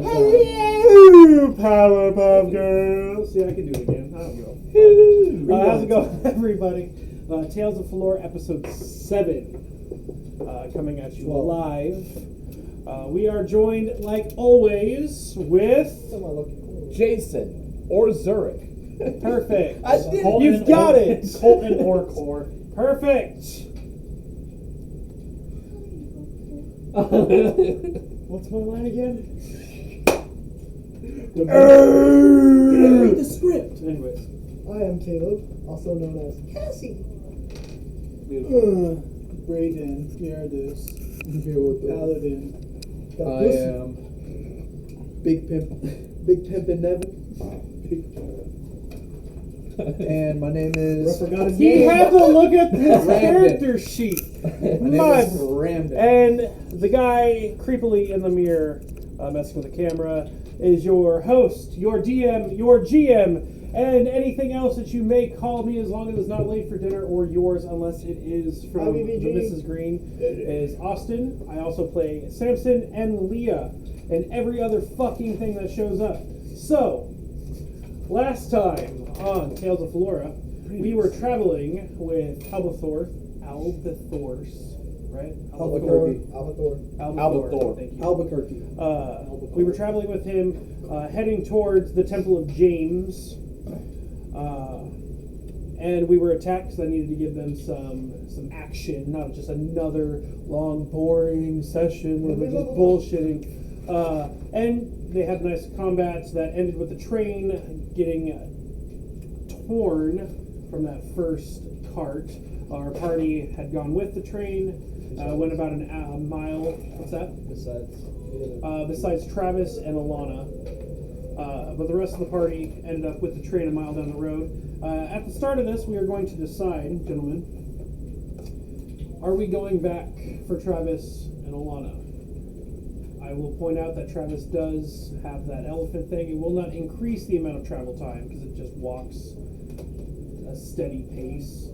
Hello, Powerpuff Girls. See, I can do it again. I don't go. How's it going, everybody? Tales of Falora, episode 7, coming at you live. We are joined, like always, with Jason or Zurich. Perfect. You've got it. Colton or Core. Perfect. What's my line again? Read the script. Anyways, I am Caleb, also known as Cassie. Brayden, Meredith, Paladin. I am Big Pimp and Nevin. And my name is. He had to look at his character sheet. My name is Ramden. And the guy creepily in the mirror, messing with the camera, is your host, your DM, your GM, and anything else that you may call me as long as it's not late for dinner or yours, unless it is from the Mrs. Green, is Austin. I also play Samson and Leah and every other fucking thing that shows up. So, last time on Tales of Falora, we were traveling with Albathor, right? Albathor. Thank you. Albuquerque. We were traveling with him, heading towards the Temple of James, and we were attacked because I needed to give them some action, not just another long, boring session where we're just bullshitting. And they had nice combats that ended with the train getting torn from that first cart. Our party had gone with the train. Went about a mile. What's that? Besides Travis and Alana. But the rest of the party ended up with the train a mile down the road. At the start of this, we are going to decide, gentlemen, are we going back for Travis and Alana? I will point out that Travis does have that elephant thing. It will not increase the amount of travel time because it just walks a steady pace.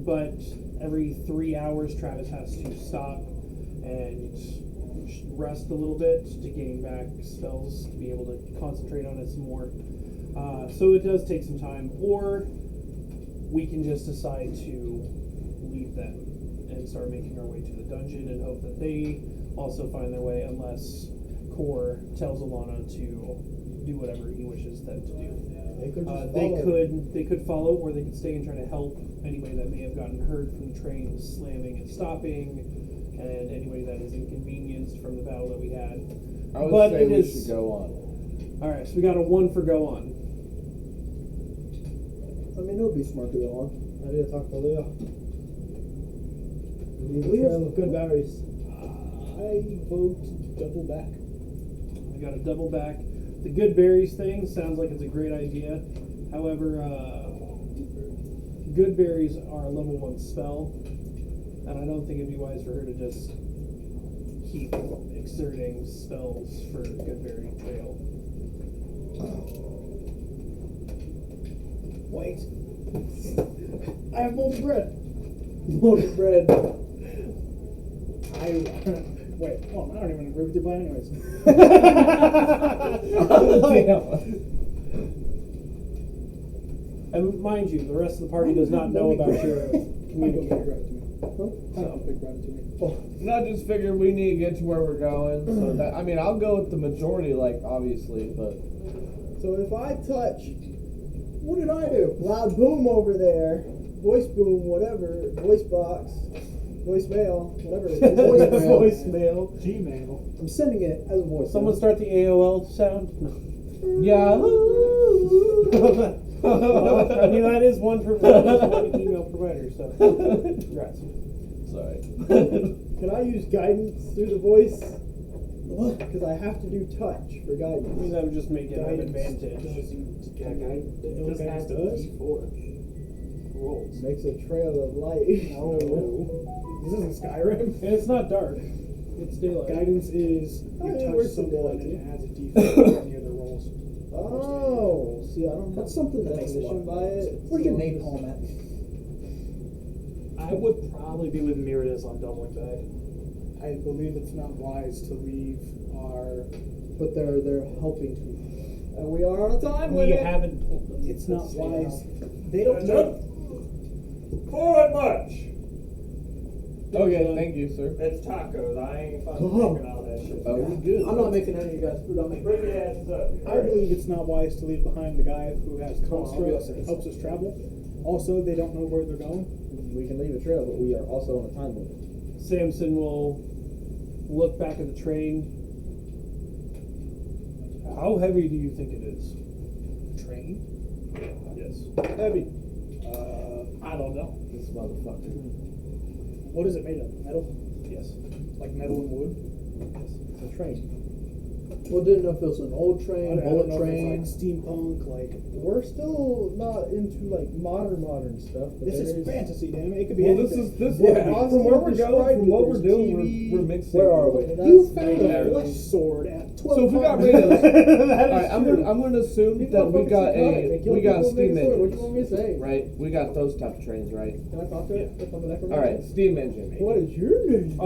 But every 3 hours, Travis has to stop and rest a little bit to gain back spells to be able to concentrate on it some more. So it does take some time. Or we can just decide to leave them and start making our way to the dungeon and hope that they also find their way, unless Core tells Alana to do whatever he wishes them to do. They could follow, or they could stay and try to help anybody that may have gotten hurt from the train slamming and stopping, and anybody that is inconvenienced from the battle that we had. I would say we should go on. All right, so we got a 1 for go on. I mean, it would be smart to go on. I need to talk to Leah. Leah's good berries. I vote double back. We got a double back. The good berries thing sounds like it's a great idea. However, good berries are a level 1 spell, and I don't think it'd be wise for her to just keep exerting spells for good berry trail. Wait. I have molten bread. Molten bread. Wait, hold on, I don't even agree with your plan anyways. And mind you, the rest of the party does not know about your communication. And I just figured we need to get to where we're going. So that, I mean, I'll go with the majority, like, obviously, but... So if I touch... What did I do? Loud boom over there. Voice boom, whatever. Voice box. Voicemail, whatever it is. Voicemail. Gmail. I'm sending it as a voice. Someone start the AOL sound? No. Yeah. I mean, that is one email provider, so congrats. Sorry. Can I use guidance through the voice? Because I have to do touch for guidance. I mean, that would just make it an advantage. It just has to be 4 rolls. Makes a trail of light. Oh. This isn't Skyrim. And it's not dark. It's daylight. Guidance is you touch someone and it adds a d4 to any other rolls. Oh, see, I don't. That's something that makes a lot by it. Where's your napalm at? I would probably be with Meredith on doubling back. I believe it's not wise to leave our But they're helping to. And we are on a time We limit. haven't told them. It's not Let's say wise. now. They don't know. Forward march! Okay, thank you, sir. It's tacos. I ain't fucking Oh. making all that shit. Oh, you good? I'm not making any of you guys food. I'm making. Bring your asses up. I believe it's not wise to leave behind the guy who has I'll be constructs okay. and helps us travel. Also, they don't know where they're going. We can leave a trail, but we are also on a time limit. Samson will look back at the train. How heavy do you think it is? Train? Yes. Heavy. I don't know. This motherfucker. What is it made of? Metal? Yes. Like metal and wood? It's a train. Well, didn't know if it was an old train, I don't bullet know if train. it's like steampunk, like... We're still not into like modern stuff. But This is there's- fantasy, damn it. It could be Well, anything. this Yeah. from where we're going, from what we're There's doing, TV. we're mixing. Where are we? You That's- found There. a flesh sword at 12 So if we got times. rid of That Alright, is I'm true. gonna assume These that we motherfuckers got psychotic. They kill we got people, steam make a sword. What engines, you want me to say? right? We got those type of trains, right? Can I talk to it? If I'm an necromancer? Alright, steam engine. What is your name?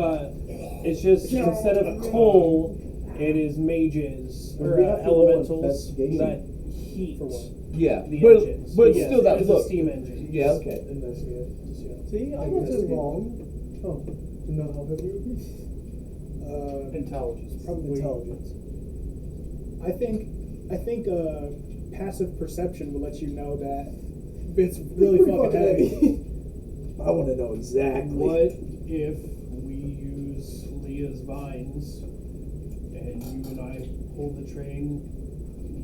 It's just instead of coal, it is mages Well, or we have to roll elementals investigation. that heat For what? Yeah, the but engines. but yes, still it that is a look. steam engine. Yeah, okay. Investigate. See, I wasn't wrong. Oh, no, how heavy would be? Intelligence. Probably intelligence. I think passive perception will let you know that it's really Pretty fucking heavy. I want to know exactly. What if we use Leah's vines and you and I hold the train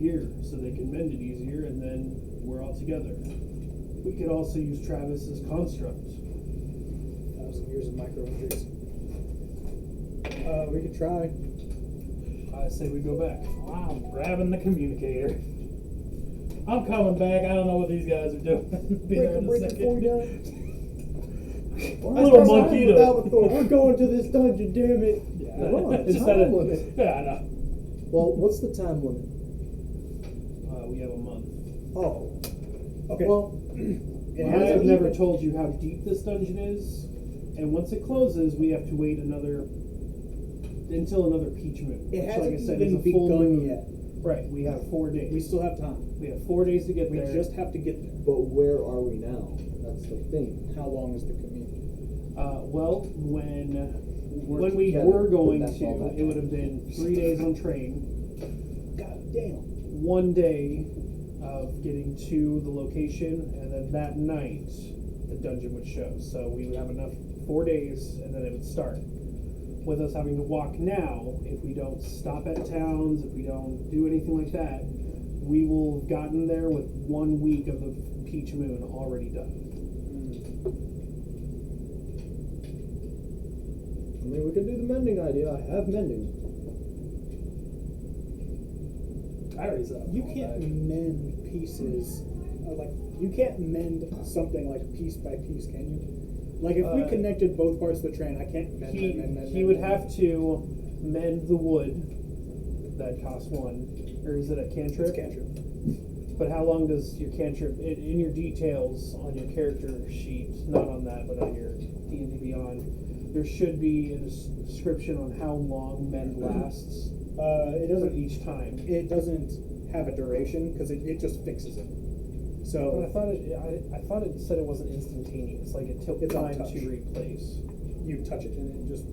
here so they can mend it easier and then we're all together? We could also use Travis's construct. 1,000 years of micro injuries. We could try. I say we go back. I'm grabbing the communicator. I'm coming back. I don't know what these guys are doing. Be there in a second. Little monkey to- We're going to this dungeon, damn it. Yeah. We're on a Instead time of- limit. Yeah, I know. Well, what's the time limit? We have a month. Oh. Okay. Well, It I has have to never be- told you how deep this dungeon is, and once it closes, we have to wait until another peach moon. It which, hasn't like I said, even is a full begun moon. yet. Right, we have 4 days. We still have time. We have 4 days to get We there. just have to get there. but where are we now? That's the thing. How long is the commute? Well, when We're we together, were going but that's all to, that it would have been 3 days on train, God damn. 1 day of getting to the location, and then that night the dungeon would show. So we would have enough 4 days, and then it would start. With us having to walk now, if we don't stop at towns, if we don't do anything like that, we will have gotten there with 1 week of the peach moon already done. I mean, we could do the mending idea. I have mending. Batteries up. You can't mend pieces. Like, you can't mend something like piece by piece, can you? Like, if we connected both parts of the train, I can't mend. He would have to mend the wood. That costs 1. Or is it a cantrip? It's cantrip. But how long does your cantrip, in your details on your character sheet, not on that, but on your D&D Beyond, there should be a description on how long mend lasts It for doesn't. each time. It doesn't have a duration because it just fixes it. But I So thought it said it wasn't instantaneous, like it took It's on time touch. to replace. you touch it and it just.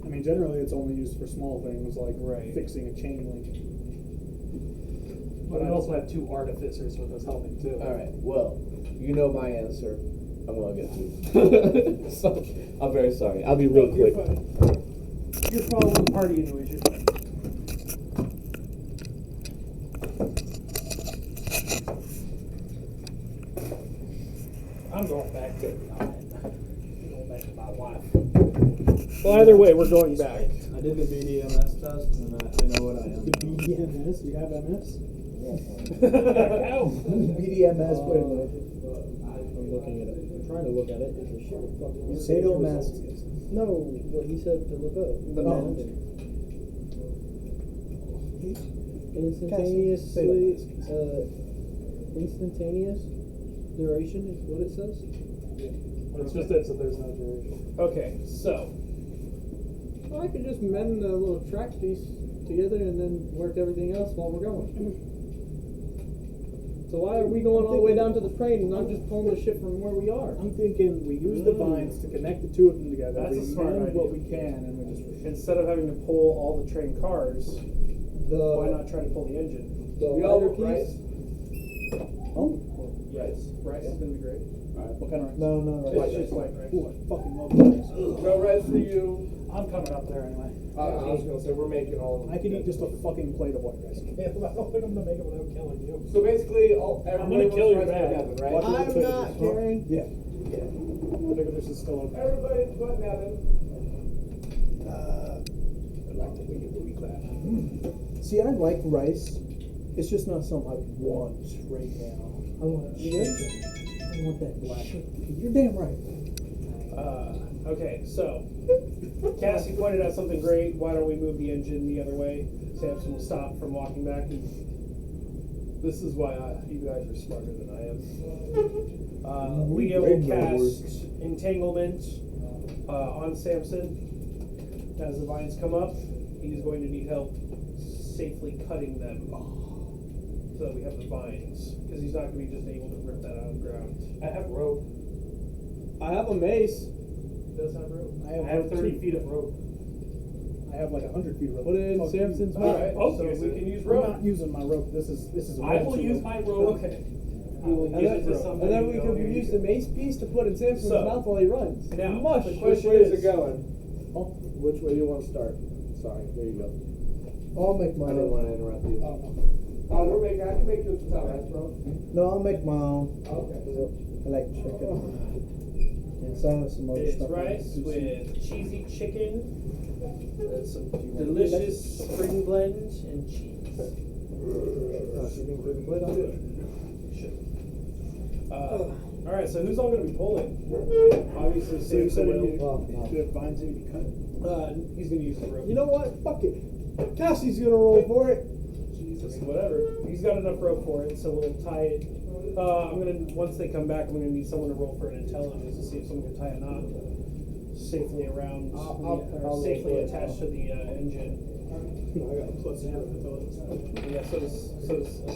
I mean, generally it's only used for small things like Right. fixing a chain link. But we also have 2 artificers with us helping too. Alright, well, you know my answer. I'm gonna get to. So, I'm very sorry. I'll be real You're quick. fine. You're following the party anyways, you're fine. I'm going back to going back to my wife. Well, either way, we're going back. I did the BDMS test, and I know what I am. The BDMS, you have MS? BDMS, wait a minute. I'm looking at it. I'm trying to look at it. It's a shit fucking Sadomasochism. No, what he said to look up. The mend. Instantaneously, instantaneous duration is what it says. It's just that, so there's no duration. Okay, so I could just mend the little track piece together and then work everything else while we're going. So why are we going all the way down to the train and not just pulling the shit from where we are? I'm thinking we use the vines to connect the two of them together. That's we a smart mend idea. what we can, and we just. Instead of having to pull all the train cars, why The not try to pull the engine? lighter piece. Oh, Yes, rice is gonna be great. what kind of? No. It's just white rice. Ooh, I fucking love rice. No rice for you. I'm coming up there anyway. I was gonna say we're making all of them. I could eat just a fucking plate of white rice. Yeah, but I don't think I'm gonna make it without killing you. So basically, everybody kill wants your rice dad. together, right? Watch I'm it. not carrying. Yeah. I think this is still okay. Everybody's putting Evan. I like the way you clap. See, I like rice. It's just not something I want right now. I want chicken. I want that black chicken. You're damn right. Okay, so Cassie pointed out something great. Why don't we move the engine the other way? Samson will stop from walking back. This is why you guys are smarter than I am. Leo will cast entanglement on Samson. As the vines come up, he's going to need help safely cutting them. So that we have the vines, because he's not going to be just able to rip that out of the ground. I have rope. I have a mace. He does have rope. I have 30 feet of rope. I have like 100 feet of rope. Put it in Fuck Samson's you. mouth. Alright, Oh, so use we it. can use I'm rope. not using my rope. This is a I will use my rope. Okay. I will And use then, it to somebody. and then we go, could "Here you use go." the mace piece to put in Samson's So, mouth while he runs. now, Mush. the Which question way is is- it going? Oh, Which way do you want to start? Sorry, there you go. I'll make I my didn't want own. to interrupt you. oh, We're making. I can make you some rice, bro. No, I'll make my own. Okay. I like chicken. And some other It's stuff. rice with cheesy chicken, and some delicious spring blend and cheese. Alright, so who's all going to be pulling? Obviously, so you said Samson you will. have vines that you can cut. He's going to use the rope. You know what? Fuck it. Cassie's gonna roll for it. Jesus, whatever. He's got enough rope for it, so we'll tie it. Once they come back, I'm gonna need someone to roll for an intelligence to see if someone can tie a knot safely around, I'll safely roll for it. attached to the engine. I got a plus 0 intelligence. Yeah, so does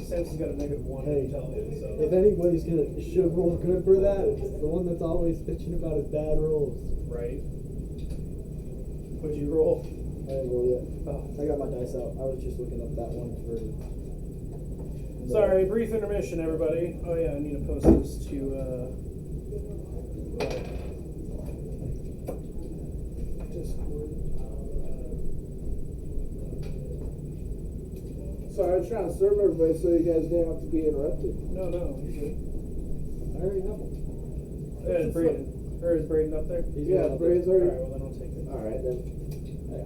Samson's got a -1 Hey, intelligence. So if anybody's should roll good for that, it's the one that's always bitching about his bad rolls. right. What'd you roll? I didn't roll yet. Oh. I got my dice out. I was just looking up that one for. Sorry, brief intermission, everybody. Oh yeah, I need to post this to. Discord. Sorry, I was trying to serve everybody so you guys didn't have to be interrupted. No, you're good. I already know. Yeah, is Braden. Or is Braden up there? Yeah, Braden's Alright, already. well then I'll take it. Alright then.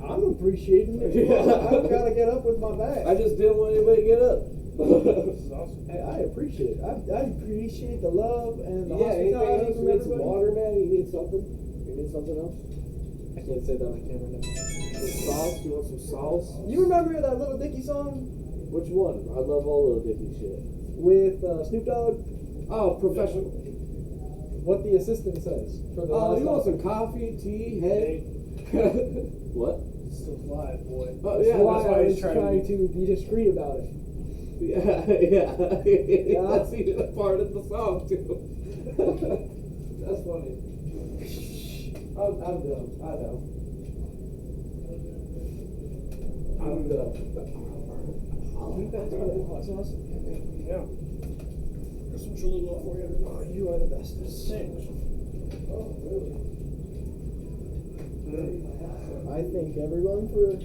I'm appreciating it. Yeah. I've got to get up with my bag. I just didn't want anybody to get up. This is awesome. Hey, I appreciate it. I appreciate the love and the Yeah, anything hospitality else? from You need some everybody. water, man? You need something? You need something else? I can't say that on camera now. Some sauce? You want some sauce? You remember that Little Dicky song Which one? I love all Little Dicky shit. with Snoop Dogg? Oh, professional. What the assistant says. For the Oh, last you want some officer. coffee, tea, hay? What? Still alive, boy. Oh, That's yeah, why that's why I he's was trying to trying be- to be discreet about it. Yeah. That's even a part of the song, too. That's funny. I'm dumb. I know. I'm dumb. That's awesome. Yeah. There's some Cholula for you. Oh, you are the best. Six. Oh, really? I thank everyone for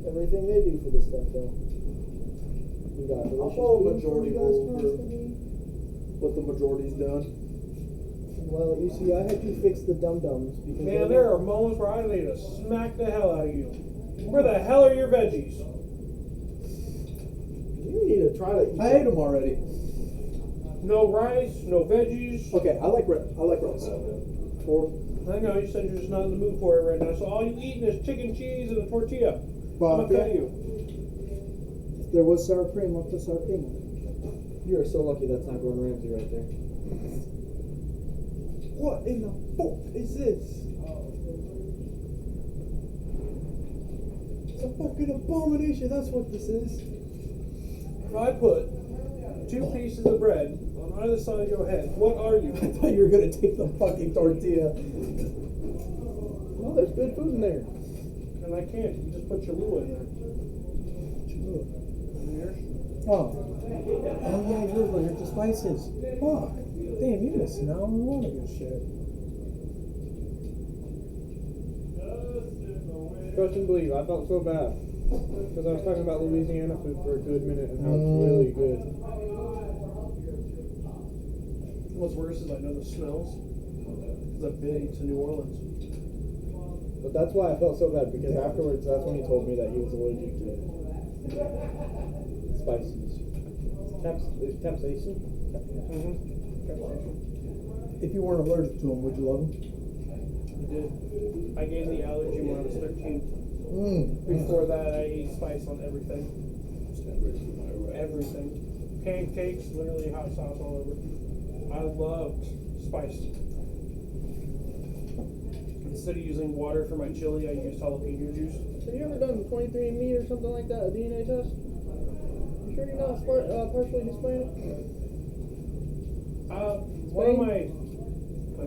everything they do for this stuff, though. We got delicious follow food majority for you guys rule for- constantly. What the majority's done. Well, you see, I had to fix the dum-dums because Man, there are moments where I need to smack the hell out of you. Where the hell are your veggies? you need to try to eat. I ate them already. No rice, no veggies. Okay, I like rice. Or I know you said you're just not in the mood for it right now, so all you eating is chicken, cheese, and a tortilla. Well, I'm gonna cut yeah. you. if there was sour cream, I'll put sour cream on it. You are so lucky that's not Gordon Ramsay right there. What in the fuck is this? a fucking abomination. That's what this is. If I put 2 pieces of bread on either side of your head, what are you? I thought you were gonna take the fucking tortilla. No, there's good food in there. And I can't. You just put Cholula in there. Oh. Oh yeah, you're allergic to spices. Fuck. Damn, you missing out on a lot of good shit. Trust and believe, I felt so bad. Because I was talking about Louisiana food for a good minute and how it's really good. What's worse is I know the smells. Because I've been to New Orleans. But that's why I felt so bad, because afterwards, that's when he told me that he was allergic to spices. Capsaicin? If you weren't allergic to them, would you love them? I did. I gained the allergy when I was 13. Mm. Before that, I ate spice on everything. Everything. Pancakes, literally hot sauce all over. I loved spice. Instead of using water for my chili, I used jalapeno juice. Have you ever done 23andMe or something like that, a DNA test? You sure you're not partially Hispanic? One of my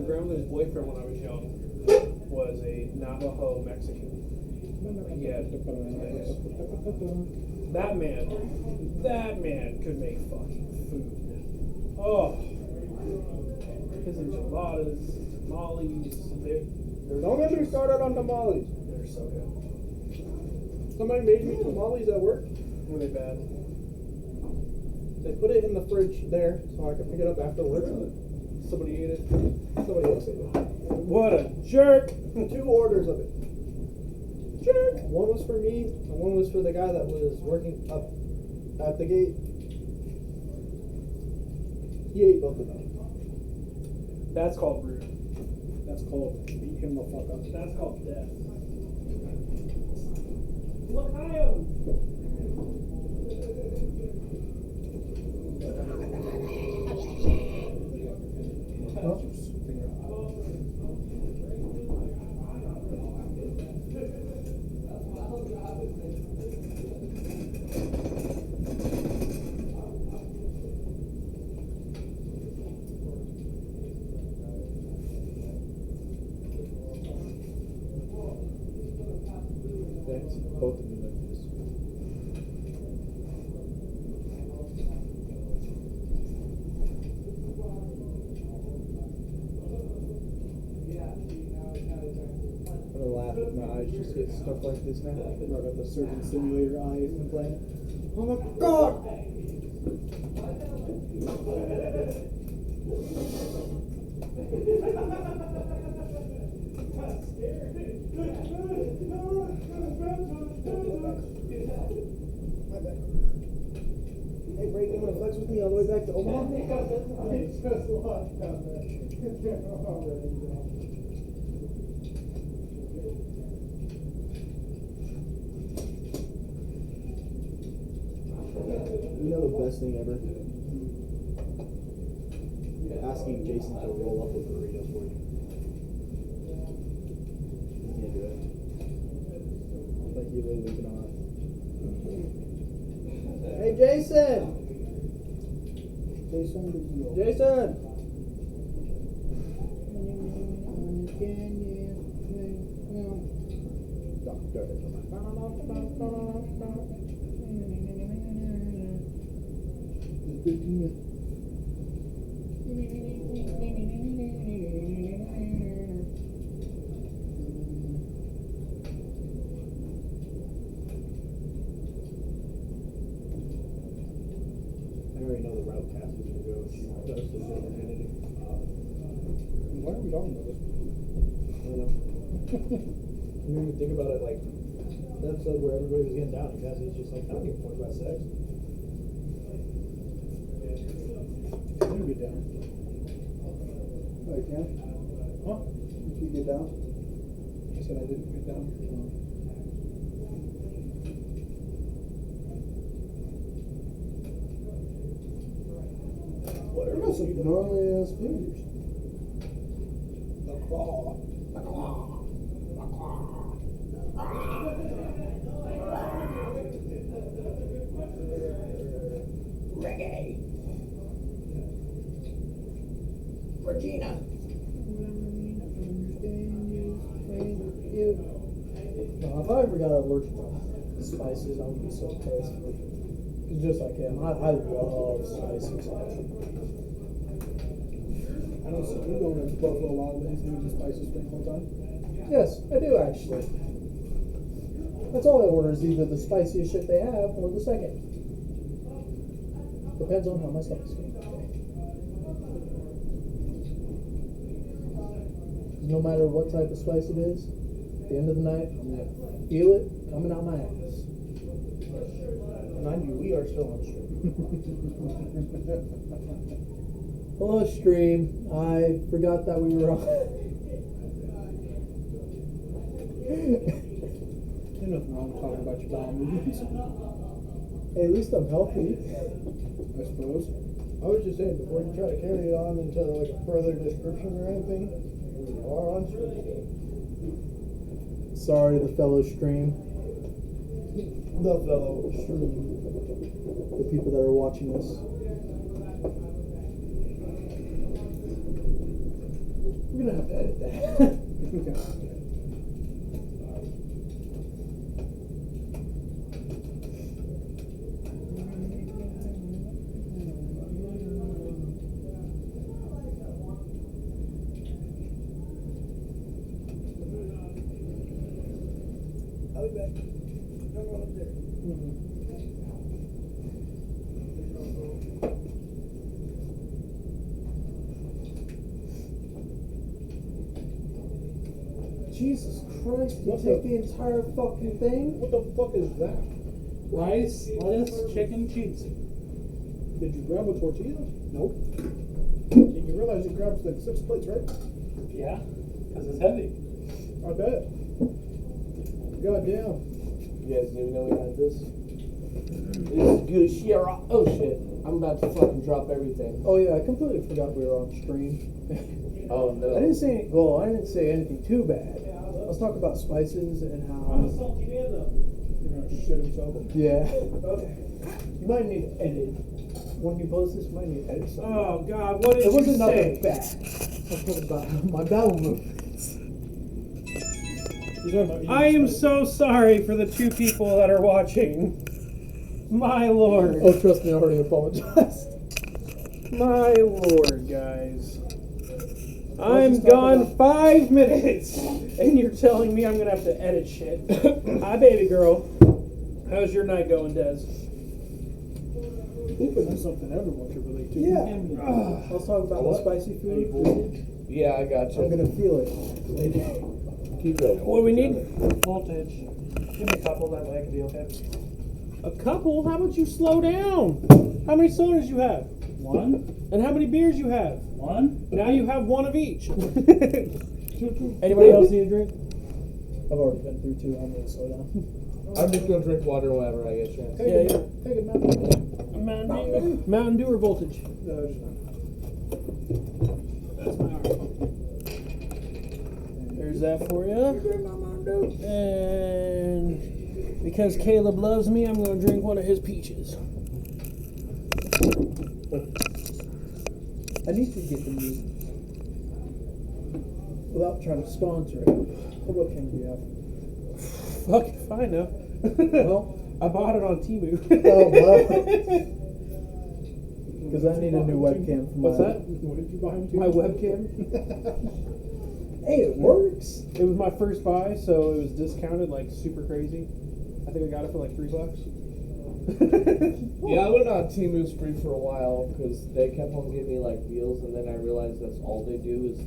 grandmother's boyfriend when I was young was a Navajo Mexican. Yeah, that man could make fucking food. Oh, his enchiladas, tamales, Don't get me started on tamales. they're so good. Somebody made me tamales at work. Were they bad? They put it in the fridge there so I could pick it up afterwards. Somebody ate it. Somebody else ate it. What a jerk! 2 orders of it. Jerk! One was for me, and one was for the guy that was working up at the gate. He ate both of them. That's called rude. That's called beat him the fuck up. That's called death. Look, I am. Thanks. Both of you like this. I'm gonna laugh if my eyes just get stuff like this now. Right at the surgeon simulator eyes and playing. Oh my god! Hey, Brady, you wanna flex with me all the way back to Omaha? You know the best thing ever? Asking Jason to roll up a burrito for you. You can't do it. Like you literally cannot. Hey Jason! Jason, Jason! I already know the route Cass is gonna go. She does this opportunity. Why are we talking about this? I don't know. You made me think about it like the episode where everybody was getting down and Cassie's just like, I don't give a fuck about sex. I'm gonna get down. Oh, you can? Huh? You get down? I said I didn't get down. Whatever. That's some gnarly ass fingers. The claw. The claw. The claw. Reggae. Regina. No, if I ever got allergic to spices, I would be so pissed. It's just like him. I love spices. I don't see you going to Buffalo Wild Wings and eating spices thing all the time. Yes, I do actually. That's all I order is either the spiciest shit they have or the second. Depends on how my stomach's feeling. No matter what type of spice it is, at the end of the night, I'm gonna feel it coming out my ass. Mind you, we are still on stream. Hello, stream. I forgot that we were on. There's nothing wrong with talking about your bowel movements, Hey, at least I'm healthy. I suppose. I was just saying, before you try to carry it on into like a further description or anything, we are on stream. Sorry, the fellow stream. The fellow stream. The people that are watching us. We're gonna have to edit that. Okay. I'll be back. I'm going up there. Jesus Christ, you take the entire fucking thing? What the fuck is that? Rice, lettuce, chicken, cheese. Did you grab a tortilla? Nope. Did you realize you grabbed like 6 plates, right? Yeah, because it's heavy. I bet. God damn. You guys didn't even know we had this? This is good shit. Oh shit. I'm about to fucking drop everything. Oh yeah, I completely forgot we were on stream. Oh no. I didn't say anything too bad. Let's talk about spices and how. You're gonna shit himself. Yeah. You might need to edit. When you post this, you might need to edit something. Oh God, what did It you wasn't say? nothing bad. I was talking about my bowel movements. You're talking about eating I am spices. so sorry for the 2 people that are watching. My Lord. Oh, trust me, I already apologized. My Lord, guys. I'm just talk gone about- 5 minutes, and you're telling me I'm gonna have to edit shit. Hi, baby girl. How's your night going, Des? That's something everyone should relate to. Yeah. Let's talk about the spicy food. Yeah, I got you. I'm gonna feel it later. Keep going. What do we need? Voltage. Give me a couple, that way I can be okay. A couple? How about you slow down? How many sodas you have? One, And how many beers you have? one. Now you have one of each. Anybody else need a drink? I've already been through 2. I'm gonna slow down. I'm just gonna drink water whenever I get a chance. Yeah, yeah. Take it, man. Mountain Dew or Voltage? That's my arm. There's that for you. And because Caleb loves me, I'm going to drink one of his peaches. I need to get the meat without trying to sponsor it. What webcam do you have? Fuck if I know. Well, I bought it on Temu. oh well. Because I need a new webcam for What's my. that? What did you buy him to? My webcam. Hey, it works. It was my first buy, so it was discounted like super crazy. I think I got it for like $3. Yeah, I went on Temu's free for a while because they kept on giving me like deals, and then I realized that's all they do is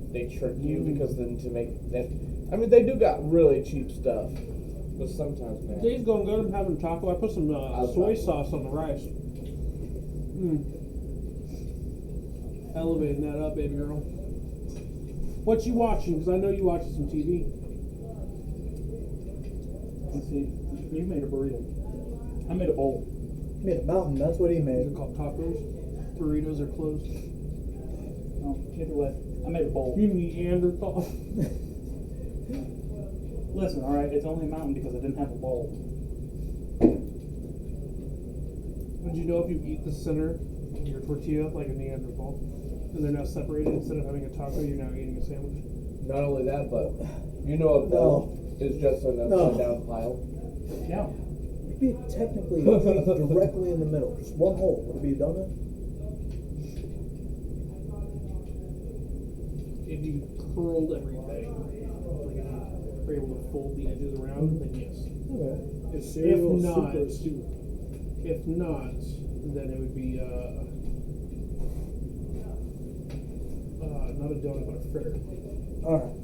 they trick you because then to make that. I mean, they do got really cheap stuff, but sometimes, man. Days going good. I'm having taco. I put some soy sauce on the rice. Elevating that up, baby girl. What you watching? Because I know you watch some TV. Let's see. You made a burrito. I made a bowl. He made a mountain. That's what he Is made. it called tacos? Burritos are closed. No, either way. I made a bowl. You Neanderthal. Listen, alright, it's only a mountain because I didn't have a bowl. Would you know if you eat the center of your tortilla like a Neanderthal, and they're now separated instead of having a taco, you're now eating a sandwich? Not only that, but you know a bowl is just an upside down pile. Yeah. It'd be technically directly in the middle, just one hole. Would it be a donut? If you curled everything, like if you were able to fold the edges around, then yes. Okay. Is cereal If soup not- or stew? If not, then it would be not a donut but a fritter. Alright.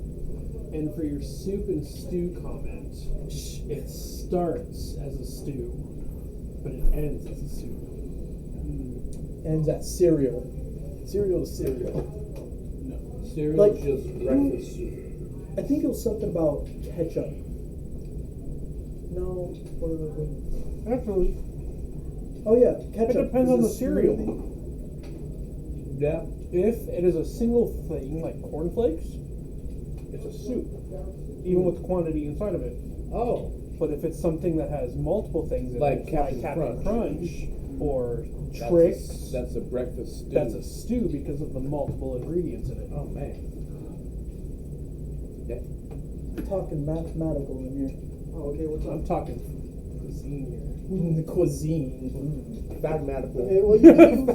And for your soup and stew comment, it starts as a stew, but it ends as a soup. Ends at cereal. Cereal to cereal. No. Cereal Like- is just breakfast soup. I think it was something about ketchup. No, what are the Actually, Oh yeah, ketchup. it depends is on a the cereal. smoothie. Yeah. If it is a single thing like cornflakes, it's a soup, even with quantity inside of it. Oh. But if it's something that has multiple things in Like it, Captain like Captain Crunch or That's Trix, That's a breakfast stew. that's a stew because of the multiple ingredients in it. Oh man. Yeah. We're talking mathematical in here. Oh, okay, what's I'm up? talking cuisine here. The cuisine. Mathematical. Okay, well,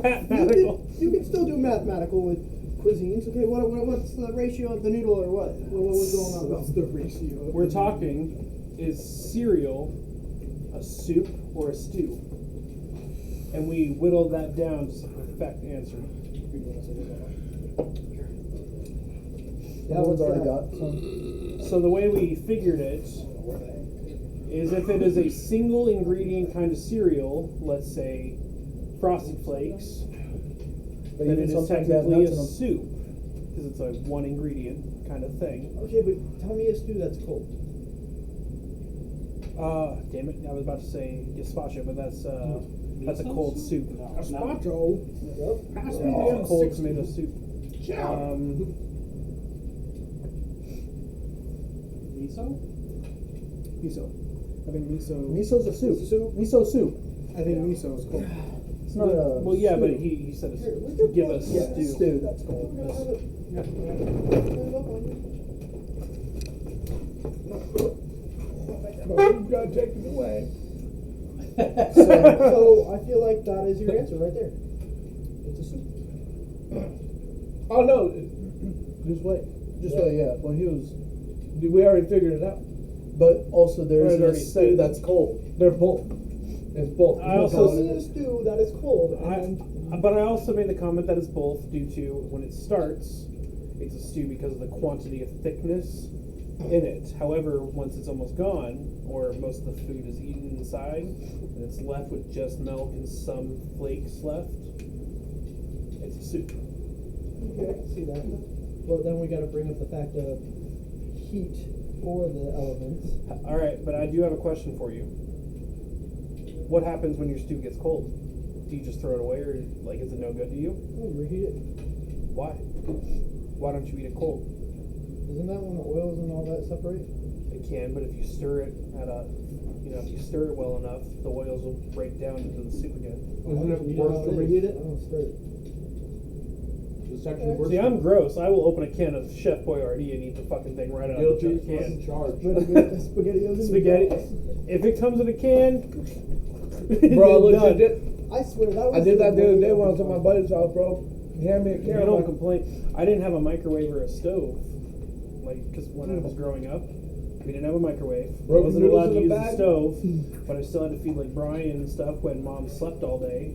Mathematical. you can still do mathematical with cuisines. Okay, what's the ratio of the noodle or what? What was going on? What's the ratio? We're talking, is cereal a soup or a stew? And we whittled that down to the perfect answer. Yeah, one's already got some. So the way we figured it is if it is a single ingredient kind of cereal, let's say Frosted Flakes, But then even it is sometimes they have technically a nuts in them. soup because it's a one ingredient kind of thing. Okay, but tell me a stew that's cold. Damn it! I was about to say gazpacho, but that's a cold soup. Gazpacho. Pass me Yeah, the cold M60. tomato soup. Miso. I think miso. Miso's a soup. Soup. Miso soup. I think miso is cold. It's not a. Well, yeah, but stew. he said Here, where's your give plate? us Yeah, stew. stew. That's cold. You gotta take it away. So I feel like that is your answer right there. It's a soup. Oh no. Just wait. Just wait, yeah. Well, he was. We already figured it out. But also there's Right, a already stew said. that's cold. They're both. It's both. I also Tell me a stew that is cold. But I also made the comment that it's both due to when it starts, it's a stew because of the quantity of thickness in it. However, once it's almost gone, or most of the food is eaten inside, and it's left with just milk and some flakes left, it's a soup. Okay, I can see that. Well, then we got to bring up the fact of heat for the elements. All right, but I do have a question for you. What happens when your stew gets cold? Do you just throw it away, or like is it no good to you? Oh, reheat it. Why? Why don't you eat it cold? Isn't that when the oils and all that separate? It can, but if you stir it if you stir it well enough, the oils will break down into the soup again. Isn't it You worse know to how it reheat is. it? I don't stir it. It's actually worse. See, I'm gross. I will open a can of Chef Boyardee and eat the fucking thing right out of Guilty the is in can. charge. Spaghettios. Spaghetti. If it comes in a can, Bro, look, done. I swear that was. I did that the other day when I was at my buddy's house, bro. He had me a You can. don't I'm like, complain. I didn't have a microwave or a stove, because when I was growing up, we didn't have a microwave. I Broken wasn't noodles allowed to in a use bag? the stove, but I still had to feed like Brian and stuff when Mom slept all day.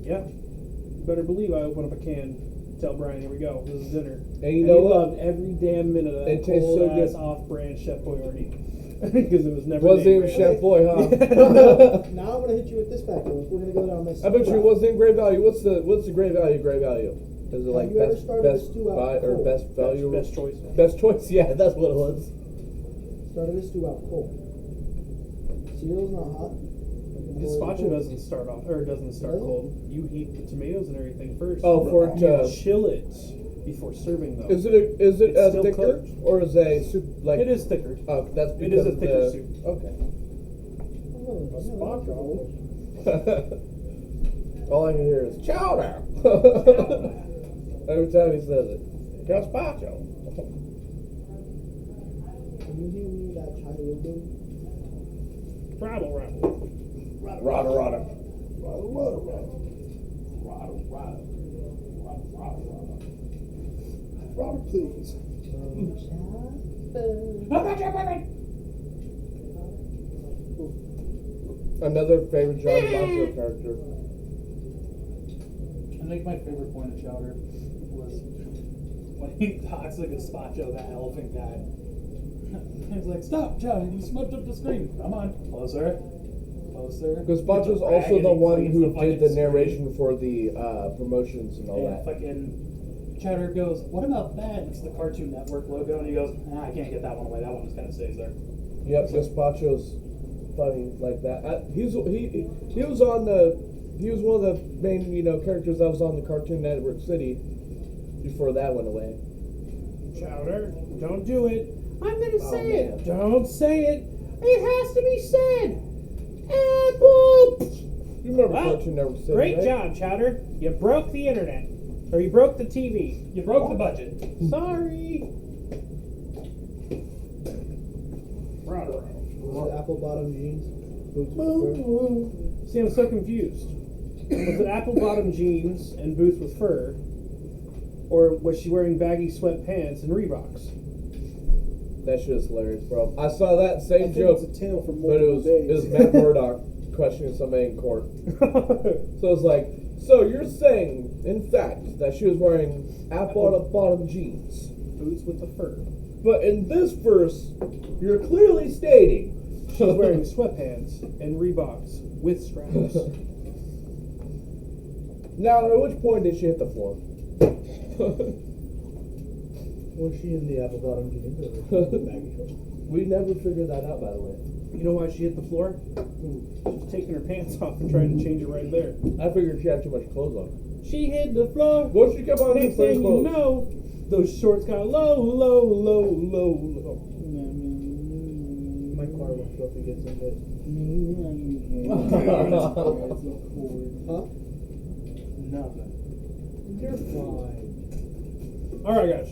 Yeah, you better believe I open up a can. Tell Brian, here we go. This is dinner. And you he know what? loved every damn minute of that It tastes cold so ass good. off-brand Chef Boyardee because it was never. wasn't named even right. Chef Boy, huh? Now I'm gonna hit you with this fact. We're gonna go down this. I bet you it wasn't in great value. What's the great value? Great value. Is it like you ever best started a best stew out buy or cold? best value? Best choice. Best choice. Yeah, that's what it was. Started this stew out cold. Cereal's not hot. Gazpacho doesn't start Does it? cold. You heat the tomatoes and everything first. Oh, for it you to- chill it before serving them. Is it It's still thicker cooked. or is a soup like? It is thicker. Oh, that's It because is a of thicker the, soup. Okay. Gazpacho. All I can hear is chowder. Every time he says it. Gazpacho. Can you hear me, that child? Rabble. Rada rada. Robert, please. Another favorite John Bosco character. I think my favorite point of Chowder was when he talks like a Spacho, that elephant guy. He's like, "Stop, Chowder! You smudged up the screen. Come on, closer." Because Spacho's also the one who did the narration for the promotions and all that. Fucking Chowder goes, "What about that?" It's the Cartoon Network logo, and he goes, "I can't get that one away. That one just kind of stays there." Yep, Gazpacho's funny like that. He was one of the main characters that was on the Cartoon Network City before that went away. Chowder, don't do it. I'm gonna say man. it. Don't say it. It has to be said. Apple. You remember Well, Cartoon Network City? Great right? job, Chowder. You broke the internet. Or you broke the TV. You broke the budget. Sorry. Was it apple bottom jeans? See, I'm so confused. Was it apple bottom jeans and boots with fur? Or was she wearing baggy sweatpants and Reeboks? That shit is hilarious, bro. I saw that I same think joke, it's a tale from but it multiple was days. Matt Murdock questioning somebody in court. So it's like, so you're saying, in fact, that she was wearing apple bottom jeans. Boots with the fur. But in this verse, you're clearly stating She's wearing sweatpants and Reeboks with straps. Now, at which point did she hit the floor? Was she in the apple bottom jeans or the baggy shorts? We never figured that out, by the way. You know why she hit the floor? She was taking her pants off and trying to change it right there. I figured she had too much clothes on. She hit the floor. Well, she kept on Next putting thing you clothes. know, those shorts got low. My car looks up against it. Huh? Nothing. You're fine. All right, guys.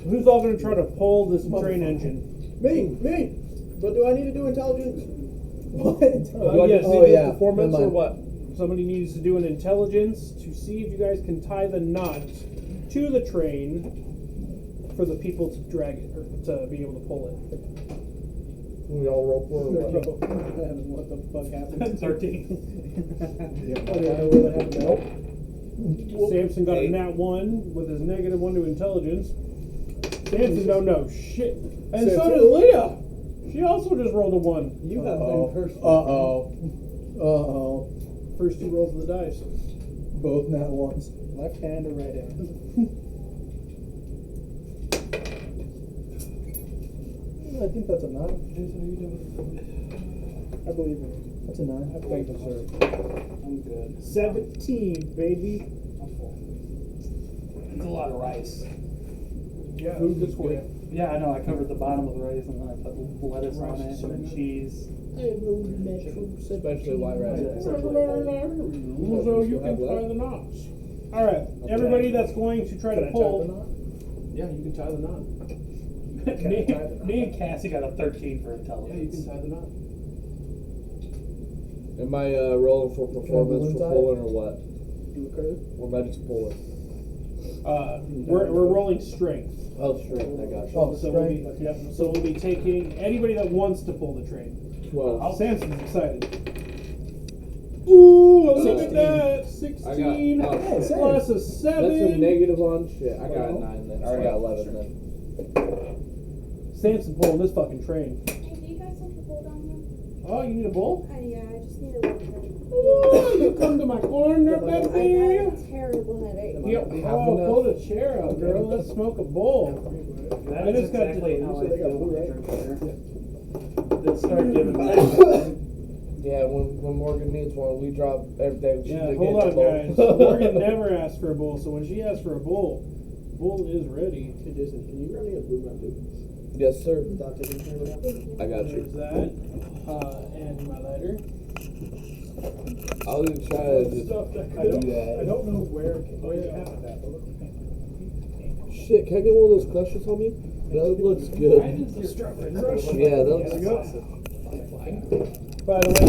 Who's all going to try to pull this train engine? Me. But do I need to do intelligence? What? Do I yes. just Oh, need yeah. performance Never or mind. what? Somebody needs to do an intelligence to see if you guys can tie the knot to the train for the people to drag it, or to be able to pull it. We all roll for it or what? What the fuck happened? 13. I don't know what happened. Nope. Samson got a Eight. nat 1 with his -1 to intelligence. Samson don't know shit. And so Samson- does Leah. She also just rolled a 1. You have been cursed. Uh-oh. First 2 rolls of the dice. Both nat ones. Left hand or right hand? I think that's a 9. I believe it. That's a 9. Thank you, sir. I'm good. 17, baby. I'm full. It's a lot of rice. Yeah, Food good is for you. good. Yeah, I know. I covered the bottom with rice and then I put lettuce on Rice it is so and good. cheese. Especially white rice. Yeah, So you can tie the knots. All right, Okay. everybody that's going to try Can to I pull. tie the knot? Yeah, you can tie the knot. me and Cassie got a 13 for Yeah, you intelligence. can tie the knot. Am I rolling for performance for balloon tie? pulling or what? Do a curve? Or am I just pulling? We're rolling strength. Oh, strength, I got you. Oh, So we'll be, strength. yep, so we'll be taking anybody that wants to pull the train. 12. Samson's excited. Ooh, look at 16. that! 16 I got- Hey, same. plus a 7. That's a negative on shit. I got Well, 9 then. Or I got 11 then. Samson pulling this fucking train. Hey, do you guys have a bowl down here? Oh, you need a bowl? Yeah, I just need a little bit. Ooh, you come to my corner, I got baby. a terrible headache. Yep. Have Oh, enough. pull the chair up, girl. Let's smoke a bowl. That I is just got exactly to- how so I they got feel blue, when I right? drink beer. They start giving me Yeah, when Morgan needs one, we drop everything. She Yeah, did hold get on, the guys. bowl. Morgan never asks for a bowl, so when she asks for a bowl is ready. Hey, Jason, can you grab me a blue round too? Yes, sir. Without taking care of that? I got There's you. that. And my lighter. I was gonna try to just Stuff that I do don't that. know where it happened at, but look. Shit, can I get one of those crushes on me? That looks good. Yeah, that looks There you go. good. By the way,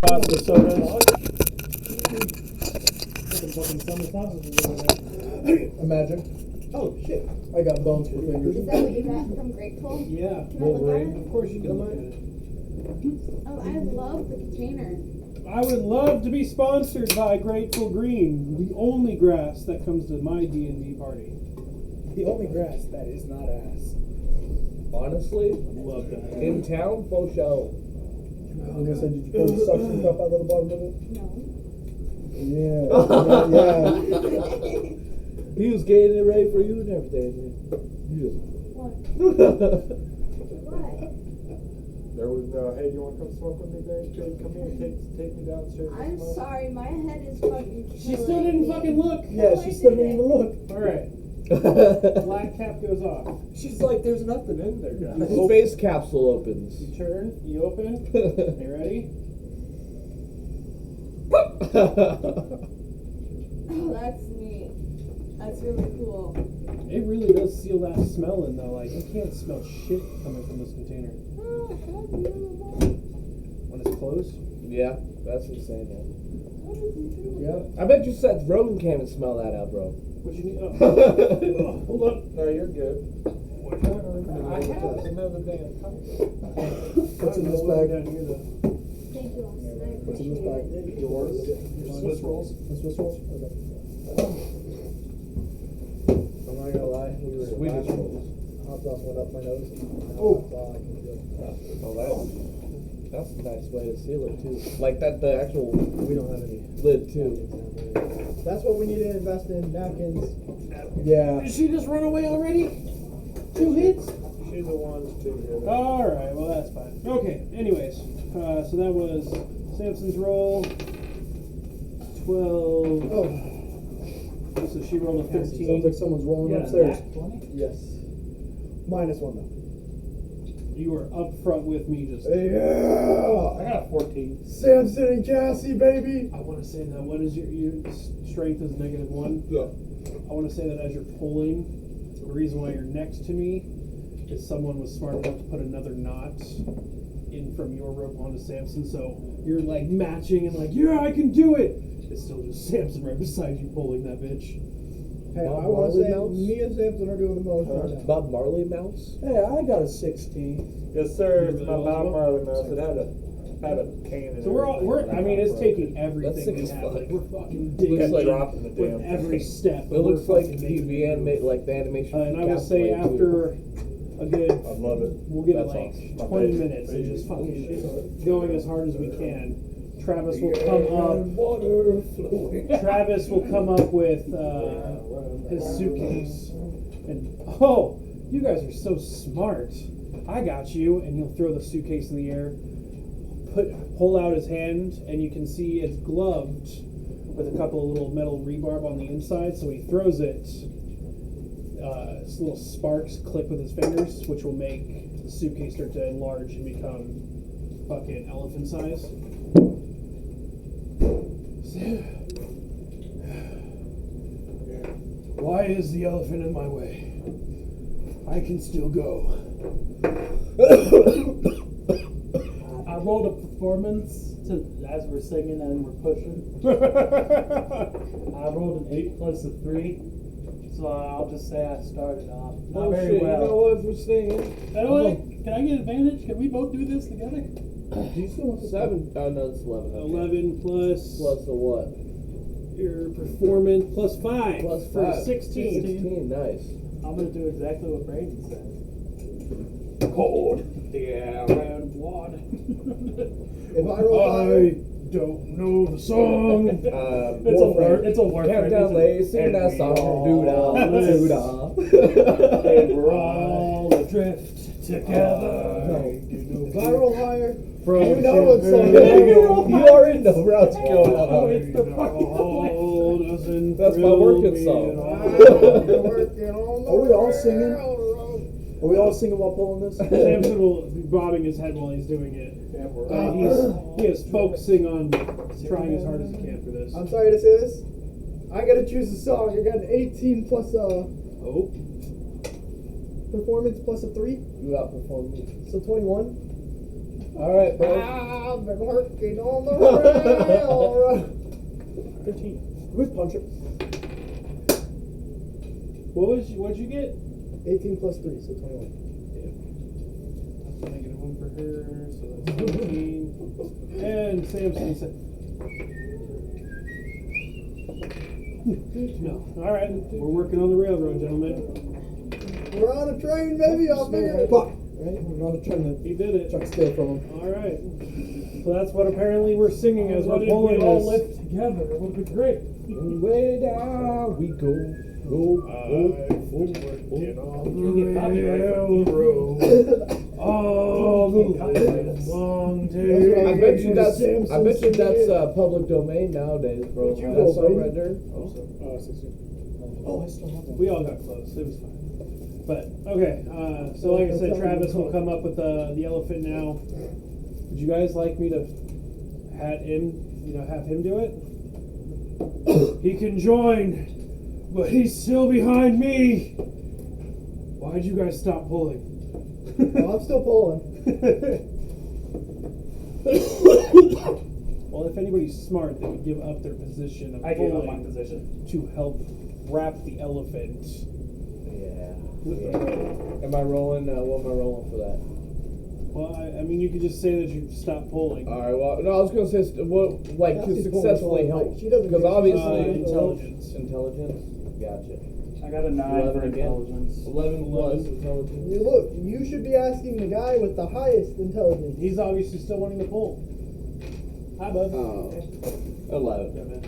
vodka sodas. Imagine. Oh shit! I got bones for fingers. Is that what you got from Grateful? Yeah. Can I look at it? Of course you can look at it. Oh, I love the container. I would love to be sponsored by Grateful Green, the only grass that comes to my D&D party. The only grass that is not ass. Honestly, Love that. in town, for show. I was gonna say, did you pull the suction cup out of the bottom of it? No. Yeah. He was getting it ready for you and everything. You What? just. What? There was hey, you want to come smoke with me, babe? Come here, take me downstairs. I'm sorry, my head is fucking She still didn't fucking look. Yeah, she still didn't even look. Alright, black cap goes off. She's like, there's nothing in there, guys. The space capsule opens. You turn, you open. You ready? Oh, that's neat. That's really cool. It really does seal that smell in though. Like, you can't smell shit coming from this container. Oh, how beautiful. When it's closed. Yeah, that's insane, man. What is it? Yeah. I bet you Seth Rogen can't even smell that out, bro. What you need? Oh. Hold on. No, you're good. I have another damn What's in this bag? Down here, though. Thank you, Austin. I What's in this appreciate bag? it. Yours. Your Swiss rolls. The Swiss rolls? Okay. I'm not gonna lie, we were Swedish rolls. Hot sauce went up my nose. Oh. I can feel it. Oh, that's a nice way to seal it too. Like that, the actual We don't have any. lid too. That's what we need to invest in, napkins. Yeah. Did she just run away already? 2 hits? She's the one to hit. Alright, well that's fine. Okay, anyways. So that was Samson's roll. 12. Oh. So she rolled a Sounds 13. like someone's rolling Yeah, upstairs. back 20? Yes. -1 though. You were up front with me just. Yeah! I got a 14. Samson and Cassie, baby! I want to say that. What is your strength is -1? Yeah. I want to say that as you're pulling, the reason why you're next to me is someone was smart enough to put another knot in from your rope onto Samson, so you're like matching and like, yeah, I can do it. It's still just Samson right beside you pulling that bitch. Hey, Bob I want to Marley say mouse? me and Samson are doing the most right now. Bob Marley mouse? Hey, I got a 16. Yes, sir. It's You my really Bob want Marley mouse. It had a cane in it. So I mean, it's taking everything That's sick we as have. fuck. Like, we're fucking Looks digging like- dropping the with damn every step. It looks We're like fucking he making it. animate like the animation. And I will Cast say Away, too. after a good, I love it. we'll give That's it like awesome. 20 minutes and just fucking going as hard as we can. Travis will come up. Water flowing. Travis will come up with his suitcase, and oh, you guys are so smart. I got you, and he'll throw the suitcase in the air, pull out his hand, and you can see it's gloved with a couple of little metal rebarb on the inside. So he throws it. Little sparks click with his fingers, which will make the suitcase start to enlarge and become fucking elephant size. Why is the elephant in my way? I can still go. I rolled a performance as we're singing and we're pushing. I rolled an 8 plus a 3. So I'll just say I started off not Oh very shit, well. you know what we're singing? Can I get advantage? Can we both do this together? Do you still have 7? Oh no, it's 11. Okay. 11 plus Plus a what? your performance plus 5 Plus for 5. 16. 16, nice. I'm gonna do exactly what Brayden said. Cold the air and water. If I roll higher, don't know the song. It's a word. It's a word. Countdown ladies, sing that song. Doo-dah, doo-dah. And we're all adrift together. if I roll higher, From you know what song You already know where I was going. It's the fucking That's my working song. Are we all singing? Are we all singing while pulling this? Samson will be bobbing his head while he's doing it. He is focusing on trying as hard as he can for this. I'm sorry to say this. I gotta choose a song. I got an 18 plus Oh. performance plus a 3, You outperformed me. so 21. All right, bro. I've been working on the rail. 13. Who's puncher? What'd you get? 18 plus 3, so 21. -1 for her, so that's 17. And Samson said. No. Alright, we're working on the railroad, gentlemen. We're on a train, baby. I'll figure it out. Right? We're not trying to He did it. steal from him. Alright. So that's what apparently we're singing as we're pulling we all this. live together. It would be great. Way down we go. You get copyright from Oh, the long day. I bet you that's public domain nowadays, bro. Where'd you That go, song buddy? right there. Oh, 16. Oh, I still have that. We all got close. It was fine. But okay, so like I said, Travis will come up with the elephant now. Would you guys like me to have him do it? He can join, but he's still behind me. Why'd you guys stop pulling? Oh, I'm still pulling. Well, if anybody's smart, they would give up their position of I gave up my pulling position. to help wrap the elephant. Yeah. With the rope. Am I rolling? What am I rolling for that? Well, I mean, you could just say that you stopped pulling. All right. Well, no, I was gonna say what, like, to That's successfully pulling, help. she doesn't Because get- obviously Intelligence. Intelligence. Gotcha. I got a 9 for 11 again. intelligence. 11 plus intelligence. You look, you should be asking the guy with the highest intelligence. He's obviously still wanting to pull. Hi, bud. Oh, 11. Yeah, man.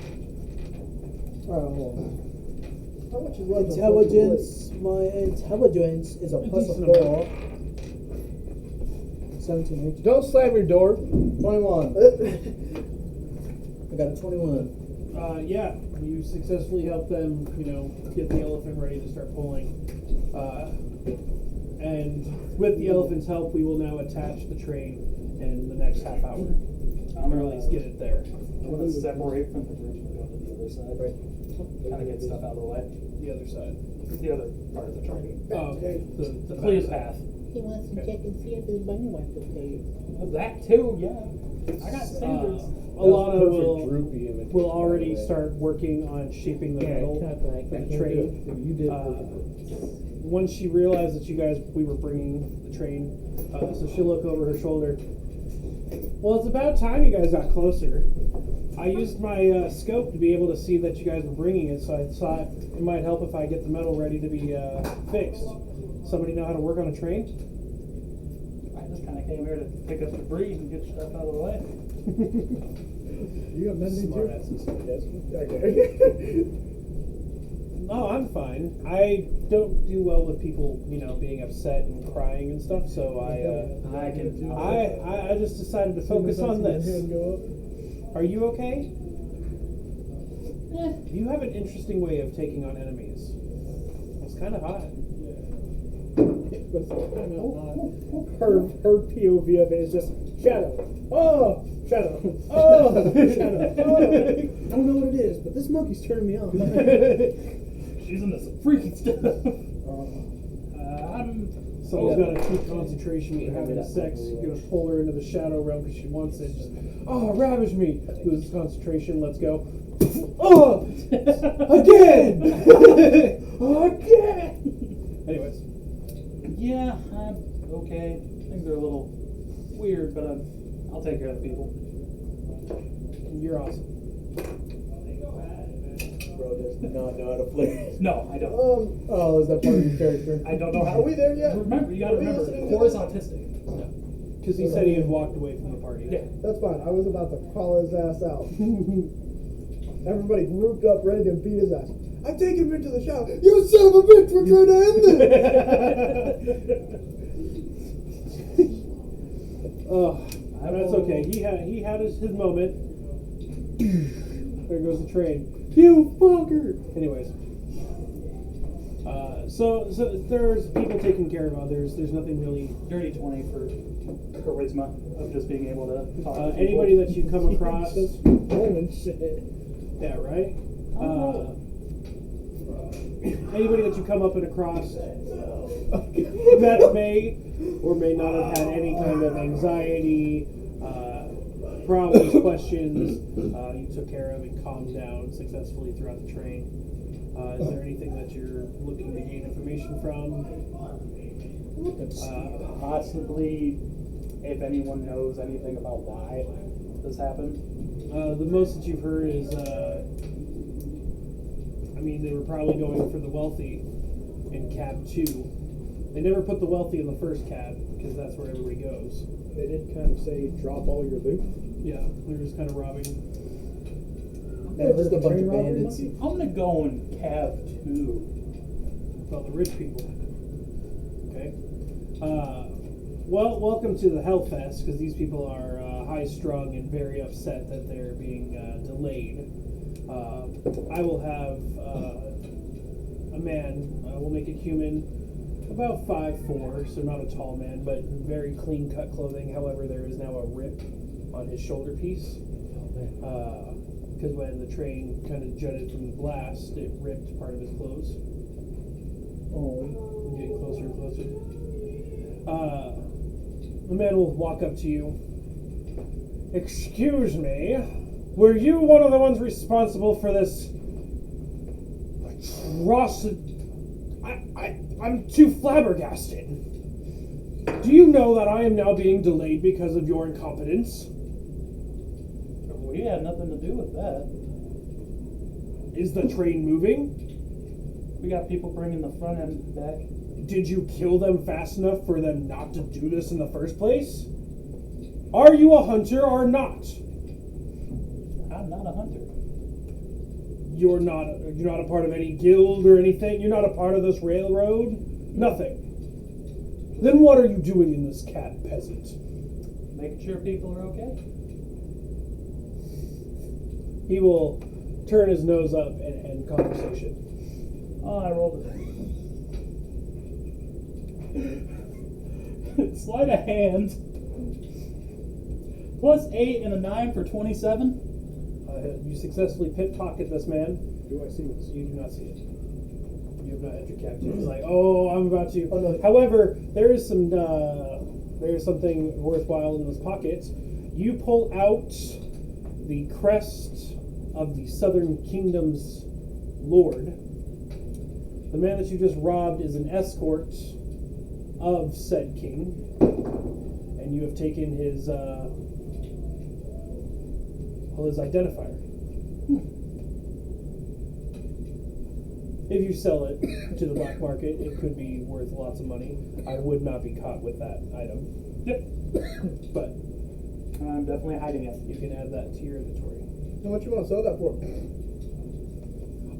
Alright, hold on. How much is left? Intelligence. My intelligence is a plus decent 4. 17, 18. Don't slam your door. 21. I got a 21. Yeah, you successfully helped them, get the elephant ready to start pulling. And with the elephant's help, we will now attach the train in the next half hour. Or at least get it there. I'm going to separate from the bridge and go to the other side. Right. Kind of get stuff out of the way. The other side. The other part of the train. Oh, okay. The Clear back path. He wants to check and see if his bunny wants to pay. That too, yeah. I got side. standards. Alana Perfect droopy image, will by already the way. start working on shaping the metal like for the train. You did. Once she realized that we were bringing the train, so she'll look over her shoulder. Well, it's about time you guys got closer. I used my scope to be able to see that you guys were bringing it, so I thought it might help if I get the metal ready to be fixed. Somebody know how to work on a train? I just kind of came here to pick up debris and get stuff out of the way. You got mending Smart too? asses. Yes. Okay. No, I'm fine. I don't do well with people, being upset and crying and stuff. So I just decided to focus on this. Are you okay? You have an interesting way of taking on enemies. It's kind of hot. Her POV of it is just shadow. Oh, shadow. Oh, shadow. Oh. I don't know what it is, but this monkey's turning me on. She's into some freaky stuff. Someone's got to keep concentration when you're having sex. You're gonna pull her into the shadow realm because she wants it. Just, ravage me. Loses concentration. Let's go. Oh, again, again. Anyways, Yeah, I'm okay. Things are a little weird, but I'll take care of the people. you're awesome. Bro does not know how to play. No, I don't. Oh, is that part of your character? I don't know how. Are we there yet? Remember, you gotta Are we remember, listening to Cora's this? autistic. Because he said he had walked away from the party. Yeah. That's fine. I was about to call his ass out. Everybody grouped up, ready to beat his ass. I take him into the shower. You son of a bitch! We're trying to end this. Oh, that's okay. He had his moment. There goes the train. You fucker. Anyways, So there's people taking care of others. There's nothing really. Dirty 20 for charisma of just being able to talk to people. Anybody that you come across. Rolling shit. Yeah, right? Anybody that you come up and across that may or may not have had any kind of anxiety, problems, questions, you took care of and calmed down successfully throughout the train. Is there anything that you're looking to gain information from? Possibly, if anyone knows anything about why this happened. The most that you've heard is, they were probably going for the wealthy in cab 2. They never put the wealthy in the first cab because that's where everybody goes. They did kind of say, drop all your loot. Yeah, they're just kind of robbing. Yeah, just a bunch of bandits. I'm gonna go in cab 2. Well, the rich people. Okay. Well, welcome to the Hellfest, because these people are high-strung and very upset that they're being delayed. I will have a man, we'll make it human, about 5'4", so not a tall man, but very clean-cut clothing. However, there is now a rip on his shoulder piece. Because when the train kind of jutted from the blast, it ripped part of his clothes. Oh. I'm getting closer and closer. The man will walk up to you. Excuse me, were you one of the ones responsible for this atrocity? I'm too flabbergasted. Do you know that I am now being delayed because of your incompetence? We had nothing to do with that. Is the train moving? We got people bringing the front end back. Did you kill them fast enough for them not to do this in the first place? Are you a hunter or not? I'm not a hunter. You're not a part of any guild or anything? You're not a part of this railroad? Nothing. Then what are you doing in this cab, peasant? Making sure people are okay. He will turn his nose up and end conversation. Oh, I rolled it. Sleight of hand. +8 and a 9 for 27. You successfully pickpocket this man. Do I see this? You do not see it. You have not entered cab 2. It's like, I'm about to. Oh, no. However, there is something worthwhile in those pockets. You pull out the crest of the Southern Kingdom's lord. The man that you just robbed is an escort of said king, and you have taken his identifier. If you sell it to the black market, it could be worth lots of money. I would not be caught with that item. Yep. But I'm definitely hiding it. you can add that to your inventory. How much you want to sell that for?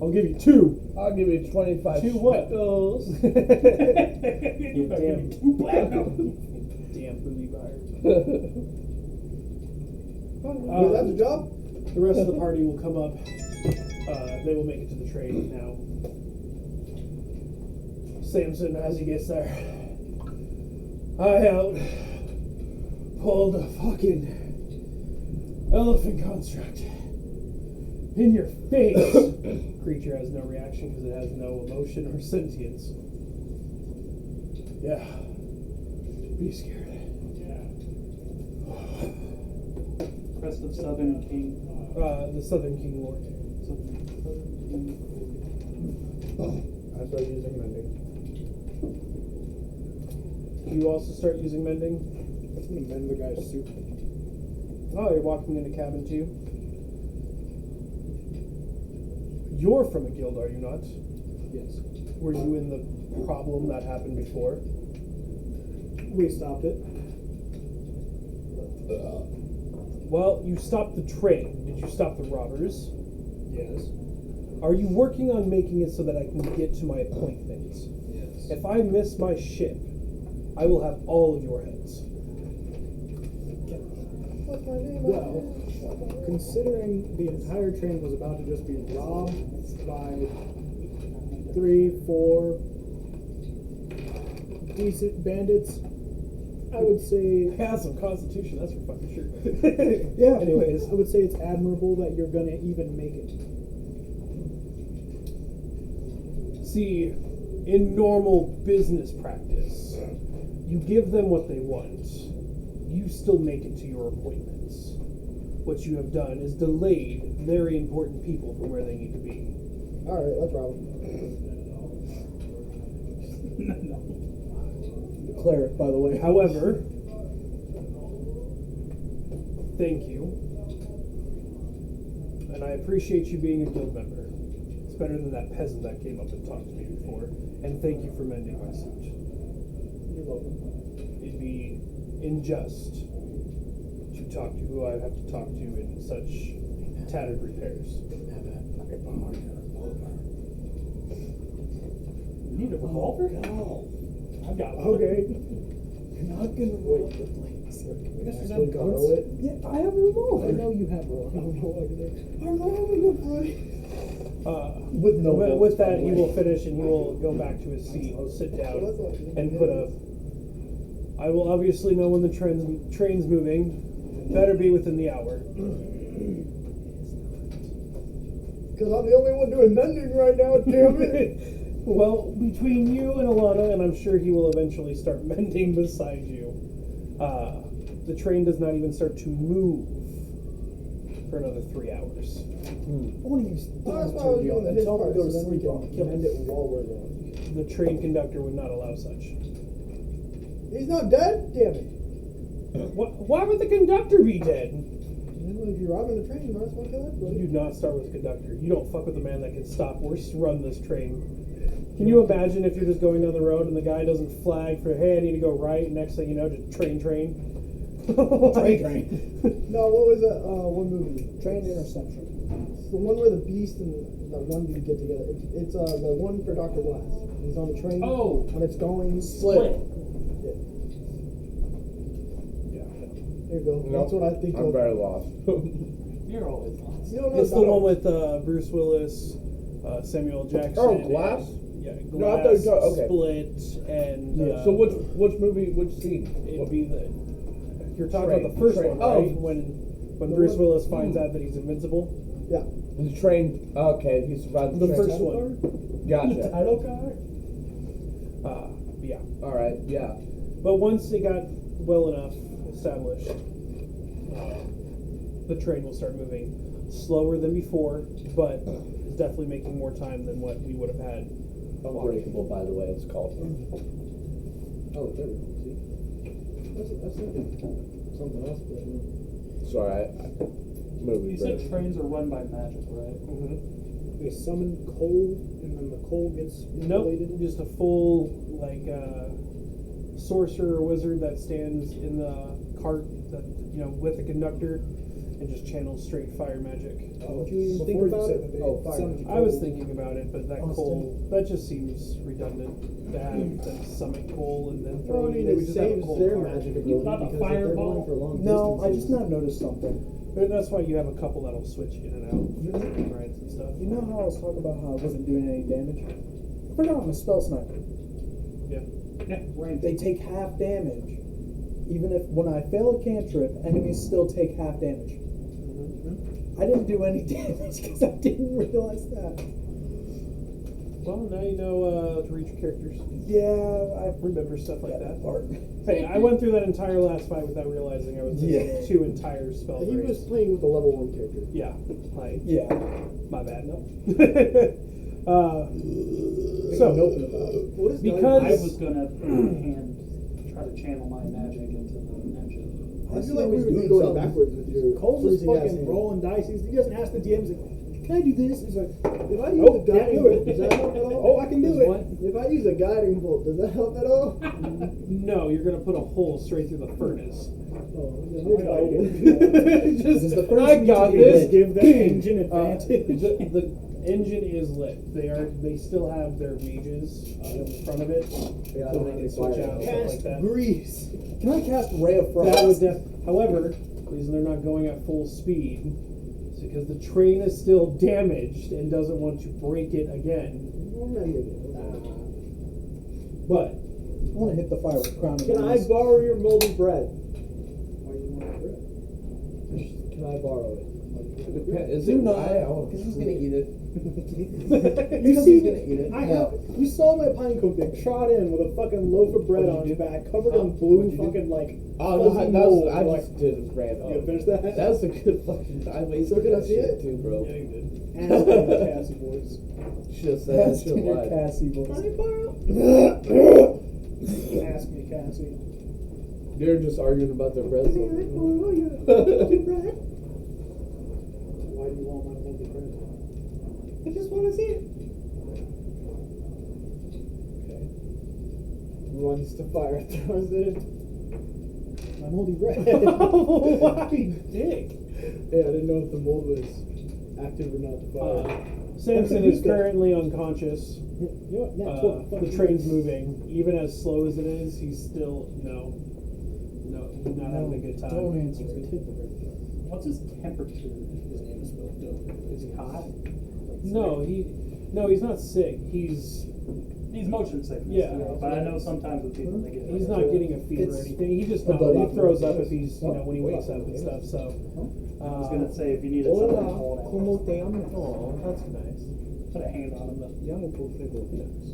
I'll give you 2. I'll give you 25 2 what? speckles. You damn booby buyer. That's a job? The rest of the party will come up. They will make it to the train now. Samson, as he gets there, I pulled a fucking elephant construct in your face. Creature has no reaction because it has no emotion or sentience. Yeah. Be scared. Crest of Southern King. The Southern King Lord. I start using mending. You also start using mending? I'm gonna mend the guy's suit. Oh, you're walking into cabin 2? You're from a guild, are you not? Yes. Were you in the problem that happened before? We stopped it. Well, you stopped the train. Did you stop the robbers? Yes. Are you working on making it so that I can get to my appointment? Yes. If I miss my ship, I will have all of your heads. Well, considering the entire train was about to just be robbed by 3, 4 decent bandits. I would say, I got some constitution, that's for fucking sure. yeah. Anyways. I would say it's admirable that you're gonna even make it. See, in normal business practice, you give them what they want. You still make it to your appointments. What you have done is delayed very important people from where they need to be. Alright, let's roll. The cleric, by the way. However, thank you. And I appreciate you being a guild member. It's better than that peasant that came up and talked to me before. And thank you for mending my suit. You're welcome. It'd be unjust to talk to who I have to talk to in such tattered repairs. You need a revolver? No. I've got one. Okay. You're not gonna wait the flames. This is Actually, guns. borrow it. Yeah, I have a revolver. I know you have one. With no With bullets, by that, the he way. will finish and he will go back to his seat, sit down, and put up. I will obviously know when the train's moving. Better be within the hour. Because I'm the only one doing mending right now, damn it. Well, between you and Alana, and I'm sure he will eventually start mending beside you, the train does not even start to move for another 3 hours. One of you Oh, that's why I was doing the his tell me part, to go to so then we sleep on can the kill mend it while we're going. The train conductor would not allow such. He's not dead? Damn it. Why would the conductor be dead? If you're robbing the train, you might as well kill everybody. You do not start with the conductor. You don't fuck with the man that can stop or run this train. Can you imagine if you're just going down the road and the guy doesn't flag for, hey, I need to go right, and next thing you know, just train. Train. No, what was that one movie? Train interception. It's the one where the Beast and the one dude get together. It's the one for Dr. Glass. He's on the train. Oh. When it's going. Split. Yeah. There you go. That's what I think I'm of. very lost. You're always lost. You don't know It's the about one with Bruce Willis, Samuel Jackson. Oh, Glass? Yeah, No, I thought Glass, you were talking- okay. Split, and So which movie, which scene? it'd be the. You're talking Train. about the first Train. one, right? Oh. When Bruce Willis finds out that he's invincible. Yeah. The train. Okay, he survived The train. first one. Gotcha. Title card? Yeah. All right. Yeah. But once it got well enough established, the train will start moving slower than before, but it's definitely making more time than what we would have had. Unbreakable, by the way, it's called. Oh, there we go. See? That's something else, but Sorry, movie. You said trains are run by magic, right? They summon coal, and then the coal gets Nope, manipulated. just a full sorcerer or wizard that stands in the cart that with the conductor and just channels straight fire magic. Would you even think Before you about said it? that they Oh, summoned I was thinking about it, but that Austin. coal that just seems redundant to have that summon coal and then throw well, I it in. mean, They it would just have a saves coal their cart. magic You ability got a because if they're fireball? going for long No, I distances. just now noticed something. But that's why you have a couple that'll switch in and out, right, and stuff. You know how I was talking about how I wasn't doing any damage? I forgot I'm a spell sniper. Yeah. Yeah, range. They take half damage. Even if when I fail a cantrip, enemies still take half damage. I didn't do any damage because I didn't realize that. Well, now you know to reach your characters. Yeah, I Remember stuff like that. part. Hey, I went through that entire last fight without realizing I was missing Yeah. 2 entire spell He was frames. playing with a level 1 character. Yeah, like Yeah. my bad. No. Nothing So about it. What is because- I was gonna try to channel my magic into the engine. I feel like we would be going backwards with your Cole's just freezing ass fucking hand. rolling dice. He doesn't ask the DM. He's like, "Can I do this?" He's like, If I use "Nope, a guiding can't do it." bolt, does that help at all? Oh, I can do it. what? If I use a guiding bolt, does that help at all? No, you're gonna put a hole straight through the furnace. Just, This is the first I got this. Give the engine advantage. The engine is lit. They still have their mages in front of it. Yeah, So they can switch out and stuff like Cast that. grease. Can I cast Ray of Frost? That would however, the reason they're not going at full speed is because the train is still damaged and doesn't want to break it again. not even. But I want to hit the fire with crown. Can I borrow your moldy bread? Why do you want bread? Can I borrow it? Is Do it not. because he's gonna eat it. You Because see, he's gonna eat it. You saw my pine cook thing trot in with a fucking loaf of bread on his back, covered in blue fucking like. Oh no, fuzzy that was, mold. I Like, just did it random. you finished that? That was a good fucking. I wasted So can I that see shit it? too, bro. yeah, you did. Ask me the Cassie voice. Should have said. Ask Should have your lied. Cassie voice. Ask me, Cassie. They're just arguing about their bread. Why do you want my moldy bread? I just want to see it. Okay. Runs to fire, throws it. My moldy bread. Why, dick? Yeah, I didn't know if the mold was active or not. To fire. Samson is currently unconscious. You know what? That's what The train's moving. Even as slow as it is, he's still he's not having a good time. Don't answer Let's it. hit the bread. What's his temperature? His name is spelled dope. Is he hot? No, he's not sick. He's motion sickness. Yeah. But I know sometimes with people they get. not getting a fever or It's anything. He just a buddy. he throws up if he's when he wakes up and stuff. So I was gonna say if you needed something to hold on. Como te llamo? oh, that's nice. Put a hand on him. But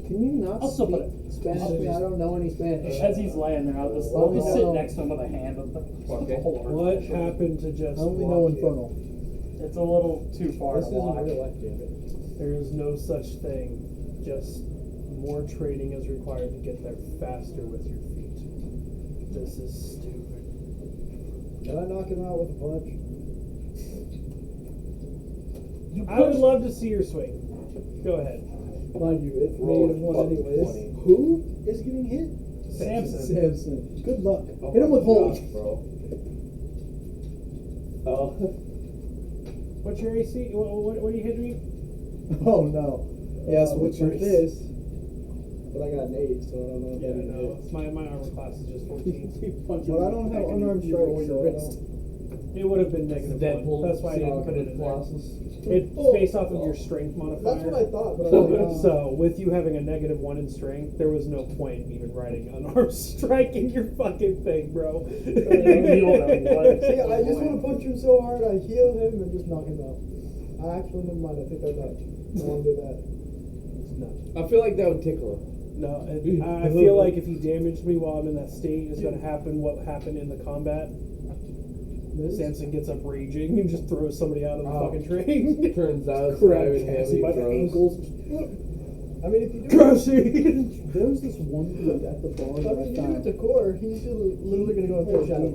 Can you not I'll still put it. Spanish? I don't know any Spanish. as he's laying there, I'll just Only sit know- next to him with a hand on the Okay. floor. What happened to just I only walk know in? Infernal. It's a little too far This to isn't walk. real life, David. There is no such thing. Just more training is required to get there faster with your feet. This is stupid. Can I knock him out with a punch? I would love to see your swing. Go ahead. Mind you, it's Roll negative a one fucking anyways. 20. Who is getting hit? Samson. Samson. Good luck. Oh Hit him with my hold. gosh, bro. Oh. What's your AC? What are you hitting me? Oh no. Yes, what's your with this? But I got an 8, so I don't know if Yeah, I can no. hit. My armor class is just 14. But I don't have unarmed strike, so I don't. It would have been negative Deadpool. 1. That's why I didn't put it in there. Colossus. It's based off of your strength That's modifier. what I thought, but I don't know. So, with you having a negative 1 in strength, there was no point in even writing unarmed strike in your fucking thing, bro. Heal them, what? See, I just want to punch him so hard, I heal him and just knock him out. Actually, never mind, I think I died. I want to do that. No. I feel like that would tickle him. No, I feel like if he damaged me while I'm in that state, it's going to happen what happened in the combat. Samson gets up raging and just throws somebody out of the fucking train. Turns out it's Grab driving Cassie heavy by the throws. ankles. I mean, if you do Cassie! There was this one dude at the bar that I if you do it found. to core, he's literally going to go into a shadow.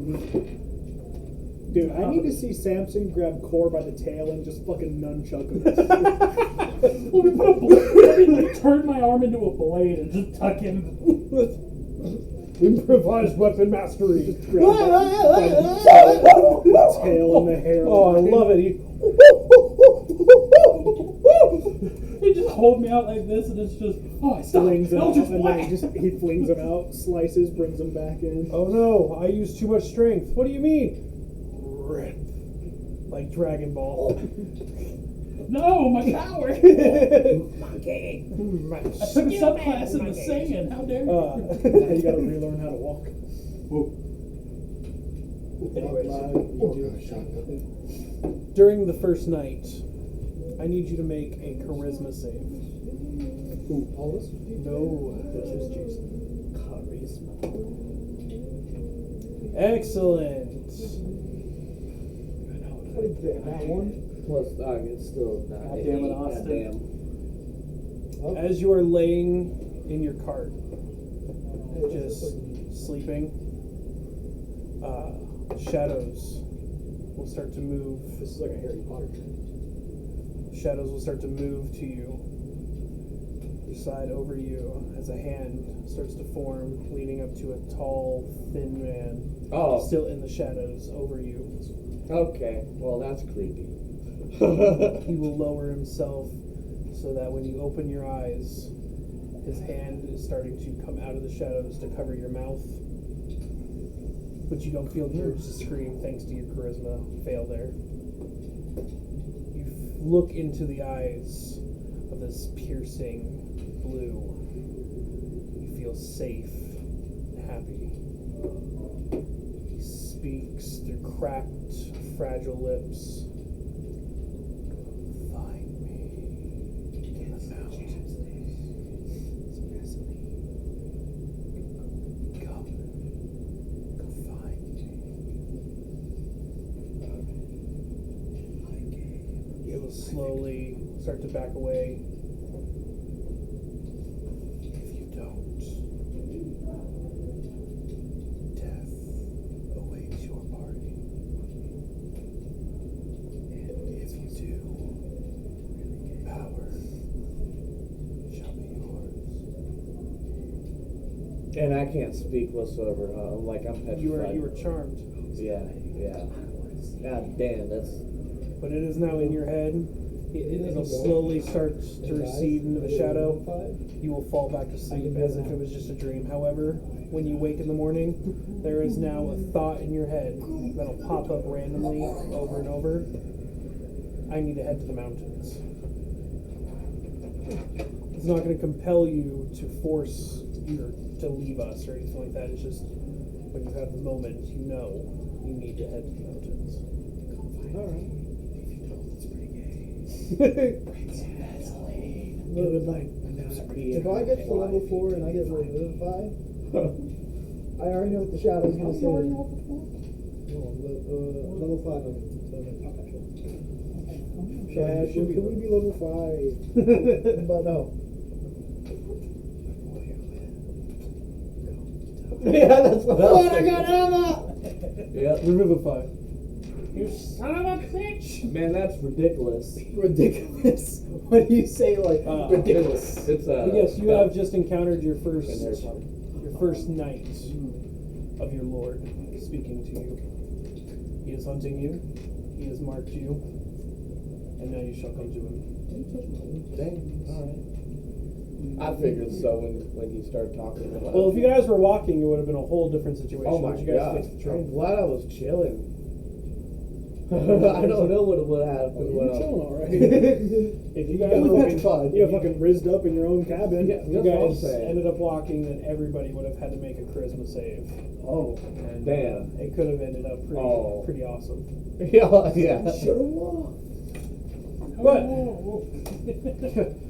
Dude, I need to see Samson grab Core by the tail and just fucking nunchuck him. Let me put a blade. Let me turn my arm into a blade and just tuck him. Improvised weapon mastery. Just grab the tail and the hair. Oh, I love it. They just hold me out like this, and it's just stop. Flings him off, Eldritch and then Blast. he flings him out, slices, brings him back in. Oh no, I used too much strength. What do you mean? Rip. Like Dragon Ball. No, my power. I took a subclass in the singing. How dare you? Now you gotta relearn how to walk. During the first night, I need you to make a charisma save. Ooh, all this? No, that's just Jason. Charisma. Excellent. What did you get? That one? Plus, it's still not. God damn it, Austin. As you are laying in your cart, just sleeping, shadows will start to move. This is like a Harry Potter dream. Shadows will start to move to you, side over you, as a hand starts to form, leading up to a tall, thin man, still in the shadows over you. Okay, well that's creepy. He will lower himself so that when you open your eyes, his hand is starting to come out of the shadows to cover your mouth. But you don't feel the urge to scream thanks to your charisma fail there. You look into the eyes of this piercing, blue. You feel safe and happy. He speaks through cracked, fragile lips. Find me in the mountains. Come find me. It will slowly start to back away. If you don't, death awaits your party. And if you do, power shall be yours. And I can't speak whatsoever. I'm petrified. You were charmed. Yeah. God damn, that's. But it is now in your head. It'll slowly start to recede into the shadow. You will fall back to sleep as if it was just a dream. However, when you wake in the morning, there is now a thought in your head that'll pop up randomly over and over. I need to head to the mountains. It's not going to compel you to force you to leave us or anything like that. It's just when you have the moment, you know you need to head to the mountains. Alright. If I get to level 4 and I get Revivify, I already know what the shadow's gonna say. No, level 5 of it. Yeah, can we be level 5? But no. Yeah, that's what I got Emma! Yeah. Revivify. You son of a bitch! Man, that's ridiculous. Ridiculous. What do you say, like, ridiculous? It's Yes, you no. have just encountered your first And there's night of your Lord speaking to you. He is hunting you. He has marked you, and now you shall come to him. Dang. All right. I figured so when you started talking. Well, if you guys were walking, it would have been a whole different situation. Oh my but you guys god! fixed the I'm train. glad I was chilling. I don't know what would happen. You're chilling all right. If you guys were petrified. You got fucking rizzed up in your own cabin. Yeah, you that's what I'm guys saying. ended up walking, then everybody would have had to make a charisma save. Oh, And damn. it could have ended up pretty awesome. Yeah. Should've walked. But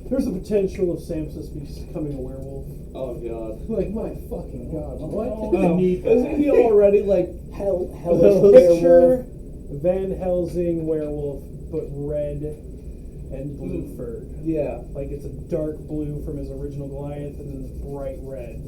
there's the potential of Samsus becoming a werewolf. Oh god. Like, my fucking god. What? Isn't he already like Hellish Picture Van Helsing werewolf, but red and blue furred. Yeah. Like it's a dark blue from his original Goliath, and then bright red.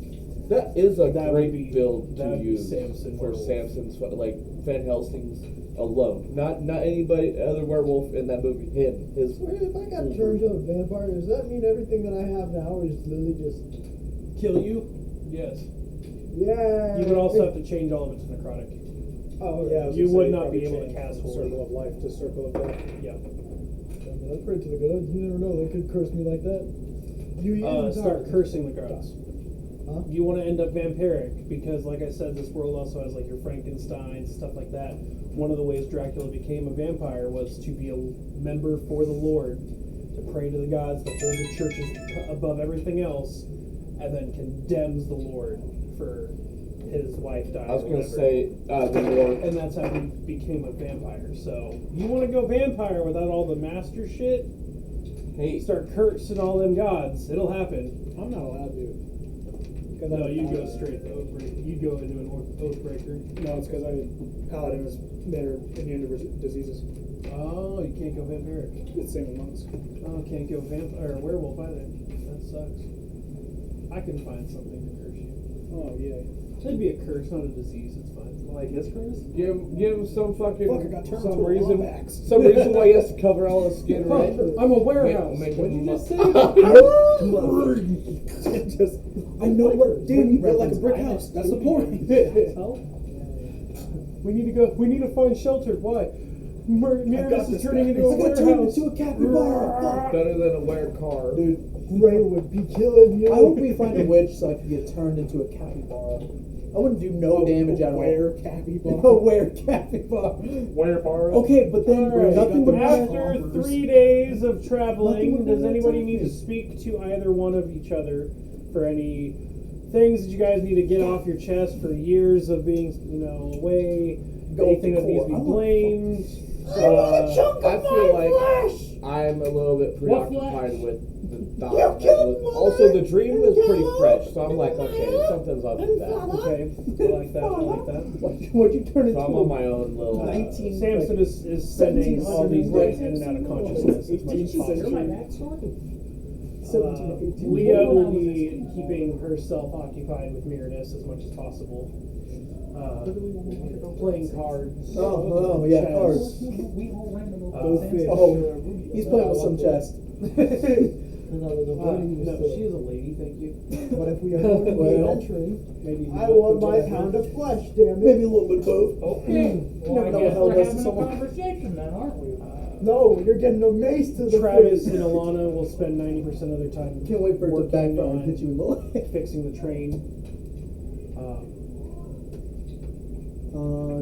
That is a That would great be- build that to would be use Samson for werewolf. Samson's like Van Helsing's alone. Not anybody other werewolf in that movie. Him. His. Wait, if I got turned into a vampire, does that mean everything that I have now is literally just... Kill you? Yes. Yeah. You would also have to change all of it to necrotic. Oh, Yeah, I was You gonna would say, not probably be able to change cast from holy. Circle of Life to Circle of Death. Yeah. I pray to the gods. You never know. They could curse me like that. You Start cursing the gods. Huh? You want to end up vampiric because, like I said, this world also has like your Frankenstein, stuff like that. One of the ways Dracula became a vampire was to be a member for the Lord, to pray to the gods, to hold the churches above everything else, and then condemns the Lord for his wife dying. I was or gonna whatever. say the Lord. And that's how he became a vampire. So you want to go vampire without all the master shit? Hey. Start cursing all them gods. It'll happen. I'm not allowed to. No, you go straight to Oathbreaker. You go into an Oathbreaker. No, it's because Paladin is they're immune to diseases. Oh, you can't go vampiric. It's the same with monks. Oh, can't go vampire or werewolf either. That sucks. I can find something to curse you. Oh yeah. It'd be a curse, not a disease. It's fine. Like his curse? Give him some fucking Fuck, I got turned some into a reason Lomax. some reason why he has to cover all his skin, right? I'm a warehouse. Make What did him you just say? Just I know what dude, you built like a brick house. That's the point. We need to go. We need to find shelter. Why? Meredith is turning into a I got turned warehouse. into a capybara. Fuck. Better than a wear car. Dude, Ray would be killing you. I hope we find a witch so I can get turned into a capybara. I wouldn't do no damage at all. Where capybara? No, where capybara? Where bar? Okay, but then Alright, nothing would after 3 days of Nothing traveling, would does really anybody attack need to me. speak to either one of each other for any things that you guys need to get off your chest for years of being, away? Go Anything to that needs to be core. I want blamed? I feel like I'm a little bit What preoccupied with the thought. You that killed was- my Also, the dream was pretty yellow fresh, so I'm like, okay, something's up with that. Okay, I like that. I like that. What'd you turn So into? I'm on my own little. 19. Samson is spending all these days in and out of consciousness as much as possible. Leah will be keeping herself occupied with Miranus as much as possible. Playing cards. Oh, yeah, chess. cards. Go fish. Oh, he's playing with some chest. No, she is a lady, thank you. But if we are going to be Well, adventuring, Maybe I not, want but my whatever. pound of flesh, damn Maybe it. a little bit of both. Okay. Well, never I know guess how it we're does to having a someone. conversation then, aren't we? No, you're getting a mace to the Travis face. and Alana will spend 90% of their time Can't wait for it to working backfire on and hit you in the leg. fixing the train.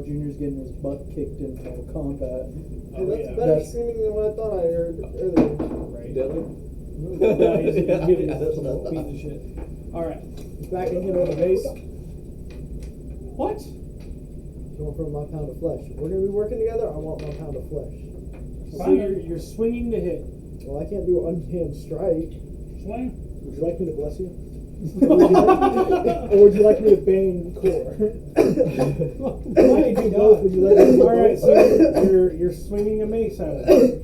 Junior's getting his butt kicked in Mortal Kombat. Hey, that's yeah. better That's- screaming than what I thought I heard earlier. Right. Dilly? Yeah, he's getting that's what I thought. beat the shit. Alright. Backing him on the base. What? Going for my pound of flesh. We're gonna be working together. I want my pound of flesh. So you're swinging to hit. Well, I can't do an unhand strike. Swing. Would you like me to bless you? Or would you like me to bang core? I can do both. Would you like me to Alright, so you're swinging a mace at it.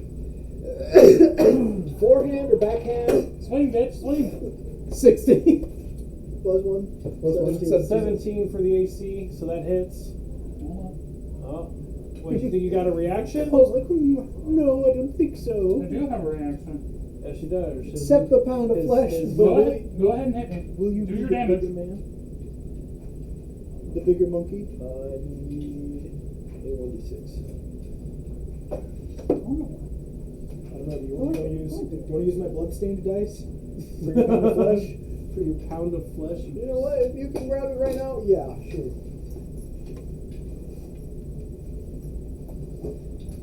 forehand or backhand? Swing, bitch, swing. 16. Plus one. Plus one, 17. 17 for the AC, so that hits. Oh. Wait, you think you got a I reaction? was like, no, I don't think so. I do have a reaction. Yeah, she does. She- Except the pound of his- flesh. his- Go But ahead, go ahead and hit me. Will you do be your the damage? bigger man? The bigger monkey? I need a 1d6. I don't know. Do you want to use my bloodstained dice for your pound of flesh? For your pound of flesh. You know what? If you can grab it right now, yeah, sure.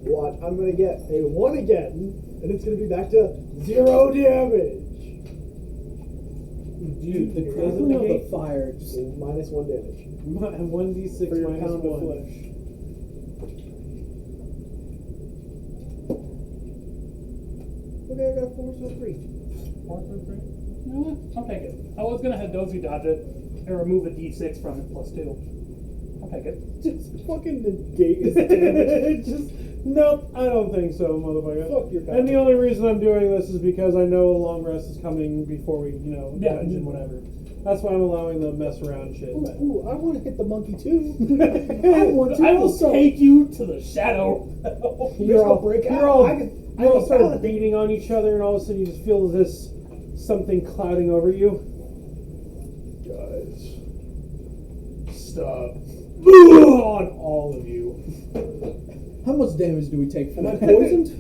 Watch, I'm gonna get a 1 again, and it's gonna be back to 0 damage. Dude, the I don't know the fire. Just So minus 1 damage. 1d6 For your minus pound 1. of flesh. Okay, I got 4, so 3. 4 for 3. You know what? I'll take it. I was gonna have Dozy dodge it and remove a d6 from it plus 2. I'll take it. Just fucking negate his damage. Just nope, I don't think so, motherfucker. Fuck your And the only reason I'm doing this is because I know a long rest is coming before we, Yeah. dungeon, whatever. That's why I'm allowing the mess around shit. But Ooh, I want to hit the monkey too. I want to I will also. take you to the shadow. you're all break out. you're all I can you all start balance it. beating on each other, and all of a sudden you just feel this something clouding over you. Guys, stop on all of you. How much damage do we take from Am I that? poisoned?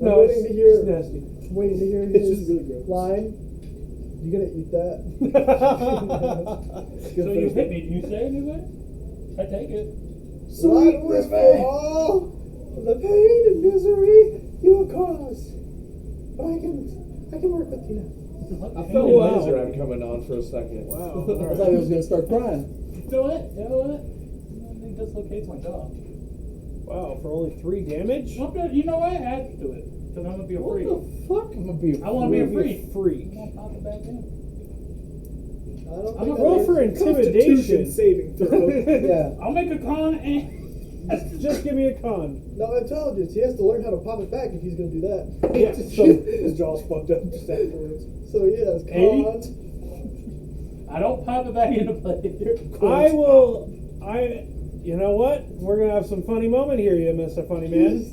No, waiting it's, to hear- it's nasty. I'm waiting to hear It's his just really gross. line. You gonna eat that? So you hit me. Do you say anything? I take it. Sweet with all the pain and misery you have caused. But I can work with you now. I felt Wow. laser I'm coming on for a second. Wow. I All thought right. he was gonna start crying. Do it. It dislocates my jaw. Wow, for only 3 damage? You know what? Add to it. Because I'm gonna be a What freak. the fuck? I'm gonna be. I want to be a You're freak. freak. I'm gonna pop it back in. I don't I'm think a Roll that for is- intimidation. saving throw. Yeah. I'll make a con and Just give me a con. No, intelligence. He has to learn how to pop it back if he's gonna do that. Yeah. So his jaw's fucked up just afterwards. So yes, con. 8. I don't pop it back into place. You know what? We're gonna have some funny moment here, you Mr. Funny Man.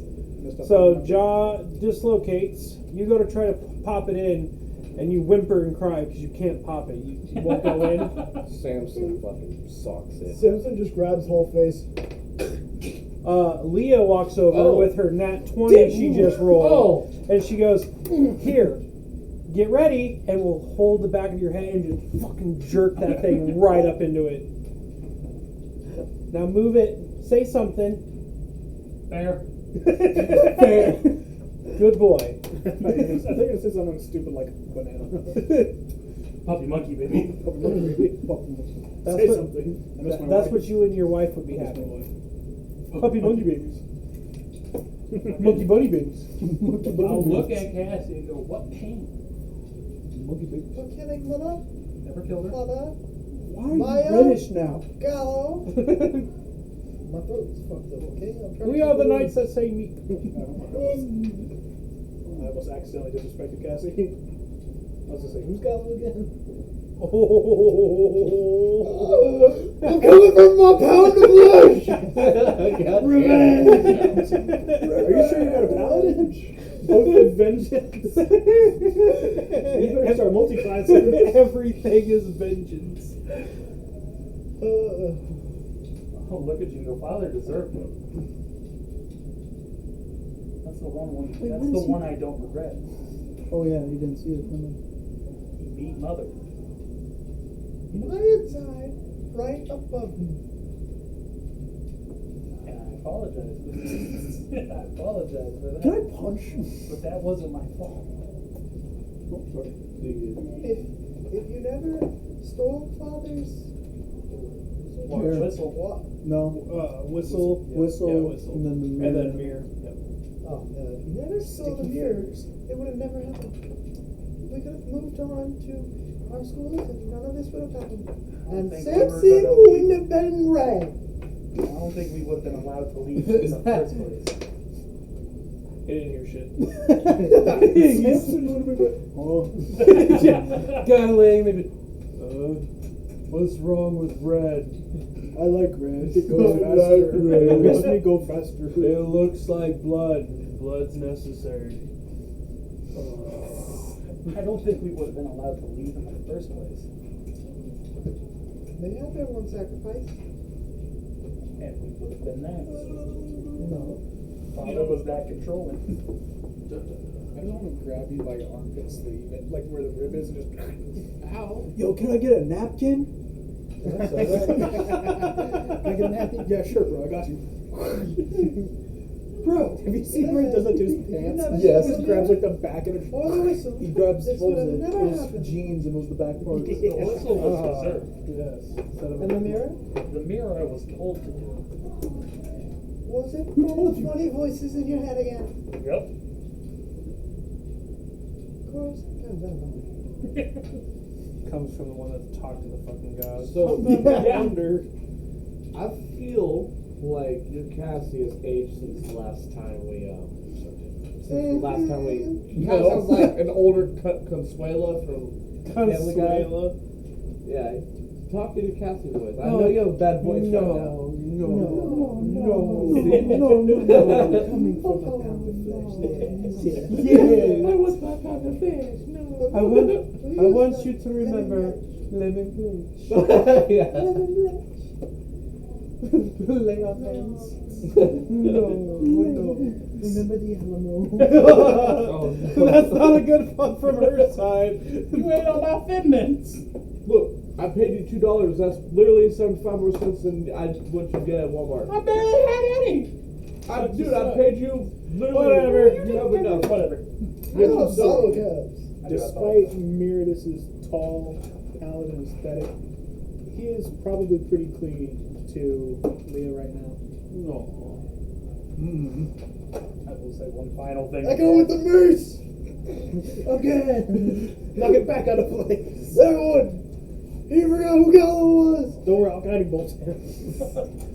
So jaw dislocates. You go to try to pop it in, and you whimper and cry because you can't pop it. You won't go in. Samson fucking sucks it. Simpson just grabs whole face. Leah walks over Oh. with her nat 20 she just rolled, Oh. and she goes, "Here, get ready," and we'll hold the back of your head and just fucking jerk that thing right up into it. Now move it. Say something. Fair. Fair. Good boy. I think it said something stupid like banana. Puppy monkey, baby. That's Say what, something. I miss my that's wife. what you and your wife would be I miss happy my with. wife. Puppy monkey babies. Monkey bunny babies. Monkey bunny I'll look babies. at Cassie and go, what pain? Monkey babies. What killing mother? Never killed her. Mother? Why are you Maya? British now? Go! My throat's fucked up, okay? I'm trying We to are the keep knights that say meat. I almost accidentally disrespected Cassie. I was gonna say, who's Gallo again? I'm coming from my pound of flesh! Revenge! Are you sure you got a paladin? Both with vengeance. You better start multi-classing. Everything is vengeance. Oh, look at you. Your father deserved it. That's the one. Wait, That's what the is he- one I don't regret. Oh yeah, you didn't see it coming. He beat mother. My inside, right above me. And I apologize. I apologize for that. Can I punch? But that wasn't my fault. Oh, sorry. If you never stole father's Here. Whistle. what? No. Whistle. Whistle, Yeah, whistle. and then the mirror. And then mirror. Yep. Oh no, if you never stole the mirrors, it would have never happened. We could have moved on to our schools and none of this would have happened. And think we were Samson gonna wouldn't have been red. I don't think we would have been allowed to leave in the first place. He didn't hear shit. Samson would have been. Oh. Guy laying maybe. What's wrong with red? I like red. It goes faster. It makes me go faster. It looks like blood. Blood's necessary. I don't think we would have been allowed to leave in the first place. They had their one sacrifice. And we would have been next. No. Father was that controlling. I just want to grab you by your armpit sleeve, and, like where the rib is, and just ow. Yo, can I get a napkin? Can I get a napkin? Yeah, sure, bro. I got you. Bro, have you seen where he does that to his pants? Yes. He just grabs like the back of it. Or the whistle. He grabs This what would have was it? never His happened. jeans and was the back part. The whistle was deserved. Yes. Instead of And the mirror? The mirror I was told to do. Was it all the funny voices in your head again? Yep. Of course. Comes from the one that talked to the fucking gods. So I wonder. I feel like your Cassie has aged since the last time we Kind of sounds like an older Consuela from Family Guy. Consuela. Yeah, talk in your Cassie voice. I know you have a bad voice right now. Coming from a pound of flesh. Yeah. I was my pound of fish. No. I want you to remember living fish. Yeah. Lay our hands. No. Remember the Alamo. Oh, no. That's not a good one from her side. You ate all my Fitbits. Look, I paid you $2. That's literally 75 more cents than what you get at Walmart. I barely had any. Dude, I paid you literally. Whatever. You have enough. Whatever. Get Oh, you solo some. cups. Despite Miradus's tall paladin aesthetic, he is probably pretty clingy to Leah right now. No. I will say one final thing. I go with the moose! Again! Knock it back out of place. Everyone! He forgot who Gallo was! Don't worry, I'll guiding bolt him.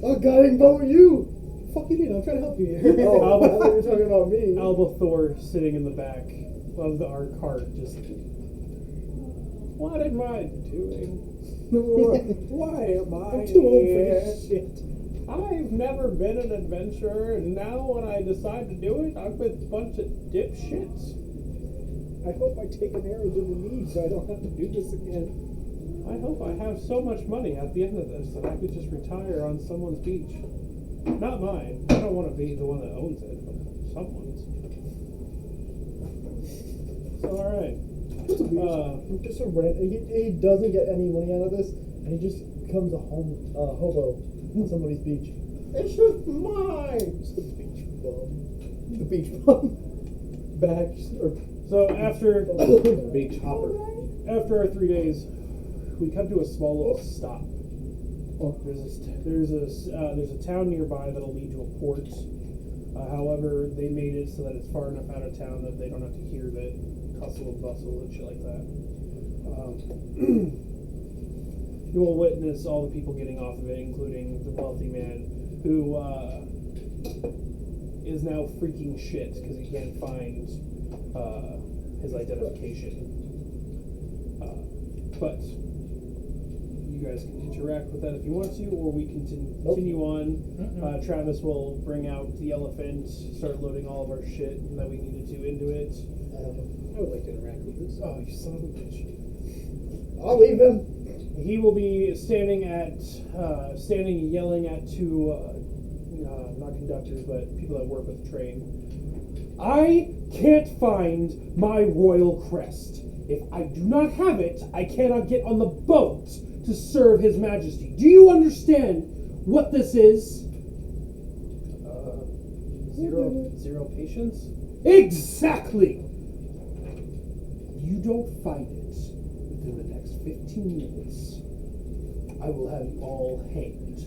I'll guiding bolt you! Fuck you mean? I'm trying to help you here. Oh, I thought you were talking about me. Albathor sitting in the back of our cart, just. What am I doing? Why am I I'm too old for here? this shit. I've never been an adventurer, and now when I decide to do it, I'm with a bunch of dipshits. I hope I take an arrow to the knee so I don't have to do this again. I hope I have so much money at the end of this that I could just retire on someone's beach. Not mine. I don't want to be the one that owns it, but someone's. So, alright. He's just a rent. He doesn't get any money out of this, and he just becomes a hobo. On somebody's beach. It's just mine. It's the beach bum. The beach bum. Back or So after Beach hopper. our 3 days, we come to a small little stop. There's a town nearby that'll lead to a port. However, they made it so that it's far enough out of town that they don't have to hear the hustle and bustle and shit like that. You will witness all the people getting off of it, including the wealthy man who is now freaking shit because he can't find his identification. But you guys can interact with that if you want to, or we can continue on. Travis will bring out the elephant, start loading all of our shit that we needed to into it. I would like to interact with this. Oh, you son of a bitch. I'll leave him. He will be standing yelling at two, not conductors, but people that work with the train. I can't find my royal crest. If I do not have it, I cannot get on the boat to serve His Majesty. Do you understand what this is? Zero patience? Exactly! You don't find it within the next 15 minutes. I will have you all hanged.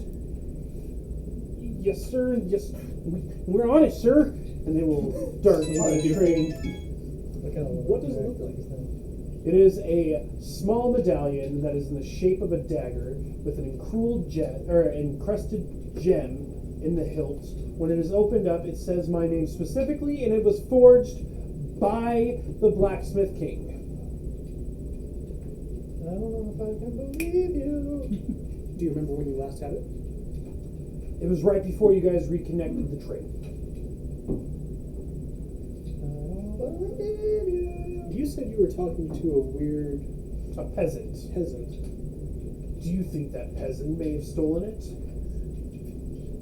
Yes, sir. Yes, we're on it, sir. And they will dart into the train. What does it look like? It is a small medallion that is in the shape of a dagger with an encrusted gem in the hilt. When it is opened up, it says my name specifically, and it was forged by the Blacksmith King. I don't know if I can believe you. Do you remember when you last had it? It was right before you guys reconnected the train. You said you were talking to A peasant. peasant. Do you think that peasant may have stolen it?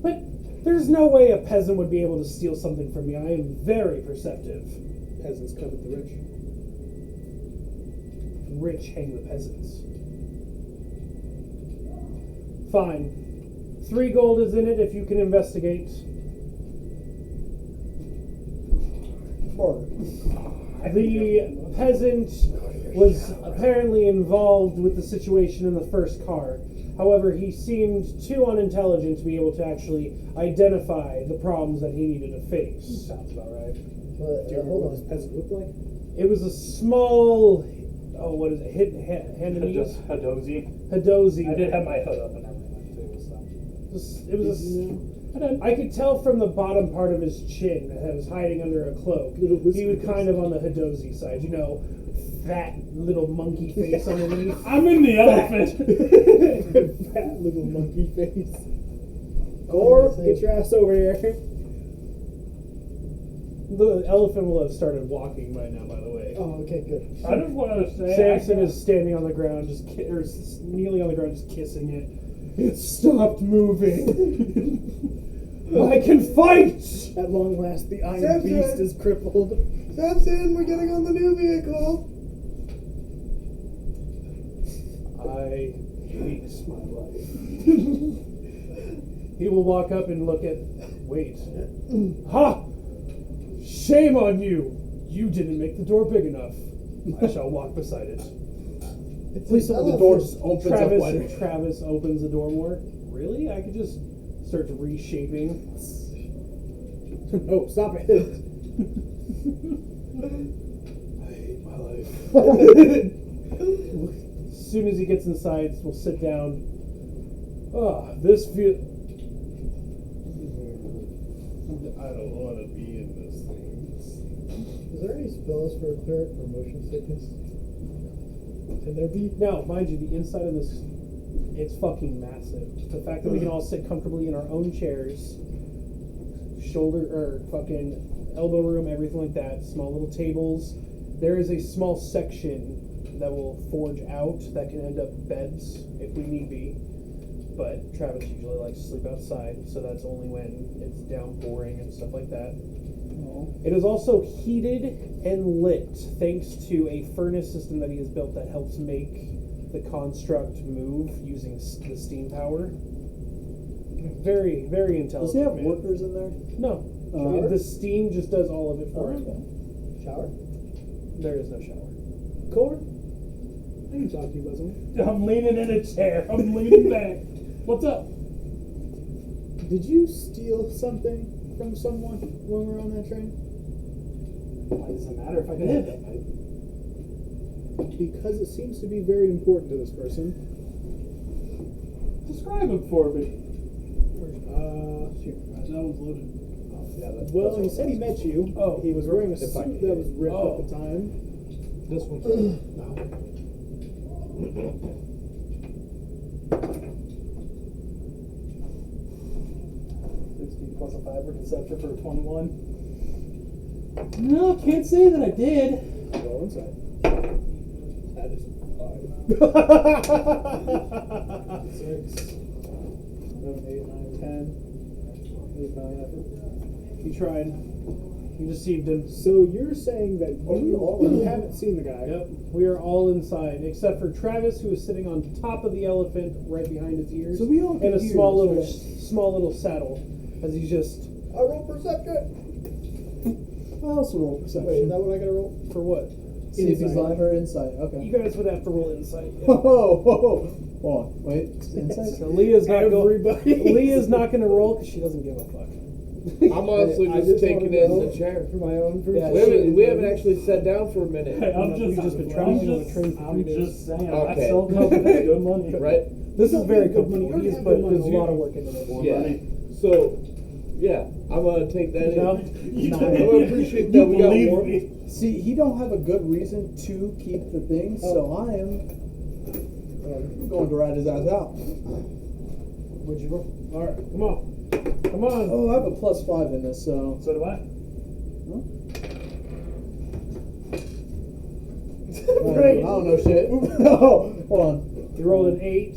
But there's no way a peasant would be able to steal something from me. I am very perceptive. Peasants covet the rich. Rich hang the peasants. Fine. 3 gold is in it if you can investigate. The peasant was apparently involved with the situation in the first car. However, he seemed too unintelligent to be able to actually identify the problems that he needed to face. Sounds about right. Do you remember what this peasant looked like? It was a small, what is it, Handamese? Hadozi. I did have my hood up and everything too, I could tell from the bottom part of his chin that it was hiding under a cloak. He was kind of on the Hadozi side, fat little monkey face underneath. I'm in the elephant. Fat little monkey face. Gore, get your ass over here. The elephant will have started walking by now, by the way. Oh, okay, good. I just want to say, Samson is standing on the ground, or kneeling on the ground, just kissing it. It stopped moving. I can fight! At long last, the Iron Samson! Beast is crippled. Samson, we're getting on the new vehicle. I hate my life. He will walk up and look at... Wait. Ha! Shame on you! You didn't make the door big enough. I shall walk beside it. Please tell me the door just opens up wider. Travis opens the door more. Really? I could just start reshaping. No, stop it. I hate my life. As soon as he gets inside, we'll sit down. This feels... I don't want to be in this thing. Is there any spells for cleric for motion sickness? Can there be? Now, mind you, the inside of this, it's fucking massive. The fact that we can all sit comfortably in our own chairs, fucking elbow room, everything like that, small little tables. There is a small section that will forge out that can end up beds if we need be. But Travis usually likes to sleep outside, so that's only when it's downpouring and stuff like that. It is also heated and lit thanks to a furnace system that he has built that helps make the construct move using the steam power. Very, very intelligent. Does he have man. workers in there? No. Shower? The steam just does all of it for him. Okay. Shower? There is no shower. Core? I can talk to you about something. I'm leaning in a chair. I'm leaning back. What's up? Did you steal something from someone when we were on that train? Why does it matter if I did? Because it seems to be very important to this person. Describe him for me. Here. That one's loaded. Well, he said he met you. Oh. He was wearing a If I suit can that was ripped Oh. at the time. This one's Plus a 5 for deception for a 21. No, can't say that I did. Roll inside. That is 5. 6, 7, 8, 9, 10. He's valiant effort. He tried. You deceived him. So you're saying that we all you in? haven't seen the guy? Yep. We are all inside, except for Travis, who is sitting on top of the elephant, right behind his ears, So we all and a confused, small little saddle, as he's just I roll perception. I also roll perception. Wait, is that what I gotta roll? for what? See if he's Insight. lying or insight. Okay. You guys would have to roll insight. Whoa, whoa, whoa. Hold on. Wait. Insight? So Leah's not going. Everybody. Leah's not going to roll because she doesn't give a fuck. I'm honestly I just just taking wanna it in go the chair. for my own Yeah, We haven't actually sat down for a minute, Hey, I'm We've just, just been I'm traveling on a just, train for I'm 3 days. just saying. Okay. That's so good money. right? This is very Good comfortable. money. He's Good put money. a lot of work into this. Yeah. So, yeah, I'm gonna take that No? in. No. I would appreciate that we got Believe more. me. See, he don't have a good reason to keep the thing, so I am going to rat his ass out. What'd you roll? All right, come on. Come on. Oh, I have a +5 in this, so. So do I. I don't know shit. Oh, hold on. You rolled an 8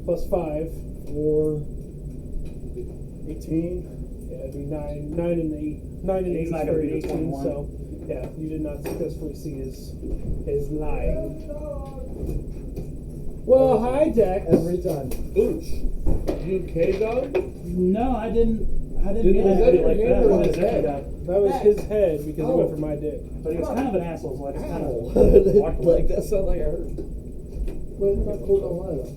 plus 5. 4, 18. Yeah, it'd be 9. 9 and 8. 9 and 8 He's is not gonna very be the 18. 21. So, yeah, you did not successfully see his lying. Well, hi, Dex. Every time. Ooch. You okay, dog? No, I didn't. I didn't Did- mean was to that be your like hand that. or What his is that head? guy? That was his head because he went for my dick. But he was kind of an asshole, so I just kind of walked Like away. that sounds like I heard. Wait, it's not cool, don't lie though.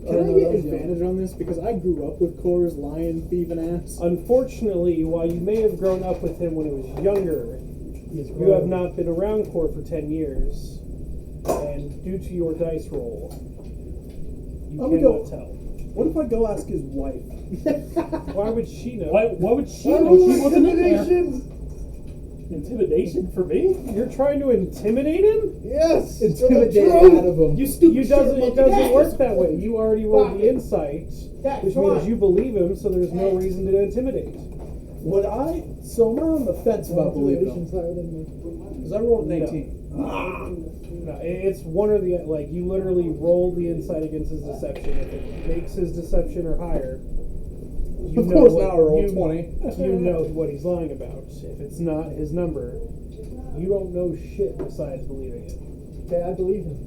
Can I get advantage on this? Because I grew up with Core's lion thieving ass. Unfortunately, while you may have grown up with him when he was younger, you have not been around Core for 10 years. And due to your dice roll, you I'm gonna cannot go- tell. What if I go ask his wife? Why would she know? Why would she know? She wasn't in there. Intimidation for me? You're trying to intimidate him? Yes. Intimidate out of him. You stupid It doesn't work that way. You already rolled the insight, which means you believe him, so there's no reason to intimidate. Would I? So I'm on the fence about believing him. Intuition's higher than me. Because I rolled an No. 18. No, it's one or the like. You literally roll the insight against his deception. If it makes his deception or higher, you Of know course what- now I roll you- 20. You know what he's lying about. If it's not his number, you don't know shit besides believing it. Okay, I believe him.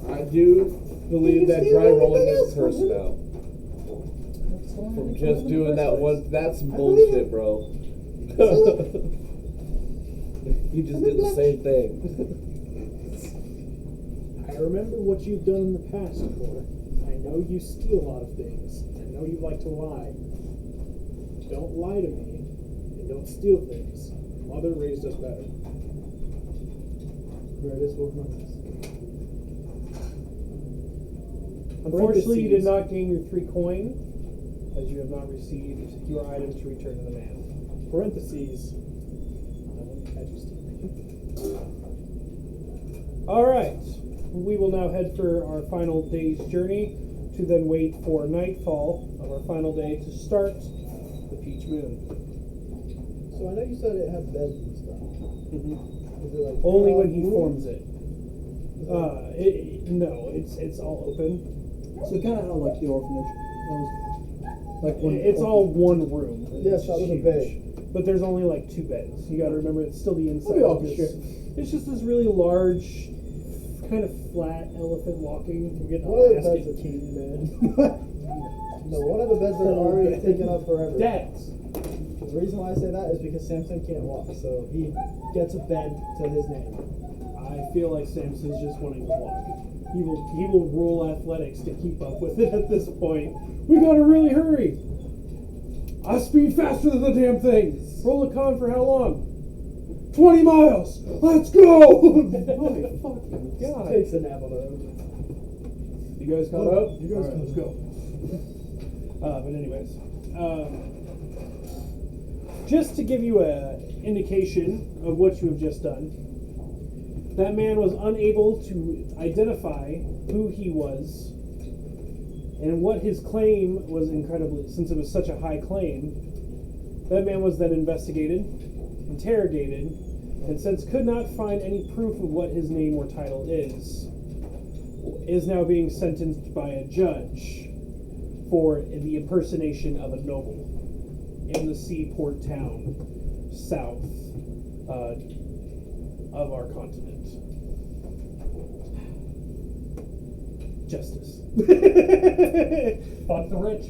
I do believe that steal dry rolling everything is else from him? cursed now. From just doing that one, that's believe bullshit, it. bro. You just did the same thing. I remember what you've done in the past, Core. I know you steal a lot of things. I know you like to lie. Don't lie to me, and don't steal things. Mother raised us better. Greatest wolf monkeys. Unfortunately, you did Parentheses. not gain your 3 coin, as you have not received your item to return to the man. Parentheses. I won't catch you stealing. All right, we will now head for our final day's journey to then wait for nightfall of our final day to start the Peach Moon. So I know you said it had beds and stuff. Is it like Only when he room? forms it. No, it's all open. So kind of how like the orphanage. Like when It's all one room. Yes, It's that was a huge. bay. But there's only like 2 beds. You got to remember, it's still the inside. We'll be all of this- shit. It's just this really large, kind of flat elephant walking. We're getting What is Alaskan that? king bed. No, one of the beds are already taken up forever. Dads. The reason why I say that is because Samson can't walk, so he gets a bed to his name. I feel like Samson's just wanting to walk. He will roll athletics to keep up with it at this point. We gotta really hurry. I speed faster than the damn thing. Roll a con for how long? 20 miles. Let's go. Oh my fucking god. Takes a nap on the road. You guys caught up? You guys All right, let's go. But anyways, just to give you an indication of what you have just done, that man was unable to identify who he was and what his claim was. Incredibly, since it was such a high claim, that man was then investigated, interrogated, and since could not find any proof of what his name or title is now being sentenced by a judge for the impersonation of a noble in the seaport town south of our continent. Justice. Fuck the rich.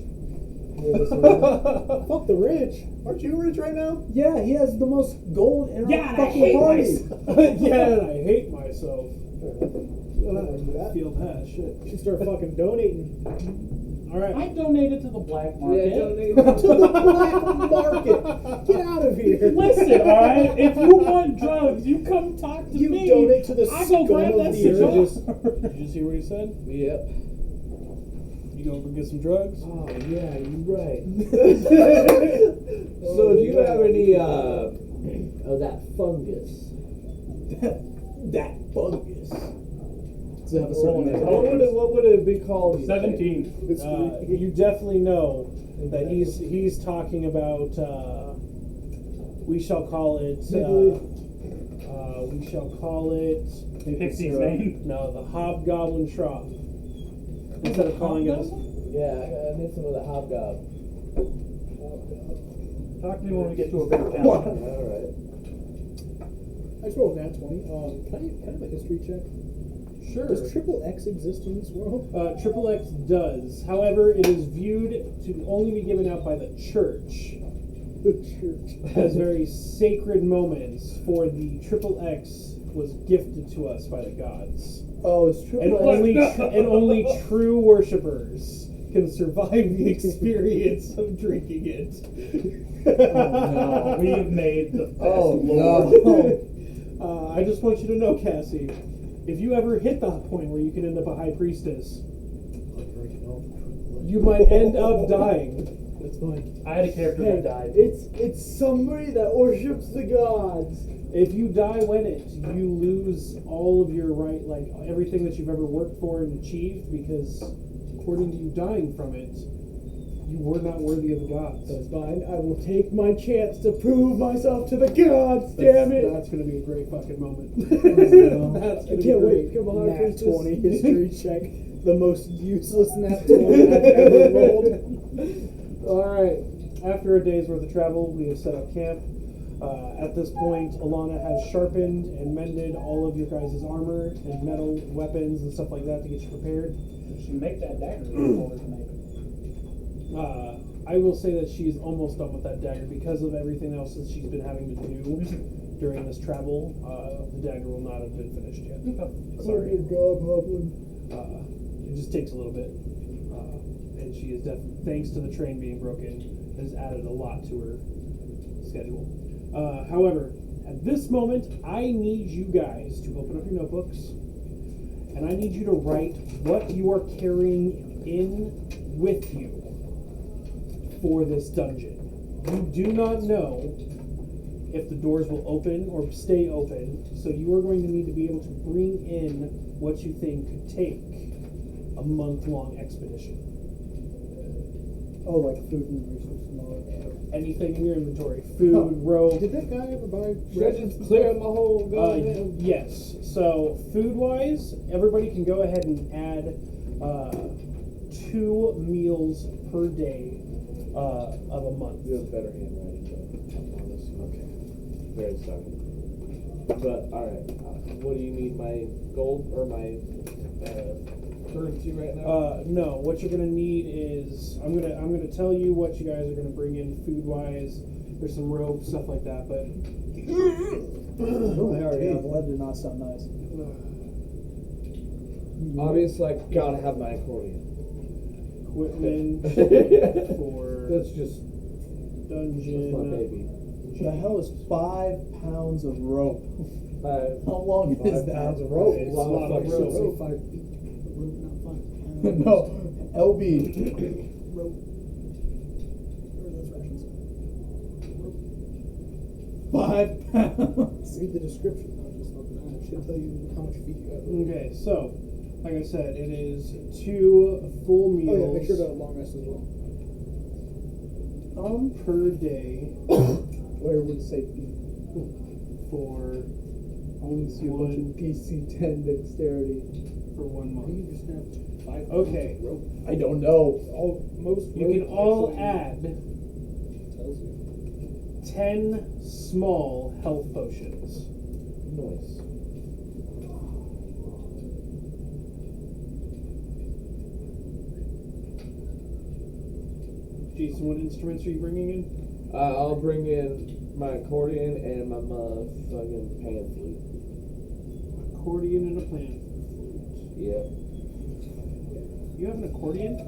Fuck the rich. Aren't you rich right now? Yeah, he has the most gold in Yeah, our and I fucking hate party. Yeah, and I hate myself. I Feel that shit. You should start fucking donating. All right. I donated to the black market. donate to the black market. Get out of here. Listen, all right. If you want drugs, you come talk to You me. donate to the I go grab scum of that the cigar. earth. Did you see what he said? Yep. You gonna go get some drugs? Oh yeah, you're right. So do you have any of that fungus? That fungus. Does it have a certain name? What would it be called? you think? 17. You definitely know that he's talking about. We shall call it. We shall call it. Pixie's name? No, the Hobgoblin Trough. Instead of calling it. Yeah, I need some of the hobgob. Talk to me when we get to a bigger town. All right. I just rolled that 20. Can I have a history check? Sure. Does triple X exist in this world? Triple X does. However, it is viewed to only be given out by the church The church. as very sacred moments, for the Triple X was gifted to us by the gods. Oh, it's true. And only true worshippers can survive the experience of drinking it. No, we have made the best Oh no. I just want you to know, Cassie, if you ever hit the point where you can end up a high priestess, you might end up dying. That's fine. I had a character that died. It's somebody that worships the gods. If you die when you lose all of your like everything that you've ever worked for and achieved, because according to you dying from it, you were not worthy of the gods. That's fine. I will take my chance to prove myself to the gods. Damn it! That's gonna be a great fucking moment. I That's can't wait. Come on, Nat priestess. 20 history check. The most useless nat 20 I've ever rolled. All right. After a day's worth of travel, we have set up camp. At this point, Alana has sharpened and mended all of your guys' armor and metal weapons and stuff like that to get you prepared. You should make that dagger you told her to make. I will say that she's almost done with that dagger because of everything else that she's been having to do during this travel. The dagger will not have been finished yet. Sorry. Good job, Hoplin. It just takes a little bit. And she is definitely, thanks to the train being broken, has added a lot to her schedule. However, at this moment, I need you guys to open up your notebooks, and I need you to write what you are carrying in with you for this dungeon. You do not know if the doors will open or stay open, so you are going to need to be able to bring in what you think could take a month-long expedition. Oh, like food and resources and all that. Anything in your inventory, food, rope. Did that guy ever buy Should I just clear my whole Yes. So food-wise, everybody can go ahead and add 2 meals per day of a month. You have better handwriting though. I promise. Okay. Very sorry. But alright, what do you need? My gold or my currency right now? No. What you're gonna need is I'm gonna tell you what you guys are gonna bring in food wise. There's some rope, stuff like that, but Oh, I already have. That did not sound nice. Obviously, I gotta have my accordion. equipment for That's just dungeon. my baby. The hell is 5 pounds of rope? 5 How long is that? pounds of rope. It's a lot of Should rope. say 5 feet. Rope, not 5 pounds. No, LB. Rope. Where are those rations? 5 pounds. Read the description. Not just open that. It should tell you how much feet you have. Okay, so like I said, it is 2 full Oh meals yeah, make sure to long rest as well. per day Where would it say feet? for Only see a bunch of PC 10 dexterity. for 1 month. You just have 5 Okay. pounds of rope. I don't know. Most You rope can all actually add tells you. 10 small health potions. Nice. Jason, what instruments are you bringing in? I'll bring in my accordion and my motherfucking pan flute. Accordion and a plan. Yeah. You have an accordion? I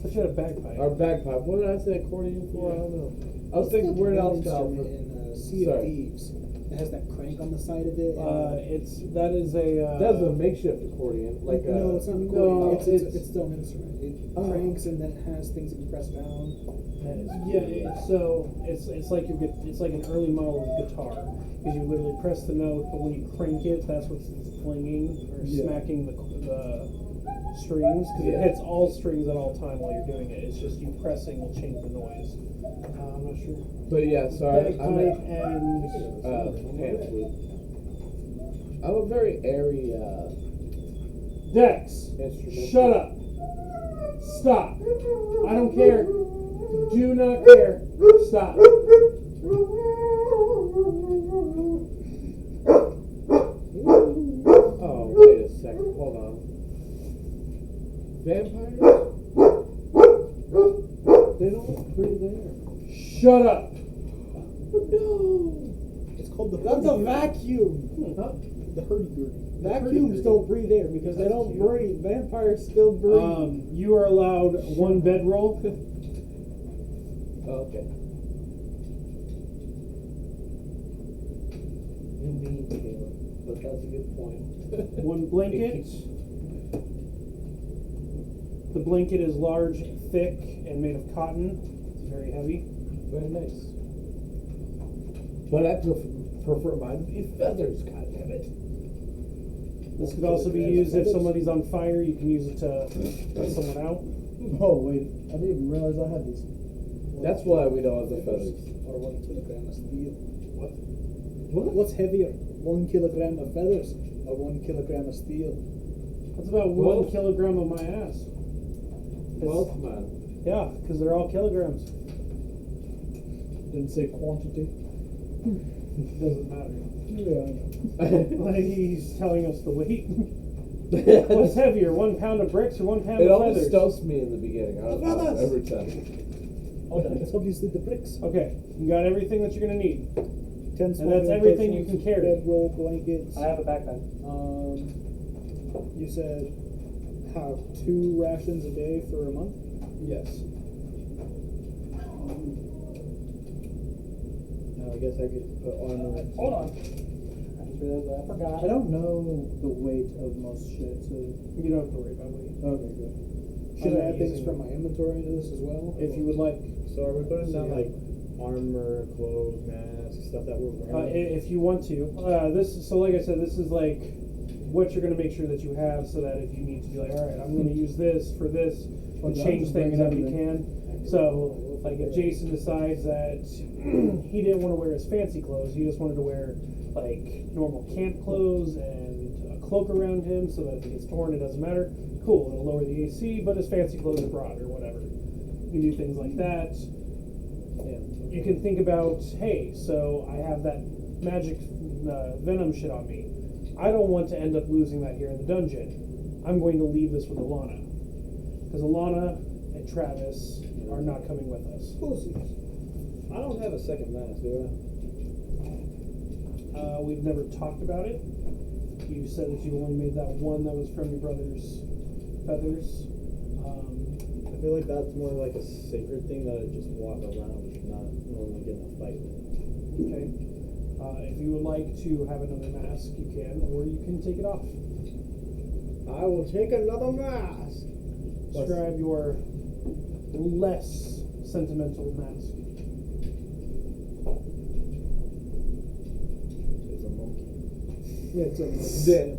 thought you had a bagpipe. Our bagpipe. What did I say accordion for? I don't know. I was thinking where else now? In Sea of Sorry. Thieves. It has that crank on the side of it. That is a That's a makeshift accordion. Like no, it's not an no, accordion. it's- It's still an instrument. It cranks and then has things that you press down. so it's like it's like an early model of guitar because you literally press the note, but when you crank it, that's what's flinging or smacking the strings because it hits all strings at all time while you're doing it. It's just you pressing will change the noise. I'm not sure. But yeah, sorry. I'm Bagpipe at and pan flute. I'm a very airy Dex. instrument. Shut up. Stop. I don't care. Do not care. Stop. Oh, wait a second. Hold on. Vampires? They don't breathe air. Shut up. No! It's called the That's a hurdy-gurdy. vacuum. Huh? The hurdy-gurdy. Vacuums don't breathe air because they don't breathe. Vampires still breathe. You are allowed 1 bedroll. Okay. You mean Caleb, but that's a good point. 1 blanket. The blanket is large, thick, and made of cotton. It's very heavy. Very nice. But I prefer mine to be feathers, goddammit. This could also be used if somebody's on fire. You can use it to put someone out. Oh, wait. I didn't even realize I had these. That's why we don't have the feathers. Or 1 kilogram of steel. What? What's heavier? 1 kilogram of feathers or 1 kilogram of steel? That's about 1 Well- kilogram of my ass. Well, man. Yeah, because they're all kilograms. Didn't say quantity. Doesn't matter. Yeah, I know. Like he's telling us the weight. What's heavier, 1 pound of bricks or 1 pound It of always feathers? stumps me in the beginning. I don't know, Feathers! every time. It's obviously the bricks. Okay, you got everything that you're gonna need. 10 small that's meal everything you portions, can carry. Bedroll, blankets. I have a backpack. You said have 2 rations a day for a month? Yes. I guess I could put armor. Hold on. I just realized I forgot. I don't know the weight of most shit, so. You don't have to worry about weight. Okay, good. Should I'm I not add things using- from my inventory into this as well? If you would like. So are we putting down like armor, clothes, masks, stuff that we're wearing? If you want to. So like I said, this is like what you're going to make sure that you have so that if you need to be like, all right, I'm going to use this for this, Well, to that change just things brings up you everything. can. So, like if Jason decides that he didn't want to wear his fancy clothes, he just wanted to wear like normal camp clothes and a cloak around him so that if it gets torn, it doesn't matter. Cool, it'll lower the AC, but his fancy clothes are broad or whatever. You can do things like that. Yeah. you can think about, hey, so I have that magic venom shit on me. I don't want to end up losing that here in the dungeon. I'm going to leave this with Alana. Because Alana and Travis are not coming with us. I don't have a second mask, do We've never talked about it. You said that you only made that one that was from your brother's feathers. I feel like that's more like a sacred thing that I just walk around, not normally get in a fight. Okay. If you would like to have another mask, you can, or you can take it off. I will take another mask. Describe your less sentimental mask. It's a monkey. Yeah, it's a Dead.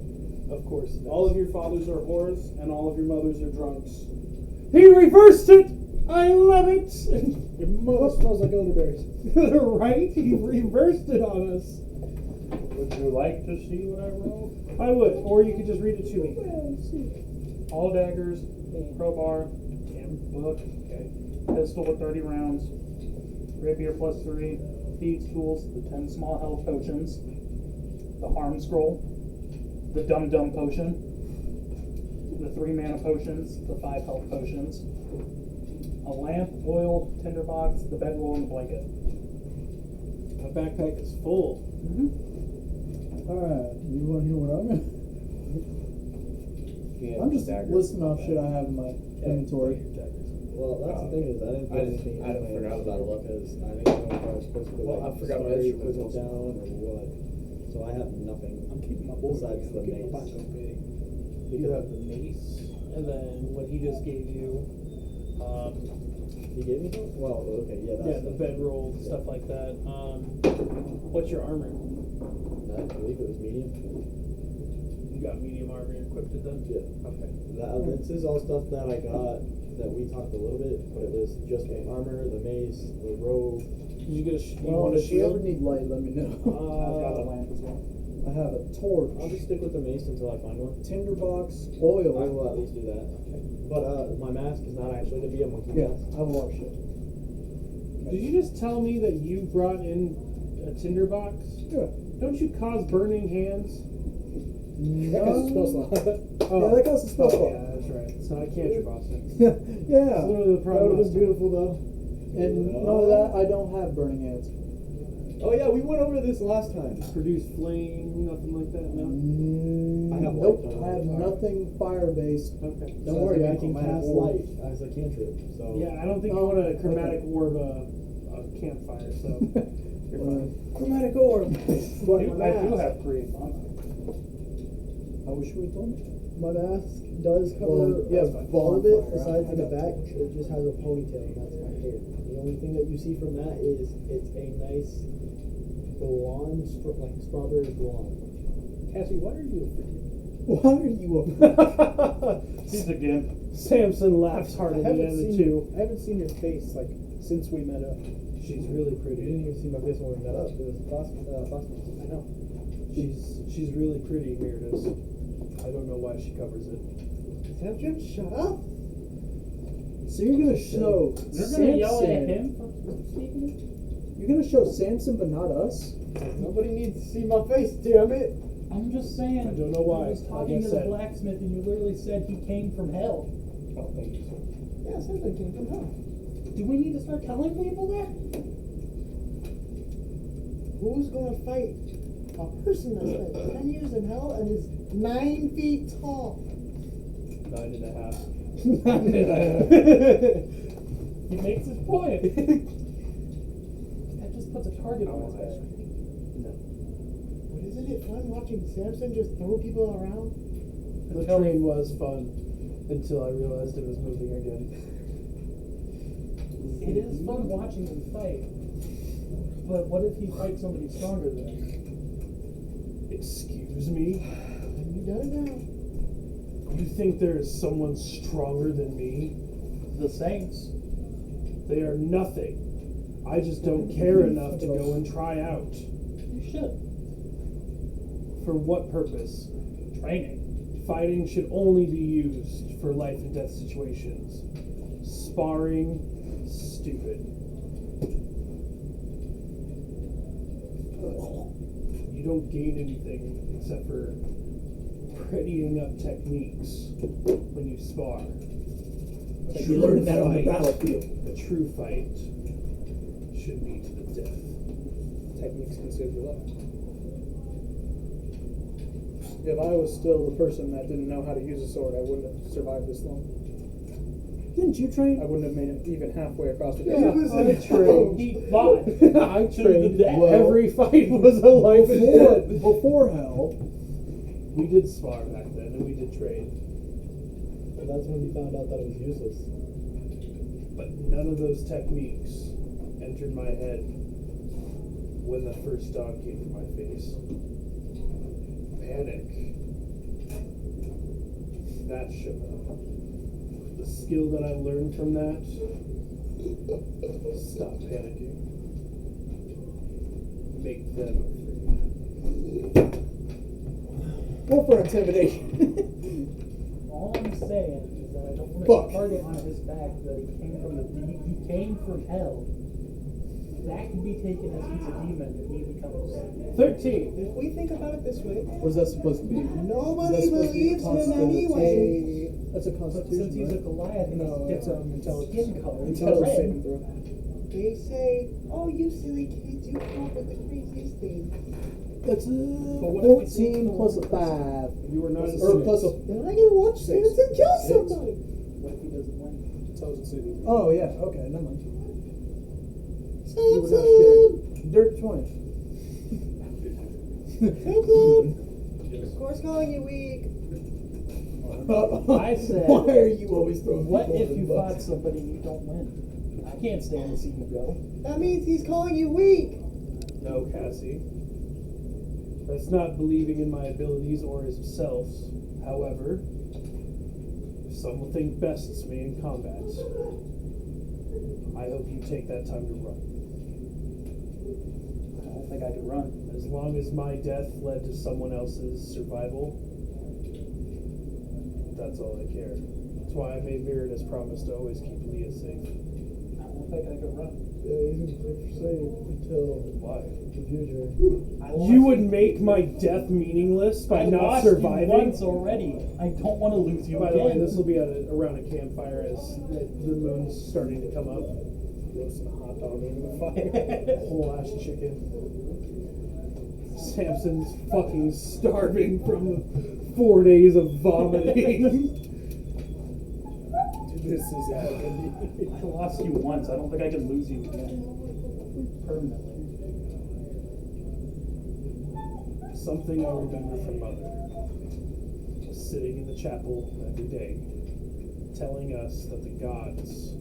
Of course. it is. All of your fathers are whores, and all of your mothers are drunks. He reversed it! I love it! Your mother smells like elderberries. Right? He reversed it on us. Would you like to see what I wrote? I would, or you could just read it to me. All daggers, crowbar, book, Okay. pistol with 30 rounds, rapier +3, thieves' tools, the 10 small health potions, the harm scroll, the dum-dum potion, the 3 mana potions, the 5 health potions, a lamp, oil, tinderbox, the bedroll, and the blanket. My backpack is full. Alright, you want to hear what I'm gonna? I'm just listing off shit I have in my inventory. Well, that's the thing is I didn't put anything in my inventory because I didn't know if I was supposed to put Well, I forgot my put instruments it down or what. So I have nothing. I'm keeping my board besides the big. I'm keeping my mace. backpack big. You have the mace, and then what he just gave you. He gave me something? Well, okay, yeah, Yeah, that's the bedroll, stuff like that. What's your armor? I believe it was medium. You got medium armor equipped then? Yeah. Okay. This is all stuff that I got that we talked a little bit, but it was just the armor, the mace, the robe. Did you get a you Well, want a if you ever shield? need light, let me know. I've got a lamp as well. I have a torch, I'll just stick with the mace until I find one. tinderbox, I oil. will at least do that. But my mask is not actually to be a monkey Yeah, mask. I have a lot of shit. Did you just tell me that you brought in a tinderbox? Yeah. Don't you cause burning hands? That guy's spell slot. Yeah, that costs a spell slot. Yeah, that's right. So I can't your boss thing. Yeah. That's literally the That problem. would have been beautiful though. And none of that, I don't have burning hands. Oh yeah, we went over this last time. Produce flame, nothing like that, no? I have Nope, light on I have my nothing fire-based. Okay. Don't worry, I can cast light as a cantrip. So Yeah, I don't think you Oh, want a okay. chromatic orb a campfire, so you're fine. Chromatic orb. But I my do mask, have create mana. I wish you would have told me. My mask does cover Well, yeah, all of it bonfire, besides I in the got back. It just has a ponytail, and that's my hair. The only thing that you see from that is it's a nice blonde, like strawberry blonde. Cassie, why are you a freaking? Why are you a He's a gimp. Samson laughs I heartily haven't at the seen two. I haven't seen your face like since we met up. She's really you pretty. didn't even see my face when we met up. It was plastic. I know. She's really pretty. Here it is. I don't know why she covers it. Samson, shut up! So you're gonna show You're gonna yell at Samson. him for speaking? You're gonna show Samson, but not us. Nobody needs to see my face, damn it! I'm just saying. I don't know why. I was Like talking I to said. the blacksmith and you literally said he came from hell. Oh, thank you, sir. Yeah, Samson came from hell. Do we need to start telling people that? Who's gonna fight a person that spent 10 years in hell and is 9 feet tall? 9.5. He makes his point. That just puts a target on his head. But isn't it fun watching Samson just throw people around? The train was fun until I realized it was moving again. It is fun watching him fight. But what if he fights somebody stronger than him? Excuse me? You done now. You think there is someone stronger than me? The Saints. They are nothing. I just don't care enough to go and try out. You should. For what purpose? Training. Fighting should only be used for life and death situations. Sparring, stupid. you don't gain anything except for prettying up techniques when you spar. You learned that on the battlefield. A true fight should be to the death. Techniques can save your life. If I was still the person that didn't know how to use a sword, I wouldn't have survived this long. Didn't you train? I wouldn't have made it even halfway across the He desert. was I in trained. He fought. I trained. Well, Every fight was a life and death. Before hell. We did spar back then, and we did train. And that's when you found out that it was useless. But none of those techniques entered my head when the first dog came to my face. Panic. That showed up. The skill that I learned from that, stop panicking. Make them afraid. Go for intimidation. All I'm saying is that I don't want Fuck. to target on his back that he came from he came from hell. That can be taken as he's a demon if he becomes 13. If we think about it this way, What's that supposed to be? nobody Is that supposed to be believes him constitution? anyway. That's a but constitution, since he's a right? Goliath, No, it's it's intelligence. skin color. He's Intelligence red. saving throw. They say, oh, you silly kids, you come up with the craziest things. That's what if 14 plus a 5. You were not Or plus a... Then I get to watch Samson kill somebody. What if he doesn't win? Intelligence saving throw. Oh, yeah, okay, never mind. You were not Samson! Dirt 20. Samson! Of course, calling you weak. I said, Why are you always throwing what people if under you the fought bus? somebody and you don't win? I can't stand to see you go. That means he's calling you weak. No, Cassie. That's not believing in my abilities or himself. However, if someone think best of me in combat, I hope you take that time to run. I don't think I could run. As long as my death led to someone else's survival, that's all I care. That's why I made Virida's promise to always keep Leah safe. I don't think I could run. Yeah, he's gonna keep you safe until Why? the future. You would make my death meaningless by I not lost you surviving? once already. I don't want to lose you By the way, again. this will be around a campfire as the moon's starting to come up. Roasting a hot dog over the fire. Whole ass chicken. Samson's fucking starving from 4 days of vomiting. This is happening. I lost you once. I don't think I can lose you again. Permanently. Something I remember from Mother. Sitting in the chapel every day, telling us that the gods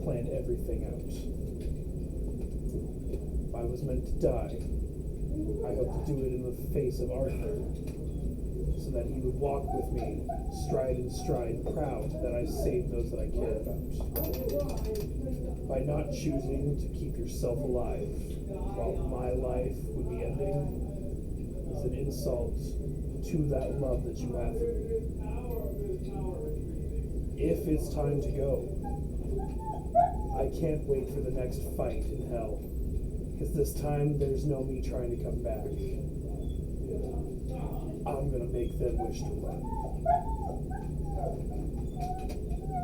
planned everything out. If I was meant to die, I hope to do it in the face of Arthur, so that he would walk with me, stride in stride, proud that I saved those that I care about. By not choosing to keep yourself alive, while my life would be ending, is an insult to that love that you have for me. If it's time to go, I can't wait for the next fight in hell, because this time there's no me trying to come back. I'm gonna make them wish to run.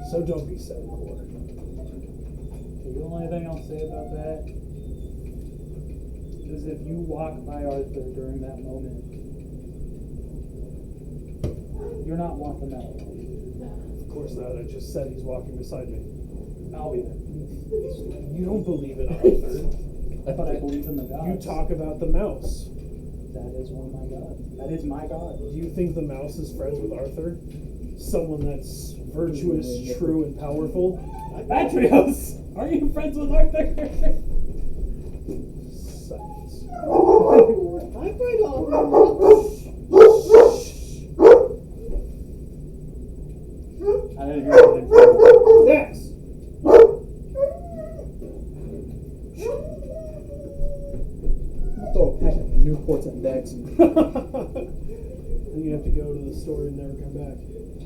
So don't be sad, Core. The only thing I'll say about that is if you walk by Arthur during that moment, you're not walking that way. Of course not, I just said he's walking beside me. I'll be there. You don't believe in Arthur. But I believe in the gods. You talk about the mouse. That is one of my gods. That is my god. Do you think the mouse is friends with Arthur? Someone that's virtuous, true, and powerful? Atrios! Are you friends with Arthur? Silence. I fight all I didn't hear anything. Next! Throw a pack of Newports and Decks. Then you have to go to the store and never come back. I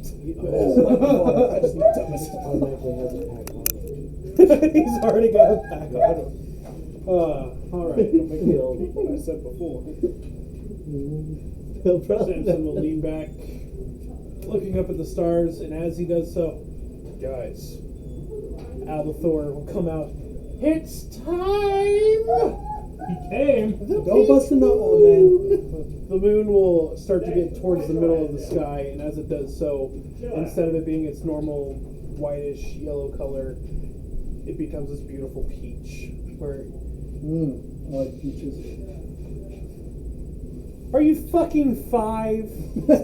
just need to Automatically has a pack on it. He's already got a pack on him. Alright. Don't make me repeat what I said before. He'll probably Samson will lean back, looking up at the stars, and as he does so, guys, Albathor will come out. It's time! He came. Go bust a nut, old man. The moon will start to get towards the middle of the sky, and as it does so, instead of it being its normal whitish yellow color, it becomes this beautiful peach. Where I like peaches. are you fucking 5?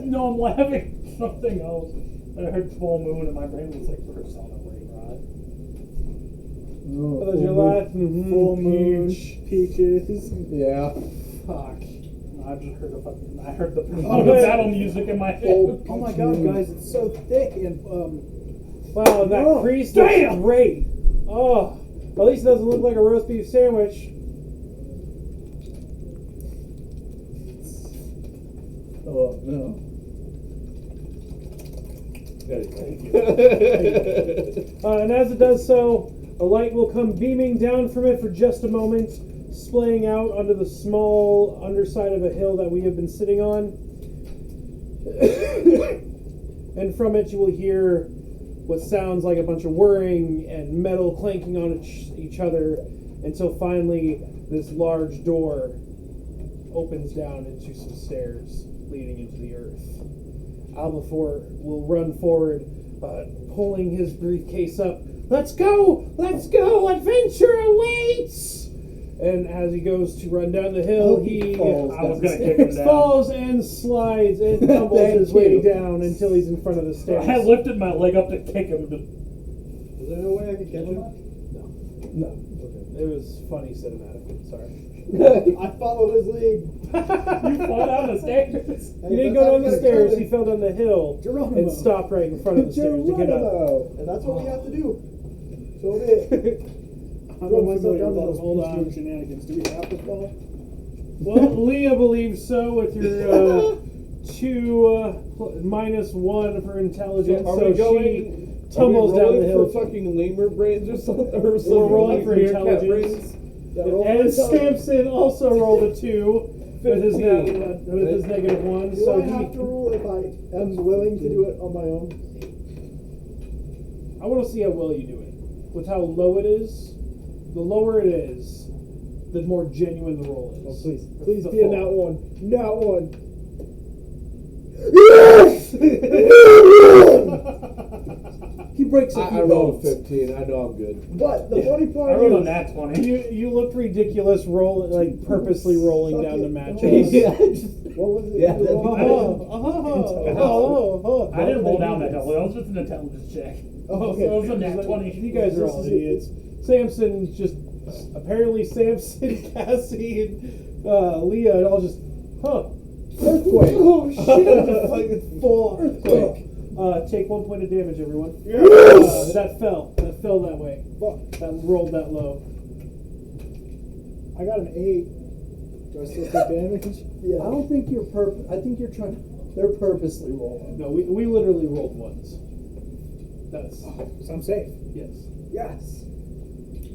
No, I'm laughing at something else. I heard full moon and my brain was like Persona Rain Oh, Oh, you're laughing. Full moon, Peach. peaches. Yeah. Fuck. I just heard I heard the battle music in my head. Oh my god, guys, it's so thick and Wow, that crease looks great. Oh, at least it doesn't look like a roast beef sandwich. oh no. And as it does so, a light will come beaming down from it for just a moment, splaying out onto the small underside of a hill that we have been sitting on. And from it you will hear what sounds like a bunch of whirring and metal clanking on each other, until finally this large door opens down into some stairs leading into the earth. Albathor will run forward, pulling his briefcase up. Let's go! Let's go! Adventure awaits! And as he goes to run down the hill, he I was gonna kick him down. falls and slides and tumbles his way down until he's in front of the stairs. I lifted my leg up to kick him. Is there no way I could catch him? No. It was funny cinematic. Sorry. I follow his lead. You fall down the stairs. He didn't go down the stairs, he fell down the hill Geronimo. and stopped right in front of the stairs to get up. Geronimo. And that's what we have to do. So be it. I'm Throw not myself familiar down with all the those Hold on. peach shenanigans. Do we have to fall? Well, Leah believes so with your 2 minus 1 for intelligence, Are so we going? she tumbles down the hill. for fucking lemur brains or something? Or We're rolling for meerkat intelligence. Yeah, roll And for intelligence. Samson also rolled a 2 with his, with his negative 1, Do so I have to rule if I am willing to do it on my own? I want to see how well you do it. With how low it is, the lower it is, the more genuine the roll is. Oh, please The be a fall. nat 1. Nat 1. He breaks a I few rolled bones. 15. I know I'm good. But the funny I part rolled a is, nat 20. You looked ridiculous purposely rolling Suck down it. the match. Yeah, what was it? Yeah, You that'd be rolled? I didn't roll down that hill. That was just an intelligence check. Oh, So it was a nat 20. You guys are all idiots. Samson just apparently Samson, Cassie, and Leah all just Earthquake. Oh shit! Like full earthquake. Take 1 point of damage, everyone. That fell. That fell that way. Fuck. That rolled that low. I got an 8. Do I still take damage? Yeah. I don't think you're I think you're trying. They're purposely rolling. No, we literally rolled ones. That's So I'm safe. yes. Yes.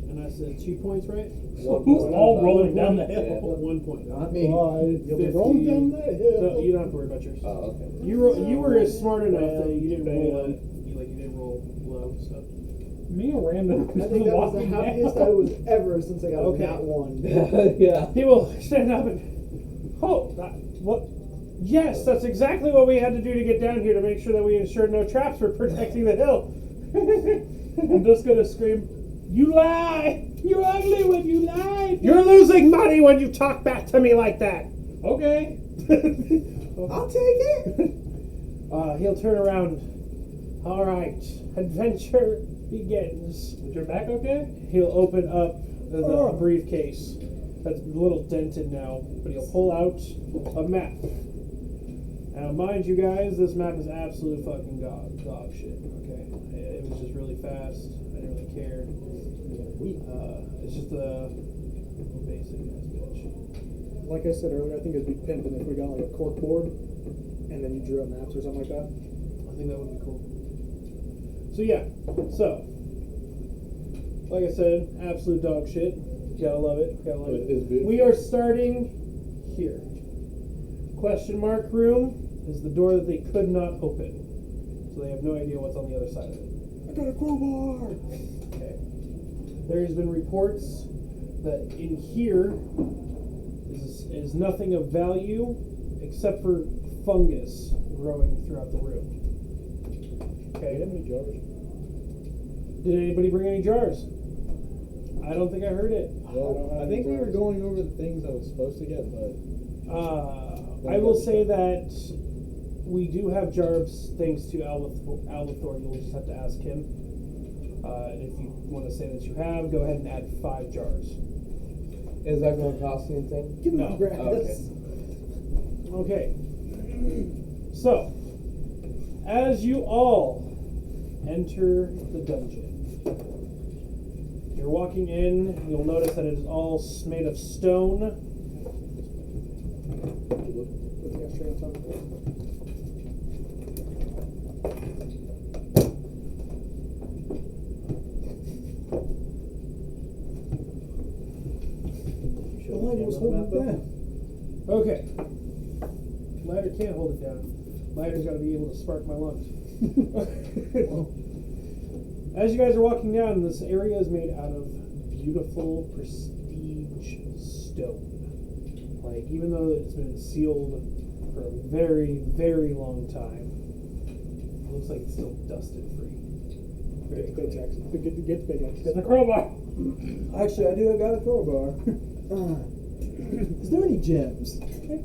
And I said 2 points, right? Who's all rolling down the hill? Yeah. 1 point. Not me. You'll be 50. rolling down that hill. No, you don't have to worry about yours. Oh, okay. You were smart enough that you didn't roll you didn't roll low stuff. Me a random. I think that was the happiest I was ever since I got Okay. a nat 1. Yeah. He will stand up and what? Yes, that's exactly what we had to do to get down here to make sure that we ensured no traps were protecting the hill. I'm just gonna scream, "You lie! You're ugly when you lie!" You're losing money when you talk back to me like that. Okay. I'll take it. He'll turn around. All right, adventure begins. Is your back okay? He'll open up the briefcase that's a little dented now, but he'll pull out a map. Now, mind you guys, this map is absolute fucking dog shit. Okay, it was just really fast. I didn't really care. It's just a basic ass bitch. Like I said earlier, I think it'd be pimping if we got like a cork board and then you drew up maps or something like that. I think that would be cool. So yeah, like I said, absolute dog shit. Gotta love it. Gotta love it. It's beautiful. We are starting here. question mark room is the door that they could not open. So they have no idea what's on the other side of it. I got a crowbar. Okay. There has been reports that in here is nothing of value except for fungus growing throughout the room. Okay. How many jars? Did anybody bring any jars? I don't think I heard it. Well, I think we were going over the things I was supposed to get, but I will say that we do have jars thanks to Alithor. You'll just have to ask him. And if you want to say that you have, go ahead and add 5 jars. Is that going to cost anything? Give me No. the grass. Okay. So, as you all enter the dungeon, you're walking in, you'll notice that it is all made of stone. Put the extra on top of it. The light was holding it down. Okay. Ladder can't hold it down. Ladder's got to be able to spark my lungs. As you guys are walking down, this area is made out of beautiful, prestige stone. Like, even though it's been sealed for a very, very long time, it looks like it's still dusted free. Very Get the big axe. Get the big axe. Get the crowbar! Actually, I got a crowbar. Is there any gems?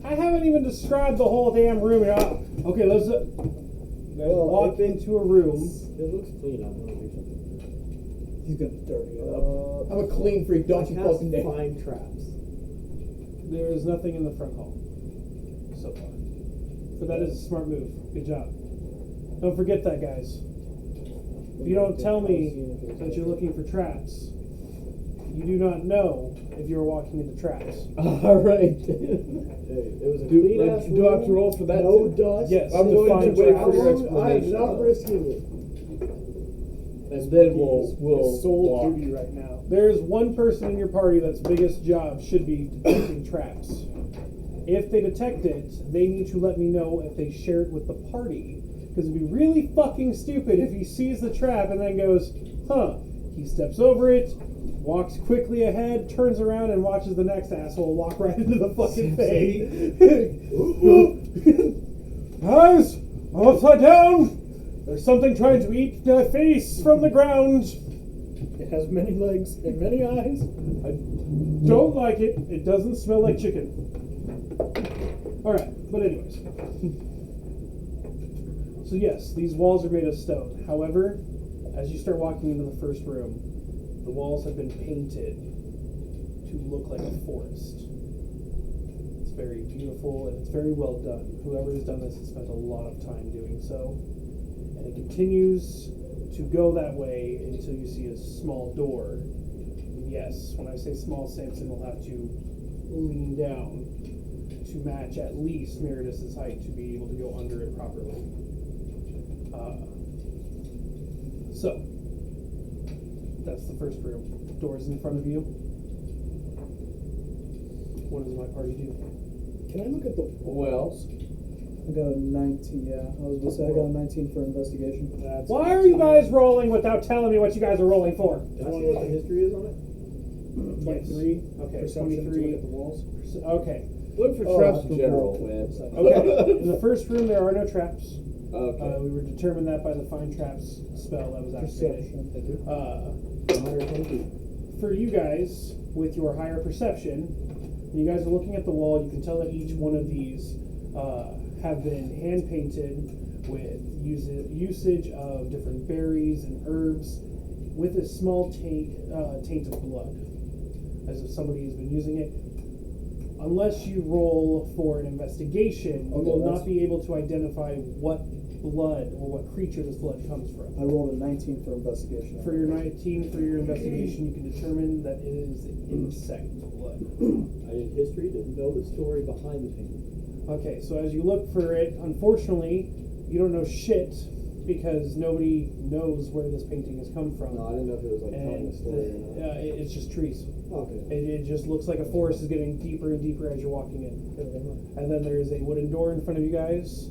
I haven't even described the whole damn room yet. Okay, let's walk into a room. it looks clean. I want to do something. He's gonna dirty it up. I'm a clean freak. Don't you fucking dare. find traps. There is nothing in the front hall so far. But that is a smart move. Good job. Don't forget that, guys. If you don't tell me that you're looking for traps, you do not know if you're walking into traps. All right. Hey, it was a Do, clean ass do I have to roll for that? No too? dust. Yes, I'm to willing find to wait traps. for your I am explanation. not risking it. And then we'll His sole walk. duty right now. There's one person in your party that's biggest job should be detecting traps. If they detect it, they need to let me know if they share it with the party. Because it'd be really fucking stupid if he sees the trap and then goes, huh. He steps over it, walks quickly ahead, turns around, and watches the next asshole walk right into the fucking thing. Guys, I'm upside down. There's something trying to eat my face from the ground. It has many legs and many eyes. I don't like it. It doesn't smell like chicken. Alright, but anyways. So yes, these walls are made of stone. However, as you start walking into the first room, the walls have been painted to look like a forest. It's very beautiful and it's very well done. Whoever has done this has spent a lot of time doing so. And it continues to go that way until you see a small door. And yes, when I say small, Samson will have to lean down to match at least Meredith's height to be able to go under it properly. So, that's the first room. Doors in front of you. What does my party do? Can I look at the walls? I got a 19, yeah. I was gonna say I got a 19 for investigation. That's Why are you guys rolling without telling me what you guys are rolling for? Can I see what the history is on it? 23. Okay, Perception to 23. look at the walls. Okay. Look for traps in general, man. Okay. In the first room, there are no traps. Okay. We were determined that by the find traps spell that was activated. Perception. Thank you. 122. For you guys, with your higher perception, when you guys are looking at the wall, you can tell that each one of these have been hand painted with usage of different berries and herbs, with a small taint of blood, as if somebody has been using it. Unless you roll for an investigation, you Okay, will that's- not be able to identify what blood or what creature this blood comes from. I rolled a 19 for investigation. For your 19, for your investigation, you can determine that it is insect blood. I did history to know the story behind the painting. Okay, so as you look for it, unfortunately, you don't know shit because nobody knows where this painting has come from. No, I didn't know if it was like telling And a story or not. it's just trees. Okay. It just looks like a forest is getting deeper and deeper as you're walking in. And then there is a wooden door in front of you guys.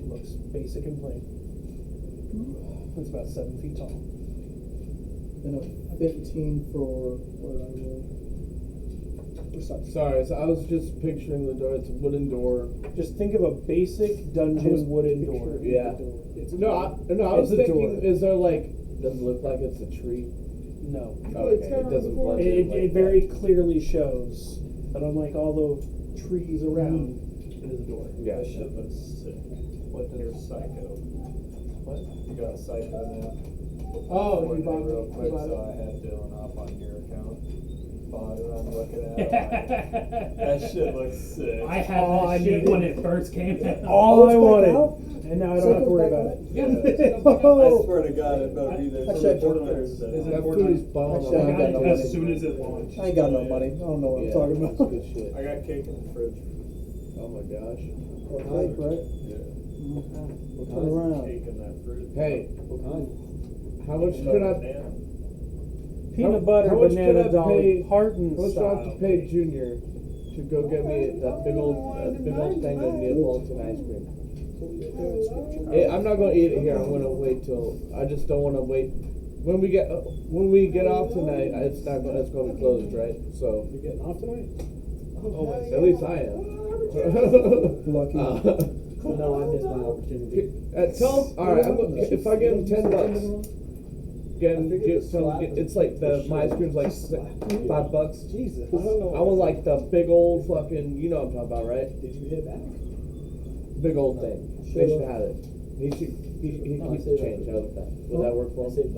Looks basic and plain. It's about 7 feet tall. Then a 15 for what did I roll? Sorry, so I was just picturing the door. It's a wooden door. Just think of a basic dungeon wooden door. Yeah. It's No, I was It's a thinking, door. is there like, does it look like it's a tree? No. Okay, it doesn't blend in like It very clearly shows that unlike all the trees around, it is a door. Yeah. That shit looks sick. What does psycho? What? You got a psycho now? Oh, Forward you bought it. real quick, You bought so it. I had Dylan up on your account. Bought it, I'm looking at it. That shit looks sick. I had that shit when it first came out. All I it's back wanted. out? And now I don't have to worry about it. I swear to God, it better be there. Actually, I for took Thursday. Is it That Fortnite? food is bomb. Actually, I I got got no no money. As soon as it launched. I ain't got no money. I don't know what I'm talking That's about. good shit. I got cake in the fridge. Oh my gosh. Hike, right? Yeah. Turn around. Cake in that fridge. Hey, What kind? how much could I? Peanut butter, how much could banana I dolly, pay- Parton How much do I have style. to pay Junior to go get me that big old thing of Neapolitan ice cream? I'm not gonna eat it here. I'm gonna wait till. I just don't want to wait. When we get off tonight, it's gonna be closed, right? So You're getting off tonight? Always. at least I am. Lucky. No, I missed my opportunity. Tell him. All right. If I give him $10, it's like my ice cream's like $5. Jesus. I want like the big old fucking. You know what I'm talking about, right? Did you hit back? Big old thing. They should have it. He keeps the change out of that. Would that work for him?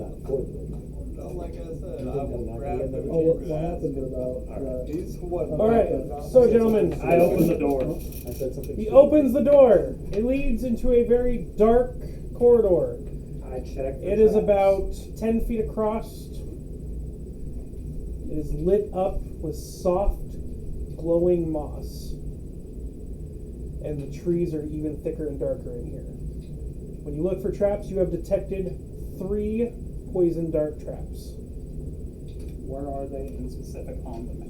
Like I said, I will grab it. Oh, what happened about He's what? All right, so gentlemen, I opened the door. I said something. he opens the door. It leads into a very dark corridor. I checked. It is about 10 feet across. It is lit up with soft, glowing moss. And the trees are even thicker and darker in here. When you look for traps, you have detected 3 poison dart traps. Where are they in specific on the map?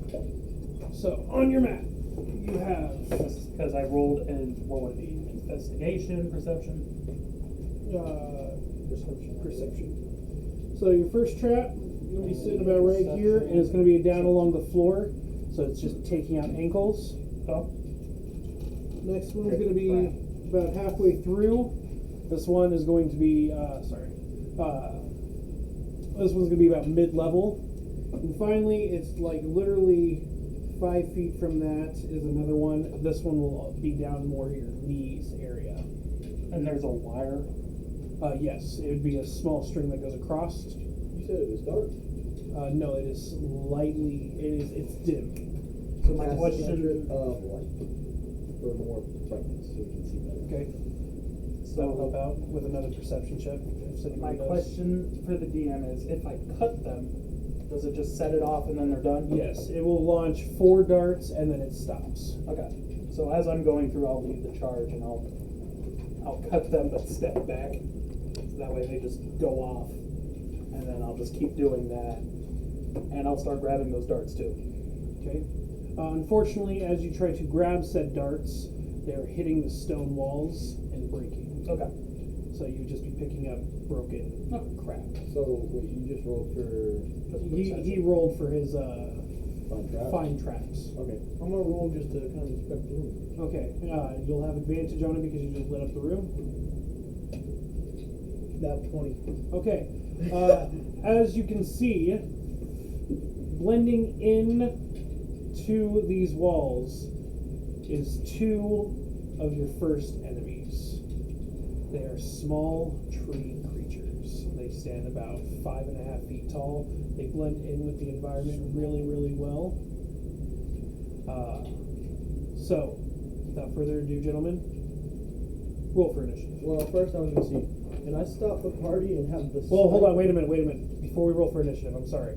So, on your map, you have Because I rolled in, what would it be? Investigation, perception? perception. So your first trap, you're going to be sitting about right here, and it's going to be down along the floor. So it's just taking out ankles. Oh, Next one is going to be about halfway through. This one is going to be, this one's going to be about mid-level. And finally, it's like literally 5 feet from that is another one. This one will be down more here, knees area. and there's a wire. Yes, it would be a small string that goes across. You said it was dark. No, it is slightly. It's dim. So my Cast question. cantrip of light for more brightness, so we can see better. Okay. So I'll help out with another perception check. If My anybody does. question for the DM is, if I cut them, does it just set it off and then they're done? Yes, it will launch 4 darts and then it stops. Okay. So as I'm going through, I'll lead the charge and I'll cut them but step back. So that way they just go off, and then I'll just keep doing that, and I'll start grabbing those darts too. Okay. Unfortunately, as you try to grab said darts, they're hitting the stone walls and breaking. Okay. So you'd just be picking up broken crap. So wait, you just rolled for He rolled for his fine trap? fine traps. Okay, I'm gonna roll just to kind of inspect the room. Okay. You'll have advantage on it because you just lit up the room. That 20. Okay. As you can see, blending in to these walls is 2 of your first enemies. They are small tree creatures. They stand about 5.5 feet tall. They blend in with the environment really, really well. So, without further ado, gentlemen, roll for initiative. Well, first I was gonna see, can I stop the party and have the Well, hold on, wait a minute. Before we roll for initiative, I'm sorry.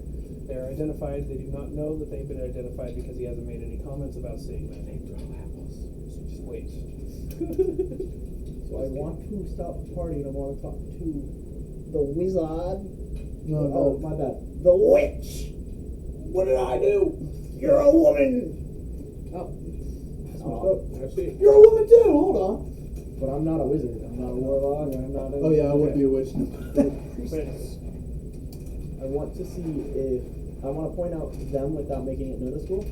They're identified. They do not know that they've been identified because he hasn't made any comments about seeing that name throughout the house. So just wait. So So I want to stop the party and I want to talk to the wizard. No, Oh, my bad. The witch. What did I do? You're a woman. Oh, I see. you're a woman too. Hold on. But I'm not a wizard. I'm not a warlock. I'm not a. Oh yeah, I would be a witch. I want to see if I want to point out them without making it noticeable.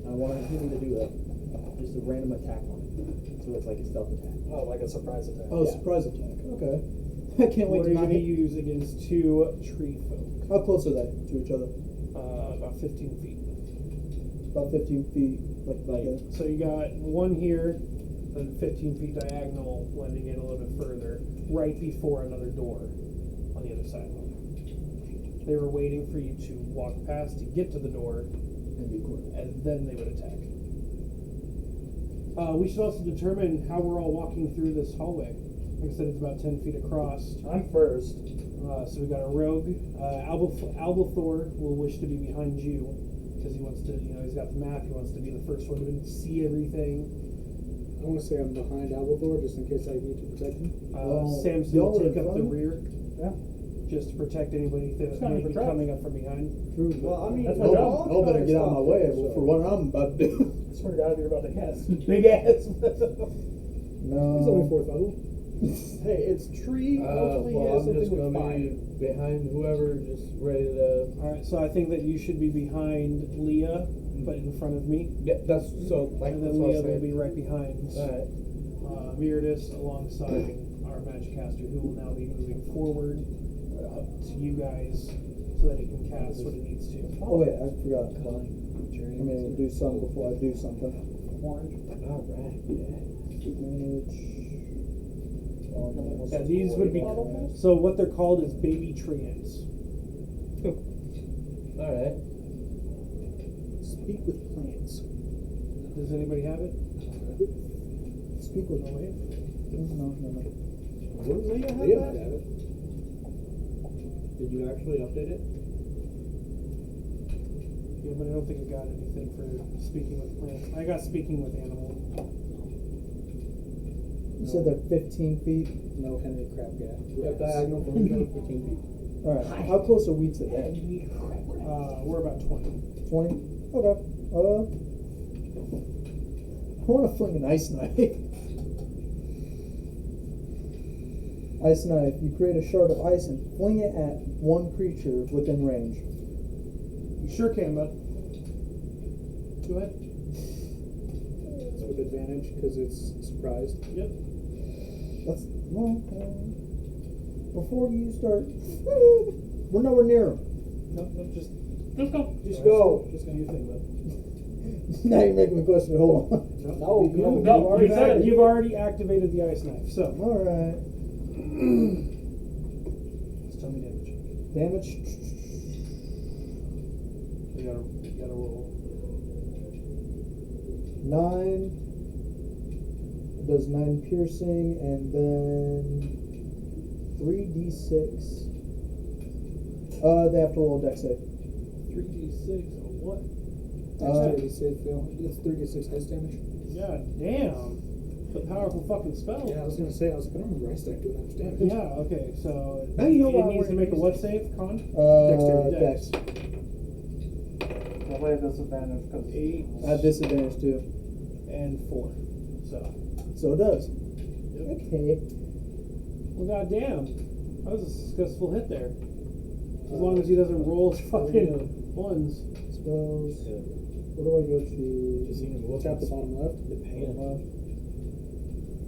I want him to do just a random attack on it, so it's like a stealth attack. Oh, like a surprise attack. Oh, Yeah. surprise attack. Okay. I can't wait What are to you not going to hit. use against two tree folk? How close are they to each other? About 15 feet. About 15 feet. Like Like- So you got one here, then 15 feet diagonal, blending in a little bit further, right before another door on the other side. They were waiting for you to walk past to get to the door, and be quick. and then they would attack. We should also determine how we're all walking through this hallway. Like I said, it's about 10 feet across. I'm first. So we got a rogue. Albathor will wish to be behind you because he wants to, he's got the map. He wants to be the first one to see everything. I want to say I'm behind Albathor just in case I need to protect him. Samson y'all will are take up the fine. rear Yeah. just to protect anybody that It's kind of may be a trap. coming up from behind. True. Well, I mean, That's my No, job. no, better get out of my way for what I'm about to do. I swear to God, you're about to cast. Big ass. No. He's only 4th level. Hey, it's tree. Hopefully he has Well, I'm just something with gonna fire. be behind whoever, just ready to. All right, so I think that you should be behind Leah, but in front of me, Yeah, that's so. Like and that's then what I Leah was will be saying. right behind Alright. Mirdis alongside our magic caster, who will now be moving forward up to you guys so that it can cast what it needs to. Oh wait, I forgot. I'm gonna do something before I do something. Orange. Alright. Yeah, these would be. So what they're called is baby treants. Alright. Speak with plants. Does anybody have it? Speak with No way. No. Wouldn't Leah have Leah that? might have it. Did you actually update it? Yeah, but I don't think I got anything for speaking with plants. I got speaking with animals. You said they're 15 feet. No Henry Crab guy. Yeah, diagonal from each other, 15 feet. Alright. How close are we to that? We're about 20. 20? Okay. I want to fling an ice knife. Ice knife. You create a shard of ice and fling it at one creature within range. You sure can, bud. Go ahead. It's with advantage because it's surprised. Yep. That's well. Before you start, we're nowhere near them. No, just go. Just go. Just do your thing, bud. Now you're making me question. Hold on. No, You've already activated the ice knife. So, All right. just tell me damage. Damage. You gotta roll. 9. It does 9 piercing and then 3d6. They have to roll a dex save. 3d6 or what? Dexterity save fail. It's 3d6 ice damage. God damn. The powerful fucking spell. Yeah, I was gonna say, I was like, I don't remember ice deck doing that much damage. Yeah, okay, so Now you know it why needs to we're make a using- what save, Con? Dexterity. Dex. That way it disadvantage because 8 At disadvantage too. and 4. So it does. Okay. Well, goddamn. That was a successful hit there. As long as he doesn't roll his fucking ones. Spells. Where do I go to? Tap the bottom left. The pan. Left.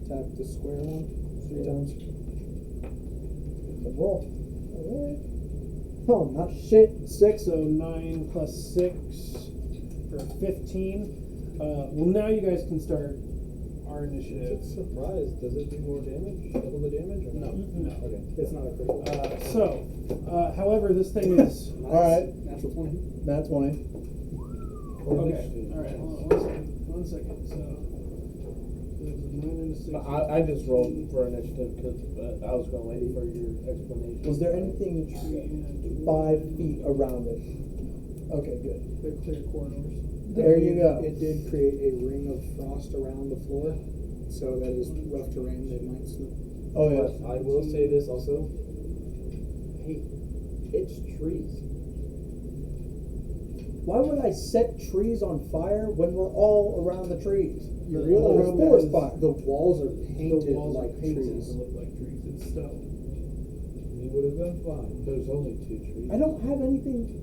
Tap the square one 3 times. The roll. Alright. Oh, not shit. 6, so 9 plus 6 for 15. Well, now you guys can start our initiative. It's surprised. Does it do more damage? Double the damage? Or No, no. Okay. It's not a critical. However, this thing is. Alright. Natural 20. That's 20. Okay, alright, hold on 1 second. So, there's a 9 and a 6. I just rolled for initiative because I was going to wait for your explanation. Was there anything 5 feet around it? Okay, good. They're clear corridors. There you go. It did create a ring of frost around the floor. so that is rough terrain. They might slip. Oh yeah. But I will say this also. Hey, it's trees. Why would I set trees on fire when we're all around the trees? You realize forest that fire. the walls are painted The walls like are painted trees. to look like trees. It's stone. You would have been fine. There's only 2 trees. I don't have anything.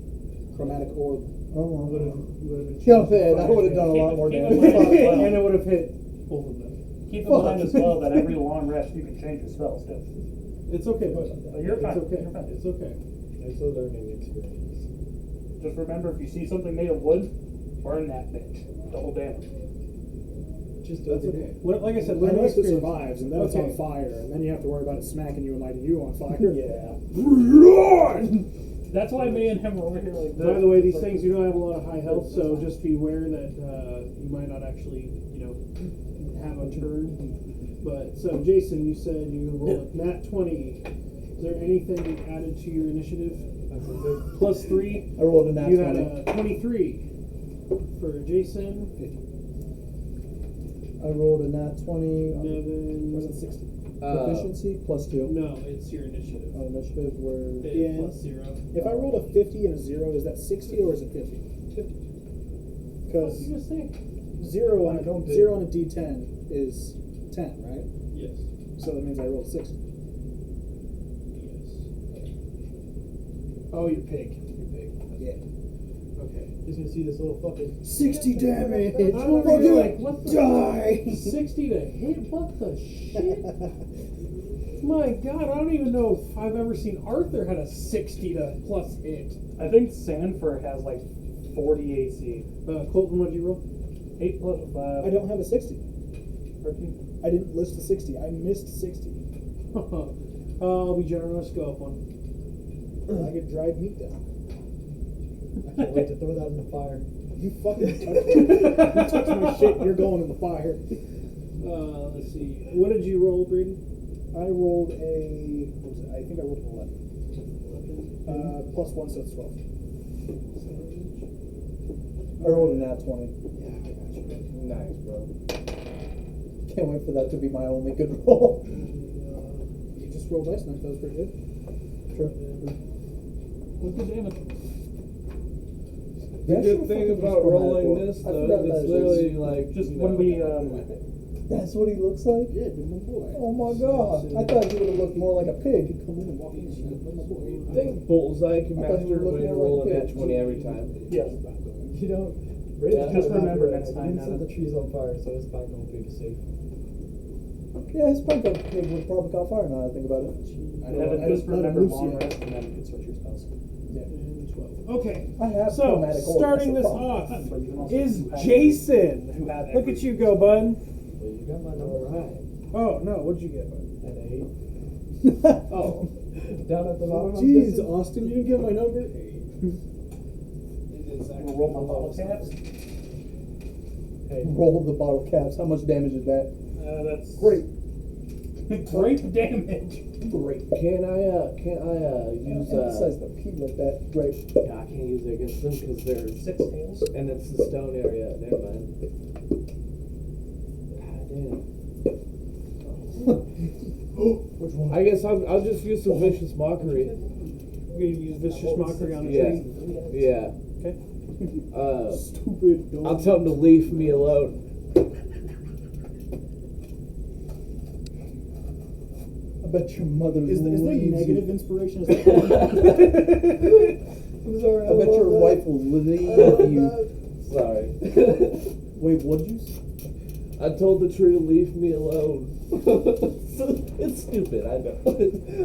Chromatic orb. Oh, Would have been. yeah, that would have done a lot more Keep damage. in mind as well. And it would have hit both of them. Keep in mind as well that every long rest you can change your spells too. It's okay, bud. But you're fine. It's okay. You're fine. It's okay. It's a learning experience. Just remember, if you see something made of wood, burn that bitch. Double damage. Just That's okay. Like I said, Unless it experience. survives, and then it's Okay. on fire, and then you have to worry about it smacking you and lighting you on fire. Yeah. That's why me and him were over here like this. By the way, these things do not have a lot of high health, so just be aware that you might not actually, have a turn. But so, Jason, you said you rolled a nat 20. Is there anything added to your initiative? Plus 3. I rolled a nat You 20. had a 23 for Jason. I rolled a nat 20. Nevin. Was it 60? Proficiency plus 2. No, it's your initiative. Initiative where. Yeah. Plus 0. If I rolled a 50 and a 0, is that 60 or is it 50? 50. Because You just say. 0 on a D10 is 10, right? Yes. So that means I rolled 60. Yes. Oh, you pig. You pig. Yeah. Okay. He's gonna see this little fucking 60 damage! I'm gonna be like, what the Die! 60 to hit? What the shit? My god, I don't even know if I've ever seen Arthur had a 60 to plus hit. I think Sanford has like 40 AC. Colton, what'd you roll? 8 plus 5. I don't have a 60. 13. I didn't list a 60. I missed 60. I'll be generous, go up one. I get dried meat down. I can't wait to throw that in the fire. You fucking touch me. You touch my shit, you're going in the fire. Let's see. What did you roll, Braden? I rolled a. What was it? I think I rolled an 11. Plus 1, so it's 12. I rolled a nat 20. Nice, bro. Can't wait for that to be my only good roll. You just rolled dice knife, that was pretty good. Sure. What's the damage? The good thing about rolling this, though, is it's literally like. Just when we, That's what he looks like? Yeah, good my boy. Oh my god. I thought he would have looked more like a pig. Come in and walk in, good my boy. I think Bullseye can I thought master you were way to looking roll like a a nat 20 every time. yes. You know, Yeah, just remember next time, He set Nevin. the trees on fire, so his back won't be safe. Yeah, his punk pig would probably caught fire now that I think about it. Nevin, just remember loose long yet. rest and then you can switch your spells. And 12. Okay. I have So, chromatic orb, starting that's this the problem. off But you can also is have- Jason. you have Look every- at you go, bud. Well, you got my number high. Oh, no, what'd you get, bud? An 8. Oh. Down at the bottom. I'm Jeez, guessing. Austin, you didn't get my number? We'll roll my bottle caps. Hey, Roll the bottle caps. How much damage is that? That's Great. Great damage. Great. Can't I use, Emphasize the P like that. Great. yeah, I can't use it against them because they're 6 tails. and it's the stone area. Never mind. God damn. which one? I guess I'll just use some vicious mockery. You're going to use Vicious Mockery on the Yeah. tree? Yeah. Okay. Stupid dog. I'll tell him to leave me alone. I bet your mother Is the leaves negative you. inspiration? Is that I'm sorry. I bet your wife will leave you. Sorry. Wait, what'd you say? I told the tree to leave me alone. It's stupid, I know.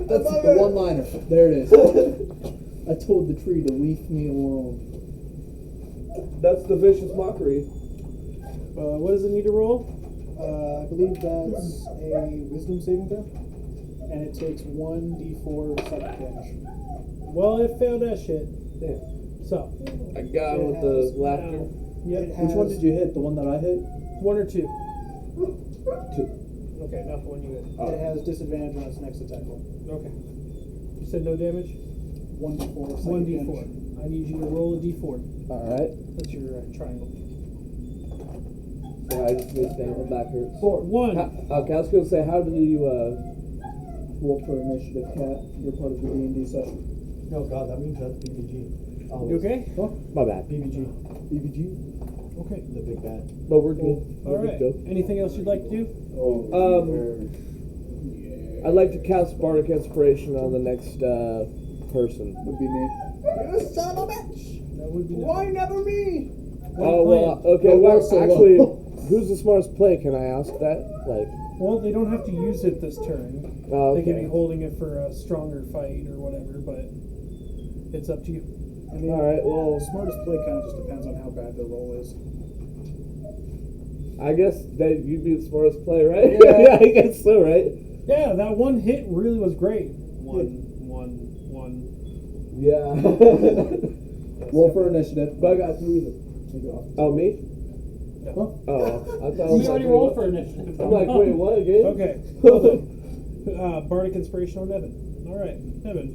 That's the one-liner. There it is. I told the tree to leave me alone. That's the vicious mockery. What does it need to roll? I believe that's a wisdom saving throw. And it takes 1d4 psychic damage. Well, it failed that shit. Yeah. So, I got him with the laughter. yep. Which one did you hit? The one that I hit? 1 or 2? 2. Okay, not the one you hit. It has disadvantage on its next attack roll. Okay. You said no damage? 1d4 psychic 1 damage. d4. I need you to roll a d4. Alright. That's your triangle. Yeah, I just missed it. My back hurts. 1. Okay, I was gonna say, how do you Roll for initiative, Cat. You're part of the D&D session. Oh god, that means that's BBG. You okay? My bad. BBG. BBG? Okay. The big bad. But we're good. All We're right. good to Anything else you'd like to do? I'd like to cast Bardic Inspiration on the next person. Would be me. You son of a bitch! That would be Why never me? Oh, well, okay, Well, well, so actually, low. who's the smartest player? Can I ask that? Like, Well, they don't have to use it this turn. oh, They could be okay. holding it for a stronger fight or whatever, but it's up to you. I mean, Alright, well, smartest play kind of just depends on how bad the roll is. I guess that you'd be the smartest player, right? Yeah. Yeah, I guess so, right? Yeah, that one hit really was great. One. Yeah. Roll for initiative. But I got 3 of them. Take it off. Oh, me? Yeah. Oh, I thought I We was already like, rolled wait, for initiative. what? I'm like, wait, what again? Okay. Well then, Bardic Inspiration on Nevin. All right, Nevin.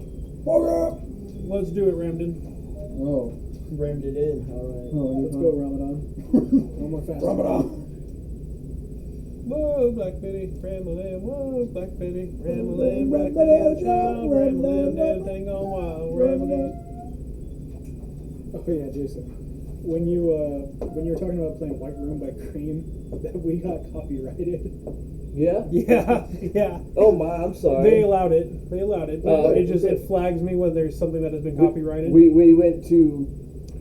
Let's do it, Ramden. Oh. Rammed it in. Alright. Oh, Let's go, Ramadan. One more fast. Whoa, Black Betty, Ram-a-lam, whoa, Black Betty, Ram-a-lam, Black Betty, child, Ram-a-lam, damn thing gone wild, Ram-a-lam. Oh yeah, Jason. When you were talking about playing White Room by Cream, that we got copyrighted. Yeah? Yeah. Oh my, I'm sorry. They allowed it. It flags me when there's something that has been copyrighted. We went too,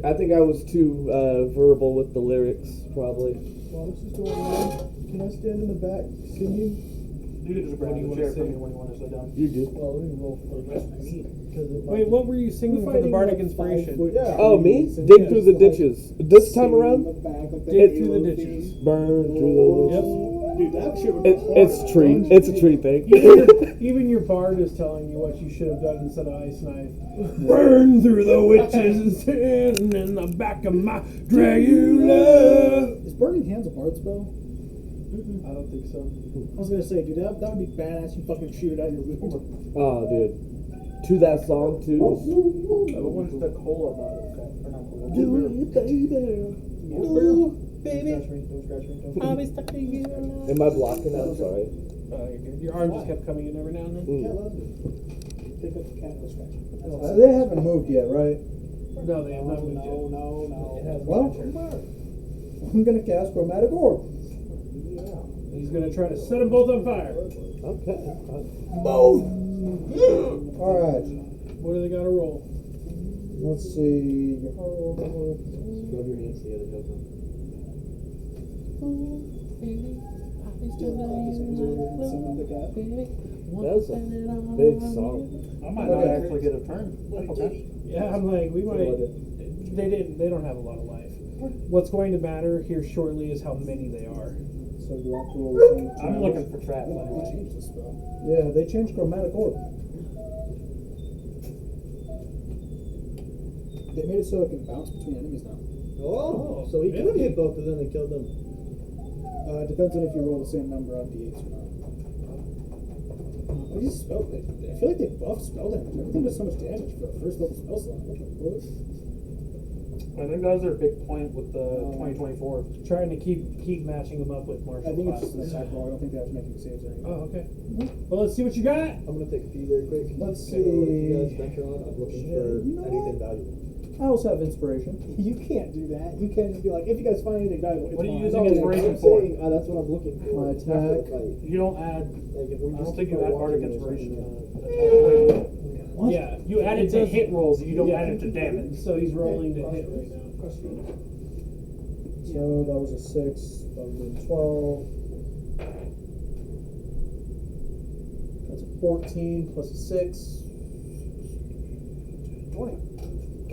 I think I was too verbal with the lyrics, probably. While this is going on, can I stand in the back singing? You can just grab the chair from me when you want to sit down. You do. Well, let me roll for the rest of me. Wait, what were you singing for the Bardic Inspiration? Yeah. Oh, me? Dig through the ditches. This time around? Dig through the ditches. Burn through the Yep. woods. Dude, that shit would It's a tree. It's a tree thing. Even your bard is telling you what you should have done instead of ice knife. Burn through the witches and stand in the back of my Dracula. Is Burning Hands a bard spell? I don't think so. I was gonna say, dude, that would be badass. You fucking shoot it out your window. Oh, dude. To that song, too. What one's the cola bottle? Or not cola. I'll be stuck to you. Am I blocking? I'm sorry. Your arm just kept coming in every now and then. Pick up the cat and go scratch it. So they haven't moved yet, right? No, they have not moved yet. No. Well, I'm gonna cast Chromatic Orb. He's gonna try to set them both on fire. Okay. Alright. What do they gotta roll? Let's see. Rub your hands together, Joker. Summon the cat. That was a big song. I might not actually get a turn. That's okay. Yeah, I'm like, we might. They don't have a lot of life. What's going to matter here shortly is how many they are. So you have to roll the same. I'm looking for traps. They Anyway. changed the spell. Yeah, they changed Chromatic Orb. They made it so it can bounce between enemies now. Oh, so he could have hit both of them and killed them. It depends on if you roll the same number on d8s or not. What is spell? I feel like they buffed spell damage. Everything does so much damage for a first level spell slot. What the fuck? I think that was their big point with the 2024. Trying to keep matching them up with martial I think it's just an classes. attack roll. I don't think they have to make any saves or anything. Oh, okay. Well, let's see what you got. I'm gonna take a pee very quick. Let's Can't know what you see. guys venture on. I'm looking for anything valuable. I also have inspiration. You can't do that. You can't just be like, if you guys find anything valuable, it's What are you mine. using No, inspiration I'm for? saying, that's what I'm looking for. My It's not for the attack. fight. You don't add. Like if we I just don't think you start add Bardic walking or Inspiration to something. attack. What? Yeah, you add it to hit rolls. You don't add it to damage. So he's rolling to hit right now. So that was a 6. That would be 12. That's a 14 plus a 6. 20.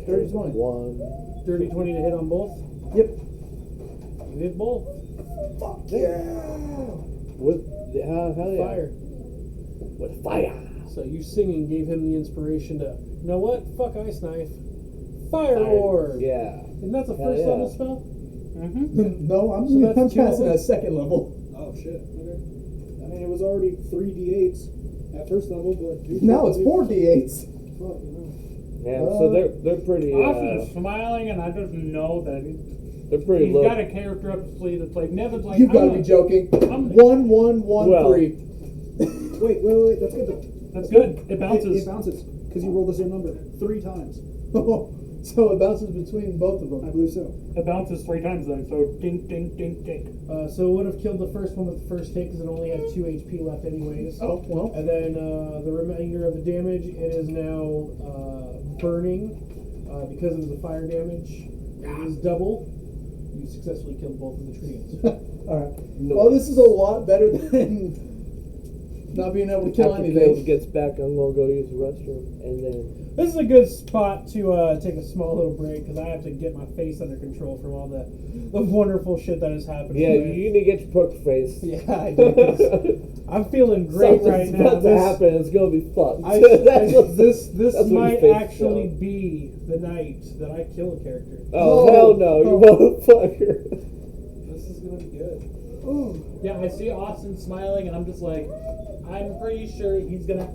Dirty 20. 1. Dirty 20 to hit on both. Yep. You hit both. Fuck yeah! With how yeah. Fire. With fire. So you singing gave him the inspiration to, you know what? Fuck ice knife. Fire orb. Yeah. And that's a Hell first yeah. level spell. No, I'm, So that's I'm two casting levels? at second level. Oh shit. Okay. I mean, it was already 3 d8s at first level, but dude, Now it's 4 d8s. Fuck, you know. Yeah, so they're pretty. Austin's smiling, and I just know that They're pretty He's low. got a character up his sleeve that's like Nevin's like You've I'm got to gonna- be joking. I'm- 1, 1, 1, Well- 3. Wait. That's good though. That's good. It bounces. It bounces because you roll the same number 3 times. So it bounces between both of I them. believe so. It bounces 3 times then. So ding, ding, ding, ding. So it would have killed the first one with the first hit because it only had 2 HP left anyways. Oh, well. And then the remainder of the damage, it is now burning because of the fire damage. It is double. You successfully killed both of the trees. Alright. No. Well, this is a lot better than not being able to kill After anything. Caleb gets back, I'm gonna go use the restroom, and then This is a good spot to take a small little break because I have to get my face under control from all the wonderful shit that is happening. yeah, with- you need to get your poker face. Yeah, I do. 'Cause I'm feeling great right Something's now. about to happen. It's gonna be fucked. This that's what might your face actually shows. be the night that I kill a character. Oh, No. hell no, you motherfucker! This is gonna be good. Yeah, I see Austin smiling, and I'm just like, I'm pretty sure he's got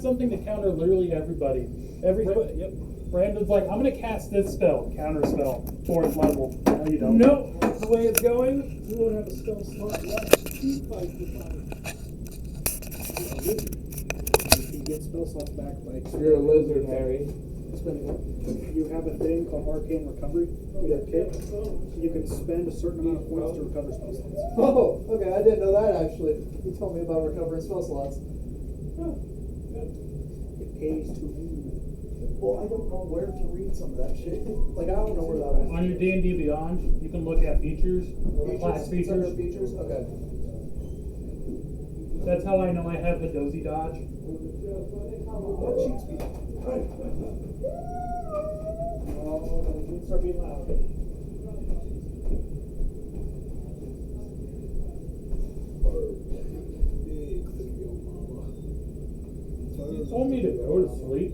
something to counter literally everybody. Yep. Brandon's like, I'm gonna cast this spell, counter spell, 4th level. No, you don't. Nope. That's the way it's going. You won't have a spell slot left to fight the fire. You can get spell slots back by You're a lizard, Harry. spending it. You have a thing called Arcane Recovery. You get a kit. You can spend a certain amount of points to recover spell slots. Oh, okay, I didn't know that actually. You told me about recovering spell slots. It pays to read. Well, I don't know where to read some of that shit. Like, I don't know where that is. On your D&D Beyond, you can look at features, class Features? It's under features. features? Okay. That's how I know I have the dozy dodge. What cheat speed? Oh, it start being loud. You told me to go to sleep.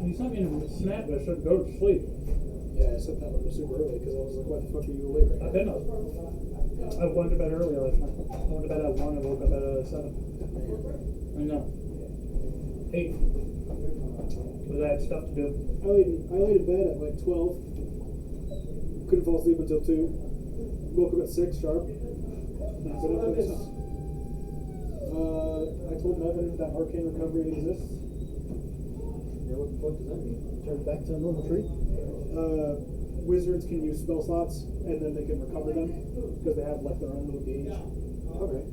You sent me a snap that said go to sleep. Yeah, I set that one super early because I was like, why the fuck are you awake right I've now? been up. I went to bed earlier last night. I went to bed at 1 and woke up at 7. I know. 8. Because I had stuff to do. I laid in bed at like 12. Couldn't fall asleep until 2. Woke up at 6 sharp. And I was up for this. I told Nevin that Arcane Recovery exists. Yeah, what the fuck does that mean? Turn it back to a normal tree? Wizards can use spell slots and then they can recover them because they have like their own little gauge. Okay.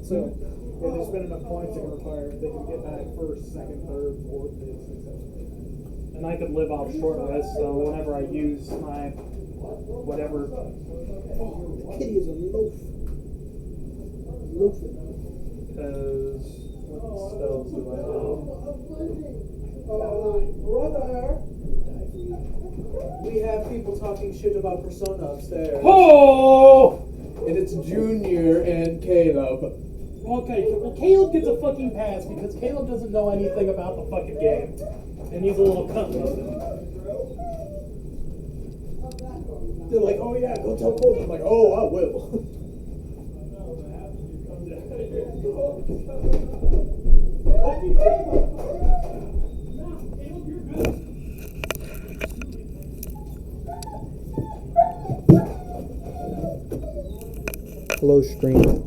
So if they spend enough points, they can retire. They can get back first, second, third, fourth, fifth, sixth, seventh. And I could live off short rest, so whenever I use my whatever. Oh, Kitty is a loaf. Loafing. Because what spells do I have? Brother! We have people talking shit about Persona upstairs. Oh! And it's Junior and Caleb. Okay, well, Caleb gets a fucking pass because Caleb doesn't know anything about the fucking game. And he's a little cunt with it. They're like, oh yeah, go tell Colton. I'm like, oh, I will. Hello, stream.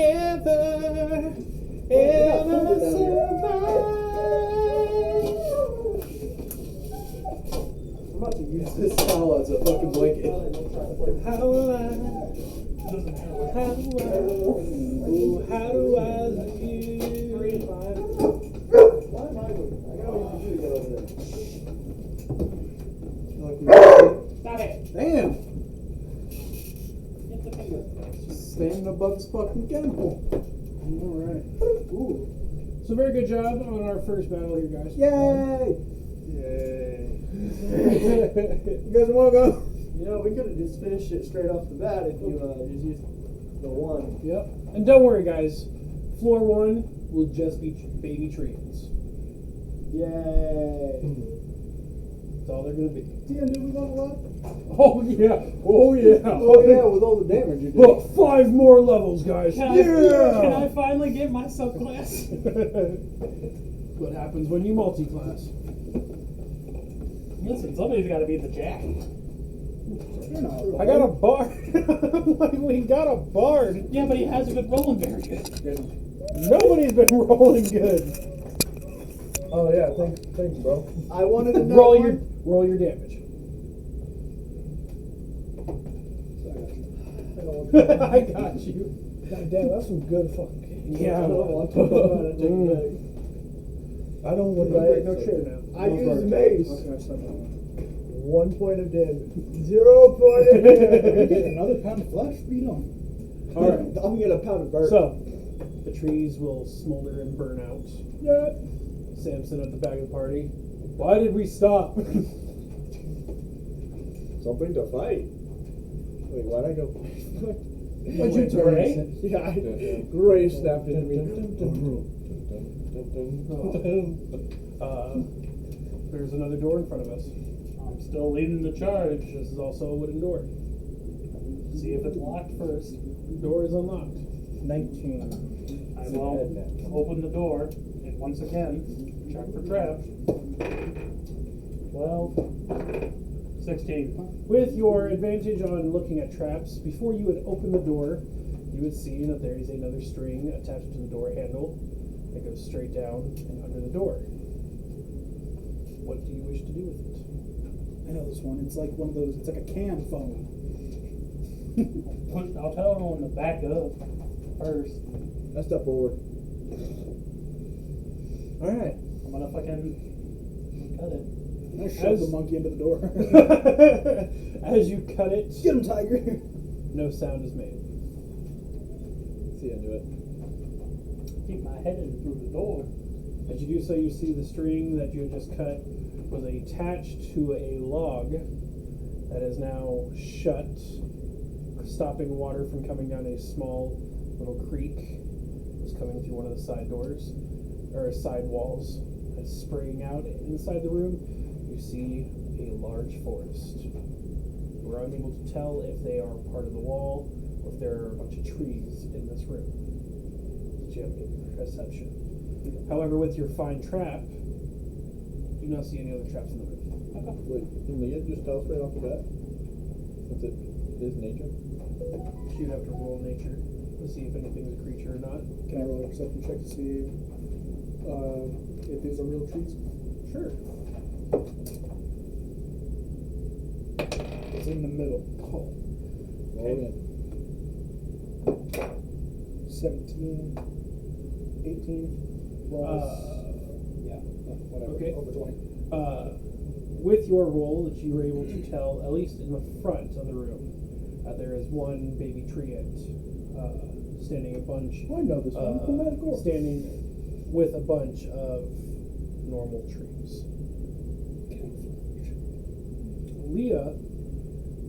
ever, yeah, ever hold it down here. survive. I'm about to use this towel as a fucking blanket. How will I? How do I? Oh, how do I love you? Why am I moving? I gotta wait for you to get over there. Stop it. Damn! Get the finger. Standing above this fucking chemical. Alright. Ooh. So very good job on our first battle here, guys. Yay! Yay. You guys wanna go? You know, we could have just finished it straight off the bat if you just used the one. Yep. And don't worry, guys. Floor 1 will just be baby trees. Yay! That's all they're gonna be. Damn, did we level up? Oh yeah! Oh yeah! Oh yeah, with all the damage you did. Look, 5 more levels, guys. Can I finally get my subclass? What happens when you multi-class? Listen, somebody's got to be the jack. I got a bard. I'm like, we got a bard. Yeah, but he hasn't been rolling very good. Nobody's been rolling good. Oh yeah, thanks, bro. I wanted to know. Roll your damage. I got you. God damn, that's some good fucking cake. Yeah. I don't want to talk about it. I don't want to break no chair now. I used mace. Okay, stop that. 1 point of damage. 0 point of damage. Get another pound of flesh? Beat on. Alright, I'm gonna get a pound of bird. So, the trees will smolder and burn out. Yeah. Samson at the back of the party. Why did we stop? Something to fight. Wait, why'd I go? What'd you turn? Gray? Yeah, Gray snapped into me. There's another door in front of us. I'm still leading the charge. This is also a wooden door. See if it's locked first. Door is unlocked. 19. I will open the door and once again check for traps. 12, 16. With your advantage on looking at traps, before you would open the door, you would see that there is another string attached to the door handle that goes straight down and under the door. What do you wish to do with it? I know this one. It's like one of those. It's like a cam phone. I'll tell everyone to back up first. I step forward. Alright. I'm gonna fucking cut it. I shove the monkey into the door. As you cut it, Get him, tiger. no sound is made. See, I knew it. Keep my head in through the door. As you do so, you see the string that you had just cut was attached to a log that is now shut, stopping water from coming down a small little creek that's coming through one of the side doors, or side walls, that's spraying out inside the room. You see a large forest. You are unable to tell if they are part of the wall or if there are a bunch of trees in this room. But you have a perception. However, with your fine trap, you do not see any other traps in the room. Wait, can Leah just tell us right off the bat? Since it is nature? She would have to roll nature to see if anything's a creature or not. Can I roll a perception check to see if these are real trees? Sure. It's in the middle. Oh, yeah. 17, 18 plus. Yeah, whatever. okay. Over 20. With your roll, that you were able to tell, at least in the front of the room, there is one baby treant standing a bunch. I know this one from Magic Orb. Standing with a bunch of normal trees. Leah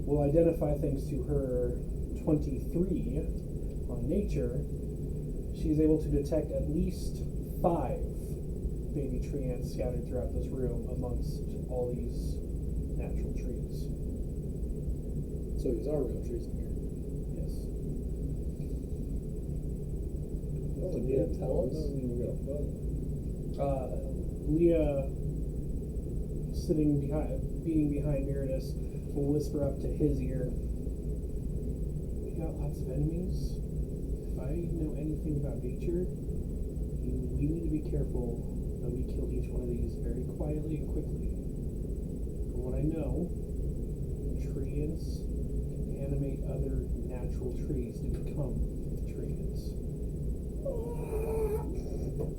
will identify thanks to her 23 on nature. She's able to detect at least 5 baby tree ants scattered throughout this room amongst all these natural trees. So these are real trees in here. Yes. Did Leah tell us? We're gonna fuck. Leah, being behind Meredith, will whisper up to his ear. We got lots of enemies. I know anything about nature, we need to be careful that we kill each one of these very quietly and quickly. From what I know, treants can animate other natural trees to become treants. From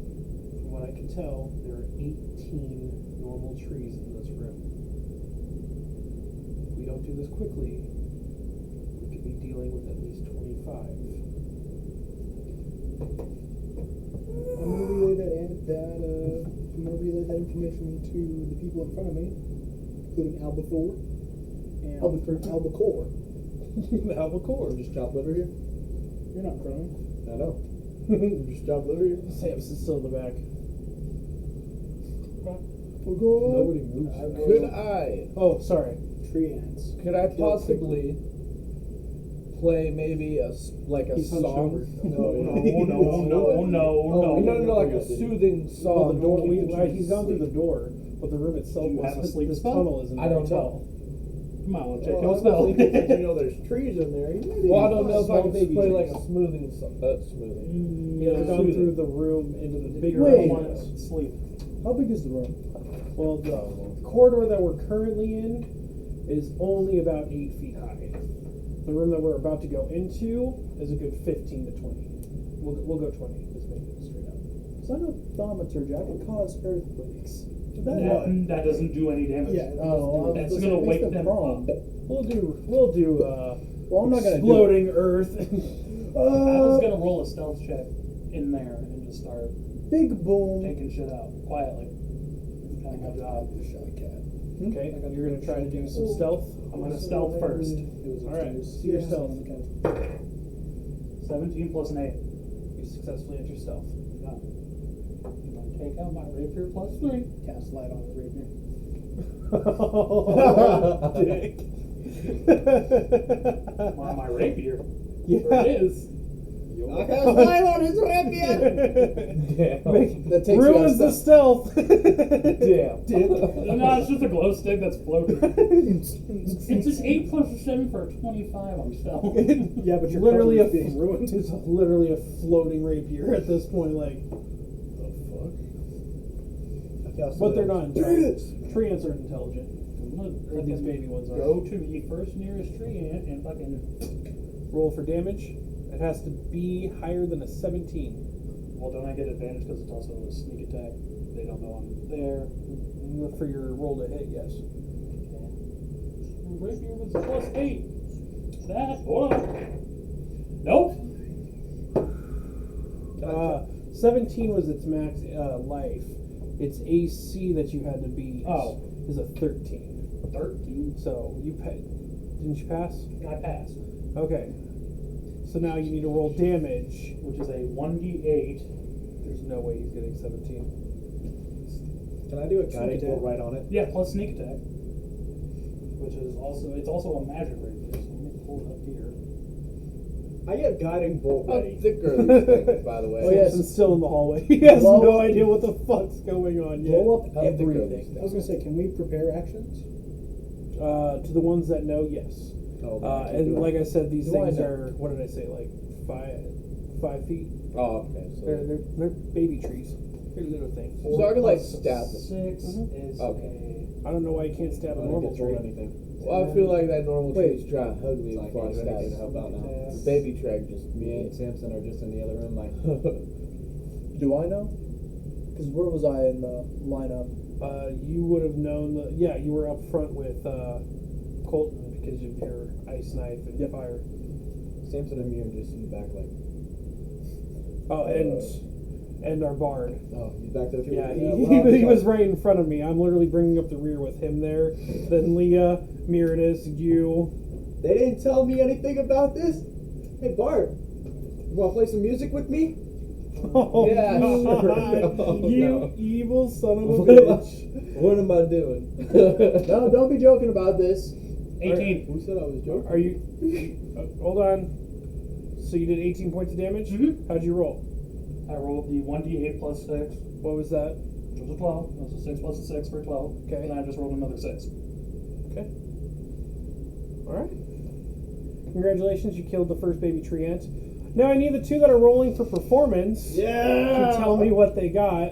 what I can tell, there are 18 normal trees in this room. If we don't do this quickly, we could be dealing with at least 25. I'm gonna relay that information to the people in front of me, including Albacore and Albacore. Albacore. Just chop liver here. You're not growing. I know. Just chop liver here. Sam's is still in the back. Nobody moves. Could I? Oh, sorry. Tree ants. Could I possibly play maybe a He punched song? over. No, like a soothing Well, song. the door. to keep the trees He's gone through the asleep. door, but the room itself Do you was have a sleep this spell? tunnel isn't I don't very know. tall. Come on, check Well, your spell. you know there's trees in there. Well, I don't know if I Small can baby play trees. like a smoothing song. Smoothing. Yeah, they've gone soothing. through the room into the bigger Wait. one. Sleep. How big is the room? Well, the corridor that we're currently in is only about 8 feet high. The room that we're about to go into is a good 15 to 20. We'll go 20. Just make it straight up. Because I know thaumaturgy, I can cause earthquakes. But That doesn't do any damage. Yeah. That's gonna wake them up. We'll do Well, I'm not gonna exploding earth. I was gonna roll a stealth check in there and just start Big boom. taking shit out quietly. Kind of my job. Okay, you're gonna try to do some stealth. I'm gonna stealth first. All right, see your stealth. 17 plus an 8. You successfully enter stealth. I'm gonna take out my rapier plus 3. Cast light on his rapier. Dick. On my rapier. Yeah. There it is. I cast light on his rapier. Damn. That takes you out Ruins of the stealth. stealth. Damn. No, it's just a glow stick that's floating. It's an 8 plus a 7 for a 25 on stealth. Yeah, but your Literally cover a is being ruined. It's literally a floating rapier at this point. Like, but they're not intelligent. Tree ants are intelligent. Or these baby ones are. Go to the first nearest tree ant and fucking Roll for damage. It has to be higher than a 17. Well, don't I get advantage because it's also a sneak attack? They don't know I'm there. For your roll to hit, yes. Rapier was a plus 8. That, hold on. Nope. 17 was its max life. Its AC that you had to beat is a 13. 13? So didn't you pass? I passed. Okay. So now you need to roll damage. Which is a 1d8. There's no way he's getting 17. Can I do a guiding bolt right on it? Yeah, plus sneak attack. Which is also a magic rapier. So let me pull it up here. I get guiding bolt How ready. Thicker these things, by the way. Oh, yes. Samson's still in the hallway. He has Blow no up- idea what the fuck's going on yet. Blow up How thick are everything. these I was gonna say, can we prepare actions? To the ones that know, yes. Oh, And like I said, these Do I things know? are, what did I say, like 5 feet? Oh, okay. So, They're baby trees. They're little things. so I can like Plus stab 6 them. is Okay. I don't know why you can't stab a I don't normal get thrown tree. anything. Well, I feel like that normal Wait. tree's trying to hug me It's like before I anything stab to it. help out now. The baby track just Me and Samson are just in the other room, like, Do I know? Because where was I in the lineup? You would have known that, yeah, you were up front with Colton because of your ice knife and Yep. fire. Samson and me are just in the back, like, Oh, and our bard. oh, he's back there too. Yeah, well, he was right in front of me. I'm literally bringing up the rear with him there. Then Leah, Meredith, you. They didn't tell me anything about this. Hey Bart, you want to play some music with me? Oh, Yeah, God. sure. You No. evil son of a What am I- bitch. What am I doing? No, don't be joking about this. 18. Who said I was joking? Are you? Hold on. So you did 18 points of damage? Mhm. How'd you roll? I rolled the 1d8 plus 6, What was that? which was a 12. That was a 6 plus a 6 for 12. Okay. And I just rolled another 6. Okay. All right. Congratulations, you killed the first baby tree ant. Now I need the two that are rolling for performance to tell me what they got.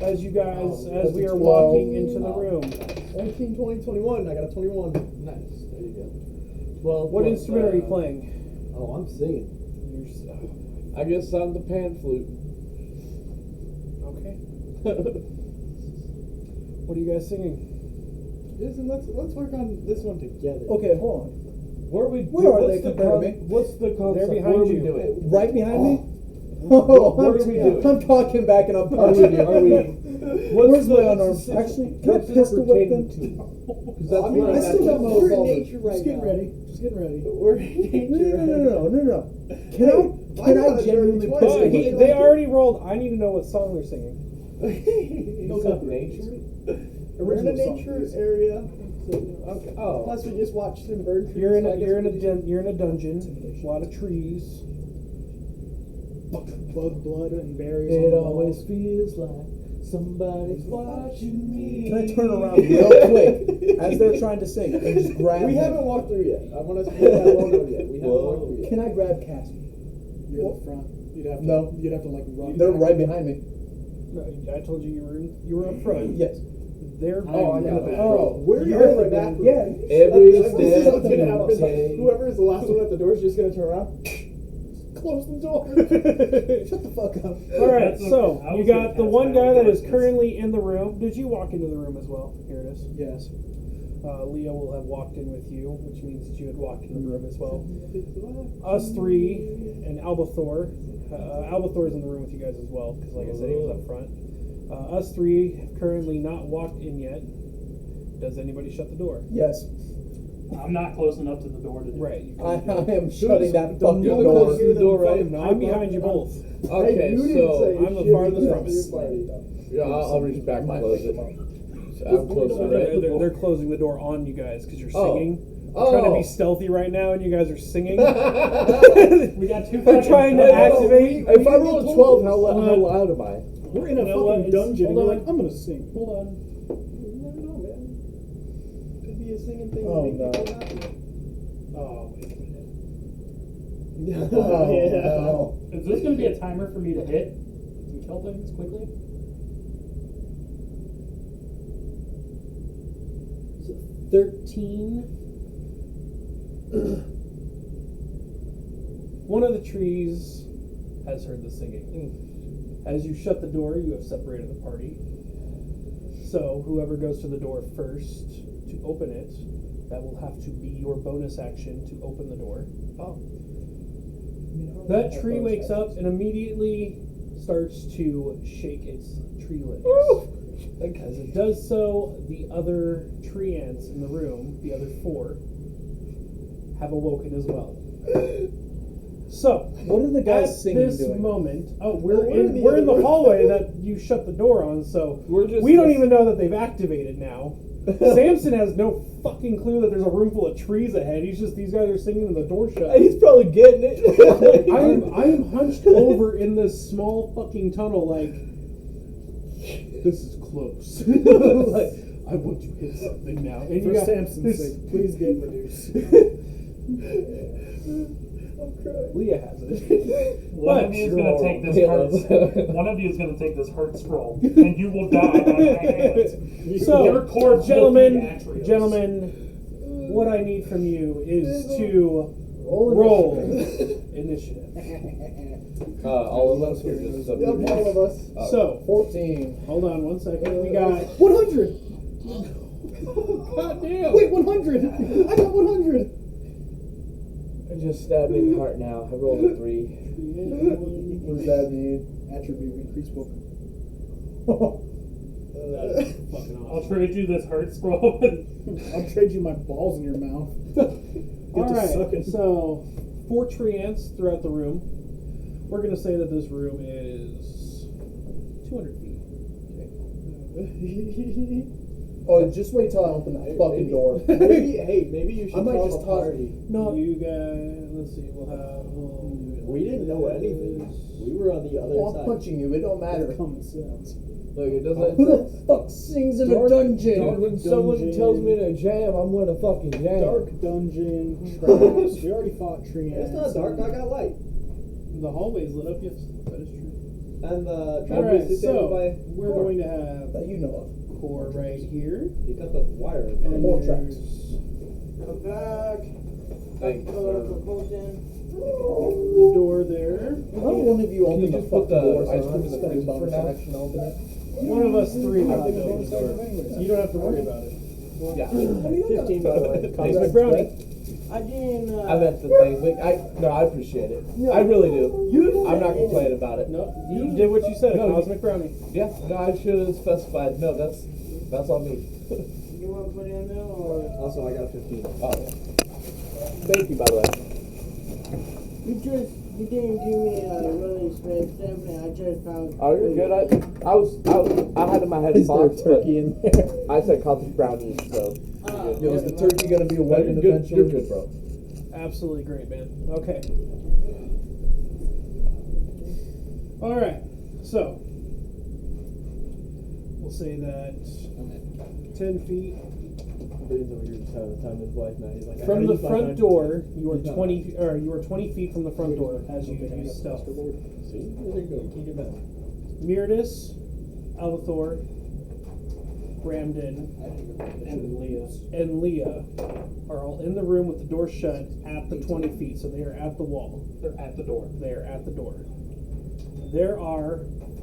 As you guys, as we are walking into the room. 19, 20, 21. I got a 21. Nice. There you go. 12. What plus, instrument are you playing? Oh, I'm singing. I guess I'm the pan flute. Okay. What are you guys singing? Listen, let's work on this one together. Okay, hold on. Where are we? Where are what's they the compared to me? What's the concept? They're behind what are we you. doing? Right behind me? What are we doing? I'm talking back and I'm punching you. Are we? Where's my what's unarmed? the- Actually, can I what's this pistol whip pertaining them? to? 'Cause that's I mean, where I still got my we're in revolver. nature right Just getting now. ready. Just getting ready. We're in nature. No. Can I I got a genuinely dirty pistol twice. But whip? they already rolled. I need to know what song they're singing. No nature. We're in a Original song, nature please. area. So, okay. Oh. Plus, we just watched some bird trees. You're in so a I guess you're in we a just- you're in a dungeon. A lot of trees. Bug blood and berries. on It the always wall. feels like somebody's watching me. Can I turn around real quick as they're trying to sing and just grab We them? haven't walked through yet. I want us to put that well known yet. We haven't walked through yet. Can I grab Cassie? You're in the front. You'd have to. No. You'd have to like run. They're back. right behind me. No, I told you you were up front. Yes. They're Oh, I in got the it. back. Oh, We're you're in the the back. yeah. Every This is step what's gonna happen. you take. Whoever is the last one at the door is just gonna turn around. Close the door. Shut the fuck up. All right, That's okay. so I you was got gonna the cast one guy Battle that is Darkness. currently in the room. Did you walk into the room as well? Here it is. Yes. Leo will have walked in with you, which means that you had walked in the room as well. Us three and Albathor. Albathor is in the room with you guys as well, because like I said, he was up front. Us three have currently not walked in yet. Does anybody shut the door? Yes. I'm not close enough to the door to do Right. it. You I can am shutting that fucking You're the door. closest to the door, right? I'm behind you both. Okay, Hey, you didn't so say I'm the shit farthest because from you're it. fighting. yeah, I'll reach back and close it. So I'm closer, right? They're closing the door on you guys because you're Oh. singing. I'm trying to be Oh. stealthy right now, and you guys are singing. We got two. They're trying to Wait, activate. If I roll a 12, how loud am I? We're in a You know what? fucking dungeon. Hold And you're on. like, I'm gonna sing. Hold on. You never know, man. Could be a singing thing. Oh, to make no. people happy. Oh, wait a minute. Oh, Yeah. no. Is this going to be a timer for me to hit and kill things quickly? 13. One of the trees has heard the singing. As you shut the door, you have separated the party. So, whoever goes to the door first to open it, that will have to be your bonus action to open the door. Oh. That tree wakes up and immediately starts to shake its tree limbs. As it does so, the other tree ants in the room, the other 4, have awoken as well. So, What are the guys at singing this doing? moment, we're in the we're in the other room. hallway that you shut the door on, so We're just- we don't even know that they've activated now. Samson has no fucking clue that there's a room full of trees ahead. He's just, these guys are singing and the door shut. He's probably getting it. I am hunched over in this small fucking tunnel, like, this is close. Like, I want to hit something now. And For you got Samson's this- sake, please get reduced. I'm crying. Leah has it. One of you is going to take this hurt. One of you is going to take this hurt scroll, and you will die on my hands. So, Your corpse will be gentlemen, Atrios. gentlemen, what I need from you is to roll initiative. All of us are just Yep, all of us. So, 14. hold on one second. We got 100. God damn. Wait, 100. I got 100. It just stabbed me in the heart now. I rolled a 3. What does that mean? Attribute increase book. Fucking I'll awesome. trade you this hurt scroll. I'll trade you my balls in your mouth. All to right, sucking. so 4 tree ants throughout the room. We're gonna say that this room is 200 feet. Oh, just wait till I open that fucking door. Maybe you should I might call just a toss party. No, you guys. Let's see. We'll We didn't know anything. We were on the other Oh, I'm side. punching you. It don't matter. Common sense. Look, it doesn't. Fuck sings in a Dark- dungeon. dark When someone dungeon. tells me to jam, I'm gonna fucking jam. Dark dungeon, traps. We already fought tree It's ants. not dark. I got light. The hallway's lit up. Yes, that is true. And the All trap right, is disabled so by we're going to have That you know of. core right here, You cut the wire. and more there's Come back. Thanks, Color sir. for Colton. the door there. How one of you Can open you the just put fucking the doors ice on? cream in the Spend freezer for bonus now? action to open it. One of us three will I have think to we're open the gonna door. start anyways. You don't have to worry about it. Yeah. 15 by the way. Cosmic brownie. I didn't. I meant the thing. Like, I appreciate it. I really do. I'm not complaining about it. No, you did what you said. No, a cosmic brownie. Yeah. No, I should have specified. No, that's on me. You want to put it in there or? Also, I got a 15. Oh. Thank you, by the way. You didn't give me a really specific. I just found. Oh, you're good. I had in my head Is there a Fox, turkey in there? but I said cosmic brownies, so. Yo, is the turkey gonna be a No, weapon you're good. eventually? You're good, bro. Absolutely great, man. Okay. All right. So we'll say that 10 feet Braden's over here just having the time of his life now. He's like, I from gotta the use my front time. door. You are He's not 20, or you are 20 feet from the front door as you use stealth. See? There you go. You can't get mad. Mirdis, Alvathor, Bramden, and Leah are all in the room with the door shut at the 20 feet, so they are at the wall. They're at the door. They are at the door. There are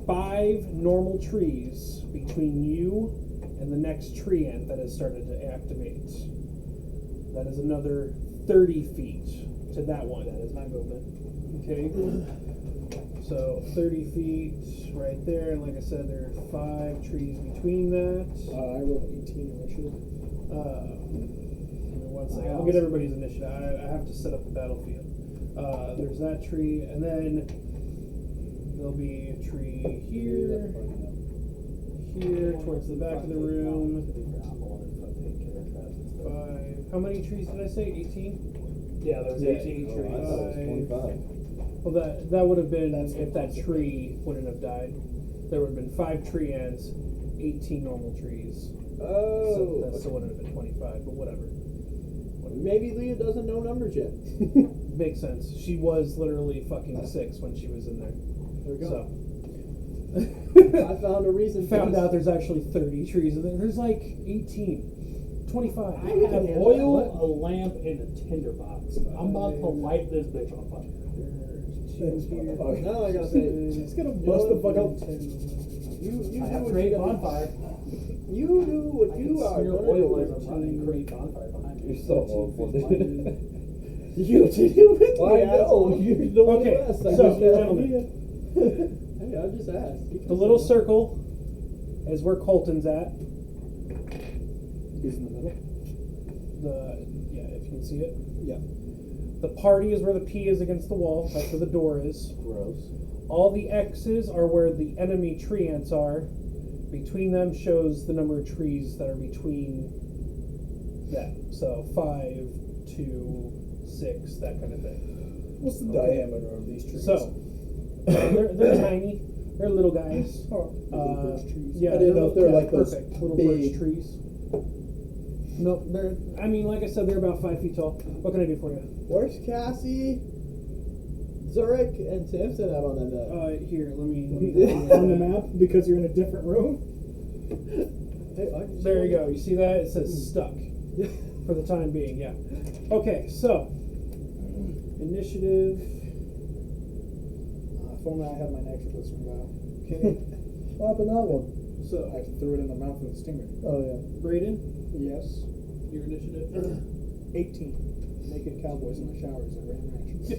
5 normal trees between you and the next tree ant that has started to activate. That is another 30 feet to that one. That is my movement. Okay. So 30 feet right there, and like I said, there are 5 trees between that. I rolled 18 initiative. Give me one second. I'll get everybody's initiative. I have to set up the battlefield. There's that tree, and then there'll be a tree here, here towards the back of the room. 5. How many trees did I say? 18. Yeah, there's 18 Oh, I trees. thought it was 25. Well, that would have been if that tree wouldn't have died. There would have been 5 tree ants, 18 normal trees. So Oh. that still wouldn't have been 25, but whatever. Maybe Leah doesn't know numbers yet. Makes sense. She was literally fucking 6 when she was in there. There we go. So I found a reason. found out there's actually 30 trees in there. There's like 18, 25. I have oil, a lamp, and a tinderbox. I'm about to light this bitch on fire. There's 2 here. Now I gotta say, It's gonna bust the fuck out. you I do have what to create you gotta bonfire. do. You do what you are. Smear gonna oil do. as I'm running, create bonfire behind me. You're so awful, dude. You did it with I me, know. asshole. You're the one Okay, who asked. so, gentlemen. Hey, I just asked. The little circle is where Colton's at. He's in the middle. Yeah, if you can see it. Yeah. The party is where the P is against the wall. That's where the door is. Gross. All the X's are where the enemy tree ants are. Between them shows the number of trees that are between them. So 5, 2, 6, that kind of thing. What's the diameter of these trees? So they're tiny. They're little guys. Birch trees. Yeah, I didn't know if they're like those perfect little big- birch trees. No, they're. I mean, like I said, they're about 5 feet tall. What can I do for you? Where's Cassie, Zurich, and Samson out on that map? Here, let me. On the map because you're in a different room. Hey, I just- There you go. You see that? It says stuck for the time being. Yeah. Okay, so initiative. If only I had my next for this one, guy. Okay, What happened to that one? so I threw it in the mouth of the stinger. Oh yeah. Braden, Yes. your initiative. 18. Naked cowboys in the showers at Ram Ranch.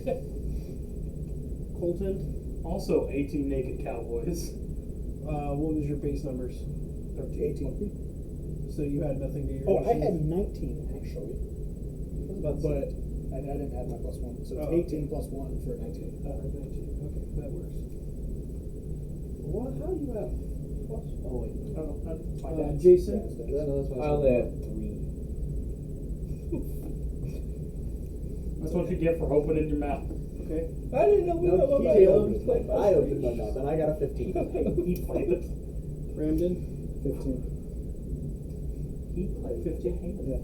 Colton, Also, 18 naked cowboys. what was your base numbers? 18. So you had nothing to your. Oh, I initiative? had 19 actually. But I didn't add my plus 1. So it's Oh, 18 plus 1 for 19. 19. Okay, that works. What? How do you have? Plus? Oh wait. Oh, my dad's Jason? dad's dead. Yeah, no, that's what I only have 3. That's what you get for opening your mouth. Okay. I didn't know we No, were he about opened my mouth, and I got a 15. He played it. Ramden? 15. He played 15? Yeah.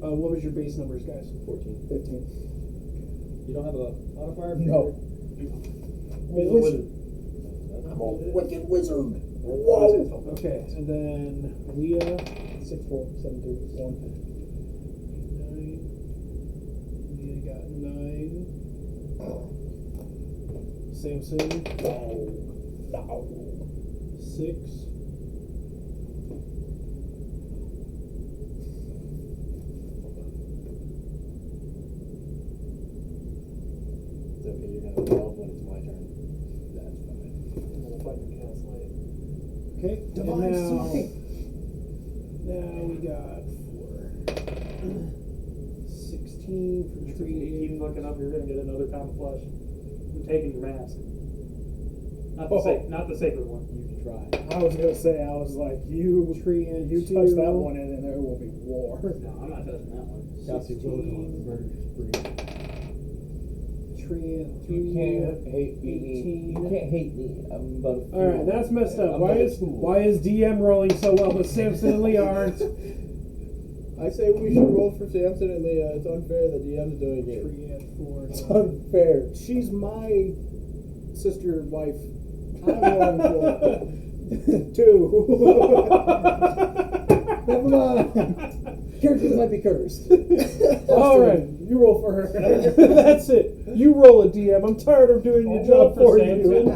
What was your base numbers, guys? 14. 15. You don't have a modifier? No. Wizard. I'm a wicked wizard. Whoa. Okay, and then Leah. 6, 4, 7, 3, 1. 9. Leah got 9. Samson. 6. It's okay, you're gonna 12 when it's my turn. That's fine. We'll fucking cancel it. Okay, Divine and now, Smite. now we got 16 for If tree. you keep looking up, you're gonna get another camouflage. I'm taking your mask. Not the sacred one. You can try. I was gonna say, I was like, you Tree and you two. touch that one and there will be war. No, I'm not touching that one. Cassie, roll it on murder spree. Tree and 3. You can't hate me. 18. You can't hate me. I'm but a fool. All right, that's messed up. I'm Why but a is fool. DM rolling so well, but Samson and Leah aren't? I say we should roll for Samson and Leah. It's unfair that DM's doing it. Tree and 4. It's unfair. She's my sister wife. I'm rolling for 2. Never mind. Characters might be cursed. All right, You roll for her. that's it. You roll a DM. I'm tired of doing your I'll job roll for for you. 11.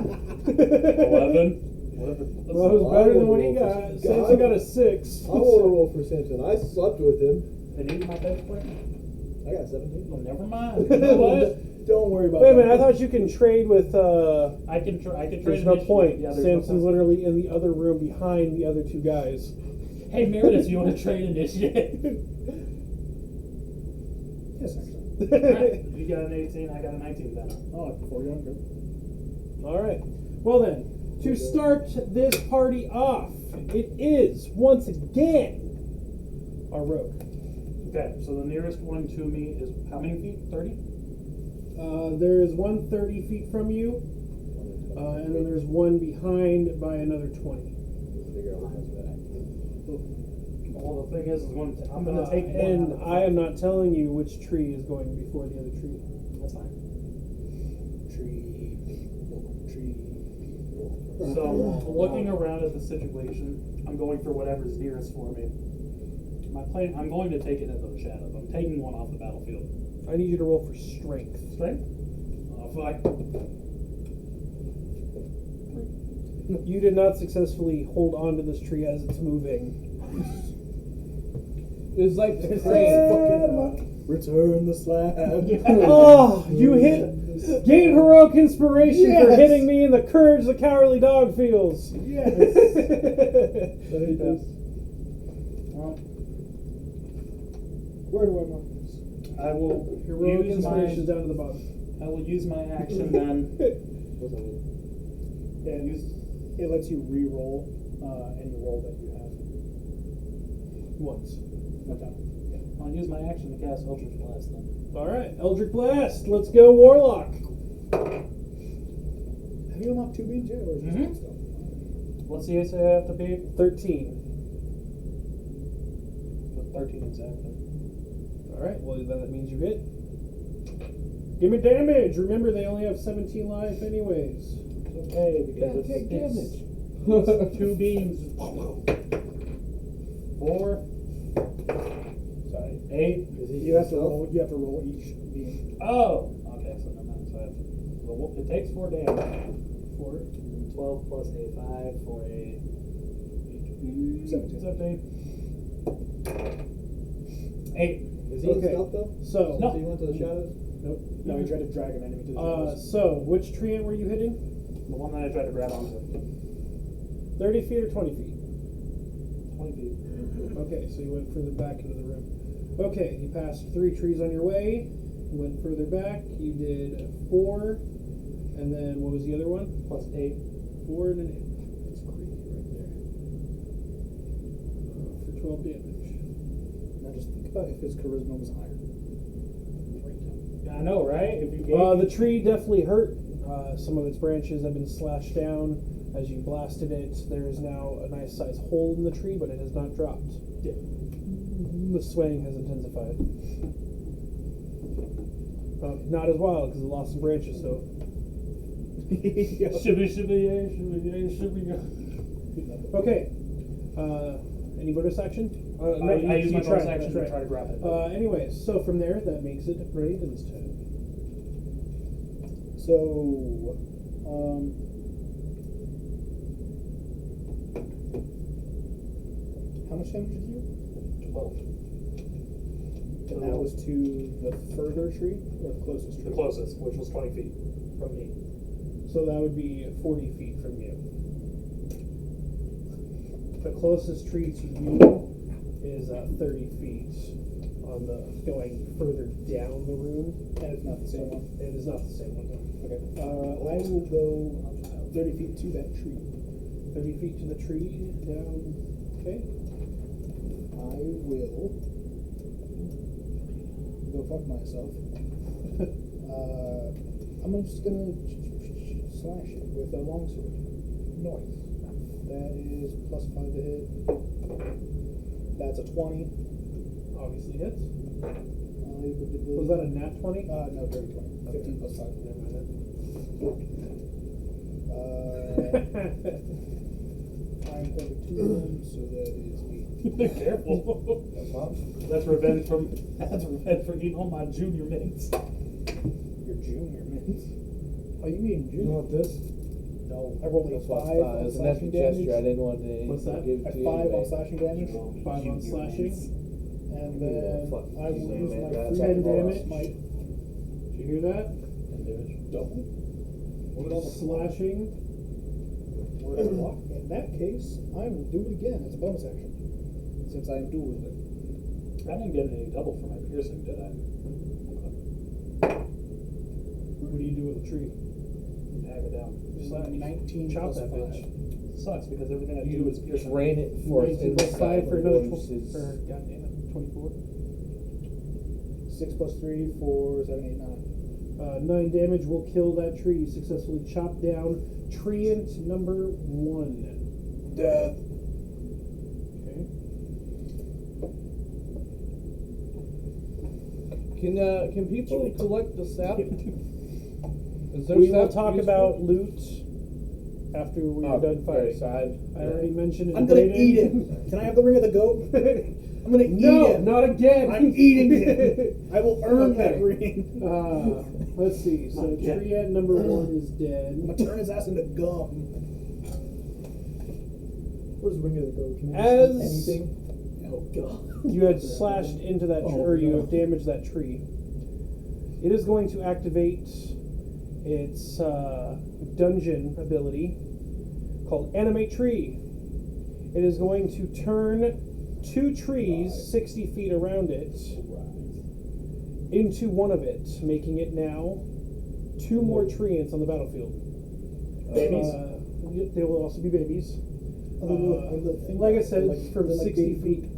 Whatever. Well, it was better than what he roll for got. some- Samson got a 6. I want to roll for Samson. I slept with him. And he's my best player. I got 17. Well, never mind. You know what? Don't worry about Wait a that. minute, I thought you can trade with, I can trade. there's no point. Yeah, there's Samson's no point. literally in the other room behind the other 2 guys. Hey Meredith, you want to trade initiative? Yes, actually. Alright, you got an 18, I got a 19 then. Oh, before you're good. All right. Well then, to start this party off, it is once again our rogue. Okay, so the nearest one to me is how many feet? 30? There is one 30 feet from you, and then there's one behind by another 20. Well, the thing is when I'm going to take one and out of I am not telling you which tree is going before the other tree. That's fine. Tree. So, looking around at the situation, I'm going for whatever's nearest for me. I'm going to take it into the shadows. I'm taking one off the battlefield. I need you to roll for strength. Strength? Oh, fuck. You did not successfully hold on to this tree as it's moving. It's like the Return the slab. Oh, you hit. Gain heroic inspiration for Yes. hitting me in the courage the cowardly dog feels. Yes. Well, Where do I mark this? I will Heroic use inspiration my. down to the bottom. I will use my action then. And it lets you re-roll any roll that you have. Once. Okay. I'll use my action to cast Eldritch Blast then. All right, Eldritch Blast. Let's go, Warlock. Have you unlocked 2 beams yet, or is Mhm. this stuff? What's the AC I have to be? 13. With 13 exactly. All right. Well, then that means you hit. Give me damage. Remember, they only have 17 life, anyways. It's okay because Yeah, take it's 2 beams. 4. Sorry, 8. You have to roll. You have to roll each beam. Oh, okay. So never mind. So I have to. Well, it takes 4 damage. 4. 12 plus a 5 for a 17. 17. 8. Is he in stealth though? So, No. So you went to the shadows? Nope. No, you tried to drag an enemy to the shadows. so which tree were you hitting? The one that I tried to grab onto. 30 feet or 20 feet? 20 feet. Okay, so you went further back into the room. Okay, you passed 3 trees on your way. You went further back. You did 4, and then what was the other one? Plus 8. 4 and an 8. That's creepy right there. For 12 damage. Now just think about if his charisma was higher. Yeah, I know, right? If you gave The tree definitely hurt. Some of its branches have been slashed down. As you blasted it, there is now a nice sized hole in the tree, but it has not dropped. Yeah. The swaying has intensified. Not as wild because it lost some branches, so. Shibby, shibby, yeah, shibby, yeah, shibby, yeah. Okay. Any bonus action? I use my bonus tried, action that's to try to grab it. Anyways, so from there, that makes it Braden's turn. So, how much damage did you? 12. And that was to the further tree or the closest tree? The closest, which was 20 feet from me. So that would be 40 feet from you. The closest tree to you is 30 feet on the going further down the room. And it's not the same one? It is not the same one. No. Okay. I will go 30 feet to that tree. 30 feet to the tree down. Okay. I will go fuck myself. I'm just gonna slash it with a longsword. Noise. That is plus 5 to hit. That's a 20. Obviously hits. Was Was that a nat 20? No, dirty 20. 15 plus 5. Never mind I'm going to 2 of them, so that is me. Careful. That's revenge for eating all my junior mints. Your junior mints. Oh, you mean You junior? want this? No, I rolled a 5 on It's an slashing extra gesture. I damage. didn't want to What's that? give A it to 5 you. on anyway. slashing damage. 5 on slashing. And Yeah, then fuck. I will Yeah, use man, my that's free all damage. right. Smite. Did you hear that? Double. What about the Slashing. Where does it block? In that case, I will do it again as a bonus action, since I am dual wielding. I didn't get any double for my piercing, did I? What do you do with the tree? Hag it down. Slash. 19 Chop plus that 5. bitch. Sucks because everything I do You is piercing. drain it for its 19 plus 5 for another voices. goddamn it, 24. 6 plus 3 for 7, 8, 9. 9 damage will kill that tree. You successfully chop down treant number 1. Death. Okay. Can people collect the sap? Is there We will sap talk useful? about loot after we're Oh, done fighting. sorry. I already mentioned it. I'm gonna Brayden. eat it. Can I have the ring of the goat? I'm gonna eat No, it. not again. I'm eating it. I will earn Okay. that ring. Let's see. So treant number 1 is I'm gonna dead. turn his ass into gum. Where's Ring of the Goat? Can I As- just eat anything? Oh god. You had slashed into that tree, or you have damaged that tree. It is going to activate its dungeon ability called Animate Tree. It is going to turn 2 trees 60 feet around it into one of it, making it now 2 more treants on the battlefield. Babies? Yep, they will also be babies. Like I said, like- from they're like 60 baby feet.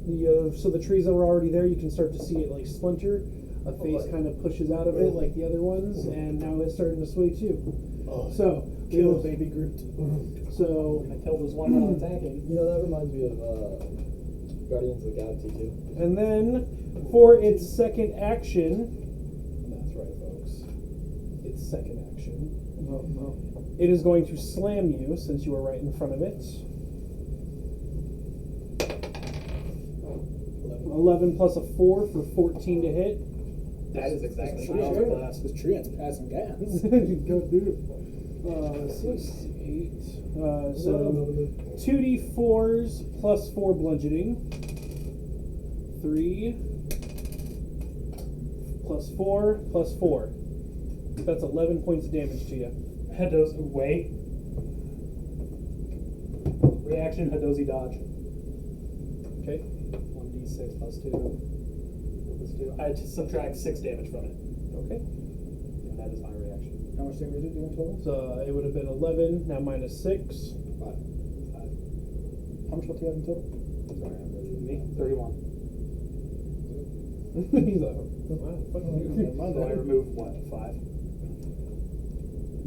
Yeah. So the trees that were already there, you can start to see it like splinter. A face kind of pushes out of it like the other ones, and now it's starting to sway too. So Kill we'll- baby Groot. So I killed this one while attacking. You know, that reminds me of Guardians of the Galaxy too. and then for its second action, that's right, folks. Its second action. It is going to slam you since you are right in front of it. 11 plus a 4 for 14 to hit. That is exactly Sure. how it lasts. This treant's passing gas. Go do. 6, 8. So 2d4s plus 4 bludgeoning. 3 plus 4 plus 4. That's 11 points of damage to you. Hadozi, wait. Reaction, Hadozi dodge. Okay. 1d6 plus 2. Plus 2. I just subtract 6 damage from it. Okay. And that is my reaction. How much damage did you do in total? So it would have been 11, now minus 6. 5. How much health do you have in total? Sorry, I'm really me. 31. He's like, wow, fuck you. So I remove what? 5?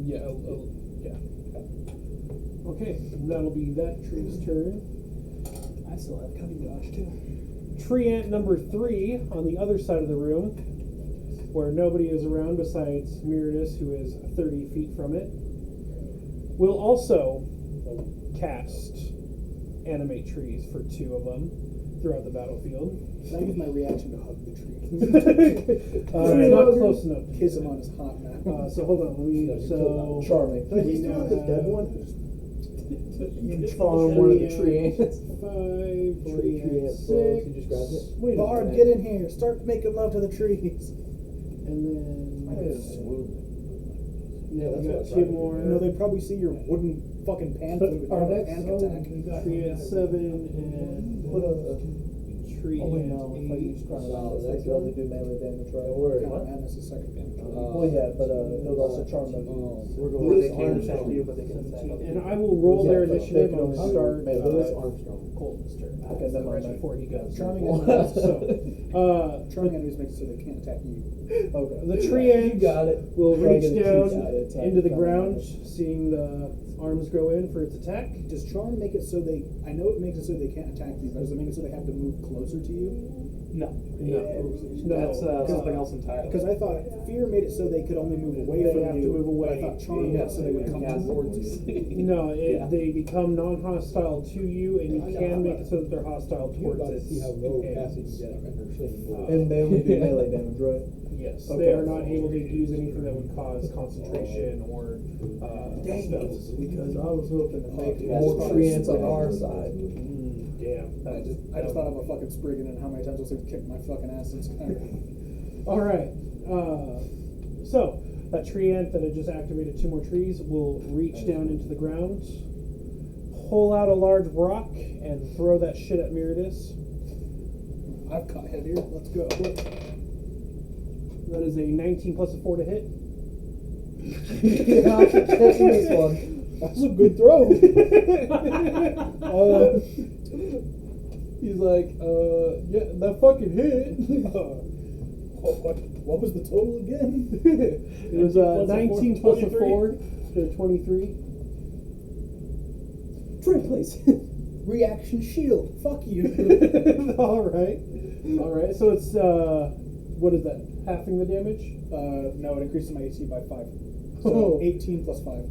Yeah, yeah. Okay, that'll be that tree's turn. I still have cutting dodge too. Tree ant number 3 on the other side of the room, where nobody is around besides Miridus, who is 30 feet from it, will also cast Animate Trees for 2 of them throughout the battlefield. Can I use my reaction to hug the tree? Not close enough. Kiss him on his hot mouth. So hold on, let me. So Charming. But he's still the dead one. You charm one of the tree ants. 5, Tree ant 6. blows, he just grabs it. Wait a Bard, minute. get in here. Start making love to the trees. And then. Yeah, we got that's 2 right. more. You know, they'd probably see your wooden fucking pan flute with Our your next- panic Oh, attack. we got tree ant 7 and Put a. tree Oh wait, ant no. If I 8. use Chrono Madness, they can only do melee damage, right? Count madness is second damage. Well, yeah, but it'll also charm them. We're going they with can Armstrong. attack you, but they can attack other And people. I will roll their Yeah, but initiative they can on only the do start. melee. Armstrong. Colton's turn. Okay, then right mine. before he goes. Charming So, Charming enemies make it so they can't attack you. Okay. the tree ant You got it. will Try reach to get a down cheat attack into the from ground, damage. seeing the arms go in for its attack. Does charm make it so they? I know it makes it so they can't attack you, but does it make it so they have to move closer to you? No. No. That's something else entirely. Because I thought fear made it so they could only move away They from have to you. move but away. I thought charm made it so they would come towards you. No, Yeah. they become non-hostile to you, and you can make it so that they're hostile towards its companions. And they only do melee damage, right? Yes, Okay. they are not able to use anything that would cause concentration or spells. Because I was hoping to make Yeah, more it's tree ants on fine. our side. Damn. I just thought of a fucking Spriggan and how many times those things kicked my fucking ass in Skyrim. All right. So that tree ant that had just activated 2 more trees will reach down into the ground, pull out a large rock, and throw that shit at Miridus. I've caught heavier. Let's go. That is a 19 plus a 4 to hit. Yeah, catching this one. That's a good throw. He's like, yeah, that fucking hit. What was the total again? It was 19 plus a 4 to 23. Tree, please. Reaction shield. Fuck you. All right. So it's what is that? Halving the damage? No, it increases my AC by 5. Oh. So 18 plus 5.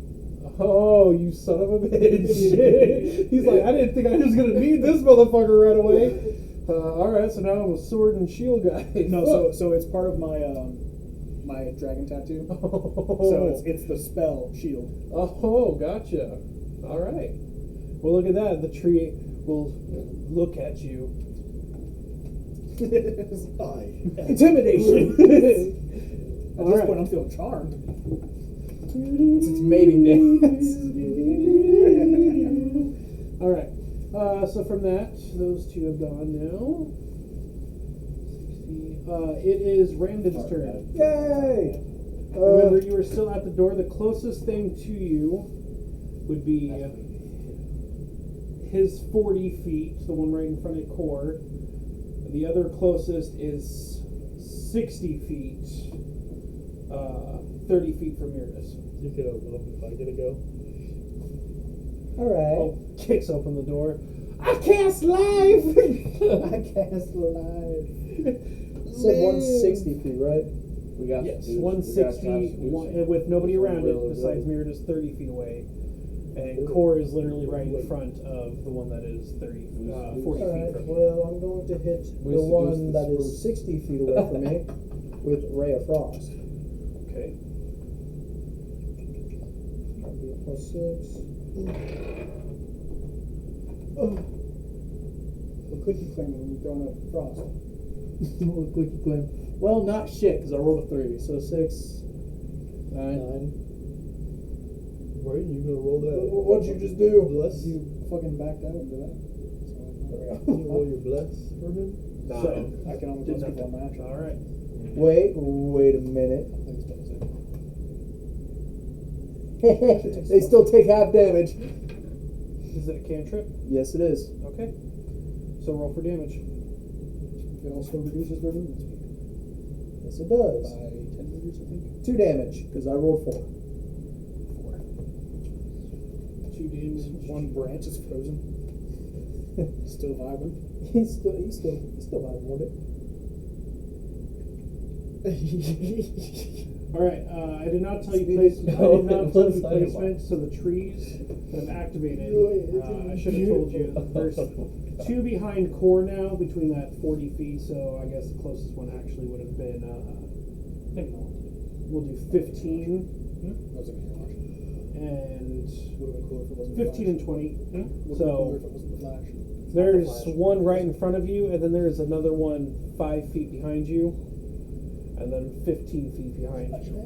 Oh, you son of a bitch! He's like, I didn't think I was gonna need this motherfucker right away. All right, so now I'm a sword and shield guy. No, so it's part of my my dragon tattoo. So it's the spell shield. Oh, gotcha. All right. Well, look at that. The tree will look at you. Intimidation. At this point, I'm feeling charmed. It's mating dance. All right. So from that, those 2 have gone now. 60. It is Ramden's turn. Yay! Remember, you are still at the door. The closest thing to you would be his 40 feet, the one right in front of Core. The other closest is 60 feet, 30 feet from Miridus. You can open up if I get a go. Alright. Oh, kicks open the door. I cast live! I cast live. Said 160 feet, right? We got Yes, some dudes. 160, and with nobody around it besides Miridus 30 feet away. And Core is literally right in front of the one that is 40 feet Alright, from you. well, I'm going to hit We the seduced one the that is spruce. 60 feet away from me with Ray of Frost. Okay. That'd be a +6. What could you claim when you're throwing up frost? What click you claim? Well, not shit, because I rolled a 3. So 6, 9. Right, you gonna roll that? What'd you just do? Bless? You fucking backed out into that. Can you roll your bless for him? So, I can only did plus nothing. people on my action. All right. Wait a minute. They still take half damage. Is it a cantrip? Yes, it is. Okay. So roll for damage. It also reduces their movement speed Yes, it does. by 10 meters, I think. 2 damage, because I rolled 4. One branch is frozen. Still vibing. He's still vibing with it. All right. I did not tell you placement. No, I did not tell you let's not do placement. So the trees that have activated. I should have told you. There's 2 behind core now, between that 40 feet. So I guess the closest one actually would have been. We'll do 15 That was a mirage. and Would have been cool if it wasn't 15 and 20. Would have been cooler So if it wasn't the flash. there's one right in front of you, and then there's another one 5 feet behind you, and then 15 feet behind you.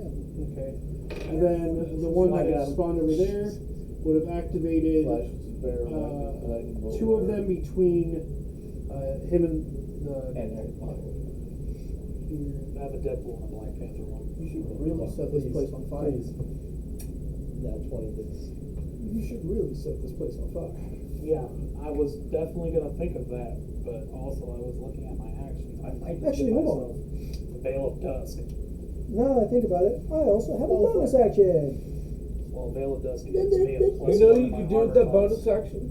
Okay. And then the one that had spawned over there would have activated Flash was very lightning bolt. 2 of them between him and the. And Harry Potter. I have a Deadpool and a Black Panther one. You should really set this place on fire. Now 20 hits. You should really set this place on fire. Yeah, I was definitely gonna think of that, but also I was looking at my actions. I might just Actually, give hold on. myself the Veil of Dusk. Now that I think about it, I also have a bonus action. Well, Veil of Dusk gives me a plus You know 1 you to my could do with armor that class. bonus action?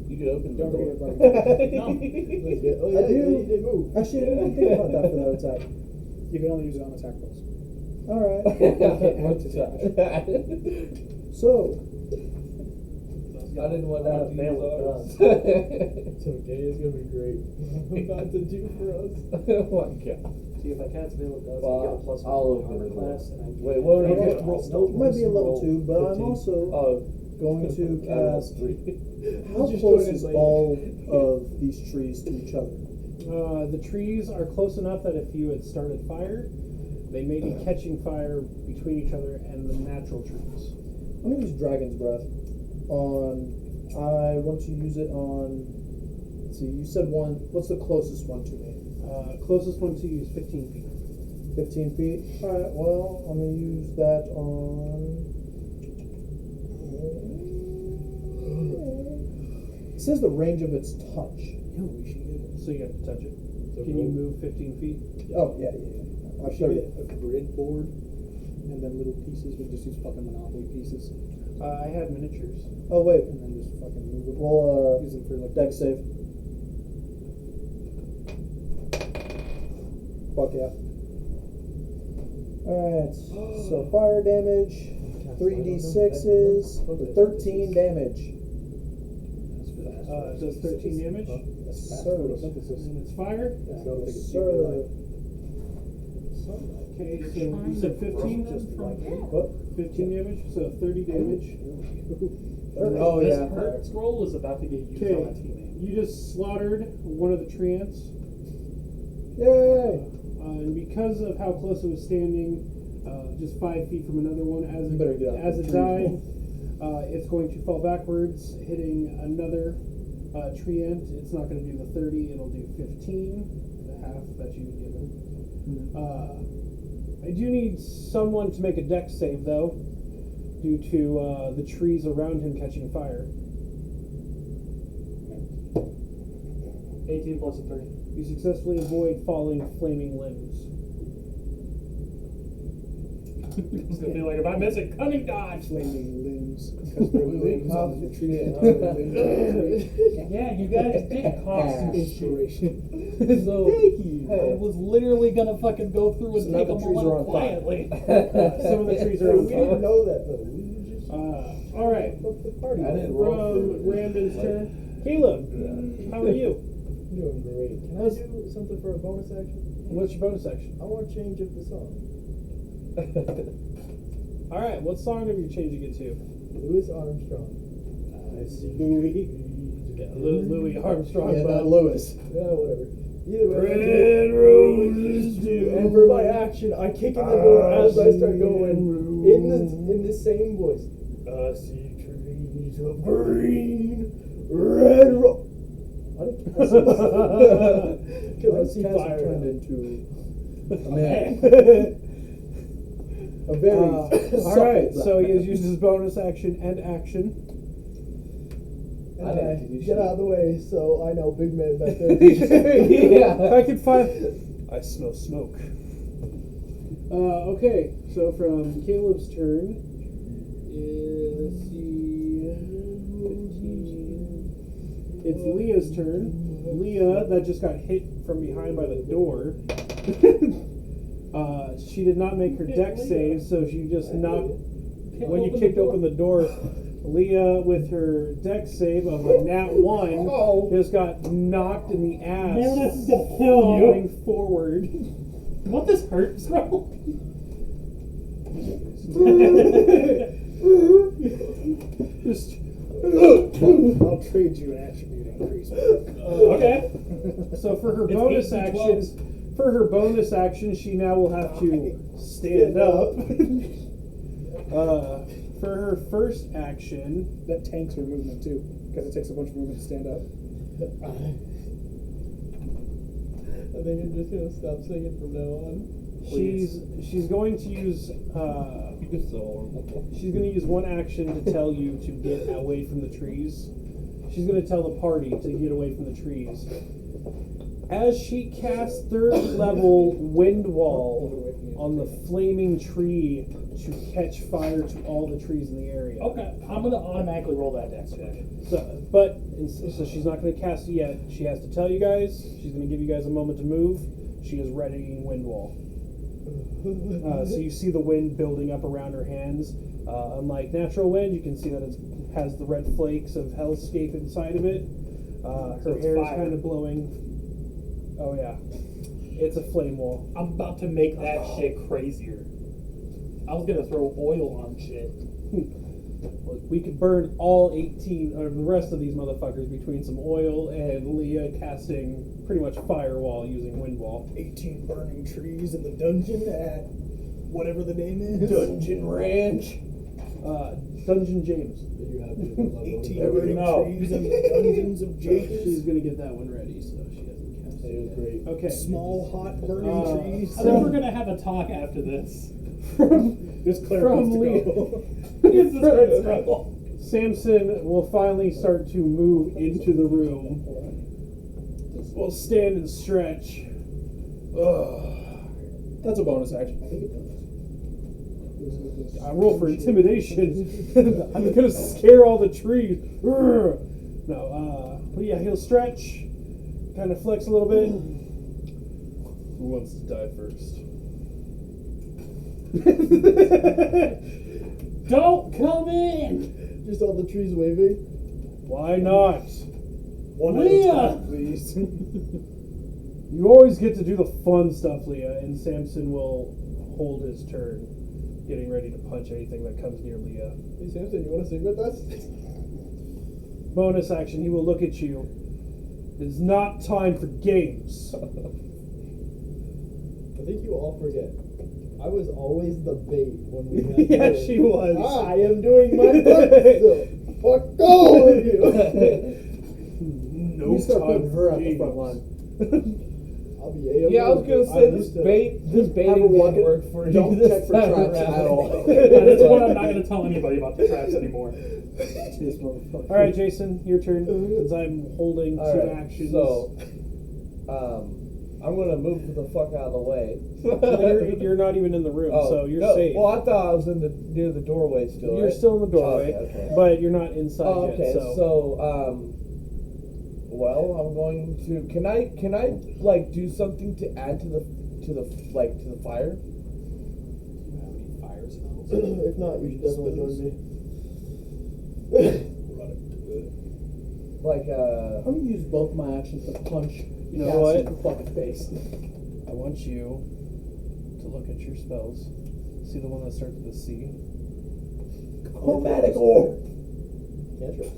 You could open the Don't door. forget about No. Oh, I do. he did move. Actually, I didn't think about that for that attack. You can only use it on attack rolls. Alright. What's that? So, I didn't want to have Veil of ours. Dusk. It's okay, it's gonna be great. What I'm about to do for us. Oh my god. See, if I cast Veil of Dusk, I Well, get a plus 1 I'll to my open armor the class. door. And I Wait, what are I you get doing? a stealth it might be a level Roll 2, but I'm 15. also going to I rolled cast. 3. How Just close join is us later. all of these trees to each other? The trees are close enough that if you had started fire, they may be catching fire between each other and the natural trees. I'm gonna use Dragon's Breath on. I want to use it on. Let's see, you said one. What's the closest one to me? Closest one to you is 15 feet. 15 feet. Alright, well, I'm gonna use that on. It says the range of its touch. So you have to touch it. Can you move 15 feet? Oh, yeah. I should get a grid board and then little pieces. We just use fucking Monopoly pieces I have miniatures. Oh, wait. and then just fucking move them. Well, Use them for like deck save. Fuck yeah. Alright, so fire damage, 3d6s, 13 damage. It does 13 damage. Yes, sir. And it's fire. Yes, sir. Okay, so you said 15? What? 15 damage, so 30 damage. Oh, This yeah. hurt scroll is about to get used Okay, on a teammate. you just slaughtered one of the treants. Yay! And because of how close it was standing, just 5 feet from another one, You better get out as of it the died, it's going to fall backwards, hitting another treant. It's not going to do the 30, it'll do 15, the half that you had given. I do need someone to make a dex save, though, due to the trees around him catching fire. 18 plus a 3. You successfully avoid falling flaming limbs. It's gonna be like, if I miss a cunning dodge. flaming limbs because they're limbs on the tree. Yeah, you guys did cost some Inspiration. So, I was literally gonna fucking go through and So now take the them trees all are out on fire. quietly. Some of the trees are on We didn't fire. know that though. We were just All right. fuck the party. I didn't roll From for Randon's turn. Caleb, how are you? Doing great. Can I do something for a bonus action? What's your bonus action? I want to change up the song. All right, what song are you changing it to? Louis Armstrong. Louis. Yeah, Louis Armstrong. Yeah, but- not Lewis. Yeah, whatever. Either way. Red roses do. And for my action, I kick in the door as I start going in the same voice. I see trees of green, red rose. Why did Cassie fire turned now. into a man. A very All right, so he has used his bonus action and action. And I I didn't do get shit. out of the way so I know big man back there. Yeah. Back at 5. I smell smoke. Okay, so from Caleb's turn, let's see. It's Leah's turn. Leah, that just got hit from behind by the door. She did not make her deck save, so she just knocked. When you kicked open the door, Leah, with her deck save of a nat 1, just got knocked in the ass. Man, that's gonna kill falling you. forward. What this hurts, bro? Just I'll trade you an attribute increase. Okay. so for her It's bonus 8 to action, she now will have to stand up. For her first action, That tanks her movement too, because it takes a bunch of movement to stand up. I think I'm just gonna stop singing from now on. she's going to use You're so horrible. she's going to use one action to tell you to get away from the trees. She's going to tell the party to get away from the trees. As she casts third level wind wall on the flaming tree to catch fire to all the trees in the area. Okay, I'm gonna automatically roll that dex check. So she's not going to cast it yet. She has to tell you guys. She's going to give you guys a moment to move. She is readying wind wall. So you see the wind building up around her hands. Unlike natural wind, you can see that it has the red flakes of hellscape inside of it. Her So it's hair is fire. kind of blowing. Oh yeah, it's a flame wall. I'm about to make that shit crazier. I was gonna throw oil on shit. We could burn all 18 or the rest of these motherfuckers between some oil and Leah casting pretty much firewall using wind wall. 18 burning trees in the dungeon at whatever the name is. Dungeon Ranch. Dungeon James. 18 burning trees in the dungeons of She's James. gonna get that one ready, so she doesn't cast It was great. Okay. Small, hot, burning trees. I think we're gonna have a talk after this. This Claire from wants to Leah. go. It's this hurt struggle. Samson will finally start to move into the room. We'll stand and stretch. That's a bonus action. I roll for intimidation. I'm gonna scare all the trees. No, but yeah, he'll stretch, kind of flex a little bit. Who wants to die first? Don't come in! Just all the trees waving. Why not? One Leah! at a time, please. You always get to do the fun stuff, Leah, and Samson will hold his turn, getting ready to punch anything that comes near Leah. Hey Samson, you want to sing with us? Bonus action, he will look at you. It's not time for games. I think you all forget. I was always the bait when we had Yeah, to- she was. I am doing my part still. Fuck all of you. No You start time putting her for at the games. front line. I'll be A-okay. Yeah, I was gonna say this baiting didn't work for you. Don't this check for time traps around. at all. That's why I'm not gonna tell anybody about the traps anymore. This motherfucker. All right, Jason, your turn. Since I'm holding All two right, actions. so, I'm gonna move the fuck out of the way. you're not even in the room, so you're no, safe. Well, I thought I was near the doorway still. You're right? still in the doorway, Okay. but you're not inside Oh, yet. okay. So, Well, I'm going to. Can I like do something to add to the fire? Fire smells. If not, you should definitely join me. Like I'm gonna use both my actions to punch You know Cassie what? in the fucking face. I want you to look at your spells. See the one that starts with a C? Chromatic orb. Cantrips.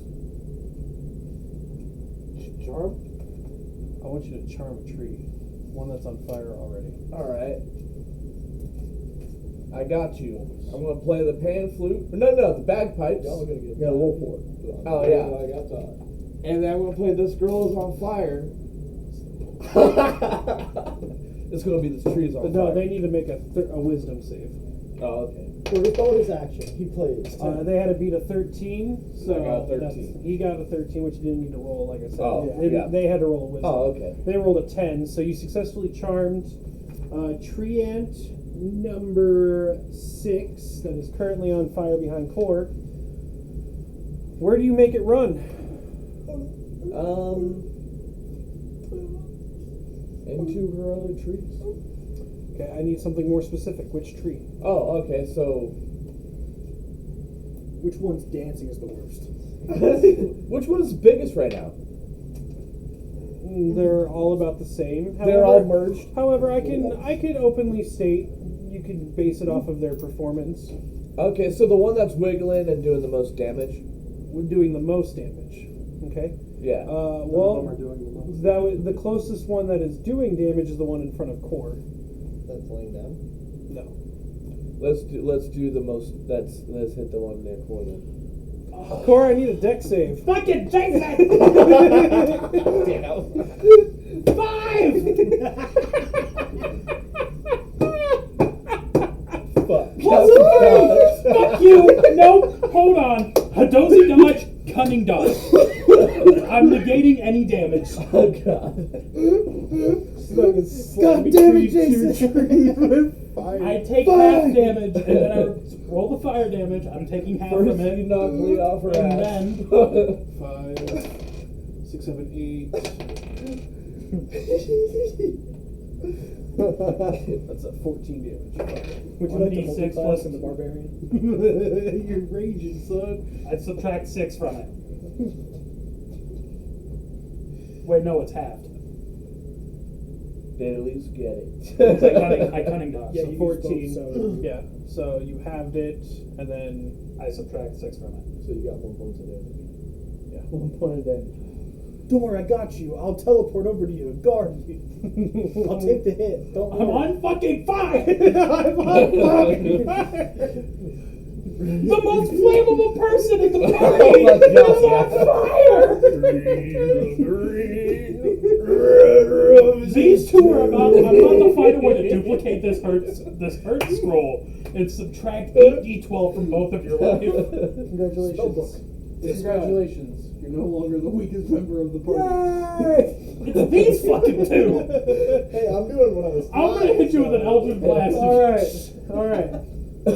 Charm? I want you to charm a tree. One that's on fire already. All right. I got you. I'm gonna play the pan flute. No, the bagpipes. Y'all are gonna get. You gotta roll for it. Oh, yeah. I got time. And then I'm gonna play This Girl Is on Fire. It's gonna be This Tree Is on But Fire. no, they need to make a wisdom save. Oh, okay. For his bonus action, he plays. They had to beat a 13, so I got a 13. he got a 13, which you didn't need to roll, like I said. Oh, yeah. They had to roll a wisdom. Oh, okay. They rolled a 10, so you successfully charmed tree ant number 6 that is currently on fire behind Cork Where do you make it run? Into her other trees. Okay, I need something more specific. Which tree? Oh, okay, so Which one's dancing is the worst? which one's biggest right now? They're all about the same. They're all merged. However, I can openly state you can base it off of their performance. Okay, so the one that's wiggling and doing the most damage. We're doing the most damage. Okay. Yeah. Well, the closest one that is doing damage is the one in front of Core. That's laying down. No. Let's do the most. Let's hit the one near Core then. Core, I need a deck save. Fucking Jason! Damn. 5! Fuck. Fuck you! Nope, hold on. Hadozi dodge, cunning dodge. I'm negating any damage. Oh god. God damn it, Jason! I take half damage, and then I roll the fire damage. I'm taking half First from it. you knock me off her And ass. then 5, 6, 7, 8. That's a 14 damage. Would you like to 1d6 multi-class plus in the barbarian? You're raging, son. I subtract 6 from it. Wait, no, it's halved. They at least get it. I cunning dodge. Yeah, So you 14. use both, so- Yeah. So you halved it, and then I subtract 6 from it. So you got 1 point of damage. 1 point of damage. Don't worry, I got you. I'll teleport over to you and guard you. I'll take the hit. Don't worry. I'm on fucking fire! I'm on fire. The most flammable person in the Oh party my is God. on fire! These two are about. I'm about to find a way to duplicate this hurt scroll and subtract 8d12 from both of your life. congratulations. Congratulations. You're no longer the weakest member of the party. It's these fucking two. Hey, I'm doing what I was. I'm gonna hit you with an Eldritch Blast. All right. At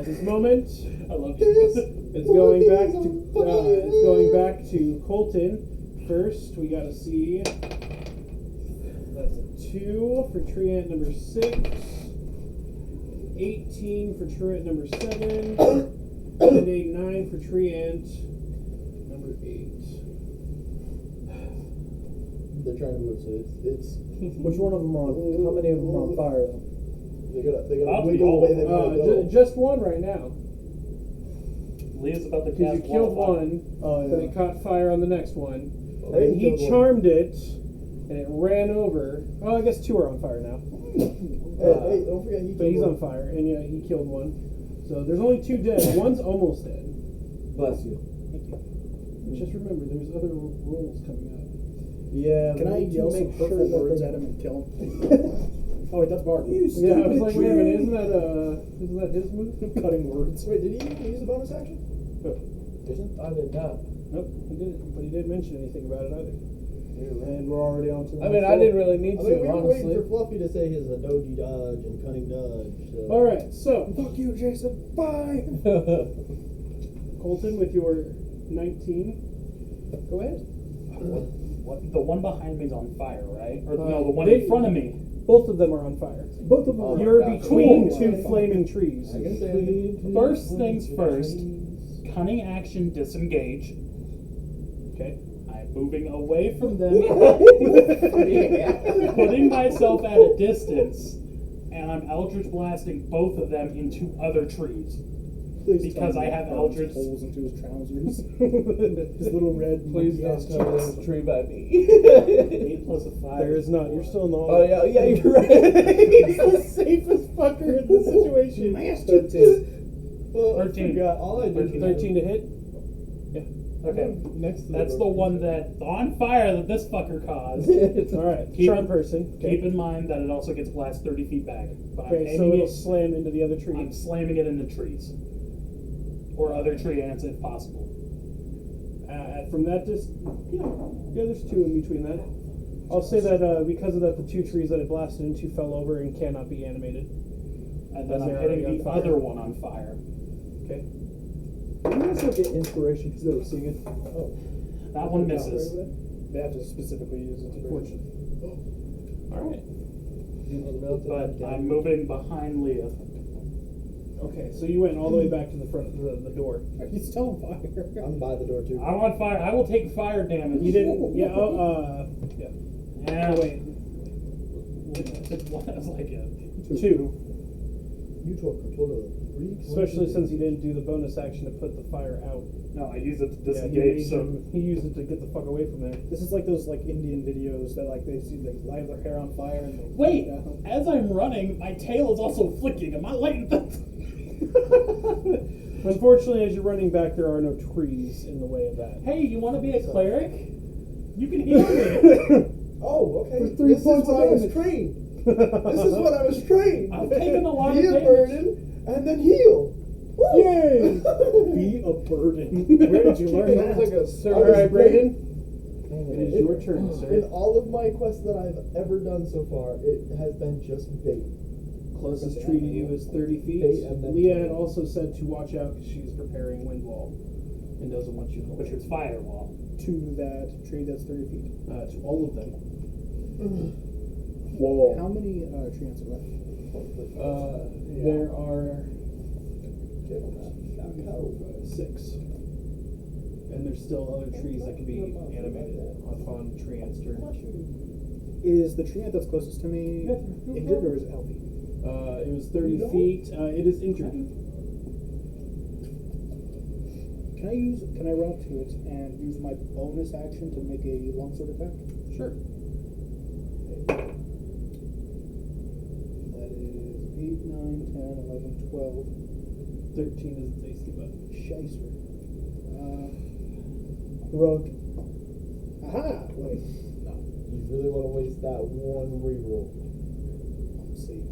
this moment, I love you. it's going back to Colton. First, we gotta see. That's a 2 for tree ant number 6. 18 for tree ant number 7. And a 9 for tree ant number 8. They're trying to move, so it's Which one of them are on? How many of them are on fire? they gotta I'll be wiggle all- the way they want to go. Just one right now. Leah's about to Because you cast killed Wall of one, Oh, then yeah. it caught fire on the next one. I And he killed one. charmed it, and it ran over. Oh, I guess 2 are on fire now. Hey, don't forget he But he's killed on fire, and yeah, he killed one. So there's only 2 dead. One's almost dead. Bless you. Just remember, there's other rolls coming up. Yeah. Can I we need to yell some make sure hurtful that words they- at him and kill him? Oh wait, that's Bard. Yeah, I was like, wait a minute, isn't that his move? Cutting words. Wait, did he use a bonus action? Jason? I did not. Nope, he didn't. But he didn't mention anything about it either. And we're already on to the I mean, next I didn't really need I to, mean, we were waiting honestly. for Fluffy to say his doji dodge and cunning dodge. So. All right, so Fuck you, Jason. Bye. Colton with your 19. Go ahead. What? The one behind me's on fire, right? Or no, the one they- in front of me. Both of them are on fire. Both of them. Oh, are You're God. between Cool. 2 flaming trees. I can say First things first. Cunning action, disengage. Okay. I'm moving away from them, putting myself at a distance, and I'm Eldritch blasting both of them into other trees. Because I have Eldritch. holes into his trousers. His little red. Please don't monkey-ass tell me cheeks. there's a tree by me. 8 plus a 5. There is not. You're still in the hall. Oh, yeah, you're right. He's the safest fucker in this situation. 13. well, 13. All I did. 13 to hit. Okay. Next to That's the one that's on fire that this fucker caused. All right. Keep- Charm person. Okay. Keep in mind that it also gets blasted 30 feet back. But Okay, I'm so aiming it'll it. slam into the other tree. I'm slamming it into trees. Or other tree ants if possible. From that distance, yeah, there's 2 in between that. I'll say that because of that, the 2 trees that it blasted into fell over and cannot be animated. And then As I'm they're hitting already the on fire. other one on fire. Okay. You also get inspiration because they were singing. Oh, That one misses. they have to specifically use it. Fortunate. Alright. But I'm moving behind Leah. Okay, so you went all the way back to the front of the door. He's still on fire. I'm by the door too. I'm on fire. I will take fire damage. You didn't. Yeah. Yeah. Yeah. Oh, wait. What? I was like, 2. You took a total of 3. Especially since he didn't do the bonus action to put the fire out. no, I use it to Yeah, disengage. he used it to get the fuck away from there. This is like those like Indian videos that like they light their hair on fire and they Wait, down. as I'm running, my tail is also flicking. Am I lighting things? Unfortunately, as you're running back, there are no trees in the way of that. Hey, you want to be a cleric? You can heal me. Oh, okay. For 3 this points is what of I was damage. trained. This is what I was trained. I've taken a lot of Be a damage. burden and then heal. Woo! Yay! Be a burden. Where did you learn that? Like a All right, Brayden. It is your turn, In sir. all of my quests that I've ever done so far, it has been just bait. Closest tree to you is 30 feet. Bait and then- Leah had also said to watch out because she's preparing wind wall and doesn't want you Which is firewall. To that tree that's 30 feet. to all of them. Whoa. How many tree ants are left? There are 6. And there's still other trees that can be animated upon tree ants' turn. Is the tree ant that's closest to me injured or is it healthy? It was 30 feet. It is injured. Can I run up to it and use my bonus action to make a longsword attack? Sure. That is 8, 9, 10, 11, 12. 13 is the tasty button. Shicer. Rogue. Aha! Wait. No. You really want to waste that one reroll. Let's see.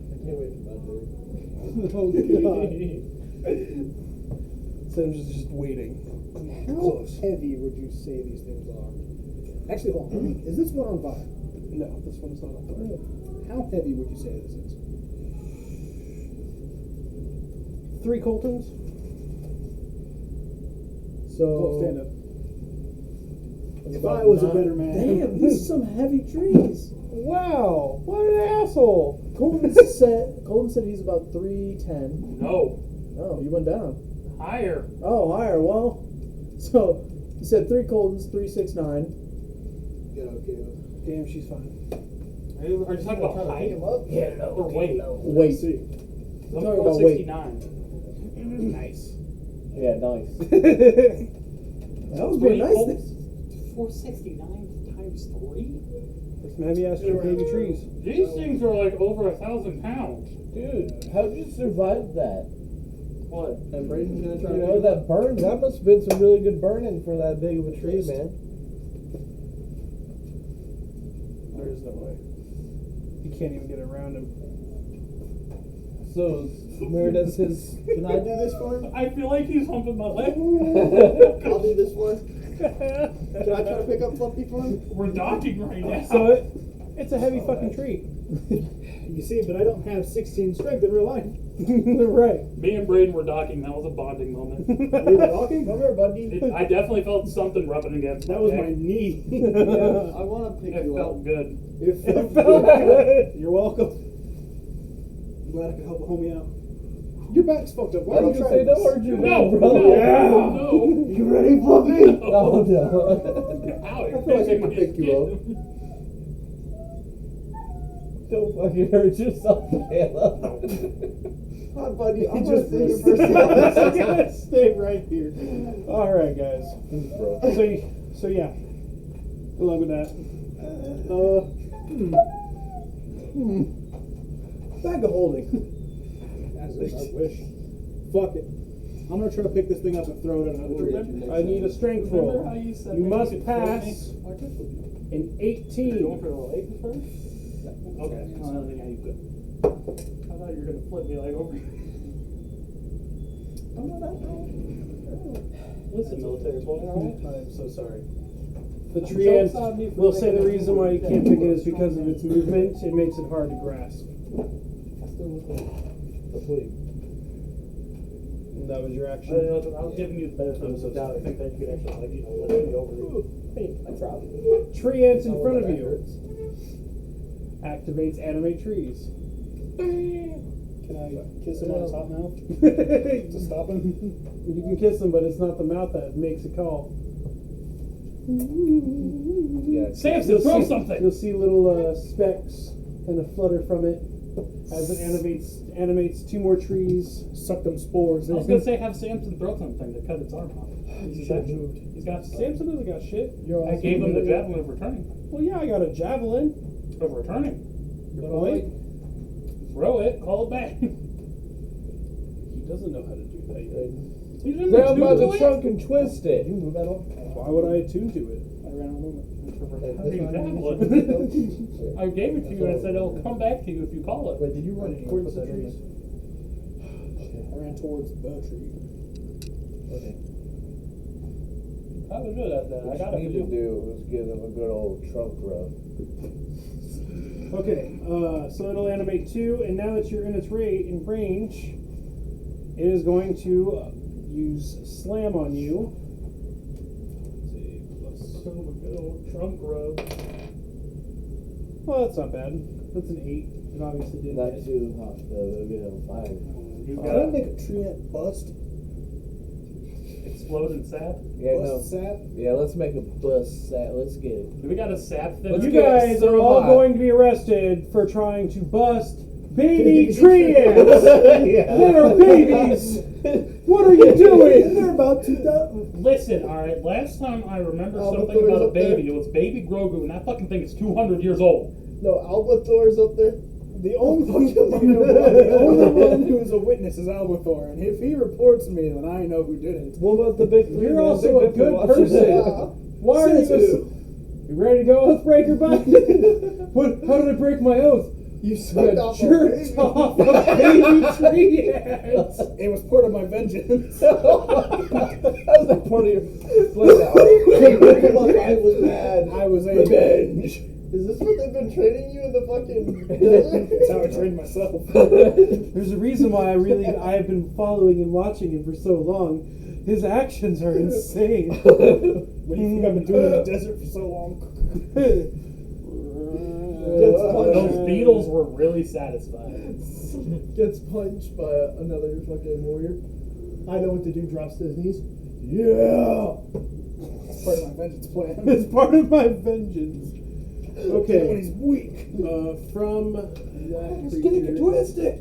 I can't wait for that day. Oh god. Sam's just waiting. How heavy would you say these things are? Actually, hold on. Is this one on fire? No, this one's not on fire. How heavy would you say this is? 3 Coltons. Cool, stand up. If I was a better man. Damn, these are some heavy trees. Wow, what an asshole! Colton said he's about 3'10". No. Oh, you went down. Higher. Oh, higher. Well, so he said 3 Coltons, 3'6'9". Damn, she's fine. Are you talking about height? Yeah, Or weight? Wait. I'm talking about weight. 469. Nice. Yeah, nice. That was pretty nice. 469 times 3? There's some heavy ass baby trees. These things are like over 1,000 pounds. Dude, how'd you survive that? What? And Brayden's gonna try You to know, that burn, that must have been some really good burning for that big of a tree, man. There's no way. You can't even get around him. So, where does his... Can I do this for him? I feel like he's humping my leg. I'll do this for him. Can I try to pick up Fluffy for him? We're docking right now. So it's a heavy fucking tree. You see, but I don't have 16 strength in real life. Right. Me and Braden were docking. That was a bonding moment. We were talking? Come here, buddy. I definitely felt something rubbing against That my was neck. my knee. I want to pick It you felt up. good. It felt good. You're welcome. I'm glad I could help a homie out. Your back's fucked up. Why I are was you gonna say, trying don't hurt your No, back, brother. no. You ready, Fluffy? Oh, no. Ow, I feel like I can pick you up. Don't fucking hurt yourself, Caleb. Hi, buddy. I'm just gonna missed. take your first Stay right here. All right, guys. So yeah. Good luck with that. Bag of holding. As I wish. Fuck it. I'm gonna try to pick this thing up and throw it at another tree. I need a strength Remember roll. how you said You that must you could throw me? pass Like this with you. an You going 18. for the leg first? Okay. I don't think you could. I thought you were gonna flip me like over. Listen, military boy, alright? I'm so sorry. The tree ant will say the reason why you can't pick it is because of its movement. It makes it hard to grasp. still with the twig. And that was your I action. was giving you the benefit of the doubt. I think that you could actually, like, let it be over. Hey, I tried. Tree ants in front of you. Activates animate trees. Can I kiss him on his hot mouth to stop him? You can kiss them, but it's not the mouth that makes a call. Yeah, Samson, throw something! You'll see little specks kind of flutter from it as it animates 2 more trees. Suck them spores. I was gonna say have Samson throw something to cut its arm off. He's got moved. He's got Samson doesn't got shit. I gave him the javelin of returning. Well, yeah, I got a javelin. Of returning. But wait, Throw it, call it back. he doesn't know how to do that yet. You didn't Grab by attune the to trunk it? and twist it. Did you move at all? Why would I attune to it? I ran out of movement. I gave it to you and I said it'll come back to you if you call it. Wait, did you run towards the trees? I ran towards the tree. Okay. I was good at that. I What got you it. need to do is give him a good old trunk rub. Okay, so it'll animate 2, and now that you're in its in range, it is going to use slam on you. Let's see, plus. Good old trunk rub. Well, that's not bad. That's an 8. It obviously did Not hit. too hot though, they'll get on fire. You Can I got make a tree ant bust? explode and sap. Yeah, no. Bust sap? Yeah, let's make a bust set. Let's get it. Do we got a sap thing? Let's You get it guys so are all hot. going to be arrested for trying to bust baby tree ants. They're babies. What are you doing? They're about to die. Listen, alright, last time I remember Albathor's something about a up there. baby, it was baby Grogu, and that fucking thing is 200 years old. No, Albathor's up there. The only one who is a witness is Albathor, and if he reports me, then I know who did it. What about the big 3? You're also a good person. Why are you? You ready to go, Oathbreaker, bud? What? How did I break my oath? You You sucked off a jerked baby. off a baby tree ant. It was part of my vengeance. How's that part of your play now? I was mad. I was a Revenge. Is this what they've been training you in the fucking desert? That's how I trained myself. There's a reason why I've been following and watching him for so long. His actions are insane. What do you think I've been doing in the desert for so long? Those beetles were really satisfied. Gets punched by another fucking warrior. I know what to do. Drops to his knees. Yeah. It's part of my vengeance plan. It's part of my vengeance. When Okay. he's weak. From that creature, twisted.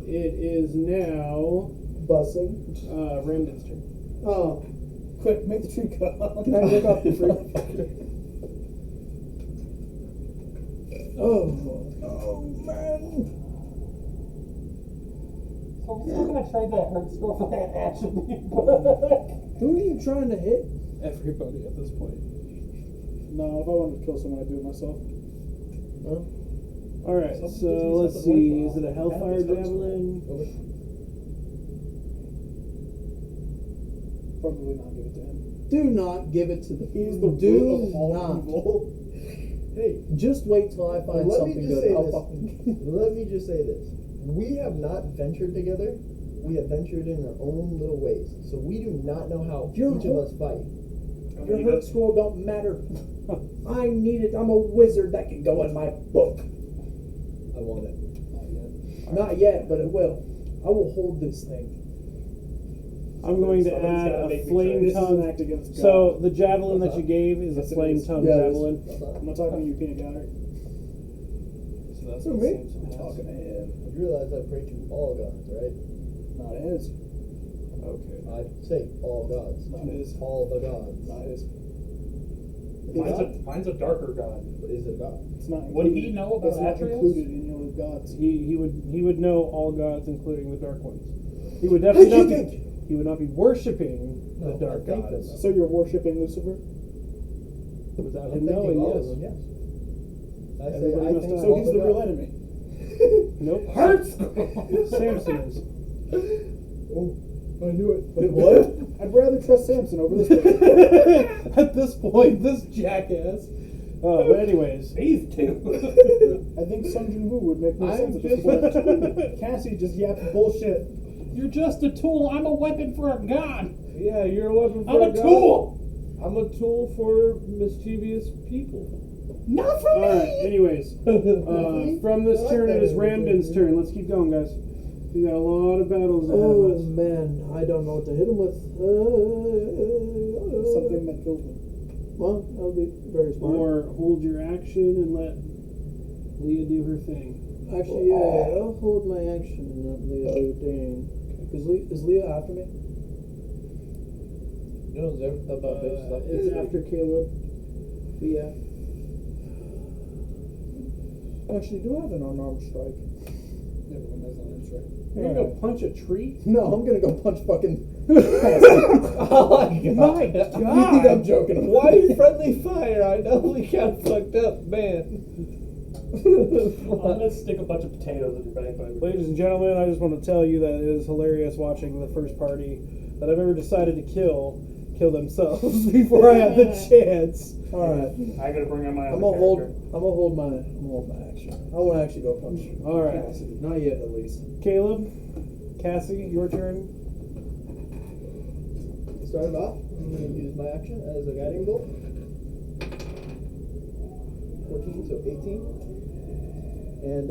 it is now Bussing. Ramden's turn. Oh, Quick, make the tree cut. can I look off the tree? Oh man. So I'm not gonna trade that hurt skill for that action. Who are you trying to hit? Everybody at this point. No, if I wanted to kill someone, I'd do it myself. Alright, so let's see. Is it a Hellfire Javelin? Probably not give it to him. Do not give it to the. He's the Do root of all not. evil. Hey, Just wait till I find let me something just good. say I'll this. fucking. Let me just say this. We have not ventured together. We have ventured in our own little ways. So we do not know how Your each of us fight. Your hurt scroll don't matter. I need it. I'm a wizard. That can go in my book. I want it. Not yet, but it will. I will hold this thing. I'm going to Somebody's add gotta a make me flame This is an tongue. act against God. So the javelin that you gave is a Yes, it flame is. tongue Yeah, it is. javelin. I'm not talking to you, peanut gallery. So that's Who, what me? Samson I'm has. talking to him. You realize I pray to all gods, right? Not his. Okay. I say all gods. Not his. All the gods. Not his. Mine's a darker god. But is it God? It's not. Would included. he know about It's not Atreus? included in your gods. He would know all gods, including the dark ones. He would definitely not be. He would not be worshiping the No, dark I think gods that's- So you're worshiping Lucifer? without I'm him knowing. thinking all of Yes. them, yes. I say Everybody I must think know. So all he's the real gods. enemy. Nope. Hurts! Samson is. Oh, I knew it. Wait, what? I'd rather trust Samson over this guy. At this point, this jackass But anyways, These two. I think Sung Jin Woo would make more I'm sense at this point. Cassie just yapped bullshit. You're just a tool. I'm a weapon for a god. Yeah, you're a weapon for I'm a God. tool. I'm a tool for mischievous people. Not for all me. right. Anyways, from this turn, it is Ramden's turn. Let's keep going, guys. We got a lot of battles ahead of us. man, I don't know what to hit him with. Something that kills me. Well, that'll be very smart. Or hold your action and let Leah do her thing. Actually, yeah, I'll hold my action and let Leah do her thing. Because is Leah after me? You know, about this stuff. It's after Caleb. But yeah. Actually, do I have an unarmed strike? Everyone has an strike. You're gonna go punch a tree? No, I'm gonna go punch fucking. Oh my God. My You think God! I'm joking? Why friendly fire? I know we got fucked up, man. I'm gonna stick a bunch of potatoes in your bagpipe. Ladies and gentlemen, I just want to tell you that it is hilarious watching the first party that I've ever decided to kill themselves before I have the chance. All right, I gotta bring on my I'm other gonna hold. character. I'm gonna hold my action. I want to actually go punch. All right. Cassidy. Not yet, at least. Caleb, Cassie, your turn. Start off. I'm going to use my action as a guiding bolt. 14, so 18. And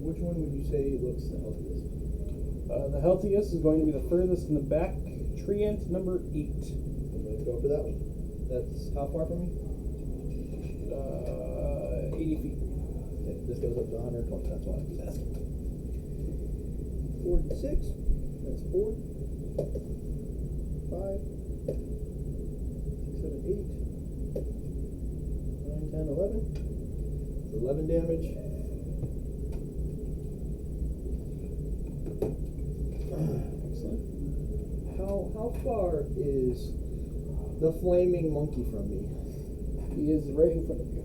which one would you say looks the healthiest? The healthiest is going to be the furthest in the back. Treant number 8. I'm going to go for that one. That's how far from me? 80 feet. Okay, this goes up to 120. That's why I was asking. 46. That's 4. 5, 6, 7, 8, 9, 10, 11. 11 damage. Excellent. How far is the flaming monkey from me? He is right in front of you.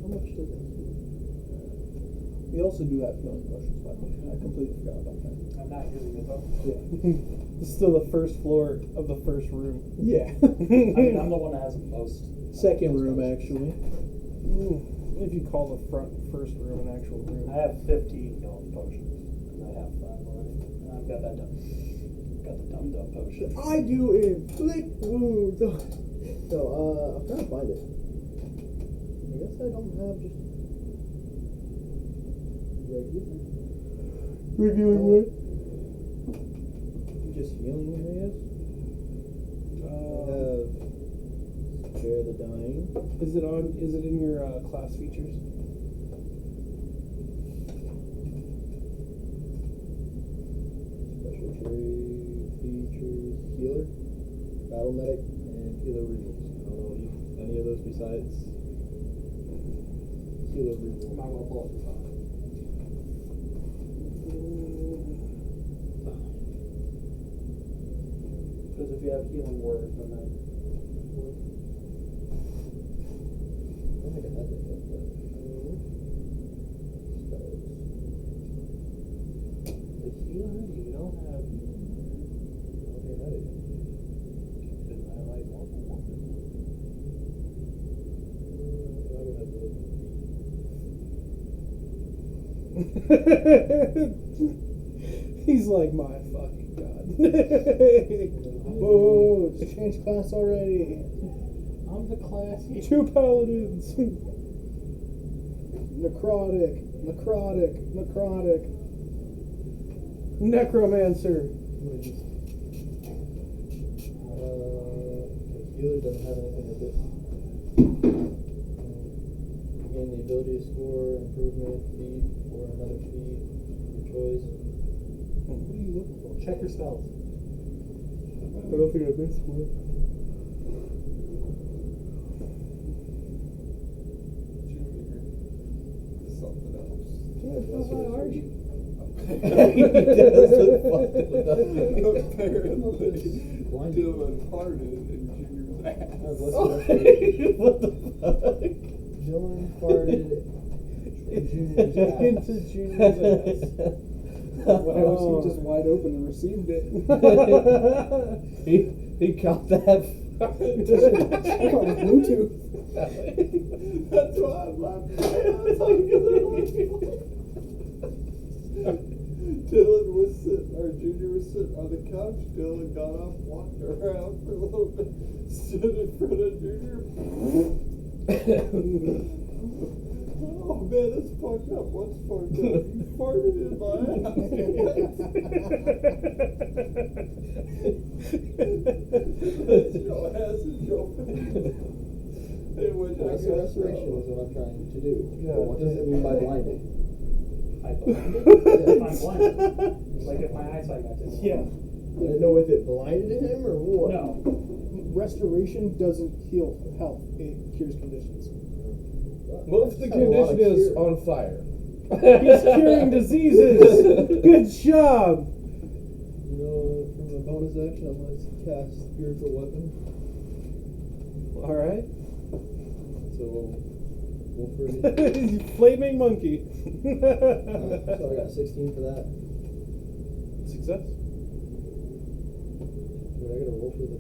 How much does it? We also do have healing potions, by the way. I completely forgot about that. I'm not using it though. This is still the first floor of the first room. Yeah. I mean, I'm the one that has the most. Second room, actually. If you call the first room an actual room. I have 50 healing potions. And I have 5 already. And I've got that done. Got the dum potion. I do inflict wounds. So, I'm trying to find it. I guess I don't have just Regular what? just healing, I guess. I have spare the dying. Is it in your class features? Special trade features healer, battle medic, and healer rerolls. I don't know any of those besides healer reroll. Might well pull up this one. Because if you have healing word, then that would. I don't think I had that yet, but spells. The healer, you don't have. I don't think I had it yet. Didn't I like one? I would have to look. He's like, my fucking god. Whoa, it's changed class already. I'm the classy. 2 paladins. Necrotic. Necromancer. Healer doesn't have anything with it. Gain the ability to score improvement feat or another feat, your choice. What are you looking for? Check your spells. I don't think I missed one. Something else. That's what He does look fucked up. Apparently, Dylan farted in Junior's ass. What the fuck? Dylan farted in Junior's ass. Into Junior's ass. Why was he just wide open and received it? He caught that. I thought it was Bluetooth. That's why I'm laughing. That's how you Dylan was sitting, our junior was sitting on the couch. Dylan got up, walked around for a little bit, stood in front of Junior. Oh man, that's fucked up. What's fucked up? You farted in my ass. Your ass is your face. Anyway, That's a restoration is what I'm trying to do. Yeah. What does it mean by blinded? I blinded? If I'm blinded. Like if my eyesight got taken. Yeah. I didn't know if it blinded him or what. No. Restoration doesn't heal health, it cures conditions. What if the That's a lot of condition is cure. on fire? He's curing diseases. Good job. You know, from a bonus action, I'm going to cast Spiritual Weapon. All right. So, we'll forget. Flaming monkey. So I got 16 for that. Success? Did I get a roll for the...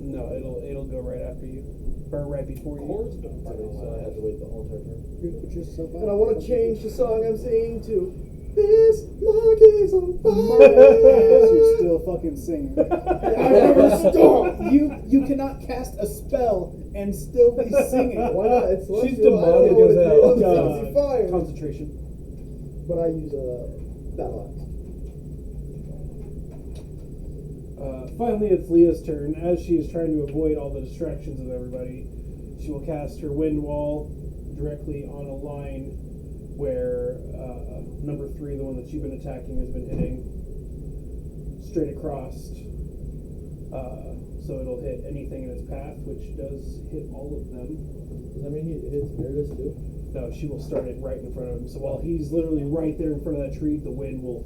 No, it'll go right after you, or right before you. Core's gonna burn all So I that. have to wait the whole entire turn. Put yourself out. And I want to change the song I'm singing to This Monkey's on Yes, Fire. you're still fucking singing. I never stop. You cannot cast a spell and still be singing. Why not? It's She's celestial. I don't know what demonic it as hell. feels. It's fire. Concentration. But I use a battle axe. Finally, it's Leah's turn. As she is trying to avoid all the distractions of everybody, she will cast her wind wall directly on a line where number 3, the one that you've been attacking, has been hitting straight across. So it'll hit anything in its path, which does hit all of them. Does that mean he hits Meredith too? No, she will start it right in front of him. So while he's literally right there in front of that tree, the wind will,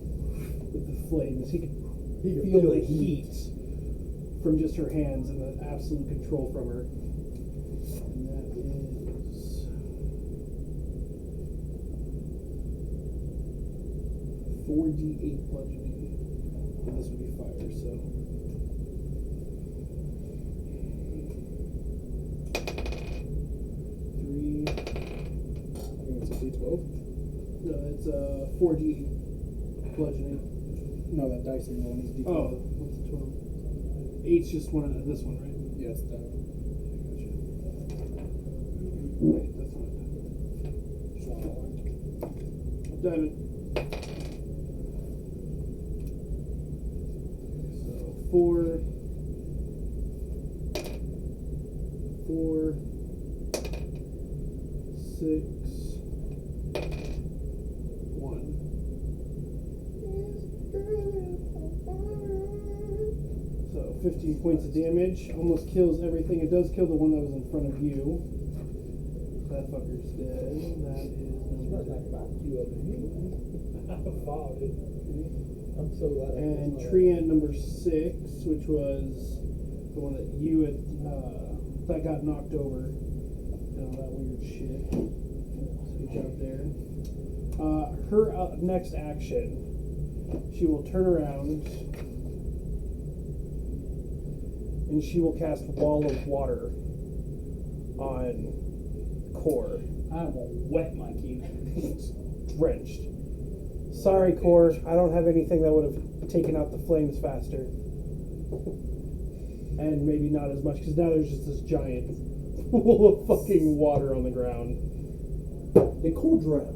with the flames, he can feel the heat from just her hands and the absolute control from her. And that is 4d8 bludgeoning. And this would be fire, so. Three. I think it's a D12. No, it's 4d bludgeoning. No, that dice in one is D12. Oh, what's the 12? 8's just one of this one, right? Yes, that. Gotcha. Wait, that's not. Just one more. Dive it. So 4, 6, 1. So 15 points of damage. Almost kills everything. It does kill the one that was in front of you. That fucker's dead. That is number I'm so glad I and cast my- Treant number 6, which was the one that you had that got knocked over and all that weird shit. So good job there. Her next action, she will turn around and she will cast Wall of Water on Core. I'm a wet monkey. Drenched. Sorry, Core. I don't have anything that would have taken out the flames faster. And maybe not as much, because now there's just this giant pool of fucking water on the ground. They cold drown.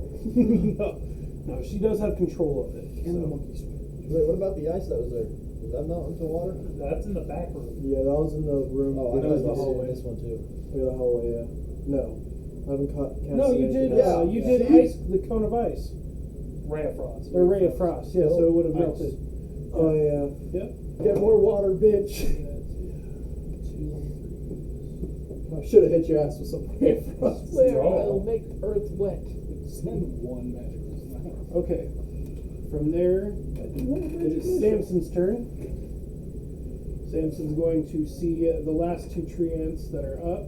No, she does have control of it. And the So. monkey swim. Wait, what about the ice that was there? Did that melt into water? That's in the back room. Yeah, that was in the room. Oh, I That was thought the you hallway. did this one too. Yeah, the hallway, yeah. No. I haven't cast No, you did. anything else. You did See? ice, the cone of ice, Ray of Frost. or ray of frost. Yeah, so it would have Ice. melted. Oh, yeah. Yep. Get more water, bitch. I should have hit your ass with some ray of frost. I'll make earth wet. Spend one magic resistance. Okay. From there, it is Samson's turn. Samson's going to see the last 2 treants that are up.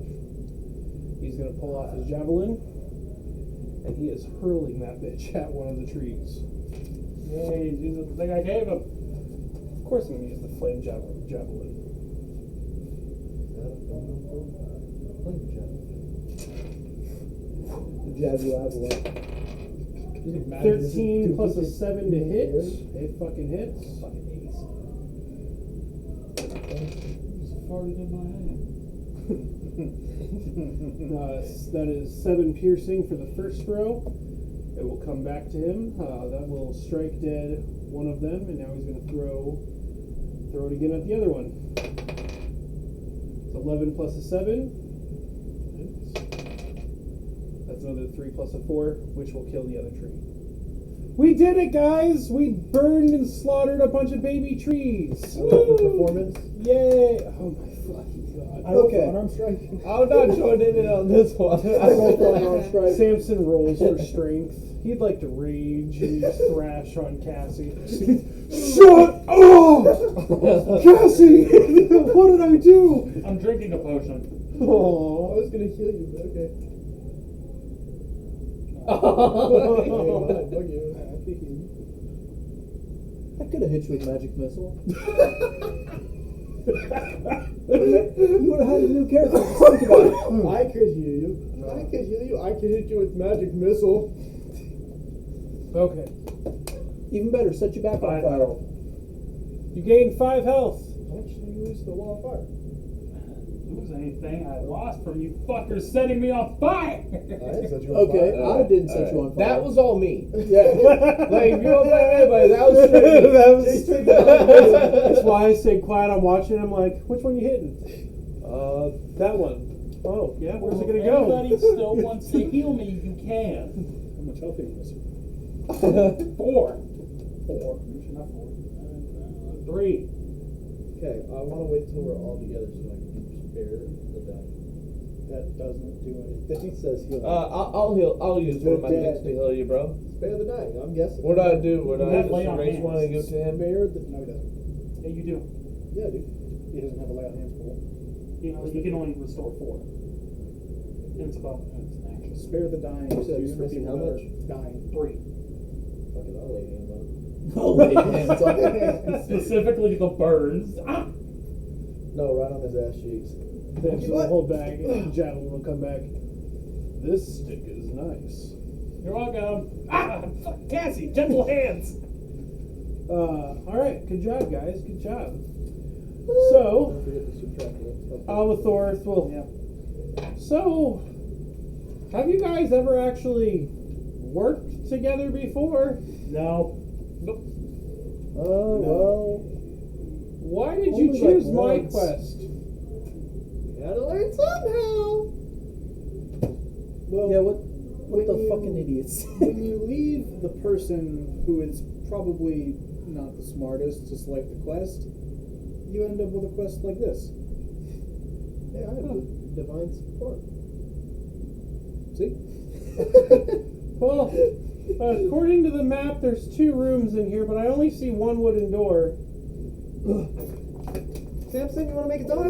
He's going to pull off his javelin, and he is hurling that bitch at one of the trees. Yay, he's using the thing I gave him. Of course I'm gonna use the flame javelin. Jab you out of luck. 13 plus a 7 to hit. It fucking hits. Fucking ace. Just farted in my hand. That is 7 piercing for the first throw. It will come back to him. That will strike dead one of them, and now he's going to throw it again at the other one. It's 11 plus a 7. That's another 3 plus a 4, which will kill the other tree. We did it, guys! We burned and slaughtered a bunch of baby trees. Performance. Yay! Oh my fucking god! Okay. Unarmed strike. I'm not joining in on this one. I roll for unarmed strike. Samson rolls for strength. He'd like to rage and just thrash on Cassie. Shut up! Cassie! What did I do? I'm drinking a potion. Oh. I was gonna heal you, but okay. I could have hit you with magic missile. You would have had a new character. Just think about it. I could heal you. I could heal you. I could hit you with magic missile. Okay. Even better, set you back on fire. You gain 5 health. How much did you lose to the wall of fire? Lose anything I lost from you fuckers setting me on fire. I didn't set you on Okay, fire. I didn't set you on fire. That was all me. Yeah. Like, you don't blame anybody. That was straight. That's why I stayed quiet. I'm watching. I'm like, which one you hitting? That one. Oh, yeah. Where's it gonna If go? anybody still wants to heal me, you can. How much health are you missing? 4. 4. Not 4. 3. Okay, I want to wait till we're all together so I can spare the die. That doesn't do anything. It says heal. I'll heal. I'll use one of my things to heal you, bro. Spare the die, I'm guessing. What do I do? What do I have just lay on erase hands. one and give to him? No, he doesn't. Yeah, you do. Yeah, dude. He doesn't have a lay on hands pool. You can only restore 4. And it's about it's an action. Spare the dying. You said Use you're for missing people how that much? are dying. 3. Fuck it, I'll lay hands on it. I'll lay hands on it. Specifically the burns. Ah! No, right on his ass cheeks. Samson will hold back, and Javelin will come back. This stick is nice. You're welcome. Ah! Fuck, Cassie, gentle hands. Alright, good job, guys. Good job. So, Don't forget to subtract it. Almathorth will. So, have you guys ever actually worked together before? No. Oh, well. Why did Only you choose like my once. quest? Gotta learn somehow. Well, Yeah, what when the you- fucking idiots? when you leave the person who is probably not the smartest to select the quest, you end up with a quest like this. Hey, I have divine support. See? Well, according to the map, there's 2 rooms in here, but I only see 1 wooden door. Samson, you want to make a door?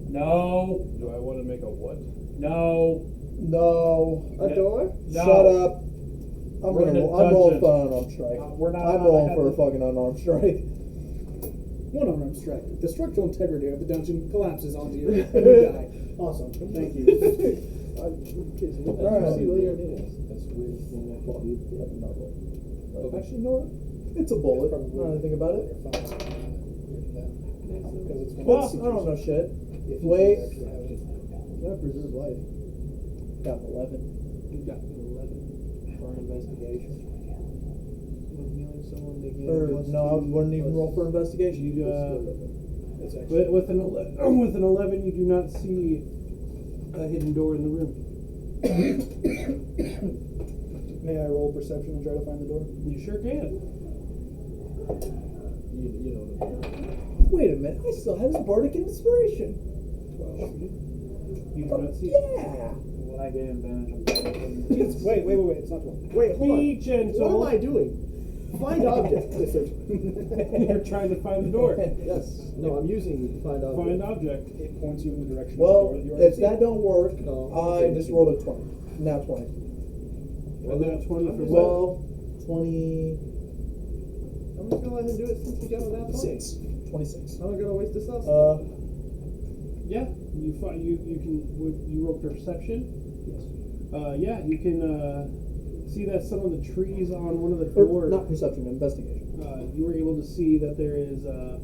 No. Do I want to make a what? No. No. A door? No. Shut up. We're in a I'm rolling dungeon. for an unarmed strike. We're not I'm allowed to rolling have for a it. fucking unarmed strike. One unarmed strike. The structural integrity of the dungeon collapses onto you and you die. Awesome. Thank you. Alright. See what your name is. That's the weirdest thing I thought you'd have not rolled. Actually, you know what? It's a bullet. Now that I think about it. Well, I don't know shit. If Wait. you actually have it. Gotta preserve life. Got 11. You got an 11 for an investigation. When healing someone, they gain Or, plus no, I 2 wouldn't even roll for investigation. You, It's actually with an 11, you do not see a hidden door in the room. May I roll perception and try to find the door? You sure can. You know what I mean. Wait a minute. I still have this bardic inspiration. 12. You do not see. Yeah. When I get advantage, I'm done. Wait. It's not 12. Wait, hold on. Be gentle. What am I doing? Find object. You're trying to find the door. Yes. No, I'm using find object. Find object. It points you in the direction Well, of the door that you if already that don't work, No, I just rolled a 20. Now 20. And then 20 for what? Well, 20 I'm just gonna let him do it since he got it that funny. 26. I'm not gonna waste this up. Yeah, you roll perception. Yes. Yeah, you can see that some of the trees on one of the Or doors. not perception, investigation. You were able to see that there is a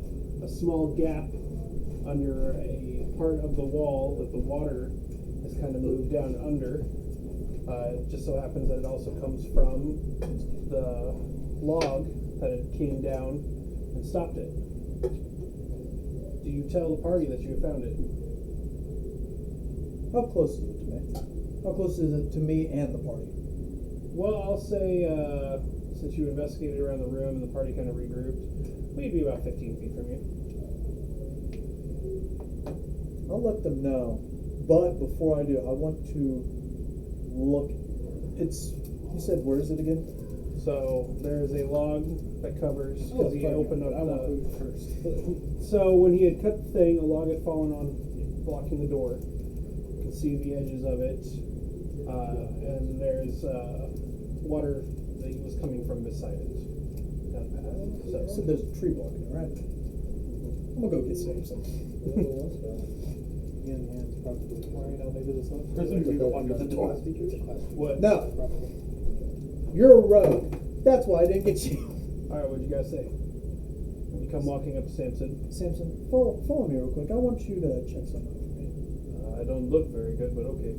small gap under a part of the wall that the water has kind of moved down under. It just so happens that it also comes from the log that it came down and stopped it. Do you tell the party that you have found it? How close is it to me? How close is it to me and the party? Well, I'll say, since you investigated around the room and the party kind of regrouped, we'd be about 15 feet from you. I'll let them know. But before I do, I want to look. You said, where is it again? So there is a log that covers, because he opened up I want the... food first. So when he had cut the thing, a log had fallen on, blocking the door. You can see the edges of it. And there's water that was coming from beside it. Down the path. So there's a tree blocking it, right? I'm gonna go get Samson. What? No, you're a rogue. That's why I didn't get you. Alright, what'd you guys say? You come walking up to Samson. Samson, follow me real quick. I want you to check something out for me. I don't look very good, but okay.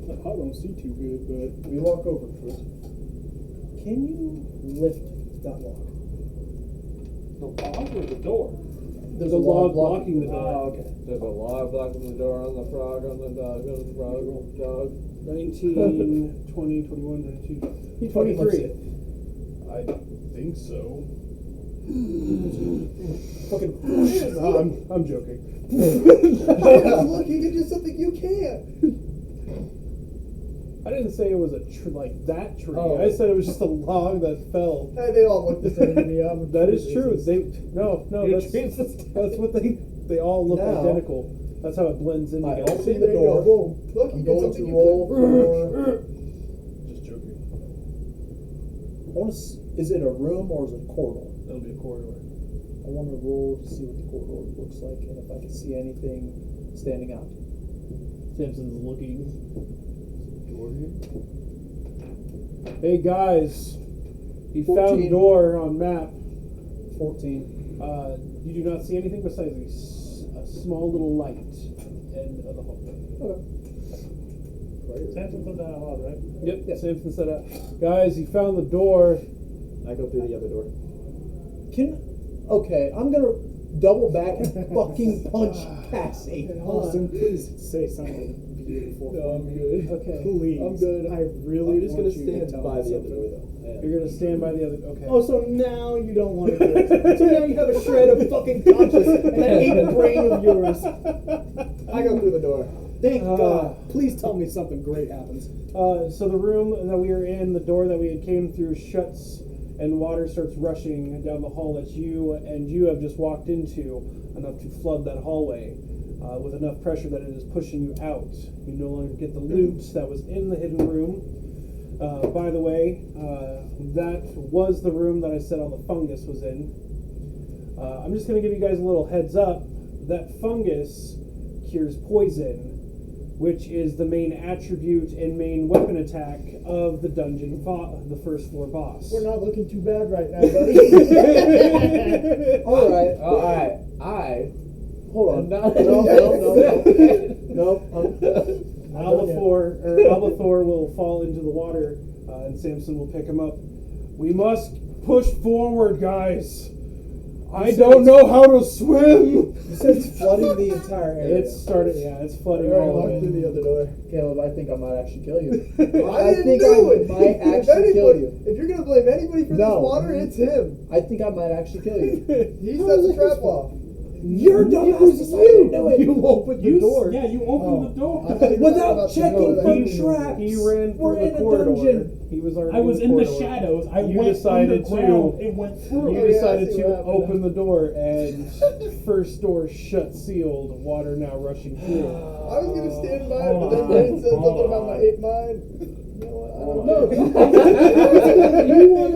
I don't see too good, but We walk over to it. Can you lift that log? The log or the door? There's a a log log blocking the door. Oh, okay. There's a log blocking the door on the frog, on the dog, on the frog, on the dog. 19, 20, 21, 22, He fucking lifts 23. it. I think so. Fucking. I'm joking. Look, he can do something you can't. I didn't say it was a like that tree. Oh. I said it was just a log that fell. Hey, they all look the same to me. That is true. That's what they all look Now- identical. That's how it blends in I together. open See, the there you go. door. Boom. Look, he I'm did going something to you roll couldn't. for. Just joking. Is it a room or is it a corridor? That'll be a corridor. I want to roll to see what the corridor looks like and if I can see anything standing out. Samson's looking. Door here. Hey guys, he 14. found door on map. 14. You do not see anything besides a small little light end of the hallway. Samson put that out loud, right? Yep. Samson said, "Guys, he found the door." I go through the other door. Okay, I'm gonna double back and fucking punch Cassie. Austin, please say something beautiful. No, I'm good. Okay. Please. I'm good. I really I'm just want gonna you to stand tell by me the other something. door, though. You're gonna stand by the other. Okay. Oh, so now you don't want to do it. So now you have a shred of fucking conscience and that ape brain of yours. I go through the door. Thank God. Please tell me something great happens. So the room that we are in, the door that we had came through shuts, and water starts rushing down the hall that you have just walked into, enough to flood that hallway, with enough pressure that it is pushing you out. You no longer get the loot that was in the hidden room. By the way, that was the room that I said all the fungus was in. I'm just going to give you guys a little heads up. That fungus cures poison, which is the main attribute and main weapon attack of the dungeon, the first floor boss. We're not looking too bad right now, buddy. Alright. Hold on. No. Albathor will fall into the water, and Samson will pick him up. We must push forward, guys. I don't know how to swim. You said it's flooding the entire area. It's flooding Alright, all of walk through it. the other door. Caleb, I think I might actually kill you. I think do I it. might If actually kill anybody- you. If you're gonna blame anybody for No. this water, it's him. I think I might actually kill you. He sets the trap off. You're dumbass as you do it. You opened the door. Yeah, you opened the door. I thought you were talking Without about the checking door for that- traps. He ran We're through in the a corridor. dungeon. He was already I was in the corridor. shadows. I You went decided underground. to- It went through. You Oh, yeah, I decided see to what happened open now. the door, and first door shut, sealed, water now rushing through. I was gonna stand by it, but then Brain said something about my ape mind. You know what? hold No, on.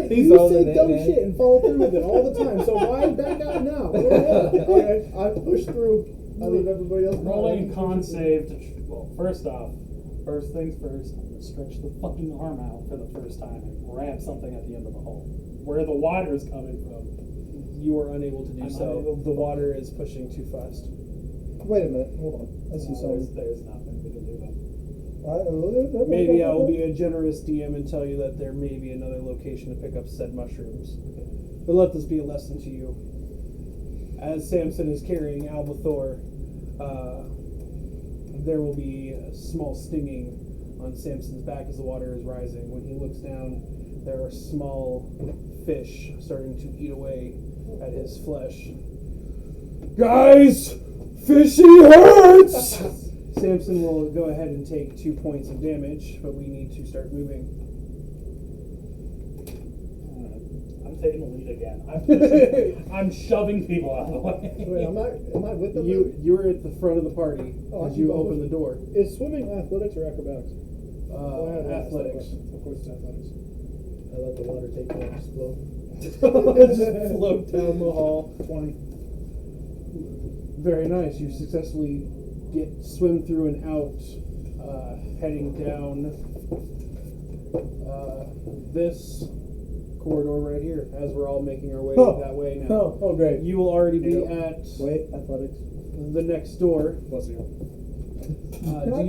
He's you on say it, dumb man. shit and follow through with it all the time. So why back out now? Go ahead. Okay, I push through. I leave everybody else. Rolling con save to well, first off, first things first, I'm gonna stretch the fucking arm out for the first time and grab something at the end of the hole. Where the water is coming from. You are unable to do I'm so. unable to- The water is pushing too fast. Wait a minute. Hold on. I see something. There's nothing we can do about it. Maybe I will be a generous DM and tell you that there may be another location to pick up said mushrooms. But let this be a lesson to you. As Samson is carrying Albathor, there will be a small stinging on Samson's back as the water is rising. When he looks down, there are small fish starting to eat away at his flesh. Guys! Fishy hurts! Samson will go ahead and take 2 points of damage, but we need to start moving. I'm taking the lead again. I'm pushing, I'm shoving people out of the way. Wait, am I with them? You were at the front of the party Oh, I as keep you on opened the door. Is swimming athletics or acrobatics? Well, I had to ask that Athletics. question. Of course, it's athletics. I let the water take my flow. Just float down the hall. 20. Very nice. You successfully swim through and out, heading down this corridor right here. As we're all making our way that way now. Oh, great. You will already be at Wait, athletics. the next door. Plus 0. Do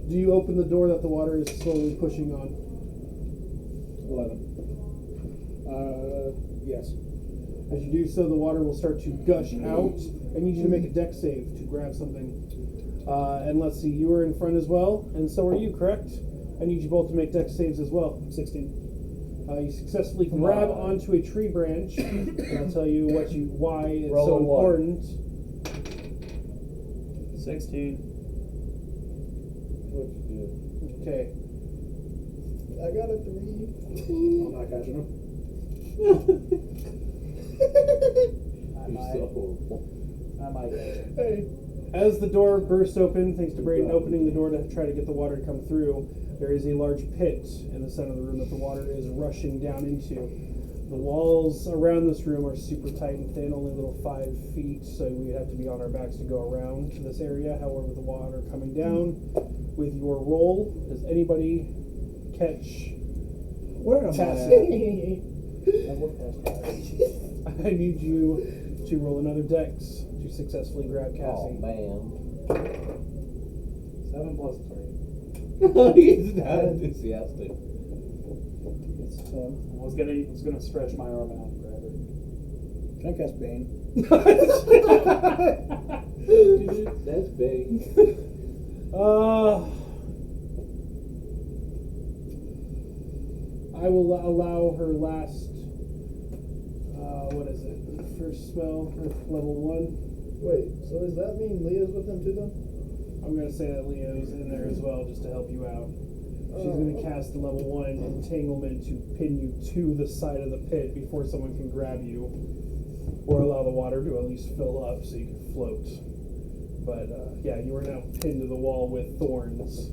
you open the door that the water is slowly pushing on? 11. Yes. As you do so, the water will start to gush out. I need you to make a dex save to grab something. And let's see, you are in front as well, and so are you, correct? I need you both to make dex saves as well. 16. You successfully grab onto a tree branch, and I'll tell you why it's Roll so a one. important. 16. What you Okay. I got a 3. I'm not catching him. I might. Hey. As the door bursts open, thanks to Braden opening the door to try to get the water to come through, there is a large pit in the center of the room that the water is rushing down into. The walls around this room are super tight and thin, only little 5 feet, so we have to be on our backs to go around to this area. However, the water coming down with your roll, does anybody catch? Where am Cassie? I need you to roll another dex to successfully grab Cassie. Oh, man. 7 plus 3. He's not enthusiastic. It's I was gonna stretch my arm out and grab her. Can I cast Bane? Dude, that's big. I will allow her last. What is it? First spell, her level 1. Wait, so does that mean Leah's with him too then? I'm going to say that Leo's in there as well, just to help you out. She's going to cast the level 1 entanglement to pin you to the side of the pit before someone can grab you, or allow the water to at least fill up so you can float. But yeah, you are now pinned to the wall with thorns.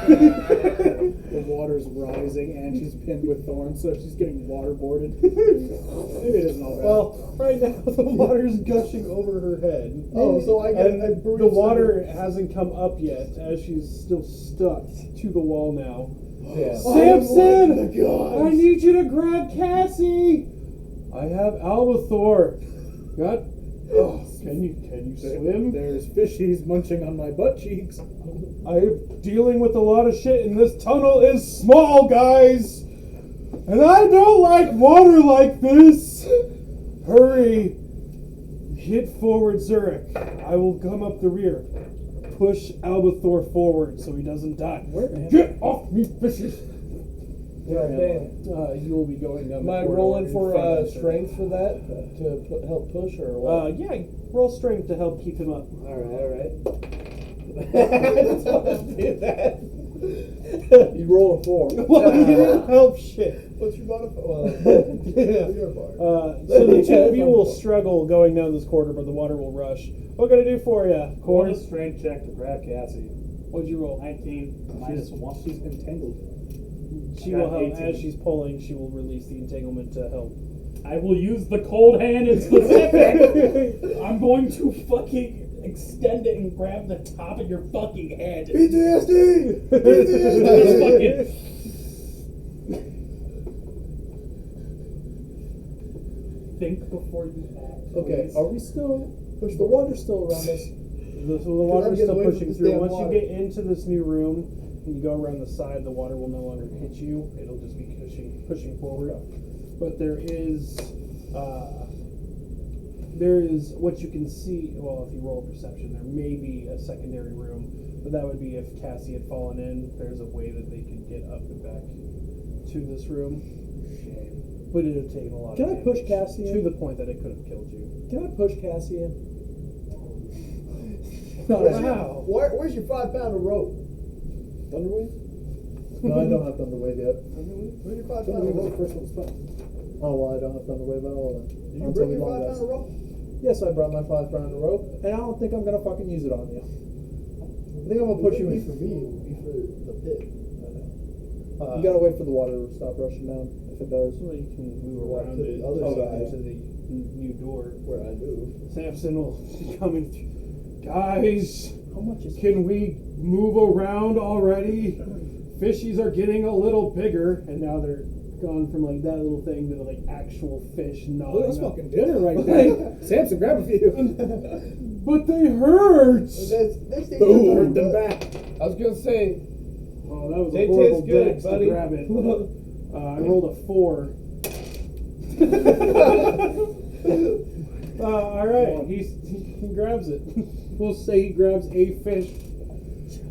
The water's rising and she's pinned with thorns, so she's getting waterboarded. Maybe it isn't all bad. Well, right now the water's gushing over her head. Oh, so I get And I bruise the water hasn't come up yet, as she's still stuck to the wall now. Yeah. Samson! Oh my God. I need you to grab Cassie! I have Albathor. Got? Oh, can you swim? There's fishies munching on my butt cheeks. I'm dealing with a lot of shit, and this tunnel is small, guys! And I don't like water like this! Hurry! Hit forward, Zurich. I will come up the rear. Push Albathor forward so he doesn't die. Get off me, fishes! God damn. You will be going down Am the I corridor rolling in for front of Zurich. strength for that? To help push or what? Yeah, roll strength to help keep him up. Alright. That's how I do that. You roll a 4. Well, you didn't help shit. What's your modifier? Yeah. Your bar. So the two of you will struggle going down this corridor, but the water will rush. What can I do for you? Roll a strength check to grab Cassie. What'd you roll? 19 minus 1. She's entangled. She I will got help 18. as she's pulling. She will release the entanglement to help. I will use the cold hand in specific. I'm going to fucking extend it and grab the top of your fucking head. PTSD! Just PTSD! fucking think before you act. Okay, please. are we still? The water's still around us. So the water's getting still away from pushing this through. damn Once water. you get into this new room and you go around the side, the water will no longer hit you. It'll just be pushing forward. But there is what you can see. Well, if you roll perception, there may be a secondary room, but that would be if Cassie had fallen in. There's a way that they could get up and back to this room. But it would take a lot. Can of I push damage Cassie to in? the point that it could have killed you? Can I push Cassie in? Wow. Where's your 5 pound of rope? Thunderwave? No, I don't have Thunderwave yet. Where's your 5 pound of Thunderwave was rope? the first one spent. Oh well, I don't have Thunderwave at all then. Did you Until bring we your long 5 rest. pound of rope? Yes, I brought my 5 pound of rope, and I don't think I'm gonna fucking use it on you. I think I'm gonna push you It in. wouldn't be for me, it would be for the pit. You gotta wait for the water to stop rushing down. If it does, Well, you can move Walk around to the it other side. to the new door. Where I move. Samson will be coming through. Guys, how much is? can we move around already? Fishies are getting a little bigger, and now they're gone from like that little thing to like actual fish Oh, gnawing. that's up. fucking dinner right there. Samson, grab a few. But they hurt. They stay Boom, hurt them back. I was gonna say, Oh, that was They a horrible taste good, dex buddy. to grab it. I rolled a 4. All right, he grabs it. We'll say he grabs a fish,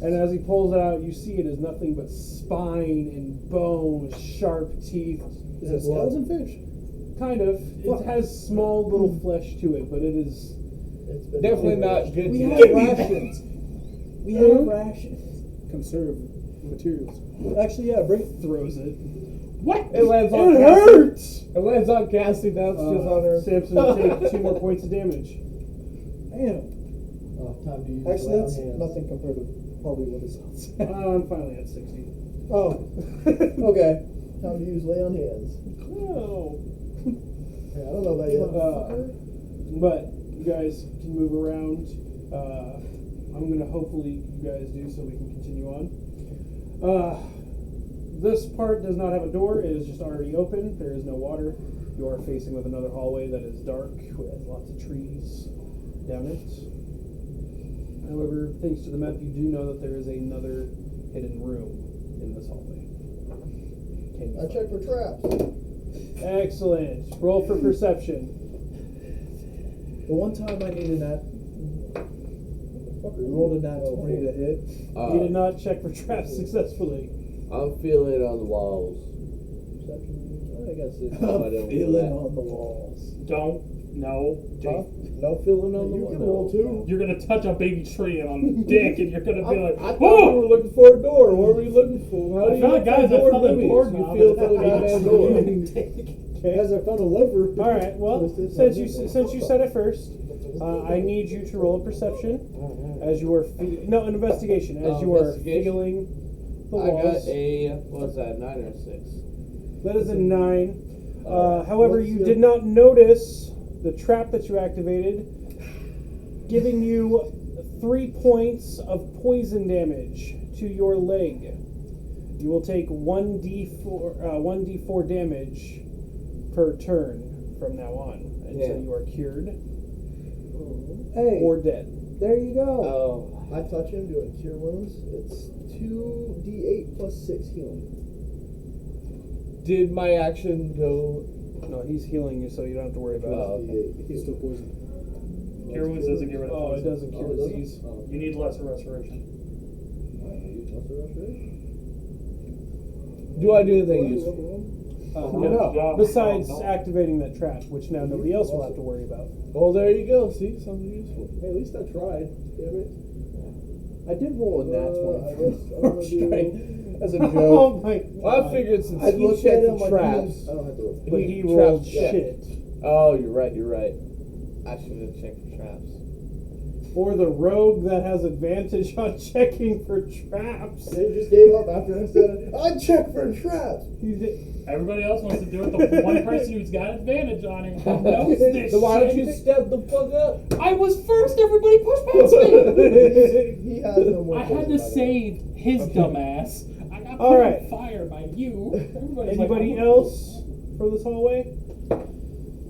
and as he pulls it out, you see it is nothing but spine and bone, sharp teeth. Is it a skeleton fish? Kind of. It has small little flesh to it, but it is. It's been definitely not good We to have eat. rations. We have rations. Conserve materials. Actually, yeah, bring. Throws it. What? It lands on It Cassie. hurts. It lands on Cassie. Now it's just on her. Samson will take 2 more points of damage. Damn. Oh, time to use Actually, that's hands. nothing compared to probably what is outside. I'm finally at 60. Oh. Okay. Time to use lay on hands. Oh. Yeah, I don't know about you. But you guys can move around. I'm gonna hopefully you guys do so we can continue on. This part does not have a door. It is just already open. There is no water. You are facing with another hallway that is dark with lots of trees down it. However, thanks to the map, you do know that there is another hidden room in this hallway. Can you I check for traps. Excellent. Roll for perception. The one time I needed that. We rolled a nat 20 to hit. You did not check for traps successfully. I'm feeling it on the walls. I guess it's I don't feel Feeling that. on the walls. Don't. No. Huh? No feeling on the You walls. can roll too. You're gonna touch a baby tree and on the dick, and you're gonna be like, I thought "Whoa!" we were looking for a door. What were we looking for? How I do you found- look guys, for I a door found the movies? door You knob feel and for the that goddamn baby door. Guys, I found a lever. All right. Well, since you said it first, I need you to roll a perception as you are an investigation as you are Investigation. feeling the I got walls. a, what's that, 9 or 6? That is a 9. Alright. However, What's you your- did not notice the trap that you activated, giving you 3 points of poison damage to your leg. You will take 1d4 damage per turn from now on until Yeah. you are cured Hey, or dead. there you go. Oh. I touch him doing cure wounds. It's 2d8 plus 6 healing. Did my action go? No, he's healing you, so you don't have to worry about Oh, it. okay. He's still poisoned. Cure wounds doesn't get rid of Oh, it poison. doesn't cure Oh, it doesn't? disease. Oh. You need lesser restoration. Do I do anything useful? No. Besides activating that trap, which now nobody else will have to worry about. Well, there you go. See, something useful. Hey, at least I tried. Damn it. I did roll a nat 20 I guess I'm gonna first do- strike as a Oh joke. my Well, I God. figured since I he looked checked at it, the I'm like, traps. I don't have to roll. But he Traps rolled checked. shit. Oh, you're right. I should have checked the traps. or the rogue that has advantage on checking for traps? They just gave up after I said, I'd check for traps. Everybody else wants to do it. The one person who's got advantage on it knows this So why don't you shit. step the fuck up? I was first. Everybody pushed past me. He has no more. I had to save his dumbass. I got All put right. on fire by you. Everybody's Anybody like, else for this hallway?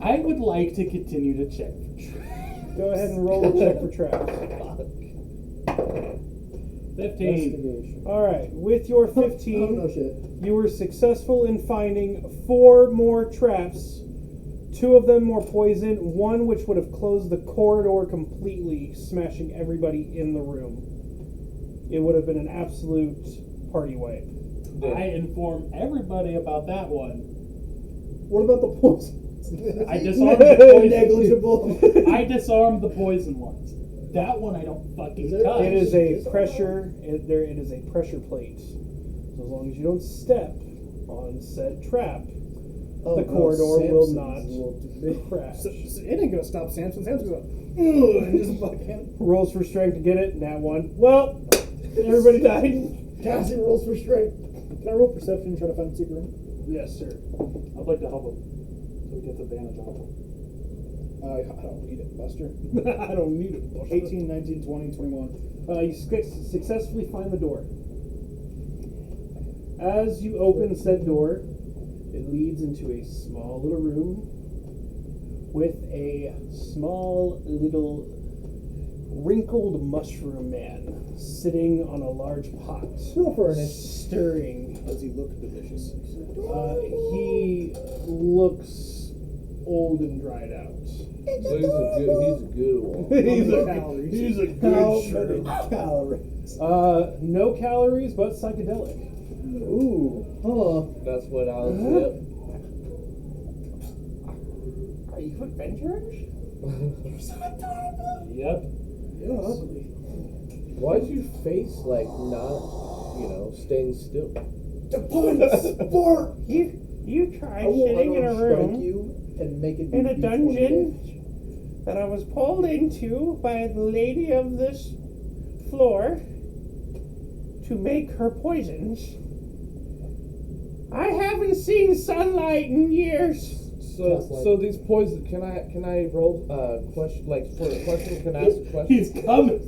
I would like to continue to check for traps. Go ahead and roll a check for traps. 15. All right, with your Oh, no 15, shit. you were successful in finding 4 more traps. 2 of them were poison, 1 which would have closed the corridor completely, smashing everybody in the room. It would have been an absolute party wipe. I informed everybody about that one. What about the poison? I disarmed the poison. Negligible. I disarmed the poison ones. That one I don't fucking Is there- touch. It is a pressure. It is a pressure plate. So as long as you don't step on said trap, Oh, the no, corridor will Samson's not a little too big. crash. So it ain't gonna stop Samson. Samson's gonna and just fucking. Rolls for strength to get it. Nat 1. Well, everybody died. Cassie rolls for strength. Can I roll perception and try to find the secret room? Yes, sir. I'd like to help him so he gets advantage on it. I don't need it, Buster. I don't need it. 18, 19, 20, 21. You successfully find the door. As you open said door, it leads into a small little room with a small little wrinkled mushroom man sitting on a large pot, Roll for Ernest. stirring. Does he look delicious? He looks old and dried out. So he's a good one. he's Calories. he's a How good many shrimp. calories? No calories, but psychedelic. Ooh. Huh. That's what I was. Yep. Are you adventurers? Yep. Yeah. Why's your face like not, staying still? The point sport. You try I will sitting in a strike room you and make it in a do D20 dungeon damage. that I was pulled into by the lady of this floor to make her poisons. I haven't seen sunlight in years. So these poison. Can I roll question for a question? Can I ask a question? He's coming.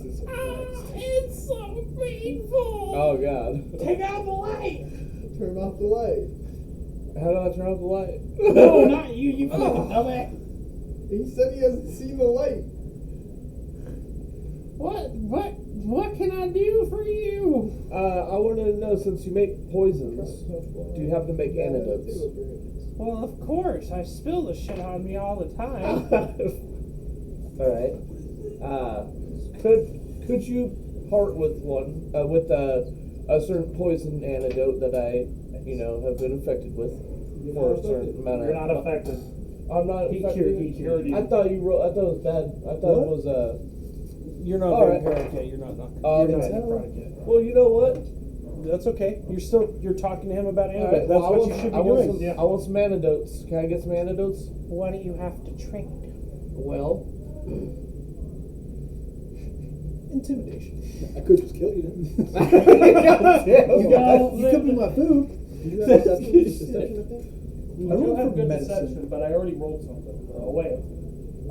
It's so painful. Oh God! Take out the light. Turn off the light. How do I turn off the light? No, not you. You fucking dumbass. He said he hasn't seen the light. What can I do for you? I wanted to know, since you make poisons, do you have to make antidotes? Well, of course. I spill the shit on me all the time. All right. Could you part with one with a certain poison antidote that I have been infected with for a certain amount of? You're not affected. I'm not He affected. cured you. I thought you wrote. I thought it was bad. I thought it was You're not All very right. necrotic yet. You're not Okay. you're not necrotic yet. Well, you know what? That's okay. You're talking to him about All antidote. right, That's well, what you should be I want doing. some, I want some antidotes. Can I get some antidotes? Why do you have to trade? Well, Intimidation. I could just kill you. You could be my food. You have deception, I think. I rolled do have for good medicine. deception, but I already rolled something. Away.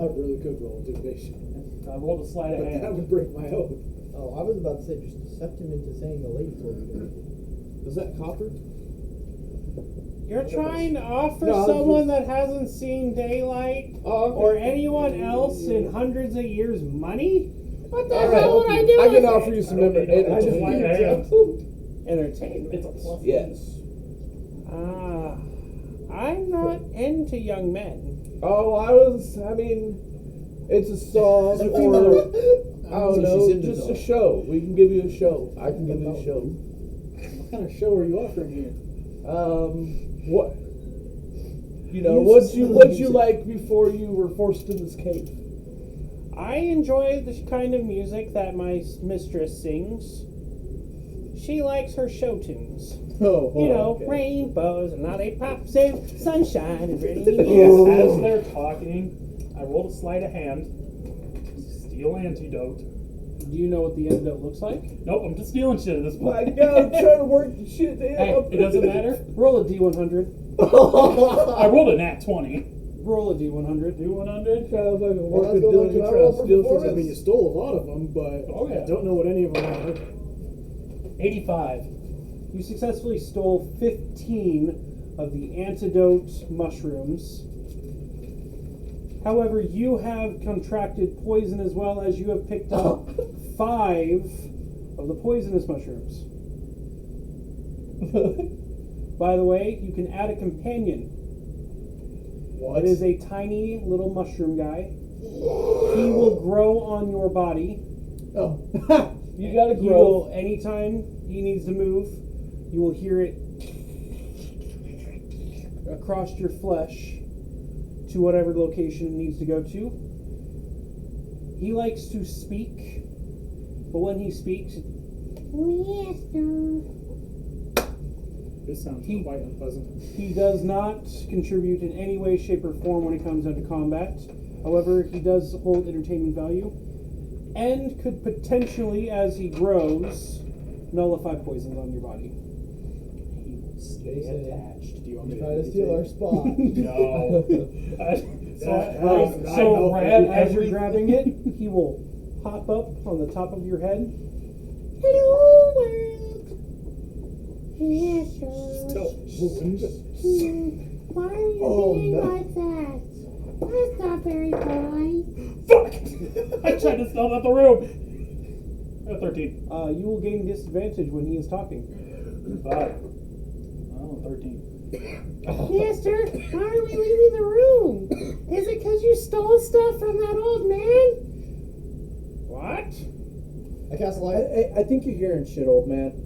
I really could roll intimidation. I rolled a sleight of But that hand. would break my oath. Oh, I was about to say, just decept him into saying the lady told you to. is that copper? You're trying to offer No, someone that hasn't seen daylight Oh, okay. or anyone else in hundreds of years money? What the All hell would I do? I can with offer it? you some I don't need no entertainment. Entertainment. It's a plus. Yes. I'm not into young men. Oh, I mean, it's a song or, I don't know, just a show. We can give you a show. I can give you a show. What kind of show are you offering here? What? What'd you like before you were forced in this cave? I enjoy the kind of music that my mistress sings. She likes her show tunes. Oh, okay. Rainbows and lollipops and sunshine and rainy. As they're talking, I rolled a sleight of hand. Steal antidote. Do you know what the antidote looks like? Nope, I'm just stealing shit at this My point. God, I'm trying to work the shit Hey, out. it doesn't matter. Roll a d100. I rolled a nat 20. Roll a d100. Do 100? Trying to fucking Well, work let's the go Dylan, back you to our trying roll to for steal performance. some. I mean, you stole a lot of them, but Oh, yeah. I don't know what any of them are. 85. You successfully stole 15 of the antidote mushrooms. However, you have contracted poison as well, as you have picked up 5 of the poisonous mushrooms. By the way, you can add a companion. What? It is a tiny little mushroom guy. He will grow on your body. Oh. You gotta He grow. will, anytime he needs to move, you will hear it across your flesh to whatever location it needs to go to. He likes to speak, but when he speaks, This sounds He- quite unpleasant. he does not contribute in any way, shape, or form when it comes down to combat. However, he does hold entertainment value and could potentially, as he grows, nullify poisons on your body. He will stay attached. Do you want me Trying to to steal our spot. No. So help as you're every- grabbing it, he will pop up on the top of your head. Hello, world. Yes, sir. Why are you being like that? That's not very polite. Fuck! I tried to steal out the room. 13. You will gain disadvantage when he is talking. 5. Oh, 13. Yes, sir. Why are we leaving the room? Is it because you stole stuff from that old man? What? I cast a light. I think you're hearing shit, old man.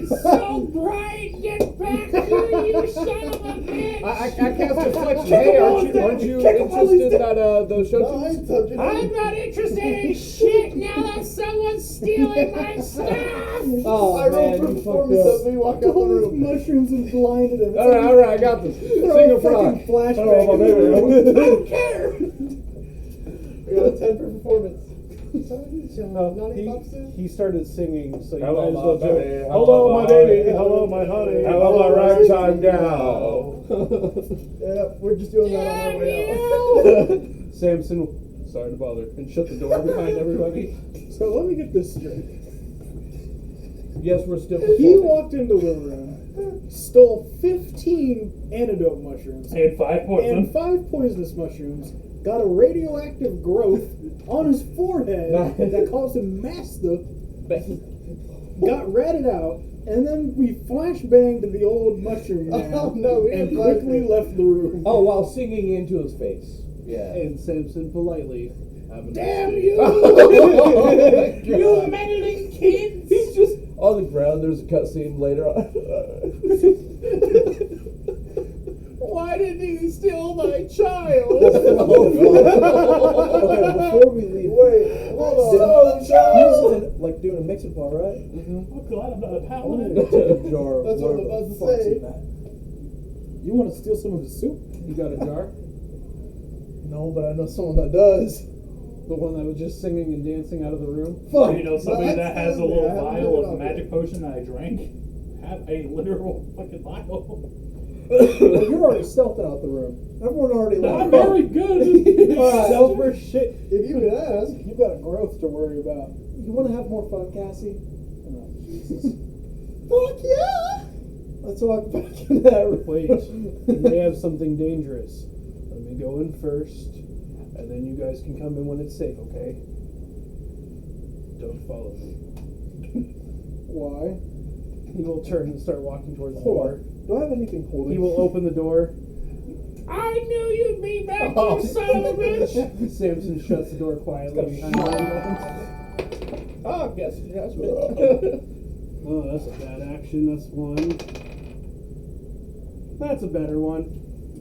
So bright, get back here, you son of a bitch! I cast deflection. Hey, aren't you interested in that those show No, I tunes? ain't touching I'm it. not interested in shit now that someone's stealing my stuff! Oh I rolled man, for you fucked performance up. as we walk out the Stole his room. mushrooms and blinded him. All right, I got this. Sing a frog. Flashback. Oh, my baby. I don't care. We got a 10 for performance. He started singing, so you Hello, might as well my do baby. it. Hello, my baby. Hello, my honey. Hello, my ragtime gal. Yeah, we're just doing that on our way out. Samson, sorry to bother, and shut the door behind everybody. So let me get this straight. Yes, we're still He performing. walked into the room, stole 15 antidote mushrooms, And 5 poison. and 5 poisonous mushrooms, got a radioactive growth on his forehead that caused him mastiff, got ratted out, and then we flashbanged to the old mushroom man Oh, no, we and didn't quickly flashbang. left the room. Oh, while singing into his face. Yeah. And Samson politely. Damn you! You meddling kids! He's just on the ground. There's a cutscene later on. Why did you steal my child? Okay, before we leave, Wait, hold on. he's like doing a mixing part, right? Oh god, I'm not a I paladin. want to take a jar of That's what I'm whatever about the to fuck's say. in that. You want to steal some of his soup? You got a jar? No, but I know someone that does. The one that was just singing and dancing out of the room? Fuck. You know somebody No, that has a that's little fine. I haven't vial done it of all magic potion that I drank? Have a literal fucking vial. Well, you're already stealthing out the room. Everyone already I'm left. very good. Alright. Self for shit. If you can ask. You've got a growth to worry about. You want to have more fun, Cassie? Oh, Jesus. Fuck yeah! Let's walk back in that room. Wait, you may have something dangerous. Let me go in first, and then you guys can come in when it's safe, okay? Don't follow me. Why? He will turn and start walking towards the Hold door. on. Do I have anything holding? He will open the door. I knew you'd be back, you son of a bitch! Samson shuts the door quietly behind him. Oh, yes, yes. Oh, that's a bad action. That's one. That's a better one.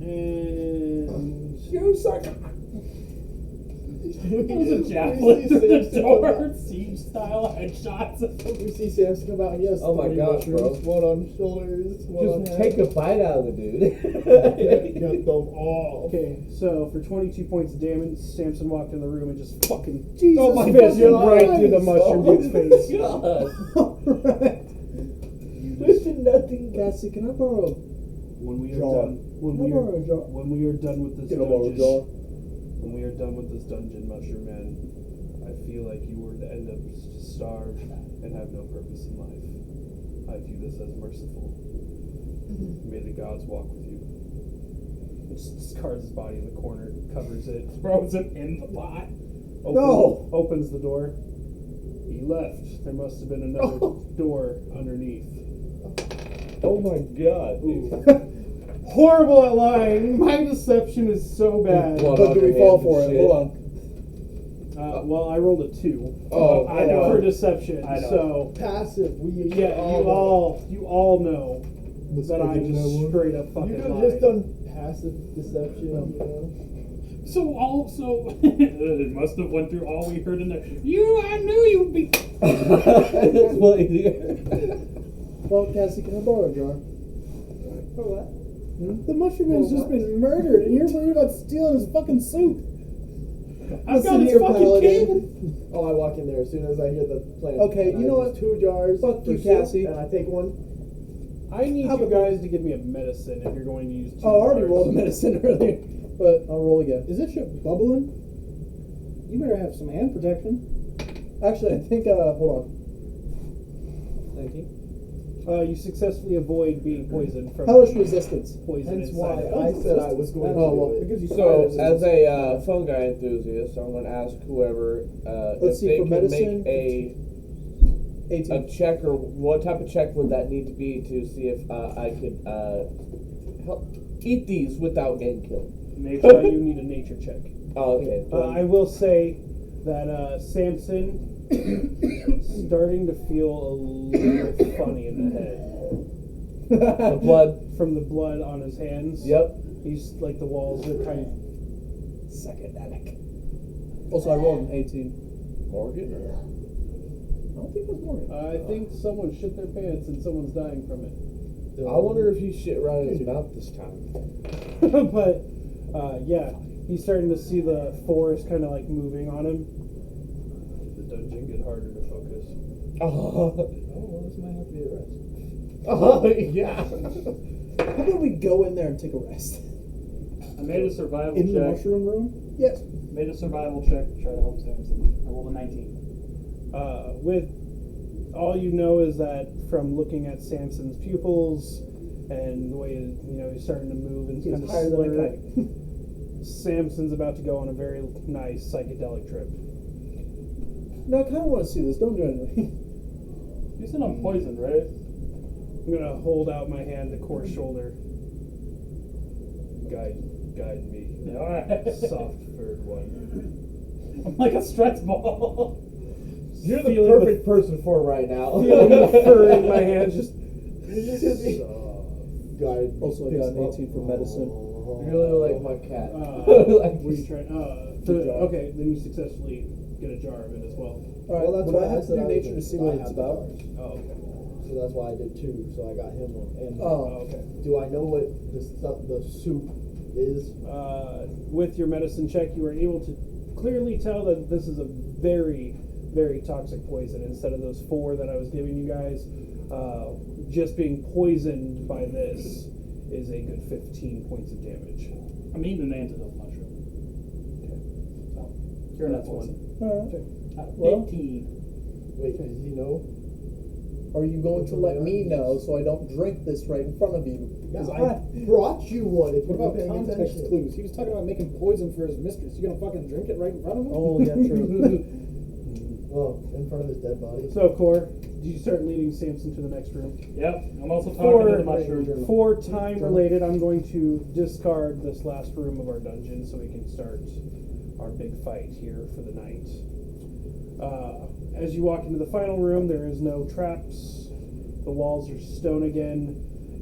And You suck. It was a javelin through the door. Siege style headshots. We see Samson come out. Yes. Oh my 3 gosh, bro. mushrooms, one on the shoulders. One on Just head. take a bite out of the dude. Get them all. Okay, so for 22 points of damage, Samson walked in the room and just fucking Jesus fist fucking right through the Christ. mushroom dude's face. Alright. Listen, nothing. Cassie, can I borrow? When we are Jar. done, when Can I we borrow a jar? are when we are done with this Can I borrow a jar? dungeon, when we are done with this dungeon, Mushroom Man, I feel like you were to end up starved and have no purpose in life. I view this as merciful. May the gods walk with you. It just discards his body in the corner, covers it, Throws him in the pot. opens the door. He left. There must have been another door underneath. Oh my god, dude. Horrible at lying. My deception is so bad. Blood But on do we your fall hands and for it? shit. Hold on. Well, I rolled a 2. Oh, I know. For deception. I know. So Passive. yeah, you all know that I just straight up You fucking could have lied. just done passive deception. You know. So also, it must have went through all we heard in there. I knew you'd be. It's funny. Well, Cassie, can I borrow a jar? For what? The mushroom man's just been murdered, and you're worried about stealing his fucking soup. I've got Listen his here, fucking Paladin. kid. Oh, I walk in there as soon as I hear the plan. Okay, And you I know use what? 2 jars. Fuck for you, soup, Cassie. And I take one. I need How you about- guys to give me a medicine if you're going to use 2 Oh, I already jars. rolled a medicine earlier, but I'll roll again. Is that shit bubbling? You better have some hand protection. Actually, I think, hold on. 19. You successfully avoid being poisoned from Hellish resistance. poison Hence inside why of I it. said I was going to Oh, do well, it. Because you So, as a fungi enthusiast, I'm going to ask whoever Let's if see, they for can medicine, make a 18. check, or what type of check would that need to be to see if I could help eat these without getting killed? You need a nature check. Oh, okay. I will say that Samson starting to feel a little funny in the head the blood. from the blood on his hands. Yep. He's like the walls are kind of Psychedelic. Also, I rolled an 18. Morgan? I don't think that's Morgan. I think someone shit their pants and someone's dying from it. I wonder if he shit right in his mouth this time. But yeah, he's starting to see the forest kind of like moving on him. The dungeon get harder to focus. Oh, well, this might have to be a rest. Yeah. How about we go in there and take a rest? I made a survival In the check. mushroom room? Yes. Made a survival check to try to help Samson. I rolled a 19. With all you know is that from looking at Samson's pupils and the way he's starting to move and He's kind of higher than a slur, kite. Samson's about to go on a very nice psychedelic trip. No, I kind of want to see this. Don't do anything. You said I'm poisoned, right? I'm gonna hold out my hand to Core's shoulder. Guide me. Yeah, all right. Soft furred one. I'm like a stretch ball. You're the Feeling perfect person for it right now. Feeling the fur in my hand, just Guide. Also, I got an 18 for medicine. You really look like my cat. what are you trying? Okay, then you successfully get a jar of it as well. All right, Well, that's would why I have to said do I was nature to gonna see what buy it's half about? the jars. Oh, okay. So that's why I did 2. So I got him one. And Oh. Okay. do I know what the soup is? With your medicine check, you were able to clearly tell that this is a very, very toxic poison. Instead of those 4 that I was giving you guys, just being poisoned by this is a good 15 points of damage. I'm eating an antidote mushroom. Okay. So, cure that That's poison. All right. Out of Well- 15. Wait, does he know? Are you going to let me know so I don't drink this right in front of you? Because Because I brought you one. If What you're about paying context attention. clues? He was talking about making poison for his mistress. You gonna fucking drink it right in front of him? Oh, yeah, true. Well, in front of his dead body. So, Core, you start leading Samson to the next room. Yep. I'm also talking to the For, mushroom. for time related, I'm going to discard this last room of our dungeon so we can start our big fight here for the night. As you walk into the final room, there is no traps. The walls are stone again,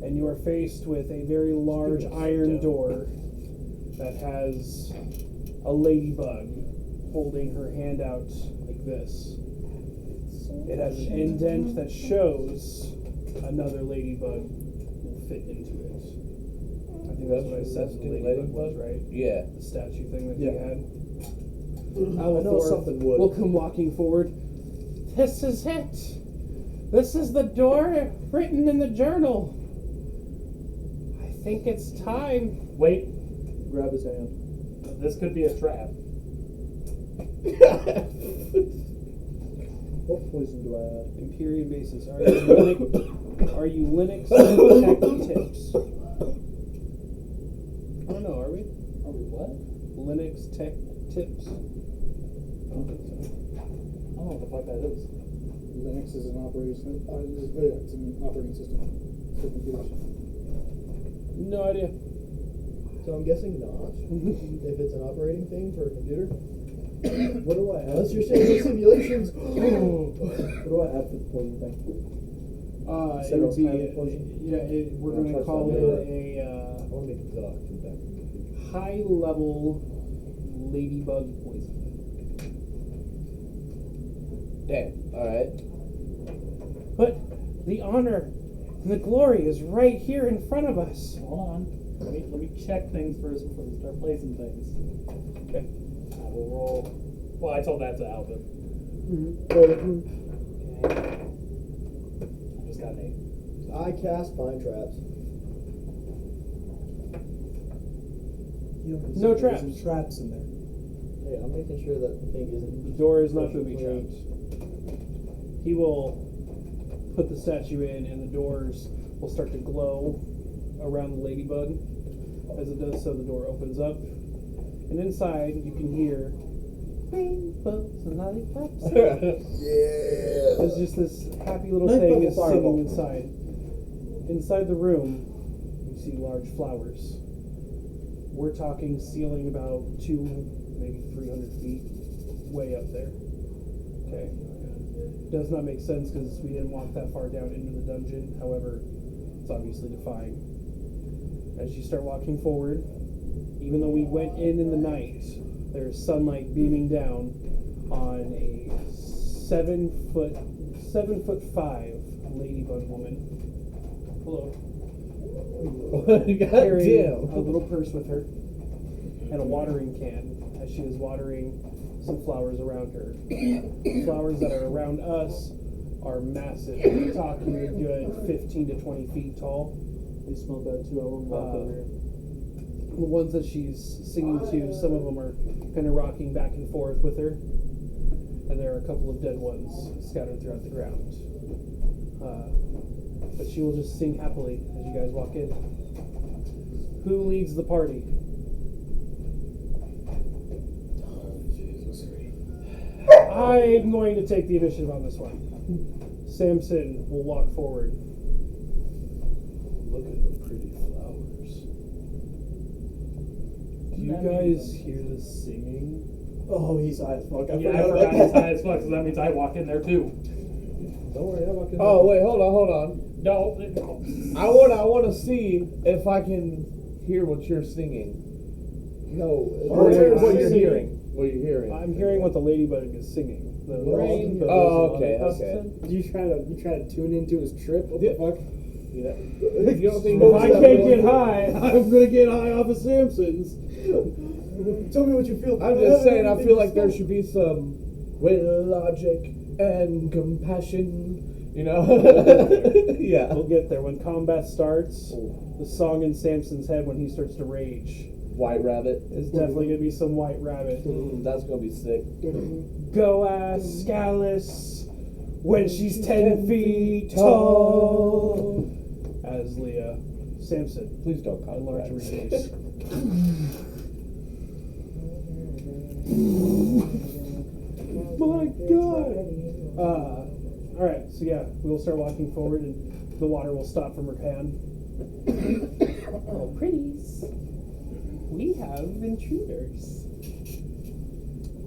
and you are faced with a very large iron door that has a ladybug holding her hand out like this. It has an indent that shows another ladybug will fit into it. I think that's what I said. The ladybug was right. Yeah. The statue thing that you Yeah. had. I know something would. We'll come walking forward. This is it. This is the door written in the journal. I think it's time. Wait, Grab his hand. this could be a trap. What poison do I add? Imperial basis. Are you Linux tech tips? I don't know. Are we? Are we what? Linux tech tips. I don't know what the fuck that is. Linux is an operating system. It's an operating system for computers. No idea. So I'm guessing not. If it's an operating thing for a computer. What do I add? Unless you're saying it's simulations. What do I add for the poison thing? It Said it would was be kind of poison? we're Don't going to touch call that. it a I want to make a doc from back in the future. high level ladybug poison. Damn. Alright. But the honor and the glory is right here in front of us. Hold on. Let me check things first before we start placing things. Okay. I will roll. Well, I told that to Alvin. Mm-hmm. Okay. I just got an 8. I cast Find Traps. No traps. There's some traps in there. Hey, I'm making sure that the thing isn't. The door is not going to be Clean. trapped. He will put the statue in, and the doors will start to glow around the ladybug. As it does so, the door opens up, and inside you can hear rainbows and lollipops. Yeah. There's just this happy little Night thing bubble is fireball. singing inside. Inside the room, you see large flowers. We're talking ceiling about 200, maybe 300 feet, way up there. Okay. Does not make sense because we didn't walk that far down into the dungeon. However, it's obviously defying. As you start walking forward, even though we went in the night, there's sunlight beaming down on a 7'5" ladybug woman. Hello. Carrying a Goddamn. little purse with her and a watering can as she is watering some flowers around her. Flowers that are around us are massive. We're talking a good 15 to 20 feet tall. They smelled that too. I won't walk over here. The ones that she's singing to, some of them are kind of rocking back and forth with her. And there are a couple of dead ones scattered throughout the ground. But she will just sing happily as you guys walk in. Who leads the party? I'm going to take the initiative on this one. Samson will walk forward. Look at the pretty flowers. Do you guys hear the singing? Oh, he's high as fuck. I forgot he's high as fuck, so that means I walk in there too. Don't worry, I'm walking. Oh wait, hold on. No. I wanna see if I can hear what you're singing. No. Or what you're singing? hearing. What you're hearing. I'm hearing what the ladybug is singing. The rainbows Oh, and okay, lollipops. okay. You try to tune into his trip? What the fuck? Yeah. You don't think If I can't get high, I'm gonna get high off of Samson's. Tell me what you feel. I'm just saying, I feel like there should be some will, logic, and compassion. You know? Yeah. We'll get there. When combat starts, the song in Samson's head when he starts to rage White rabbit. is definitely gonna be some white rabbit. That's gonna be sick. Go ask Scalus when she's 10 feet tall. As Leah, Samson, Please don't call enlarge your that. reduce. My God. Alright, so yeah, we'll start walking forward and the water will stop from her hand. Oh, pretties. We have intruders.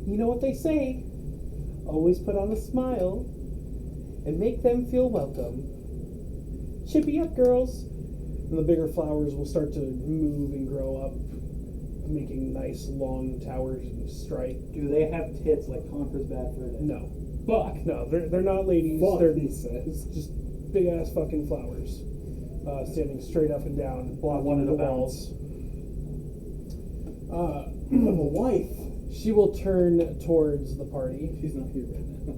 You know what they say? Always put on a smile and make them feel welcome. Chippy up, girls. And the bigger flowers will start to move and grow up, making nice long towers and stripe. Do they have tits like Conker's Bad Fur Day? No. Fuck. No, they're not ladies. Fuck, They're he says. just big ass fucking flowers, standing straight up and down, blocking wanted the to walls. You have a wife. She will turn towards the party. She's not here right now.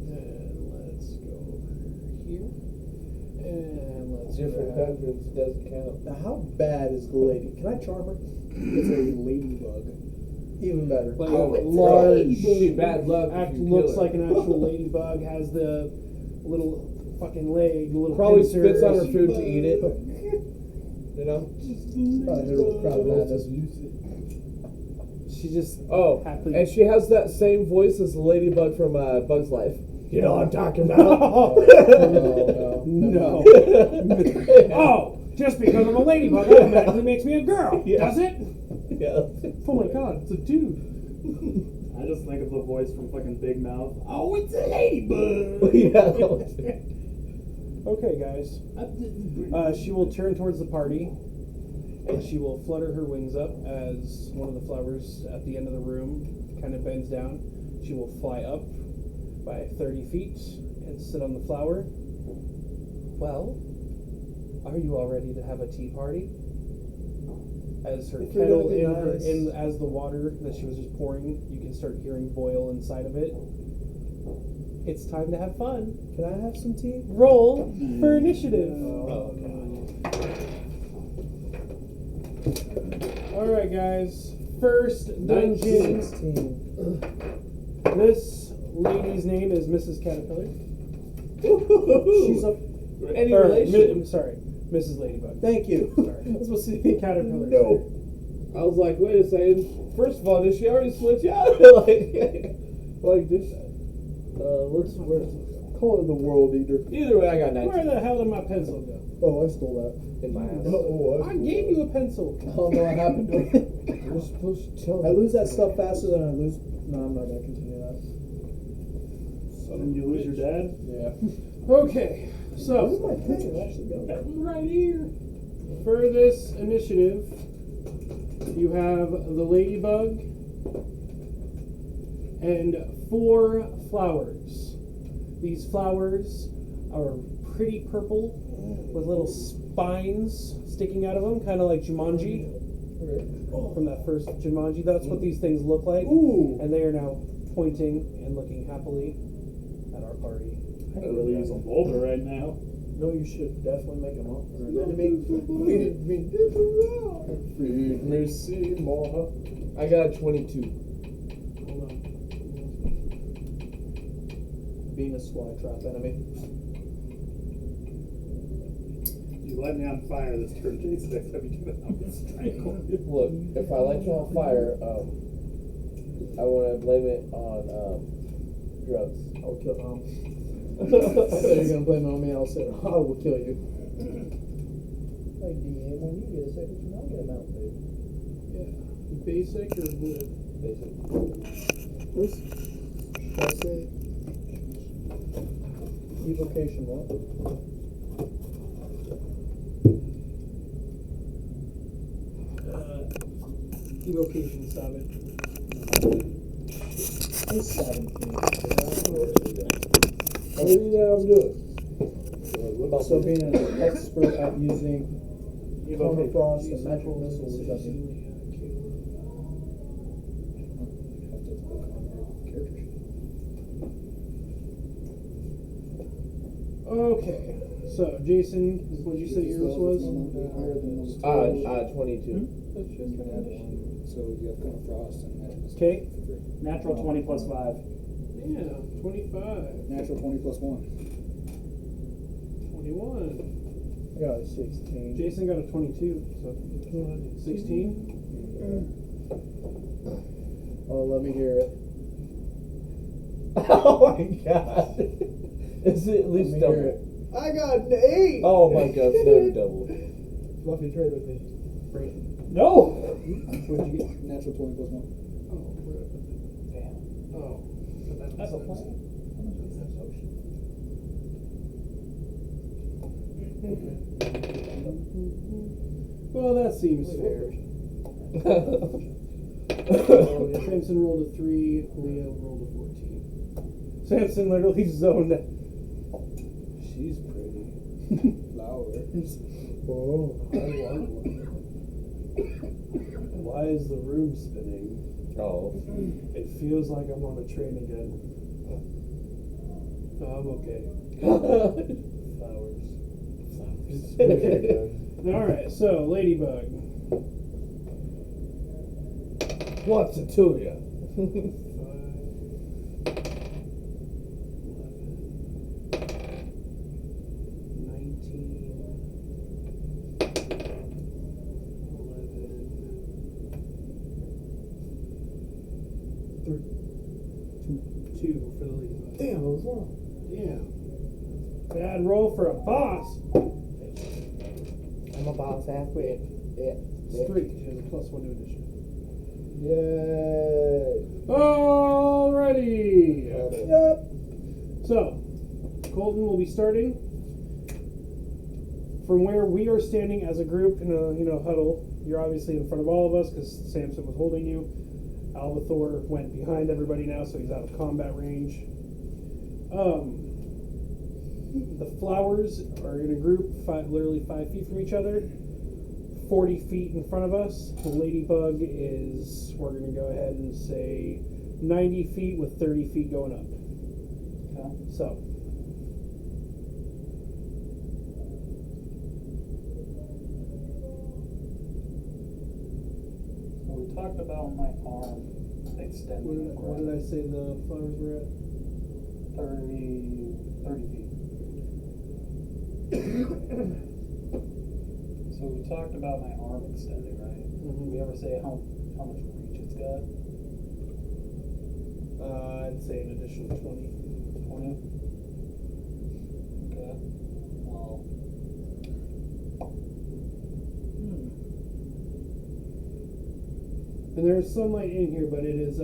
And let's go over here. And let's Different grab- dungeons doesn't count. Now, how bad is the lady? Can I charm her? It's a ladybug. Even better. Like Oh, a it's large, She bad luck. if act you looks kill her. like an actual ladybug. Has the little fucking leg, the little Probably pincers. spits on her food to eat it. You know? Probably hit her with crowd madness. She just Oh, happily. and she has that same voice as the ladybug from Bug's Life. You know what I'm talking about? No. Oh, just because I'm a ladybug automatically makes me a girl, Yeah. does it? Yeah. Oh my god, it's a dude. I just think of the voice from fucking Big Mouth. Oh, it's a ladybug. Yeah. Okay, guys. She will turn towards the party, and she will flutter her wings up as one of the flowers at the end of the room kind of bends down. She will fly up by 30 feet and sit on the flower. Well, are you all ready to have a tea party? As her If you're kettle gonna be in her, nice. as the water that she was just pouring, you can start hearing boil inside of it. It's time to have fun. Can I have some tea? Roll for initiative. Oh, All right, guys. First dungeon. 16. This lady's name is Mrs. Caterpillar. She's a. Any Or, relation? sorry, Mrs. Ladybug. Thank you. Sorry. That's supposed to be Caterpillar. No. I was like, wait a second. First of all, did she already switch out? like this? Let's Call her the World Eater. Either way, I got Where 19 the hell did my pencil go? Oh, I stole that. in my ass. I gave you a pencil. I don't know what happened to it. You're supposed to tell I lose that stuff faster than I lose. No, I'm not gonna continue that. Did you lose your dad? Yeah. Okay, Where's so my pencil actually go? right here. For this initiative, you have the ladybug and 4 flowers. These flowers are pretty purple with little spines sticking out of them, kind of like Jumanji from that first Jumanji. That's what these things look like. Ooh. And they are now pointing and looking happily at our party. I could really use a boulder right now. No, you should definitely make him up. Or an enemy. Feed me, Seymour. I got 22. Hold on. Venus flytrap enemy. You light me on fire this turn, Jason. Next time you do that, I'm gonna strangle you. Look, if I light you on fire, I want to blame it on drugs. I'll kill him. I thought you were gonna blame it on me. I'll say, I will kill you. Like DM, when you get a second, you know, get him out, dude. Yeah. Basic or blue? Basic. Where's, should I say? Evocation, what? Evocation Savage. It's 17. What are you gonna do? So being an expert at using Frost and magical missiles, what does that mean? Okay, so Jason, what did you say yours was? 22. So you have kind of frost and magic missile. Okay. Natural 20 plus 5. Yeah, 25, Natural 20 plus 1. 21. I got a 16. Jason got a 22, so 16. Oh, let me hear it. Oh my god. Is it at least Let me hear double? it. I got an 8! Oh my god, it's not double. Fluffy trade with me. No! What'd you get? Natural 20 plus 1. Oh. That's a plan. Well, that seems fair. Samson rolled a 3, Leo rolled a 14. Samson literally zoned out. She's pretty. Flowers. Oh, I want one. Why is the room spinning? Oh. It feels like I'm on a train again. No, I'm okay. Flowers. Alright, so Ladybug. What's it to you? 2 for the Ladybug. Damn, I was wrong. Damn. Bad roll for a boss. I'm a boss halfway. Yeah. It's 3 because she has a +1 to initiative. Yay. Alrighty. Yep. So, Colton will be starting from where we are standing as a group in a huddle. You're obviously in front of all of us because Samson was holding you. Albathor went behind everybody now, so he's out of combat range. The flowers are in a group, literally 5 feet from each other, 40 feet in front of us. The Ladybug is, we're going to go ahead and say 90 feet with 30 feet going up. Okay. So, We talked about my arm extending. what did I say the flowers were at? 30 feet. So we talked about my arm extending, right? Did we ever say how much reach it's got? I'd say an additional 20. 20? Okay. Well. And there's sunlight in here, but it is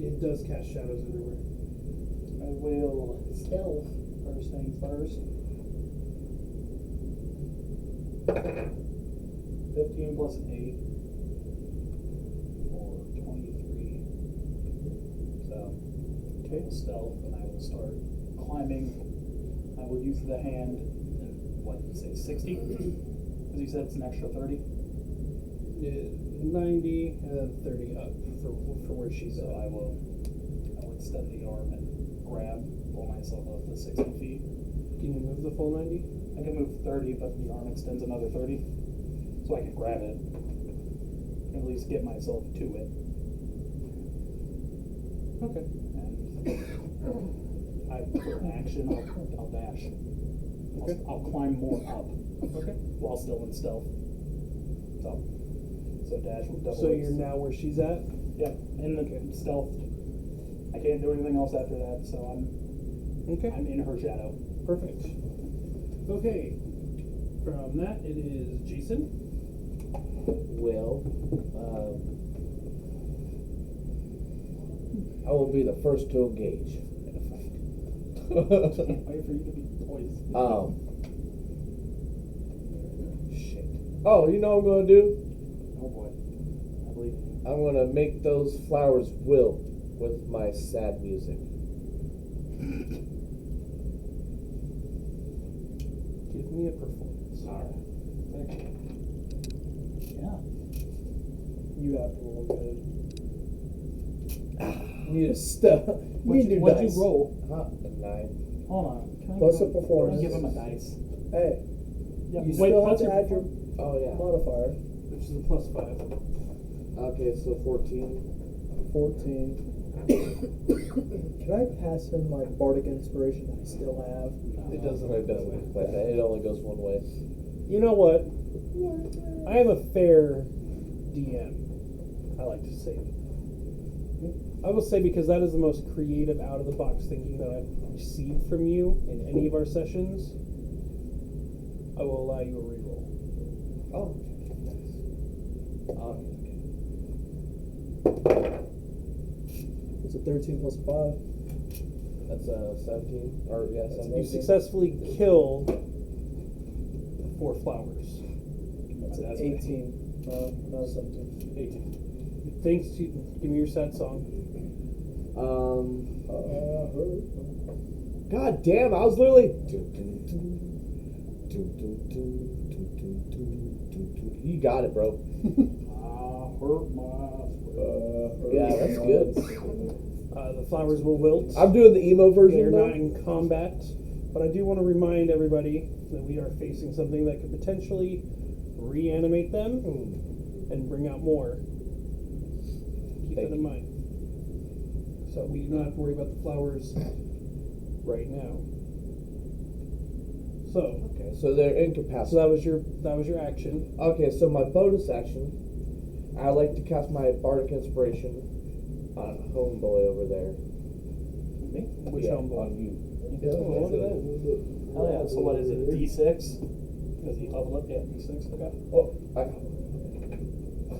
it does cast shadows everywhere. I will stealth first things first. 15 plus 8 for 23. So, Okay. stealth, and I will start climbing. I will use the hand. What did you say? 60? Because you said it's an extra 30. Yeah, 90 and then 30 up for where she's So at. I will extend the arm and grab, pull myself up to 60 feet. Can you move the full 90? I can move 30, but the arm extends another 30. So I can grab it. And at least get myself to it. Okay. And I for an action, I'll dash. Okay. I'll climb more up. Okay. While still in stealth. So dash with double. So you're now where she's at? Yep, in the stealth. I can't do anything else after that, so I'm in her shadow. Perfect. Okay. From that, it is Jason. Well, I will be the first to engage in a fight. Can't wait for you to be poised. Shit. Oh, you know what I'm gonna do? Oh boy. I believe you. I'm gonna make those flowers wilt with my sad music. Give me a performance. Alright. Yeah. You have to roll good. You need a stuff. What'd you roll? Huh? A 9. Hold on. Can I Plus give a him- performance. Can I give him a dice? Hey, Yeah. you Wait, still have what's to your add your Oh yeah. modifier. Which is a +5. Okay, so 14. 14. Can I pass him my bardic inspiration that I still have? It doesn't. It doesn't look like that. It only goes one way. You know what? I am a fair DM. I like to say. I will say, because that is the most creative, out-of-the-box thinking that I've received from you in any of our sessions, I will allow you a reroll. Oh. It's a 13 plus 5. That's 17. Or yeah, You 17. successfully kill 4 flowers. That's an 18. No, 17. 18. You thinks. Give me your sad song. God damn! I was literally. You got it, bro. Yeah, that's good. The flowers will wilt. I'm doing the emo version. They're though. not in combat, but I do want to remind everybody that we are facing something that could potentially reanimate them and bring out more. Keep that in mind. So we do not have to worry about the flowers right now. So Okay, so they're so incapacitated. that was your action. Okay, so my bonus action, I like to cast my bardic inspiration on homeboy over there. Me? Which Yeah, homeboy? on you. Oh, look at that. Hell yeah. So what is it? D6? Does he level up? Yeah, D6. Okay. Oh,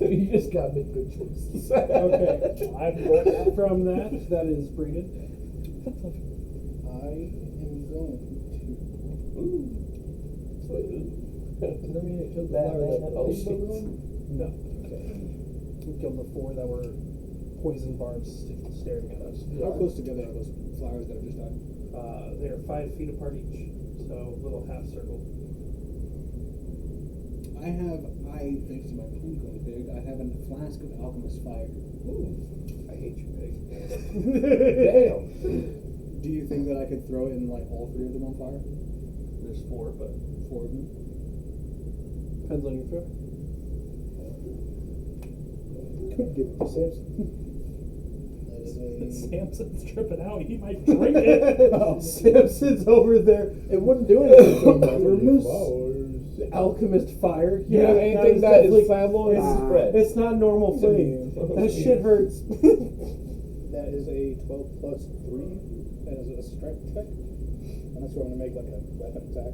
you just gotta make good choices. Okay. I've rolled From that is braided. I am going to. Sweet. Does that mean it killed the Bad, flower bad, that oh, Ladybug shit. was on? No. We killed the 4 that were poison barbs staring at us. How close together are those flowers that have just died? They are 5 feet apart each, so a little half circle. Thanks to my pun going big, I have a flask of alchemist fire. I hate you, pig. Damn. Do you think that I could throw it in like all 3 of them on fire? There's 4, but 4 of them? depends on your throw. Could give it to Samson. That is a... Samson's tripping out. He might drink it. Samson's over there. It wouldn't do anything. The alchemist fire. You have anything that is flammable and it's, spread. it's not normal flame. That shit hurts. That is a 12 plus 3. That is a strike check. And that's where I'm going to make like a weapon attack.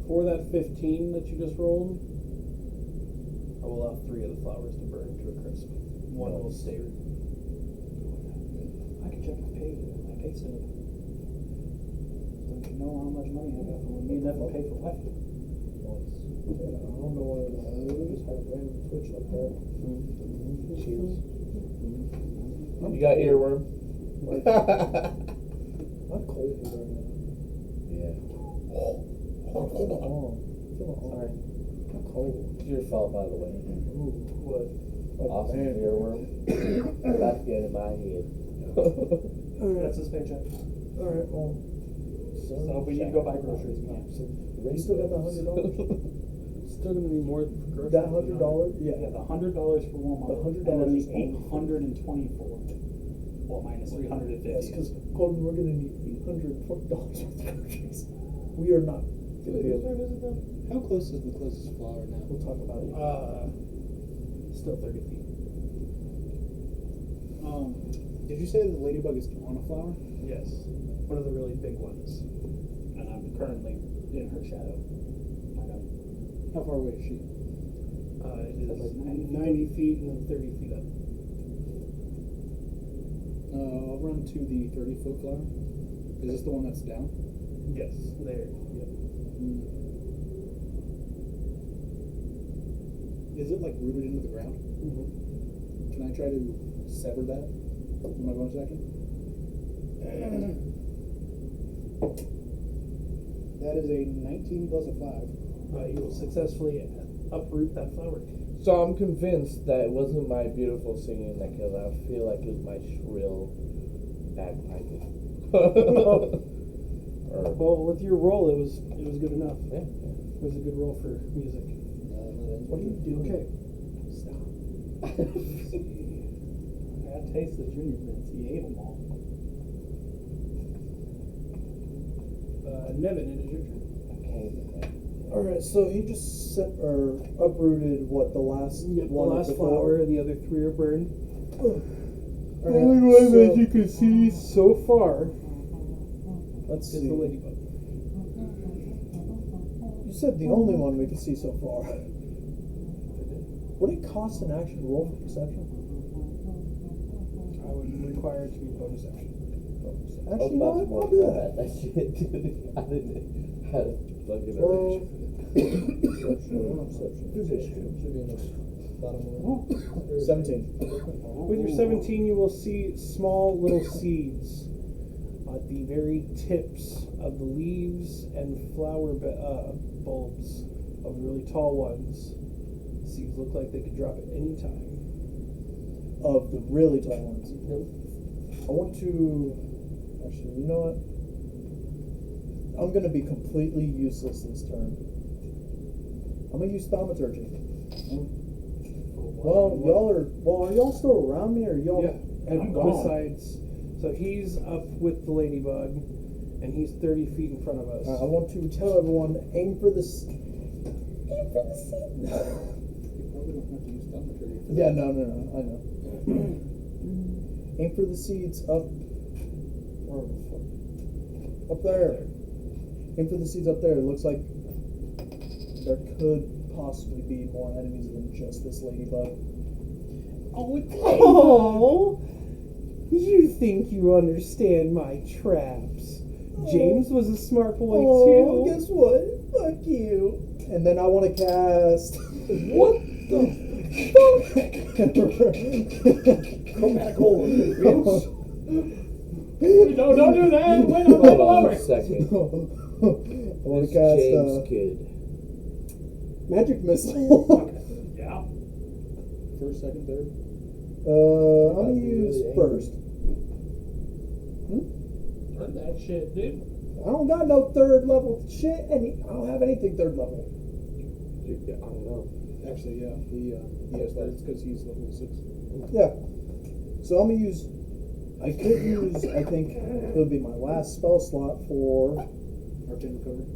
For that 15 that you just rolled, I will allow 3 of the flowers to burn to a crisp. 1 will stay. I can check my pay stub. Don't you know how much money I got from when me and Evan pay for life? I don't know why just have random Twitch like that. Cheers. You got earworm? I'm cold right now. Yeah. I'm feeling warm. Sorry. I'm cold. It's your fault, by the way. What? Awesome earworm. That's the end of my head. That's his paycheck. Alright, well. So if we need to go buy groceries, we can. You still got the $100? Still gonna be more for groceries. That $100? Yeah, Yeah. the $100 for Walmart. The $100 and then is the $824. Well, minus $350. Yes, because Colton, we're gonna need $820 worth of groceries. We are not gonna be able. How close is the closest flower now? We'll talk about it. Still 30 feet. Did you say that the ladybug is on a flower? Yes. One of the really big ones. And I'm currently in her shadow. How far away is she? It is Like 90 feet and then 30 feet up. I'll run to the 30-foot flower. Is this the one that's down? Yes. There. Yep. Is it like rooted into the ground? Can I try to sever that with my bonus action? That is a 19 plus a 5. You will successfully uproot that flower. So I'm convinced that it wasn't my beautiful singing that killed. I feel like it was my shrill bagpiping. Well, with your roll, it was good enough. Yeah. It was a good roll for music. What are you doing? Okay. Stop. I got taste the junior mints. He ate them all. Nevin, it is your turn. Okay. Alright, so he just uprooted what, the last Yep, the one last before? flower, the other 3 are burned. Alright, Only one so that you can see so far let's is see. the ladybug. You said the only one we can see so far. Would it cost an action to roll for perception? I would require it to be bonus action. Actually, no, I'll do that. That shit, dude. I didn't have fucking Roll. urge. Perception. Should be enough. bottom 17. With your 17, you will see small little seeds at the very tips of the leaves and flower bulbs of the really tall ones. Seeds look like they could drop at any time. Of the really tall ones. I want to. Actually, you know what? I'm gonna be completely useless this turn. I'm gonna use thaumaturgy. Well, are y'all still around me, or y'all? Yeah, have and gone? besides, so he's up with the ladybug, and he's 30 feet in front of us. I want to tell everyone, aim for the seed. You probably don't have to use thaumaturgy for Yeah, that. no, I know. Aim for the seeds up. Up there. Aim for the seeds up there. It looks like there could possibly be more enemies than just this ladybug. Oh, you think you understand my traps? James was a smart boy Oh, too. guess what? Fuck you. And then I want to cast. What the fuck? Come back home, bitch. No, don't do that. Wait, I'm Hold on lower. a second. I want This to cast James kid. magic missile. Yeah. First, second, third. I'm About gonna to be use really first. Turn that shit, dude. I don't got no third level shit, and I don't have anything third level. I don't know. Actually, yeah, he has that. It's because he's level 6. Yeah. So I'm gonna use. I could use. I think it would be my last spell slot for. Arcane recovery.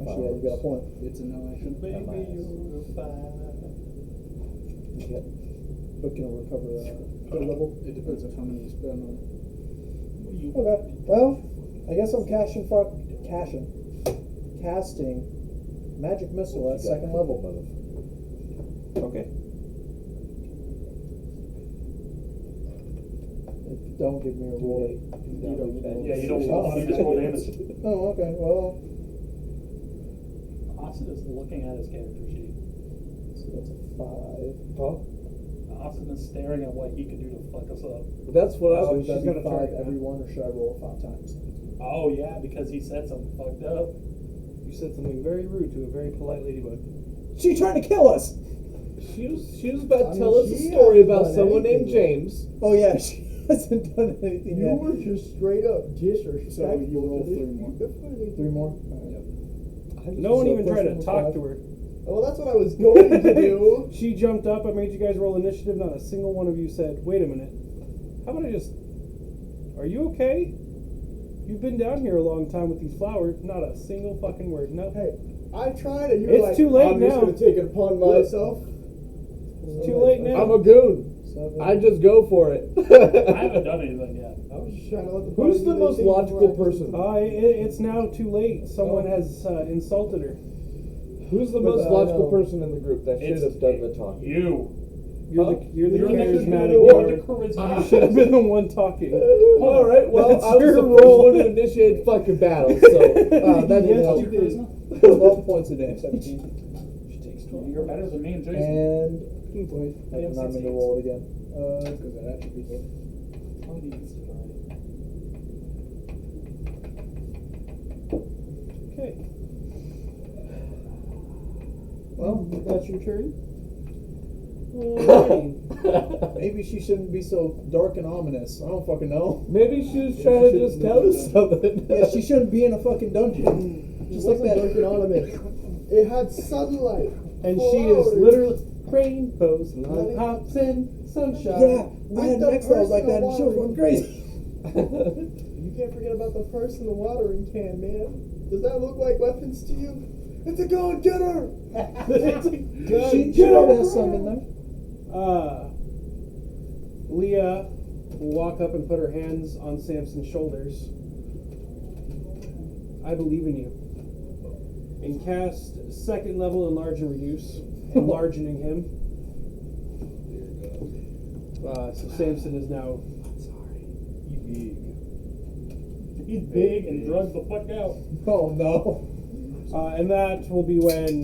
Actually, yeah, you got a point. It's a no action. Baby, you're fine. Yeah. But can I recover third level? It depends on how many you spend on. Okay. Well, I guess I'm casting magic missile at second level. Okay. Don't give me a roll. Yeah, you don't want to just roll damage. Oh, okay. Well, Austin is looking at his character sheet. so that's a 5. Huh? Austin is staring at what he could do to fuck us up. That's what I So was. should she's be got a 5 target. every one, or should I roll 5 times? Oh yeah, because he said something fucked up. You said something very rude to a very polite ladybug. She's trying to kill us. She was about to I tell mean, us a she story hasn't about done someone anything named yet. James. Oh yeah, she hasn't done anything You yet. were just straight up disrespectful. So you roll to this 3 more. epiphany. 3 more. No one So even first tried to one was talk 5. to her. Well, that's what I was going to do. She jumped up. I made you guys roll initiative. Not a single one of you said, "Wait a minute. How about I just? Are you okay? You've been down here a long time with these flowers. Not a single fucking word. No. Hey, I tried, and you It's were like, too late I'm just now. going to take it upon myself. It's too late now. I'm a goon. 7. I just go for it. I haven't done anything yet. I was just trying to let the Who's party the do their most thing logical before I just- person? It's now too late. Someone has insulted her. Who's the But most I logical know. person in the group that should It's have done the talking? You. You're the You're the charismatic you're one. the You charisma. should have been the one talking. All right. Well, That's I was your the first role. one to initiate fucking battle, so that didn't Yes, help. you did. 12 points a day. 17. She takes 12. You're better than me and Jason. And wait, I have I'm going to 16. roll it again. Because that attribute book. Okay. Well, that's your turn. Alrighty. Maybe she shouldn't be so dark and ominous. I don't fucking know. Maybe she was trying to just tell us something. Yeah, she shouldn't be in a fucking dungeon. It Just like wasn't that. dark and ornament. It had sunlight. And she is flowers. literally rainbows, lollipops, and sunshine. Yeah, I With had the an ex that was like that, personal and she was going crazy. You can't forget about the personal watering can, man. Does that look like weapons to you? It's a go and get her! She already has some in there. Leah will walk up and put her hands on Samson's shoulders. I believe in you. And cast second level enlarge and reduce, enlargening him. So Samson is now big. He's big and drugged the fuck out. Oh no. And that will be when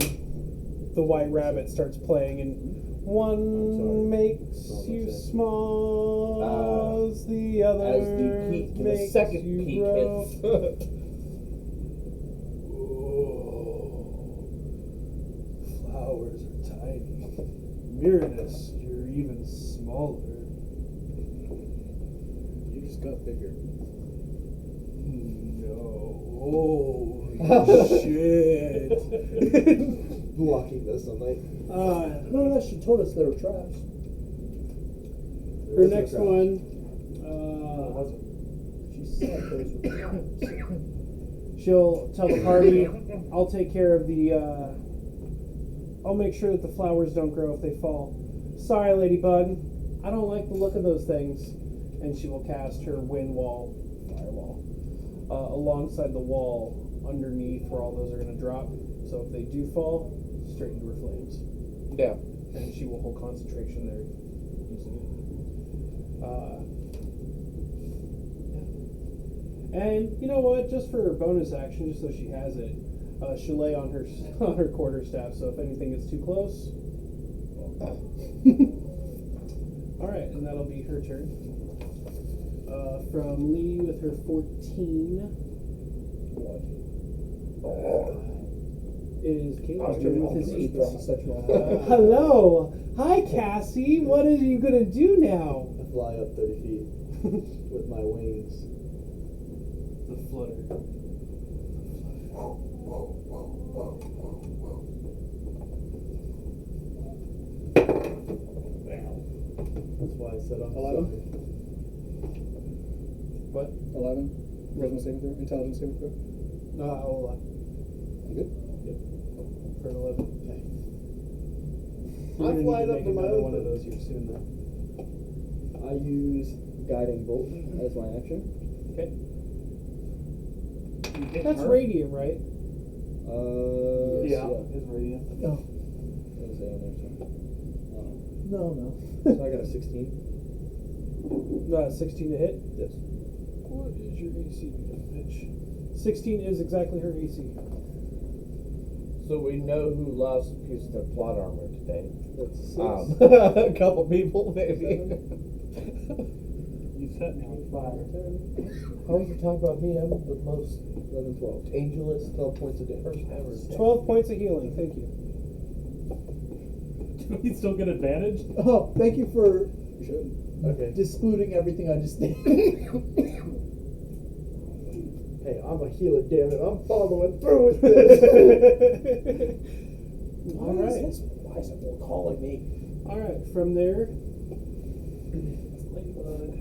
the white rabbit starts playing. And One makes That's all you I'm saying. small as the other As the peak, the makes second you peak grow. hits. Flowers are tiny. Miradus, you're even smaller. You just got bigger. No. Holy shit. Blocking the sunlight. No, she told us there were traps. Her next one, She said those were traps. she'll tell the party, I'll take care of the, I'll make sure that the flowers don't grow if they fall. Sorry, Ladybug, I don't like the look of those things. And she will cast her wind wall, firewall, alongside the wall underneath where all those are going to drop. So if they do fall, straight into her flames. Yeah. And she will hold concentration there using it. Yeah. And you know what? Just for her bonus action, just so she has it, she'll lay on her on her quarterstaff. So if anything gets too close, all right, and that'll be her turn. From Lee with her 14. It is Caleb's turn with his 8. Hello! Hi, Cassie! What are you gonna do now? I fly up 30 feet with my wings. The flutter. That's why I said I'm 11? sorry. What? 11. Charisma saving throw. Intelligence saving throw. Hold on. You good? Yep. For an 11. Okay. We're gonna fly need to up make to my another own one of thing. those here soon, though. I use Guiding Bolt as my action. Okay. That's radiant, right? Yeah. It's radiant. No, What is it on there, sorry? no. So I got a 16. 16 to hit. Yes. What is your AC, you bitch? 16 is exactly her AC. So we know who lost a piece of their plot armor today. That's 6. A couple people, maybe. You set me on fire. How would you talk about me? I'm the most 11, 12. angelous 12 points of damage ever. 12 points of healing, thank you. Do we still get advantage? Oh, thank you for You should. Okay. discluding everything I just did. Hey, I'm a healer, damn it. I'm following through with this. Why is everyone calling me? Alright, from there,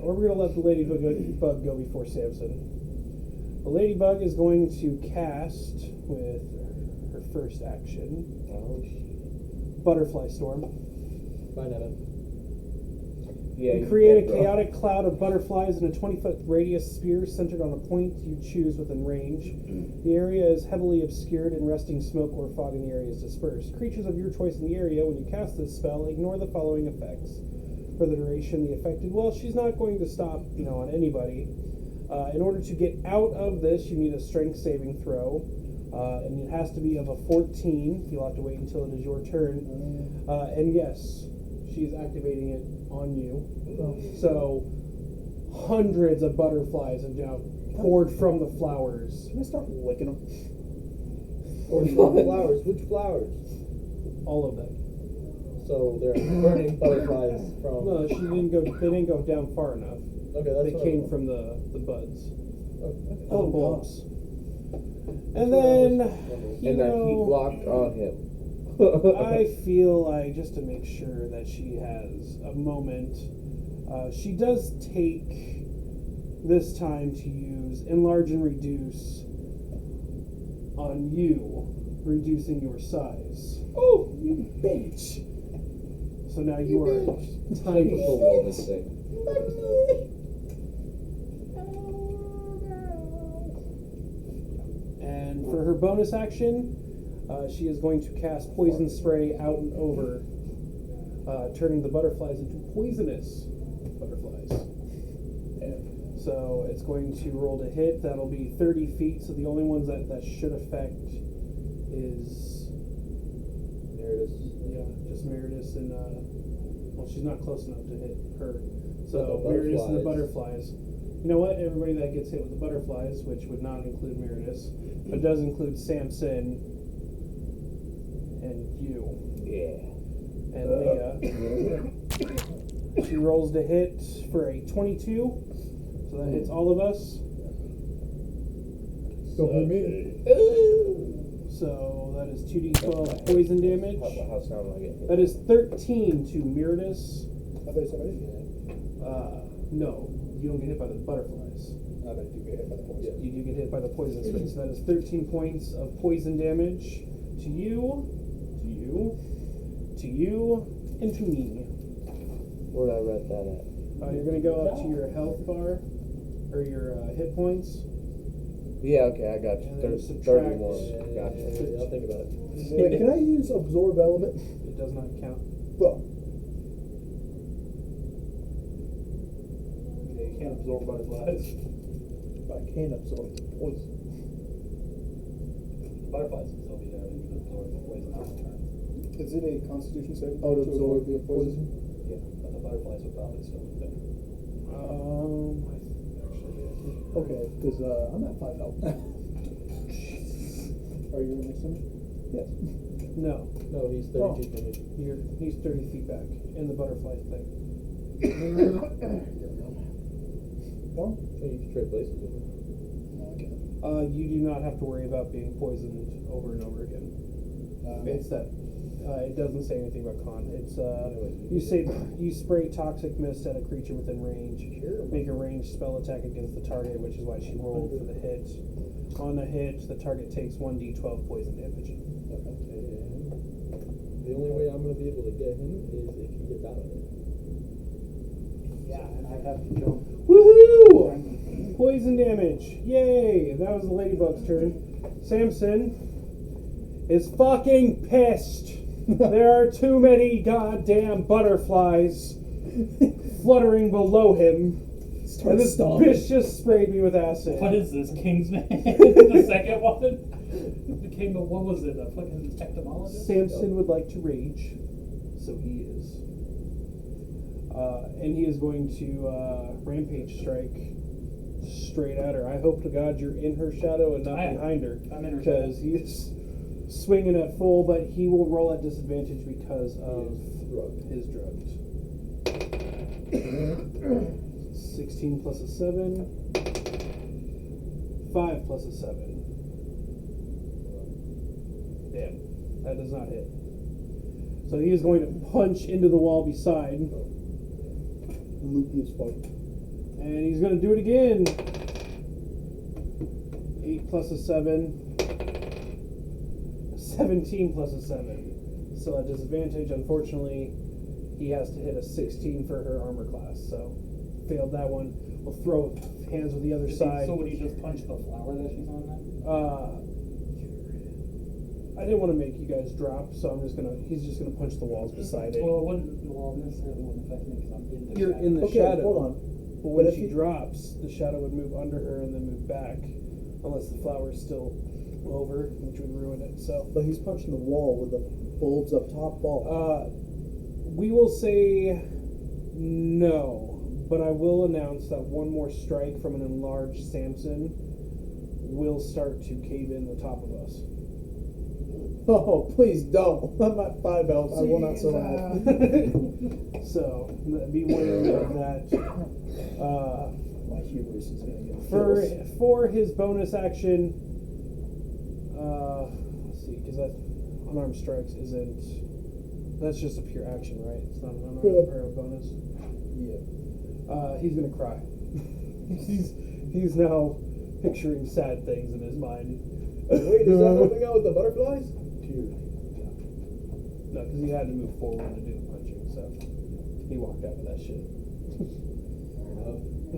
or we're going to let the ladybug go before Samson. The ladybug is going to cast with her first action, Oh, shit. Butterfly Storm. Bye, Nevin. Yeah, You create a chaotic cloud of butterflies in a 20-foot radius sphere centered on a point you choose within range. The area is heavily obscured and resting smoke or fog in the area is dispersed. Creatures of your choice in the area, when you cast this spell, ignore the following effects. For the duration, the affected, well, she's not going to stop, on anybody. In order to get out of this, you need a strength saving throw. And it has to be of a 14. You'll have to wait until it is your turn. And yes, she's activating it on you. So hundreds of butterflies have now poured from the flowers. Can I start licking them? Or flowers. Which flowers? All of them. So they're burning butterflies from. No, they didn't go down far enough. Okay, that's They what came I- from the buds. Okay. The bulbs. And That's what I then, was wondering. you And I heat know, locked on him. I feel like just to make sure that she has a moment, she does take this time to use enlarge and reduce on you, reducing your size. Oh, you bitch! So now you are Typical tiny. woman thing. And for her bonus action, she is going to cast poison spray out and over, turning the butterflies into poisonous butterflies. So it's going to roll to hit. That'll be 30 feet. So the only ones that should affect is There it is. just Meredith and Well, she's not close enough to hit her. But So the Meredith and the butterflies. butterflies. You know what? Everybody that gets hit with the butterflies, which would not include Meredith, but does include Samson and you Yeah. and Leah. She rolls to hit for a 22, so that hits all of us. Don't hurt me. So that is 2d12 poison damage. How sound am I getting? That is 13 to Meredith. I thought you said I didn't get it. No, you don't get hit by the butterflies. I bet I do get hit by the poison. You do get hit by the poison spray. So that is 13 points of poison damage to you, and to me. Where'd I read that at? You're going to go up to your health bar, or your hit points. Yeah, okay, I got you. And then 31. subtract- Gotcha. Yeah, I'll think about it. Wait, can I use absorb element? It does not count. Fuck. Yeah, you can't absorb butterflies. I can absorb poison. Butterflies can still be there. You can absorb the poison out of turn. Is it a constitution save? Oh, to to absorb avoid the poison? Yeah, but the butterflies would probably still be there. Okay, because I'm at 5 health. Are you next to me? Yes. No, No, he's 32 feet. he's 30 feet back in the butterfly thing. Well, Oh, you can trade places with him. No, I can't. You do not have to worry about being poisoned over and over again. It's that. It doesn't say anything about con. It's you spray toxic mist at a creature within range. Make a ranged spell attack against the target, which is why she rolled for the hit. On a hit, the target takes 1d12 poison damage. The only way I'm going to be able to get him is if he gets out of it. Yeah, and I have to jump. Woohoo! Poison damage. Yay! That was the ladybug's turn. Samson is fucking pissed. There are too many goddamn butterflies fluttering below him. And this bitch just sprayed me with acid. What is this, Kingsman? The second one? Became what was it, a fucking entomologist? Samson would like to rage, so he is. And he is going to rampage strike straight at her. I hope to God you're in her shadow and not I am. behind her. I'm in her Because he's swinging at full, but he will roll at disadvantage because of his drugs. 16 plus a 7. 5 plus a 7. Damn. That does not hit. So he is going to punch into the wall beside. loopy as fuck. And he's going to do it again. 8 plus a 7. 17 plus a 7. So at disadvantage, unfortunately, he has to hit a 16 for her armor class. So failed that one. We'll throw hands with the other side. So would he just punch the flower that she's on then? I didn't want to make you guys drop, so he's just gonna punch the walls beside it. Well, it wouldn't necessarily affect me because I'm in the You're shadow. in the Okay, shadow. hold on. But when But if she he- drops, the shadow would move under her and then move back, unless the flower's still over, which would ruin it. So But he's punching the wall with the bulbs up top ball. we will say no, but I will announce that one more strike from an enlarged Samson will start to cave in the top of us. Oh, please don't. I'm at 5 health. I will not survive. So be wary of that. My hubris is going to get killed. For his bonus action, let's see, because that unarmed strikes isn't. That's just a pure action, right? It's not an unarmed or a bonus. Yeah. He's gonna cry. he's now picturing sad things in his mind. Wait, is that helping out with the butterflies? No, because he had to move forward to do the punching, so he walked out of that shit.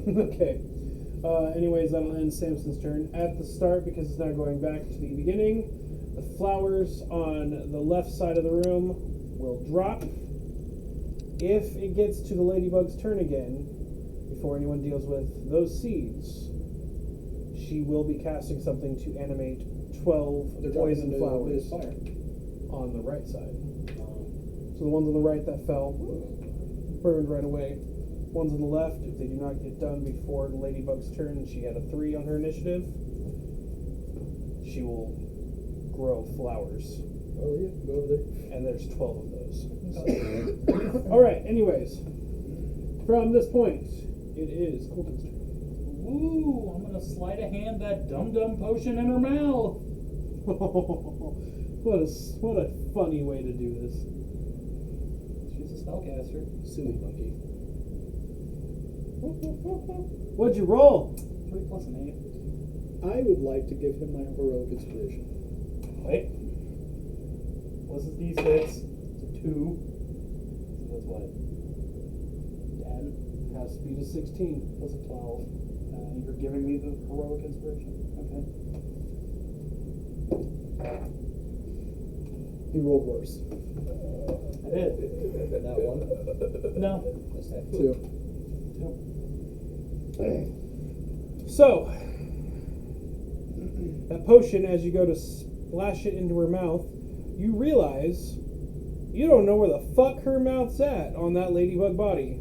Okay. Anyways, that'll end Samson's turn. At the start, because it's now going back to the beginning, the flowers on the left side of the room will drop. If it gets to the ladybug's turn again, before anyone deals with those seeds, she will be casting something to animate 12 They're poison dropping flowers into fire. on the right side. So the ones on the right that fell burned right away. One's on the left. If they do not get done before the Ladybug's turn, and she had a 3 on her initiative, she will grow flowers. Oh yeah, go over there. And there's 12 of those. Alright, anyways. From this point, it is Colton's turn. Ooh, I'm gonna sleight of hand that dum-dum potion in her mouth. What a funny way to do this. She's a spellcaster. Silly monkey. What'd you roll? 3 plus an 8. I would like to give him my heroic inspiration. Wait. What's his D6? It's a 2. So that's what? 10 Has speed of 16. plus a 12. You're giving me the heroic inspiration. Okay. He rolled worse. I did. That one. No. That's that 2. 2. So, that potion, as you go to splash it into her mouth, you realize you don't know where the fuck her mouth's at on that ladybug body.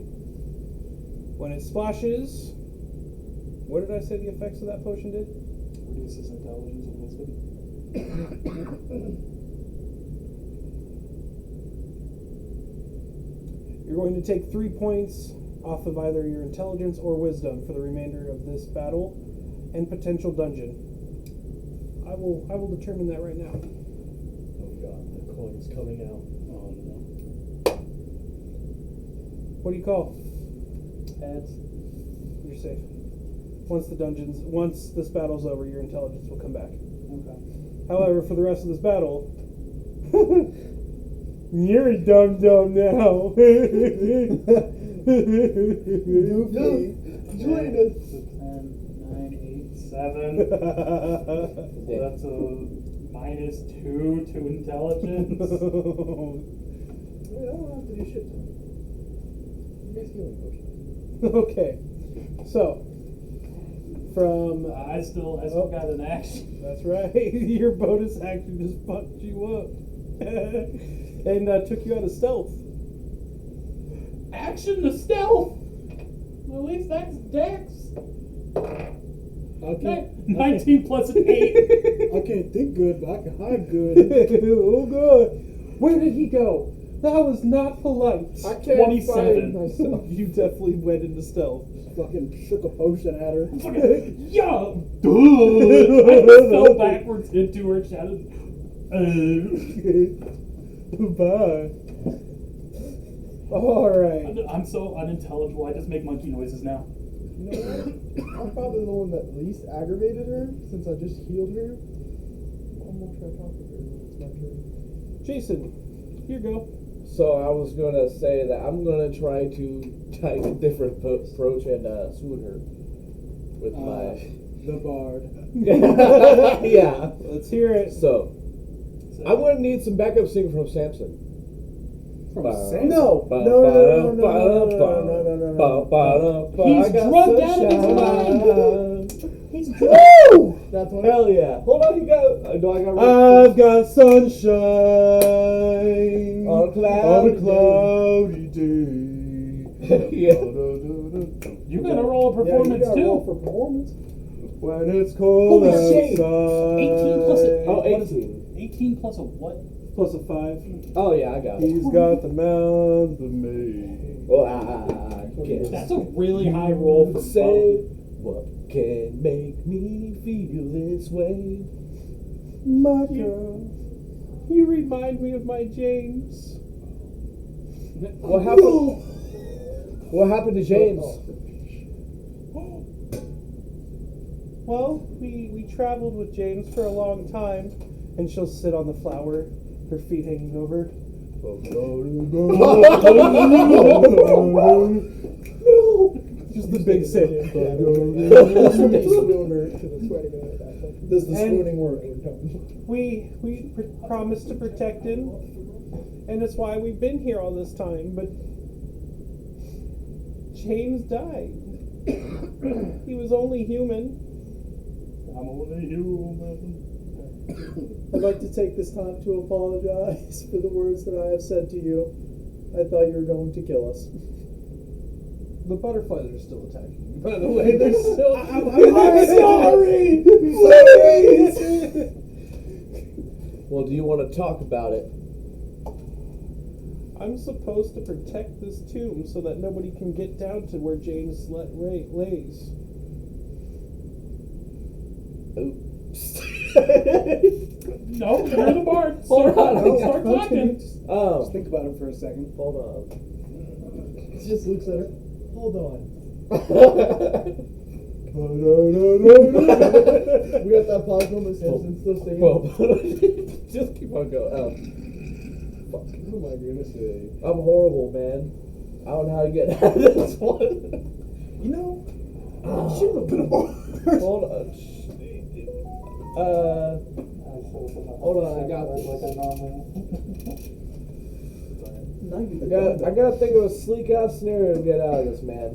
When it splashes, what did I say the effects of that potion did? Reduces intelligence and wisdom. You're going to take 3 points off of either your intelligence or wisdom for the remainder of this battle and potential dungeon. I will determine that right now. Oh god, the coin's coming out. Oh no. What do you call? Heads. You're safe. Once this battle's over, your intelligence will come back. Okay. However, for the rest of this battle, you're a dum-dum now. Goofy. Join us. 10, 9, 8, 7. That's a -2 to intelligence. I don't have to do shit. You guys healing potion. Okay. So, from... I still got an action. That's right. Your bonus action just fucked you up. And took you out of stealth. Action to stealth. At least that's Dex. Okay. 19 plus an 8. I can't think good, but I can hide good. Oh, good. Where did he go? That was not polite. I can't 27. find myself. You definitely went into stealth. Fucking shook a potion at her. Yeah, duh. I fell backwards into her, shouted. Bye. Alright. I'm so unintelligible. I just make monkey noises now. You know what? I'm probably the one that least aggravated her since I just healed her. I'm gonna try to talk to her when it's my turn. Jason, here you go. So I was gonna say that I'm gonna try to take a different approach and swoon her with my. The bard. Yeah. Let's hear it. So I'm gonna need some backup singing from Samson. From Ba- Samson? No. He's drugged out of his mind. He's Woo! That's what. Hell yeah! Hold on, you got. Do I got? I've got sunshine On a cloudy day. Yeah. You gotta roll a performance yeah, you gotta too. roll for performance. When it's cold Holy shit. outside. 18 plus a Oh, what is it? 18. 18 plus a what? Plus a 5. Oh yeah, I got it. He's got the mouth of me. Well, I guess. That's a really high roll for Say what can make me feel this way. My girl, you remind me of my James. What happened? What happened to James? Well, we traveled with James for a long time, and she'll sit on the flower, her feet hanging over. Just the big sip. Does the swooning work? We promised to protect him, and that's why we've been here all this time. But James died. He was only human. I'm only human. I'd like to take this time to apologize for the words that I have said to you. I thought you were going to kill us. The butterflies are still attacking you. By the way, they're still. I'm sorry. Please. Well, do you want to talk about it? I'm supposed to protect this tomb so that nobody can get down to where James lays. No, you're the bard. Hold on. Start talking. Just think about it for a second. Hold on. He just looks at her. Hold on. We got that pause moment. Simpsons still singing. Well, just keep on going. Fuck. What am I gonna say? I'm horrible, man. I don't know how to get out of this one. You know, I shouldn't have been a bard. Hold on. Hold on. I got I gotta think of a sleek ass scenario to get out of this, man.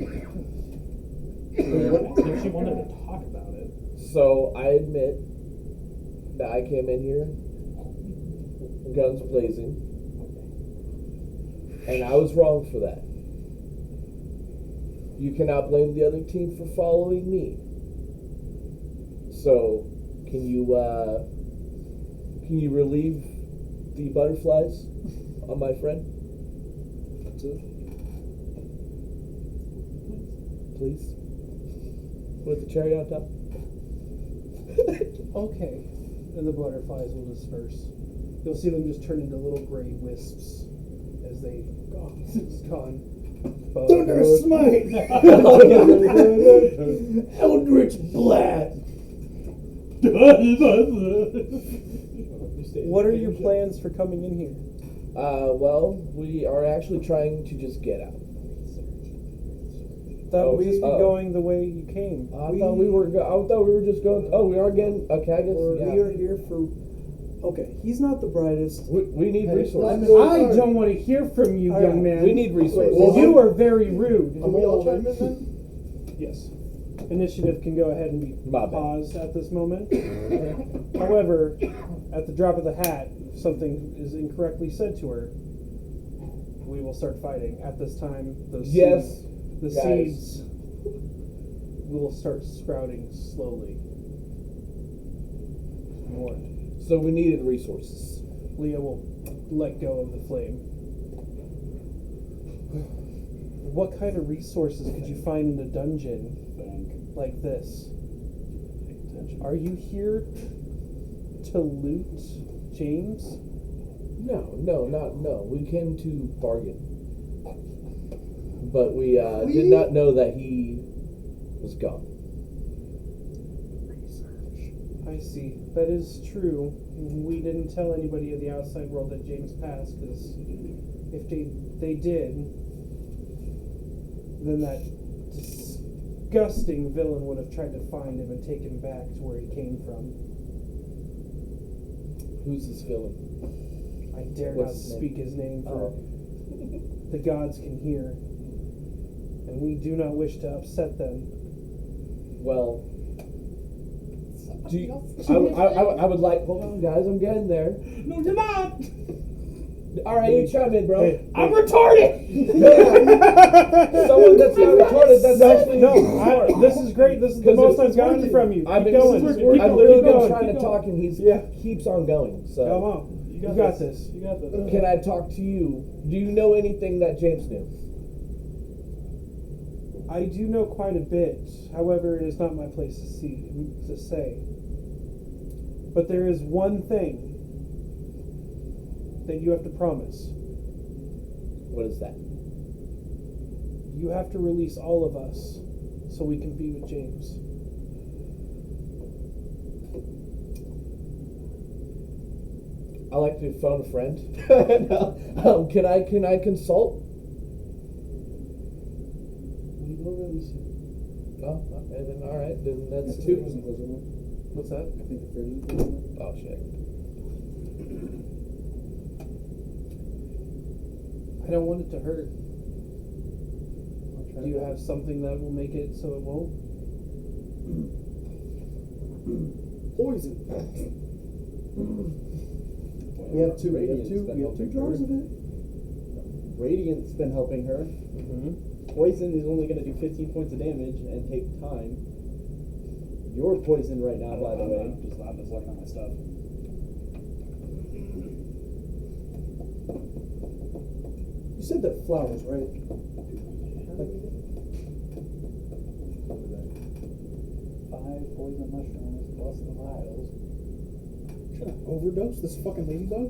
If she wanted to talk about it. So I admit that I came in here, guns blazing, and I was wrong for that. You cannot blame the other team for following me. So, can you relieve the butterflies on my friend? Please. With the cherry on top. Okay. And the butterflies will disperse. You'll see them just turn into little gray wisps as they it's gone. Thunder smite! Eldritch blast. What are your plans for coming in here? Well, we are actually trying to just get out. That we just be going the way you came. I thought we were just going. Oh, we are again. Okay, I guess. We are here for. Okay, he's not the brightest. We need resources. I don't want to hear from you, young man. We need resources. You are very rude. Can we all chime in then? Yes. Initiative can go ahead and be My bad. paused at this moment. However, at the drop of the hat, if something is incorrectly said to her, we will start fighting. At this time, the seeds will start sprouting slowly. More. So we needed resources. Leah will let go of the flame. What kind of resources could you find in a dungeon like this? Are you here to loot James? No. We came to bargain. But we did not know that he was gone. I see. That is true. We didn't tell anybody in the outside world that James passed, because if they did, then that disgusting villain would have tried to find him and take him back to where he came from. Who's this villain? I dare not speak his name, for the gods can hear, and we do not wish to upset them. Well, I would like. Hold on, guys. I'm getting there. No, you're not. All right, you chime in, bro. Hey. I'm retarded. Someone that's not retarded. That's actually This is great. This is the most I've gotten from you. I've Keep been going. I've literally been going. trying to Keep talk, and he keeps on going. So Come on. You got this. You got this. can I talk to you? Do you know anything that James knew? I do know quite a bit. However, it is not my place to say. But there is one thing that you have to promise. What is that? You have to release all of us so we can be with James. I like to phone a friend. Can I consult? We don't really see. Oh, okay, then all right. Then that's two. What's that? I think the 30. Oh shit. I don't want it to hurt. Do you have something that will make it so it won't? Poison. We have two. We have two jars of it. Radiant's been helping her. Mm-hmm. poison is only going to do 15 points of damage and take time. You're poisoned right now, by the way. I'm just looking at my stuff. You said that flowers, right? Like, 5 poison mushrooms plus the vials. Overdose this fucking ladybug?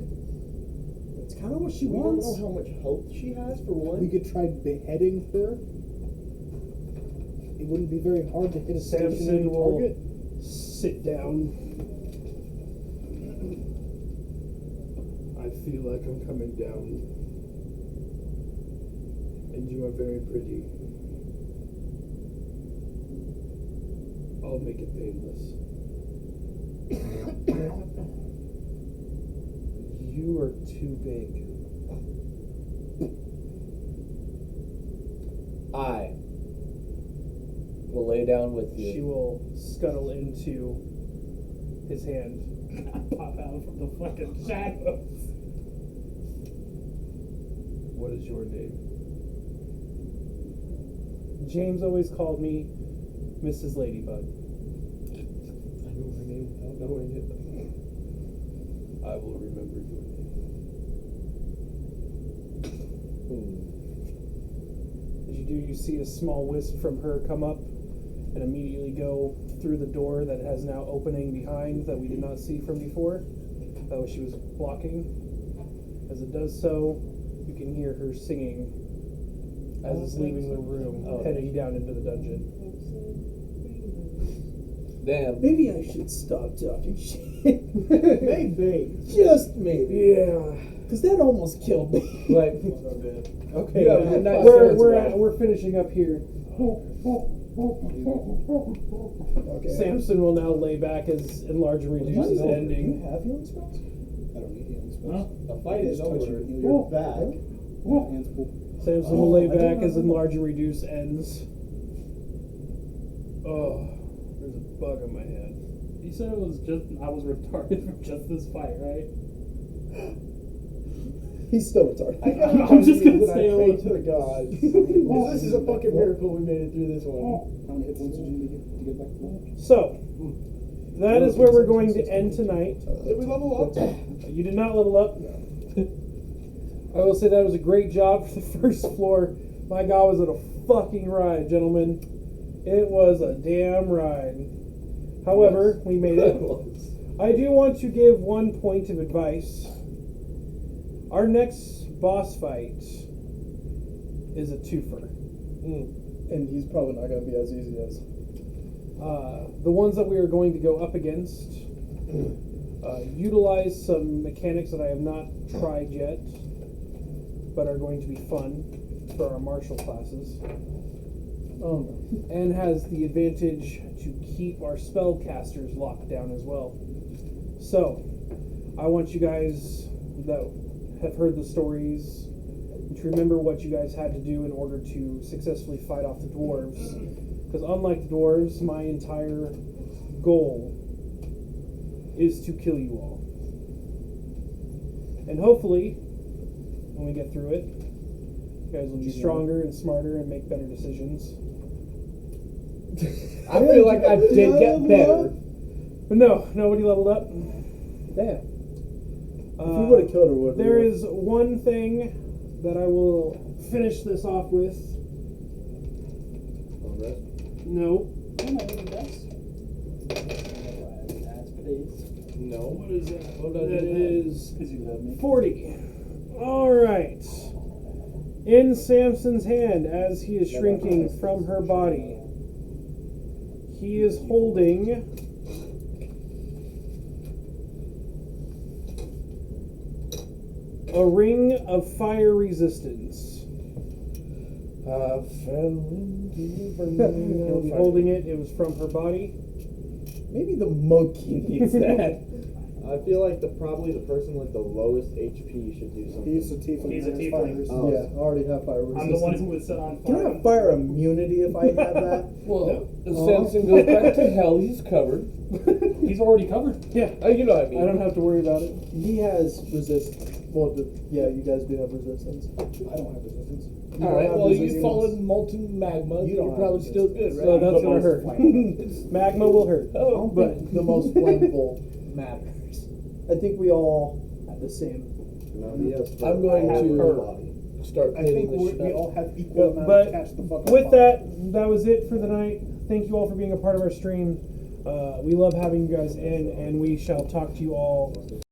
That's kind of what she We don't wants. know how much health she has, for one. We could try beheading her. It wouldn't be very hard to hit a stationary Samson will target. sit down. I feel like I'm coming down. And you are very pretty. I'll make it painless. you are too big. I will lay down with you. She will scuttle into his hand. Pop out from the fucking shadows. What is your name? James always called me Mrs. Ladybug. I know her name without knowing it. I will remember your name. As you do, you see a small wisp from her come up and immediately go through the door that has now opening behind that we did not see from before. That was she was blocking. As it does so, you can hear her singing as it's leaving the room, heading down into the dungeon. Damn. Maybe I should stop talking shit. Maybe. Just maybe. Yeah. Because that almost killed me. Like, Okay, Yeah, now- now We're Sarah's back. we're finishing up here. Okay. Samson will now lay back as enlarge and reduce is Do you ending. have healing spells? I don't need healing spells. Huh? The fight is Just touch over. you, heal You're your back. Hands full. Samson will lay I didn't back know as that. enlarge and reduce ends. Oh, there's a bug on my head. You said it was just I was retarded from just this fight, right? He's still retarded. I'm just gonna say I pray it. to the gods. This is a fucking miracle we made it through this one. How many hit points did you need to get back to life? So, that is where we're going to end tonight. Did we level up? You did not level up. I will say that was a great job for the first floor. My God, was it a fucking ride, gentlemen. It was a damn ride. However, we made it. I do want to give one point of advice. Our next boss fight is a twofer. and he's probably not going to be as easy as. The ones that we are going to go up against utilize some mechanics that I have not tried yet, but are going to be fun for our martial classes. And has the advantage to keep our spellcasters locked down as well. So, I want you guys that have heard the stories to remember what you guys had to do in order to successfully fight off the dwarves. Because unlike the dwarves, my entire goal is to kill you all. And hopefully, when we get through it, you guys will be stronger and smarter and make better decisions. I feel like I did get better. But no, nobody leveled up. Damn. If we would have killed her, would There is one thing that I will finish this off with. No. No. What is that? What That does it is Because you love me. 40. All right. In Samson's hand, as he is shrinking from her body, he is holding a ring of fire resistance. I fell into He'll be holding it. It was from her body. Maybe the monkey needs that. I feel like probably the person with the lowest HP should do something. He's a tiefling. He's a and tiefling. fires. Oh. Yeah, I already have fire resistance. I'm the one who was set on Can I fire. have fire immunity if I have that? Well, Samson goes back to hell. He's covered. He's already covered. Yeah. You know what I mean. I don't have to worry about it. He has resistance. Well, yeah, you guys do have resistance. I don't have resistance. You All right. don't have Well, you resistance. fall in molten magma. You You're don't have probably still good, resistance. right? So that's gonna hurt. Magma will hurt. Oh, But the most flammable matters. I think we all have the same. No, he has I'm going all to over the body. start I cleaning think this shit we up. all have equal amount But of catch the fuck on with fire. that was it for the night. Thank you all for being a part of our stream. We love having you guys in, and we shall talk to you all